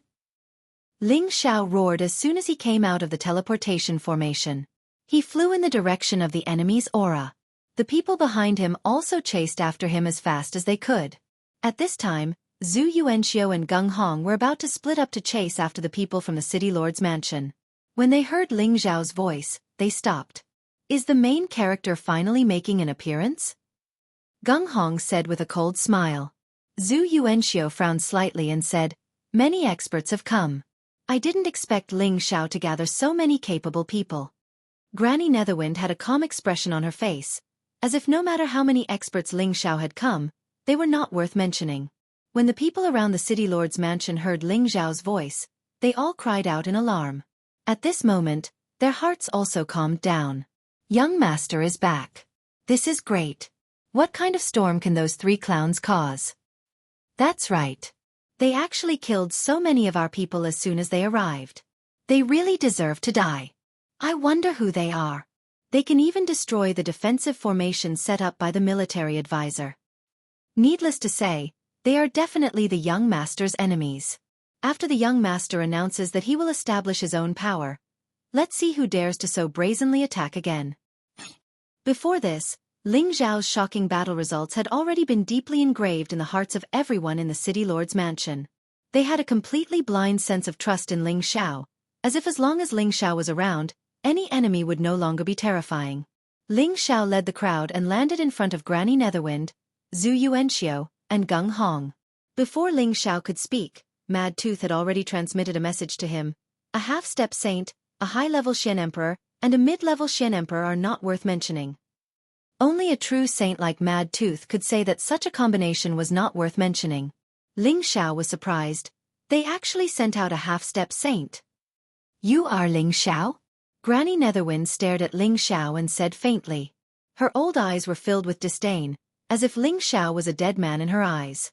Ling Xiao roared as soon as he came out of the teleportation formation. He flew in the direction of the enemy's aura. The people behind him also chased after him as fast as they could. At this time, Zhu Yuanxiu and Gung Hong were about to split up to chase after the people from the city lord's mansion. When they heard Ling Xiao's voice, they stopped. Is the main character finally making an appearance? Gung Hong said with a cold smile. Zhu Yuanxiu frowned slightly and said, "Many experts have come. I didn't expect Ling Xiao to gather so many capable people." Granny Netherwind had a calm expression on her face, as if no matter how many experts Ling Xiao had come, they were not worth mentioning. When the people around the city lord's mansion heard Ling Xiao's voice, they all cried out in alarm. At this moment, their hearts also calmed down. Young Master is back. This is great. What kind of storm can those 3 clowns cause? That's right. They actually killed so many of our people as soon as they arrived. They really deserve to die. I wonder who they are. They can even destroy the defensive formation set up by the military advisor. Needless to say, they are definitely the young master's enemies. After the young master announces that he will establish his own power, let's see who dares to so brazenly attack again. Before this, Ling Xiao's shocking battle results had already been deeply engraved in the hearts of everyone in the city lord's mansion. They had a completely blind sense of trust in Ling Xiao, as if as long as Ling Xiao was around, any enemy would no longer be terrifying. Ling Xiao led the crowd and landed in front of Granny Netherwind, Zhu Yuanxiu, and Gung Hong. Before Ling Xiao could speak, Mad Tooth had already transmitted a message to him. A half-step saint, a high-level Xian Emperor, and a mid-level Xian Emperor are not worth mentioning. Only a true saint like Mad Tooth could say that such a combination was not worth mentioning. Ling Xiao was surprised. They actually sent out a half-step saint. You are Ling Xiao? Granny Netherwind stared at Ling Xiao and said faintly. Her old eyes were filled with disdain, as if Ling Xiao was a dead man in her eyes.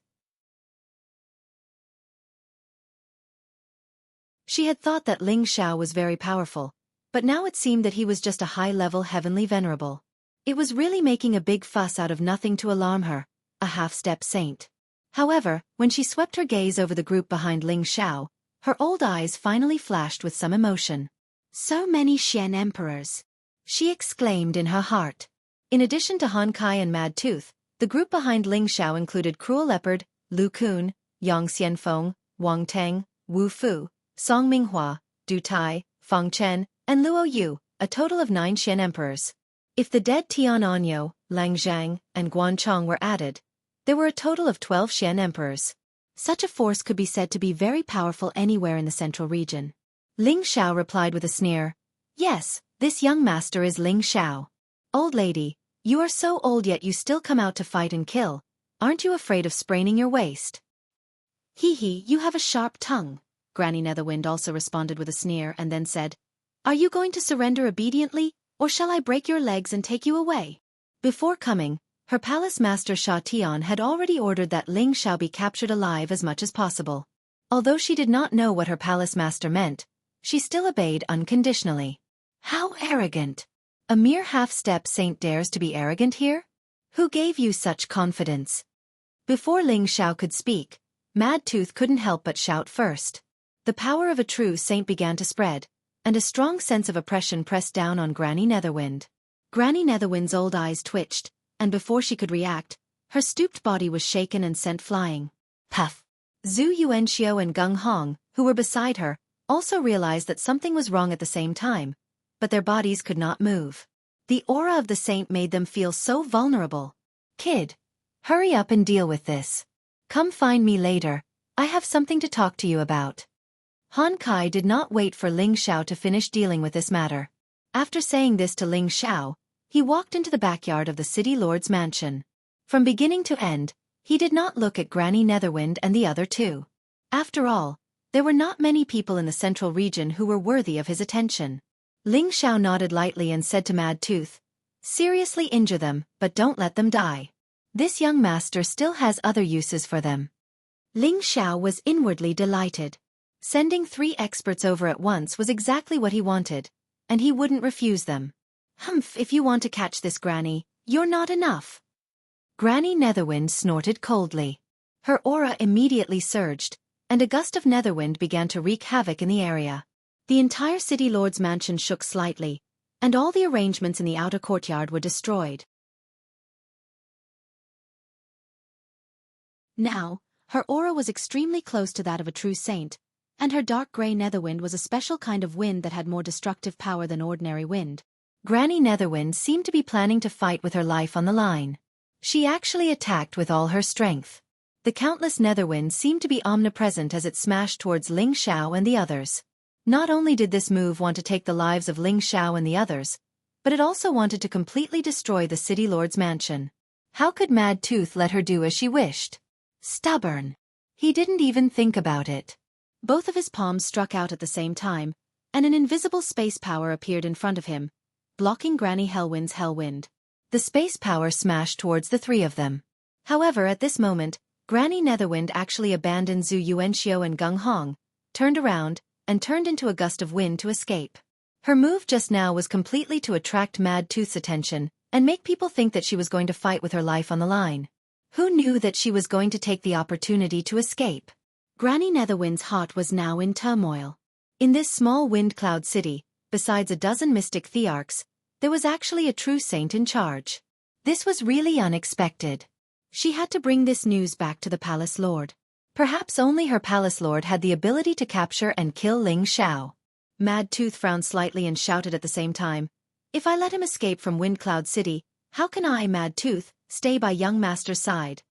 She had thought that Ling Xiao was very powerful, but now it seemed that he was just a high-level heavenly venerable. It was really making a big fuss out of nothing to alarm her, a half-step saint. However, when she swept her gaze over the group behind Ling Xiao, her old eyes finally flashed with some emotion. So many Xian emperors! She exclaimed in her heart. In addition to Han Kai and Mad Tooth, the group behind Ling Xiao included Cruel Leopard, Lu Kun, Yang Xianfeng, Wang Teng, Wu Fu, Song Minghua, Du Tai, Fang Chen, and Luo Yu, a total of 9 Xian emperors. If the dead Tian Anyo, Lang Zhang, and Guan Chong were added, there were a total of 12 Xian emperors. Such a force could be said to be very powerful anywhere in the central region. Ling Xiao replied with a sneer, "Yes, this young master is Ling Xiao. Old lady, you are so old yet you still come out to fight and kill. Aren't you afraid of spraining your waist?" "Hee hee, you have a sharp tongue." Granny Netherwind also responded with a sneer and then said, "Are you going to surrender obediently, or shall I break your legs and take you away?" Before coming, her palace master Sha Tian had already ordered that Ling Xiao be captured alive as much as possible. Although she did not know what her palace master meant, she still obeyed unconditionally. How arrogant! A mere half-step saint dares to be arrogant here? Who gave you such confidence? Before Ling Xiao could speak, Mad Tooth couldn't help but shout first. The power of a true saint began to spread, and a strong sense of oppression pressed down on Granny Netherwind. Granny Netherwind's old eyes twitched, and before she could react, her stooped body was shaken and sent flying. Puff! Zhu Yuanxiu and Gung Hong, who were beside her, also realized that something was wrong at the same time, but their bodies could not move. The aura of the saint made them feel so vulnerable. "Kid, hurry up and deal with this. Come find me later, I have something to talk to you about." Han Kai did not wait for Ling Xiao to finish dealing with this matter. After saying this to Ling Xiao, he walked into the backyard of the city lord's mansion. From beginning to end, he did not look at Granny Netherwind and the other two. After all, there were not many people in the central region who were worthy of his attention. Ling Xiao nodded lightly and said to Mad Tooth, "Seriously injure them, but don't let them die. This young master still has other uses for them." Ling Xiao was inwardly delighted. Sending 3 experts over at once was exactly what he wanted, and he wouldn't refuse them. "Humph, if you want to catch this granny, you're not enough." Granny Netherwind snorted coldly. Her aura immediately surged, and a gust of netherwind began to wreak havoc in the area. The entire city lord's mansion shook slightly, and all the arrangements in the outer courtyard were destroyed. Now, her aura was extremely close to that of a true saint, and her dark gray netherwind was a special kind of wind that had more destructive power than ordinary wind. Granny Netherwind seemed to be planning to fight with her life on the line. She actually attacked with all her strength. The countless netherwind seemed to be omnipresent as it smashed towards Ling Xiao and the others. Not only did this move want to take the lives of Ling Xiao and the others, but it also wanted to completely destroy the city lord's mansion. How could Mad Tooth let her do as she wished? Stubborn. He didn't even think about it. Both of his palms struck out at the same time, and an invisible space power appeared in front of him, blocking Granny Hellwind's Hellwind. The space power smashed towards the 3 of them. However, at this moment, Granny Netherwind actually abandoned Zhu Yuanxiu and Gung Hong, turned around, and turned into a gust of wind to escape. Her move just now was completely to attract Mad Tooth's attention and make people think that she was going to fight with her life on the line. Who knew that she was going to take the opportunity to escape? Granny Netherwind's heart was now in turmoil. In this small wind cloud city, besides a dozen mystic thearchs, there was actually a true saint in charge. This was really unexpected. She had to bring this news back to the palace lord. Perhaps only her palace lord had the ability to capture and kill Ling Xiao. Mad Tooth frowned slightly and shouted at the same time, "If I let him escape from Wind Cloud City, how can I, Mad Tooth, stay by young master's side?"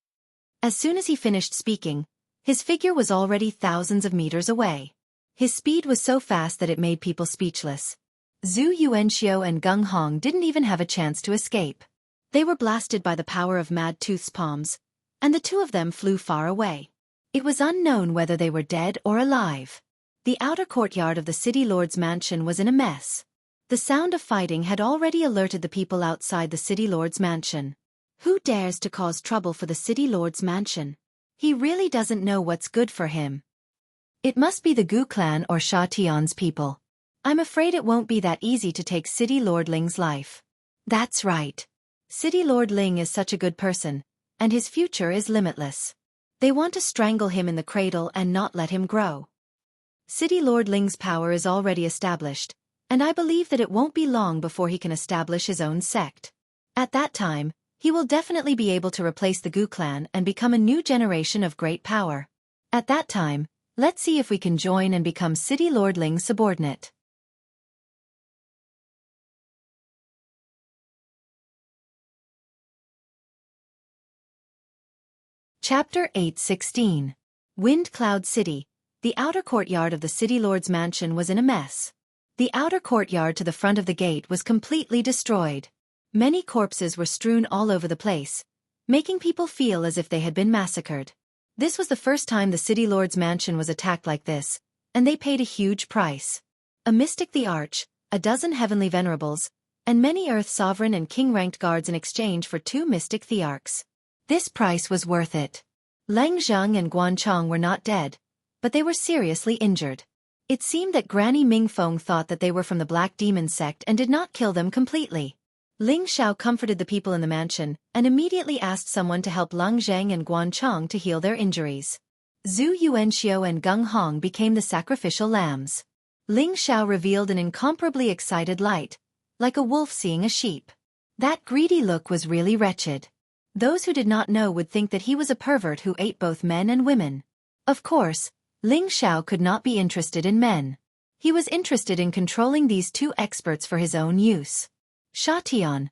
As soon as he finished speaking, his figure was already thousands of meters away. His speed was so fast that it made people speechless. Zhu Yuanxiu and Gung Hong didn't even have a chance to escape. They were blasted by the power of Mad Tooth's palms, and the 2 of them flew far away. It was unknown whether they were dead or alive. The outer courtyard of the city lord's mansion was in a mess. The sound of fighting had already alerted the people outside the city lord's mansion. Who dares to cause trouble for the city lord's mansion? He really doesn't know what's good for him. It must be the Gu clan or Sha Tian's people. I'm afraid it won't be that easy to take City Lord Ling's life. That's right. City Lord Ling is such a good person, and his future is limitless. They want to strangle him in the cradle and not let him grow. City Lord Ling's power is already established, and I believe that it won't be long before he can establish his own sect. At that time, he will definitely be able to replace the Gu clan and become a new generation of great power. At that time, let's see if we can join and become City Lord Ling's subordinate. Chapter 8:16. Wind Cloud City. The outer courtyard of the City Lord's mansion was in a mess. The outer courtyard to the front of the gate was completely destroyed. Many corpses were strewn all over the place, making people feel as if they had been massacred. This was the first time the City Lord's mansion was attacked like this, and they paid a huge price. A mystic the Arch, a dozen heavenly venerables, and many Earth sovereign and king-ranked guards in exchange for 2 mystic thearchs. This price was worth it. Lang Zheng and Guan Chong were not dead, but they were seriously injured. It seemed that Granny Mingfeng thought that they were from the Black Demon sect and did not kill them completely. Ling Xiao comforted the people in the mansion and immediately asked someone to help Lang Zheng and Guan Chong to heal their injuries. Zhu Yuanxiu and Gung Hong became the sacrificial lambs. Ling Xiao revealed an incomparably excited light, like a wolf seeing a sheep. That greedy look was really wretched. Those who did not know would think that he was a pervert who ate both men and women. Of course, Ling Xiao could not be interested in men. He was interested in controlling these 2 experts for his own use. Sha Tian,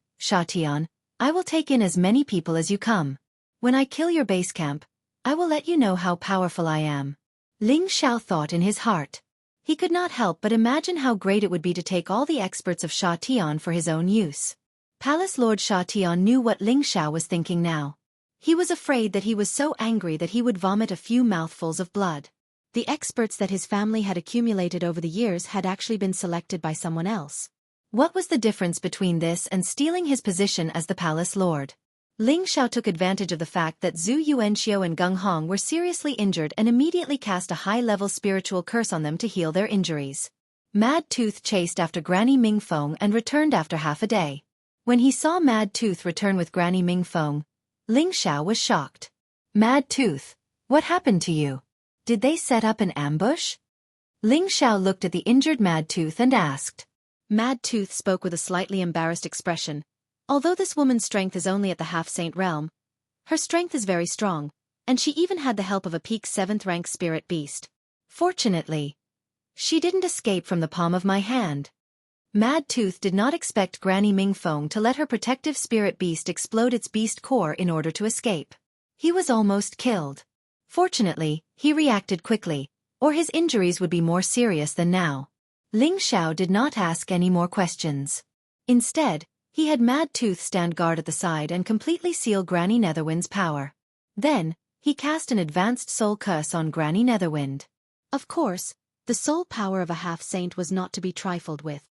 I will take in as many people as you come. When I kill your base camp, I will let you know how powerful I am. Ling Xiao thought in his heart. He could not help but imagine how great it would be to take all the experts of Sha Tian for his own use. Palace Lord Sha Tian knew what Ling Xiao was thinking now. He was afraid that he was so angry that he would vomit a few mouthfuls of blood. The experts that his family had accumulated over the years had actually been selected by someone else. What was the difference between this and stealing his position as the Palace Lord? Ling Xiao took advantage of the fact that Zhu Yuanxiu and Gung Hong were seriously injured and immediately cast a high-level spiritual curse on them to heal their injuries. Mad Tooth chased after Granny Mingfeng and returned after half a day. When he saw Mad Tooth return with Granny Mingfeng, Ling Xiao was shocked. Mad Tooth, what happened to you? Did they set up an ambush? Ling Xiao looked at the injured Mad Tooth and asked. Mad Tooth spoke with a slightly embarrassed expression. Although this woman's strength is only at the half-saint realm, her strength is very strong, and she even had the help of a peak 7th-rank spirit beast. Fortunately, she didn't escape from the palm of my hand. Mad Tooth did not expect Granny Mingfeng to let her protective spirit beast explode its beast core in order to escape. He was almost killed. Fortunately, he reacted quickly, or his injuries would be more serious than now. Ling Xiao did not ask any more questions. Instead, he had Mad Tooth stand guard at the side and completely seal Granny Netherwind's power. Then, he cast an advanced soul curse on Granny Netherwind. Of course, the soul power of a half-saint was not to be trifled with.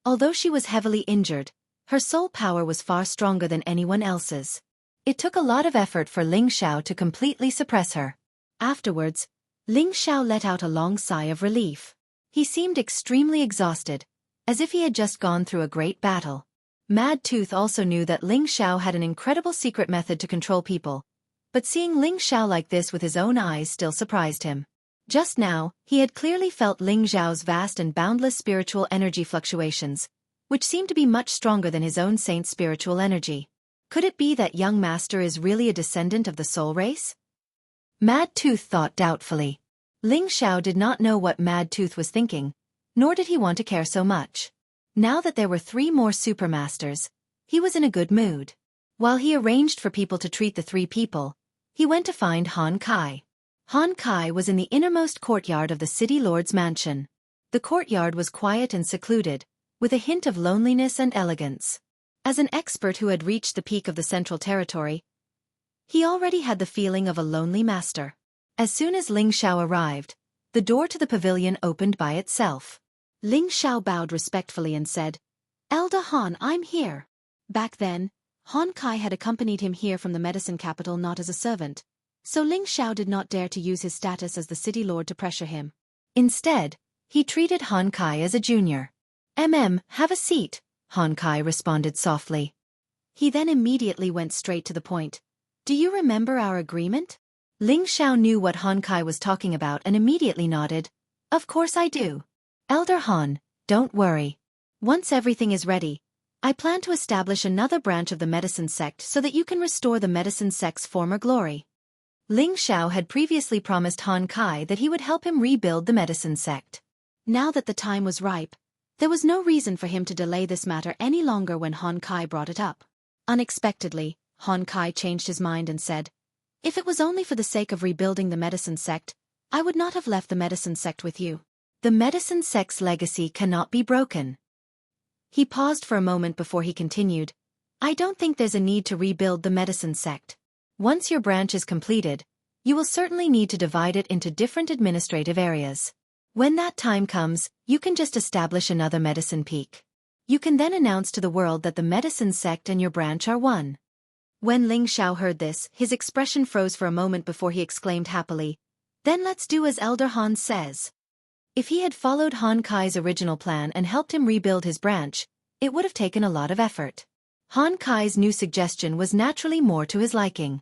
Although she was heavily injured, her soul power was far stronger than anyone else's. It took a lot of effort for Ling Xiao to completely suppress her. Afterwards, Ling Xiao let out a long sigh of relief. He seemed extremely exhausted, as if he had just gone through a great battle. Mad Tooth also knew that Ling Xiao had an incredible secret method to control people, but seeing Ling Xiao like this with his own eyes still surprised him. Just now, he had clearly felt Ling Xiao's vast and boundless spiritual energy fluctuations, which seemed to be much stronger than his own saint's spiritual energy. Could it be that young master is really a descendant of the soul race? Mad Tooth thought doubtfully. Ling Xiao did not know what Mad Tooth was thinking, nor did he want to care so much. Now that there were 3 more supermasters, he was in a good mood. While he arranged for people to treat the 3 people, he went to find Han Kai. Han Kai was in the innermost courtyard of the City Lord's mansion. The courtyard was quiet and secluded, with a hint of loneliness and elegance. As an expert who had reached the peak of the Central Territory, he already had the feeling of a lonely master. As soon as Ling Xiao arrived, the door to the pavilion opened by itself. Ling Xiao bowed respectfully and said, "Elder Han, I'm here." Back then, Han Kai had accompanied him here from the medicine capital not as a servant, so Ling Xiao did not dare to use his status as the city lord to pressure him. Instead, he treated Han Kai as a junior. Have a seat," Han Kai responded softly. He then immediately went straight to the point. Do you remember our agreement? Ling Xiao knew what Han Kai was talking about and immediately nodded. Of course I do. Elder Han, don't worry. Once everything is ready, I plan to establish another branch of the medicine sect so that you can restore the medicine sect's former glory. Ling Xiao had previously promised Han Kai that he would help him rebuild the medicine sect. Now that the time was ripe, there was no reason for him to delay this matter any longer when Han Kai brought it up. Unexpectedly, Han Kai changed his mind and said, if it was only for the sake of rebuilding the medicine sect, I would not have left the medicine sect with you. The medicine sect's legacy cannot be broken. He paused for a moment before he continued, I don't think there's a need to rebuild the medicine sect. Once your branch is completed, you will certainly need to divide it into different administrative areas. When that time comes, you can just establish another medicine peak. You can then announce to the world that the medicine sect and your branch are one. When Ling Xiao heard this, his expression froze for a moment before he exclaimed happily, then let's do as Elder Han says. If he had followed Han Kai's original plan and helped him rebuild his branch, it would have taken a lot of effort. Han Kai's new suggestion was naturally more to his liking.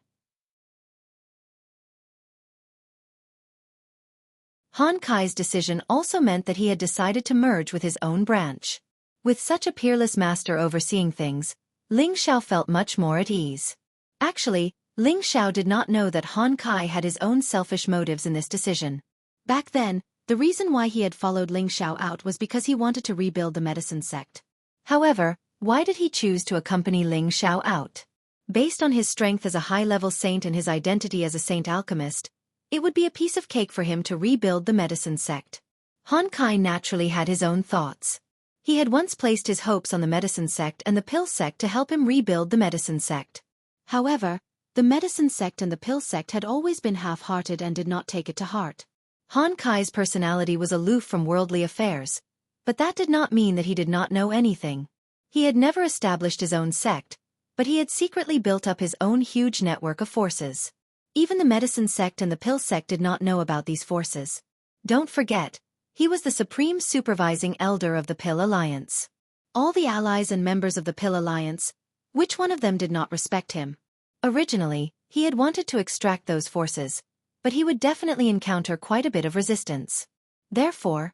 Han Kai's decision also meant that he had decided to merge with his own branch. With such a peerless master overseeing things, Ling Xiao felt much more at ease. Actually, Ling Xiao did not know that Han Kai had his own selfish motives in this decision. Back then, the reason why he had followed Ling Xiao out was because he wanted to rebuild the medicine sect. However, why did he choose to accompany Ling Xiao out? Based on his strength as a high-level saint and his identity as a saint alchemist, it would be a piece of cake for him to rebuild the medicine sect. Han Kai naturally had his own thoughts. He had once placed his hopes on the medicine sect and the pill sect to help him rebuild the medicine sect. However, the medicine sect and the pill sect had always been half-hearted and did not take it to heart. Han Kai's personality was aloof from worldly affairs, but that did not mean that he did not know anything. He had never established his own sect, but he had secretly built up his own huge network of forces. Even the medicine sect and the pill sect did not know about these forces. Don't forget, he was the supreme supervising elder of the Pill Alliance. All the allies and members of the Pill Alliance, which one of them did not respect him? Originally, he had wanted to extract those forces, but he would definitely encounter quite a bit of resistance. Therefore,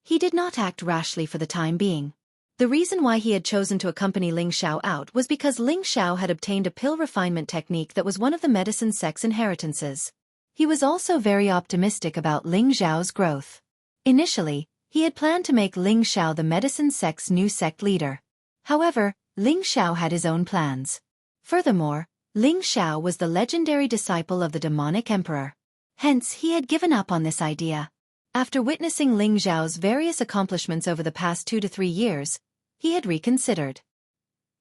he did not act rashly for the time being. The reason why he had chosen to accompany Ling Xiao out was because Ling Xiao had obtained a pill refinement technique that was one of the medicine sect's inheritances. He was also very optimistic about Ling Xiao's growth. Initially, he had planned to make Ling Xiao the medicine sect's new sect leader. However, Ling Xiao had his own plans. Furthermore, Ling Xiao was the legendary disciple of the demonic emperor. Hence, he had given up on this idea. After witnessing Ling Xiao's various accomplishments over the past 2 to 3 years, he had reconsidered.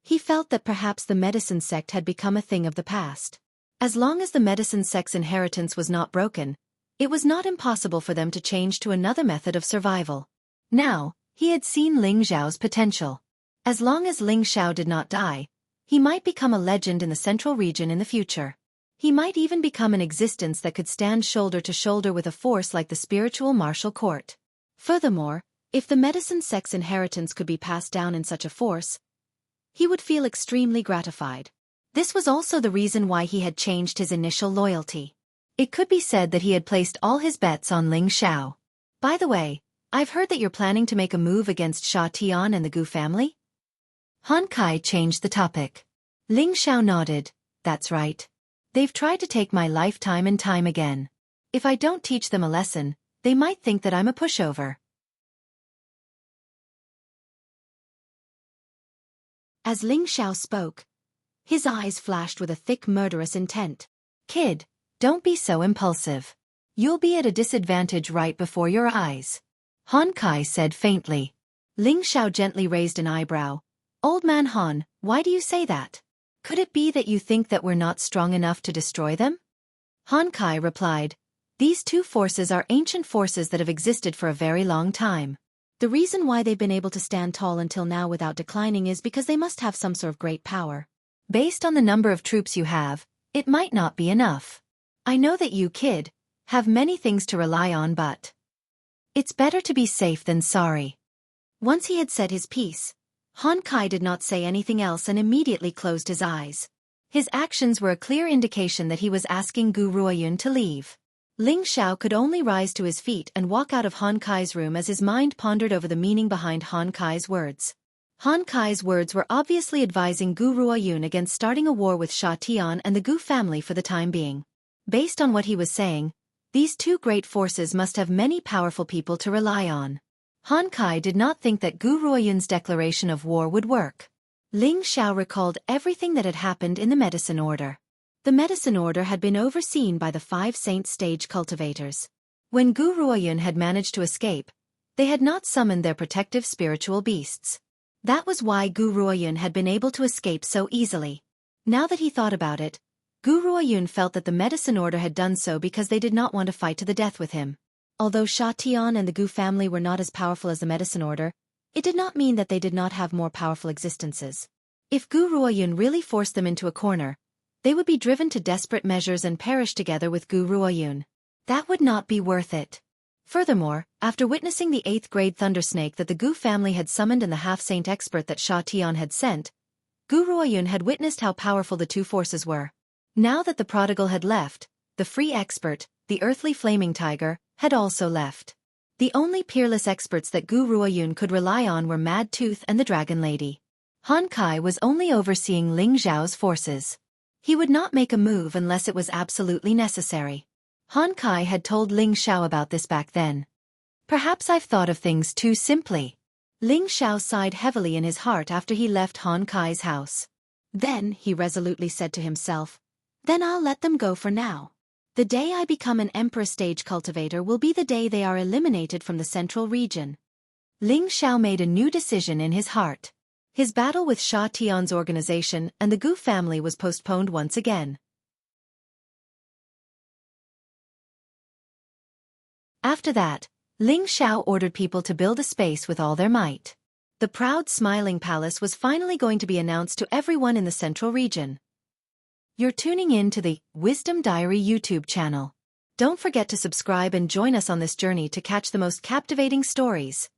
He felt that perhaps the medicine sect had become a thing of the past. As long as the medicine sect's inheritance was not broken, it was not impossible for them to change to another method of survival. Now, he had seen Ling Xiao's potential. As long as Ling Xiao did not die, he might become a legend in the central region in the future. He might even become an existence that could stand shoulder to shoulder with a force like the spiritual martial court. Furthermore, if the medicine sect's inheritance could be passed down in such a force, he would feel extremely gratified. This was also the reason why he had changed his initial loyalty. It could be said that he had placed all his bets on Ling Xiao. By the way, I've heard that you're planning to make a move against Sha Tian and the Gu family? Han Kai changed the topic. Ling Xiao nodded. That's right. They've tried to take my life time and time again. If I don't teach them a lesson, they might think that I'm a pushover. As Ling Xiao spoke, his eyes flashed with a thick murderous intent. Kid, don't be so impulsive. You'll be at a disadvantage right before your eyes. Han Kai said faintly. Ling Xiao gently raised an eyebrow. Old man Han, why do you say that? Could it be that you think that we're not strong enough to destroy them? Han Kai replied, these two forces are ancient forces that have existed for a very long time. The reason why they've been able to stand tall until now without declining is because they must have some sort of great power. Based on the number of troops you have, it might not be enough. I know that you, kid, have many things to rely on, but it's better to be safe than sorry. Once he had said his piece, Han Kai did not say anything else and immediately closed his eyes. His actions were a clear indication that he was asking Gu Ruoyun to leave. Ling Xiao could only rise to his feet and walk out of Han Kai's room as his mind pondered over the meaning behind Han Kai's words. Han Kai's words were obviously advising Gu Ruoyun against starting a war with Sha Tian and the Gu family for the time being. Based on what he was saying, these two great forces must have many powerful people to rely on. Han Kai did not think that Gu Ruoyun's declaration of war would work. Ling Xiao recalled everything that had happened in the medicine order. The medicine order had been overseen by the 5 saint stage cultivators. When Gu Ruoyun had managed to escape, they had not summoned their protective spiritual beasts. That was why Gu Ruoyun had been able to escape so easily. Now that he thought about it, Gu Ruoyun felt that the medicine order had done so because they did not want to fight to the death with him. Although Sha Tian and the Gu family were not as powerful as the medicine order, it did not mean that they did not have more powerful existences. If Gu Ruoyun really forced them into a corner, they would be driven to desperate measures and perish together with Gu Ruoyun. That would not be worth it. Furthermore, after witnessing the 8th grade thundersnake that the Gu family had summoned and the half-saint expert that Sha Tian had sent, Gu Ruoyun had witnessed how powerful the two forces were. Now that the prodigal had left, the free expert, the earthly flaming tiger, had also left. The only peerless experts that Gu Ruoyun could rely on were Mad Tooth and the Dragon Lady. Han Kai was only overseeing Ling Zhao's forces. He would not make a move unless it was absolutely necessary. Han Kai had told Ling Xiao about this back then. Perhaps I've thought of things too simply. Ling Xiao sighed heavily in his heart after he left Han Kai's house. Then, he resolutely said to himself, then I'll let them go for now. The day I become an Emperor stage cultivator will be the day they are eliminated from the central region. Ling Xiao made a new decision in his heart. His battle with Sha Tian's organization and the Gu family was postponed once again. After that, Ling Xiao ordered people to build a space with all their might. The proud smiling palace was finally going to be announced to everyone in the central region. You're tuning in to the Wisdom Diary YouTube channel. Don't forget to subscribe and join us on this journey to catch the most captivating stories.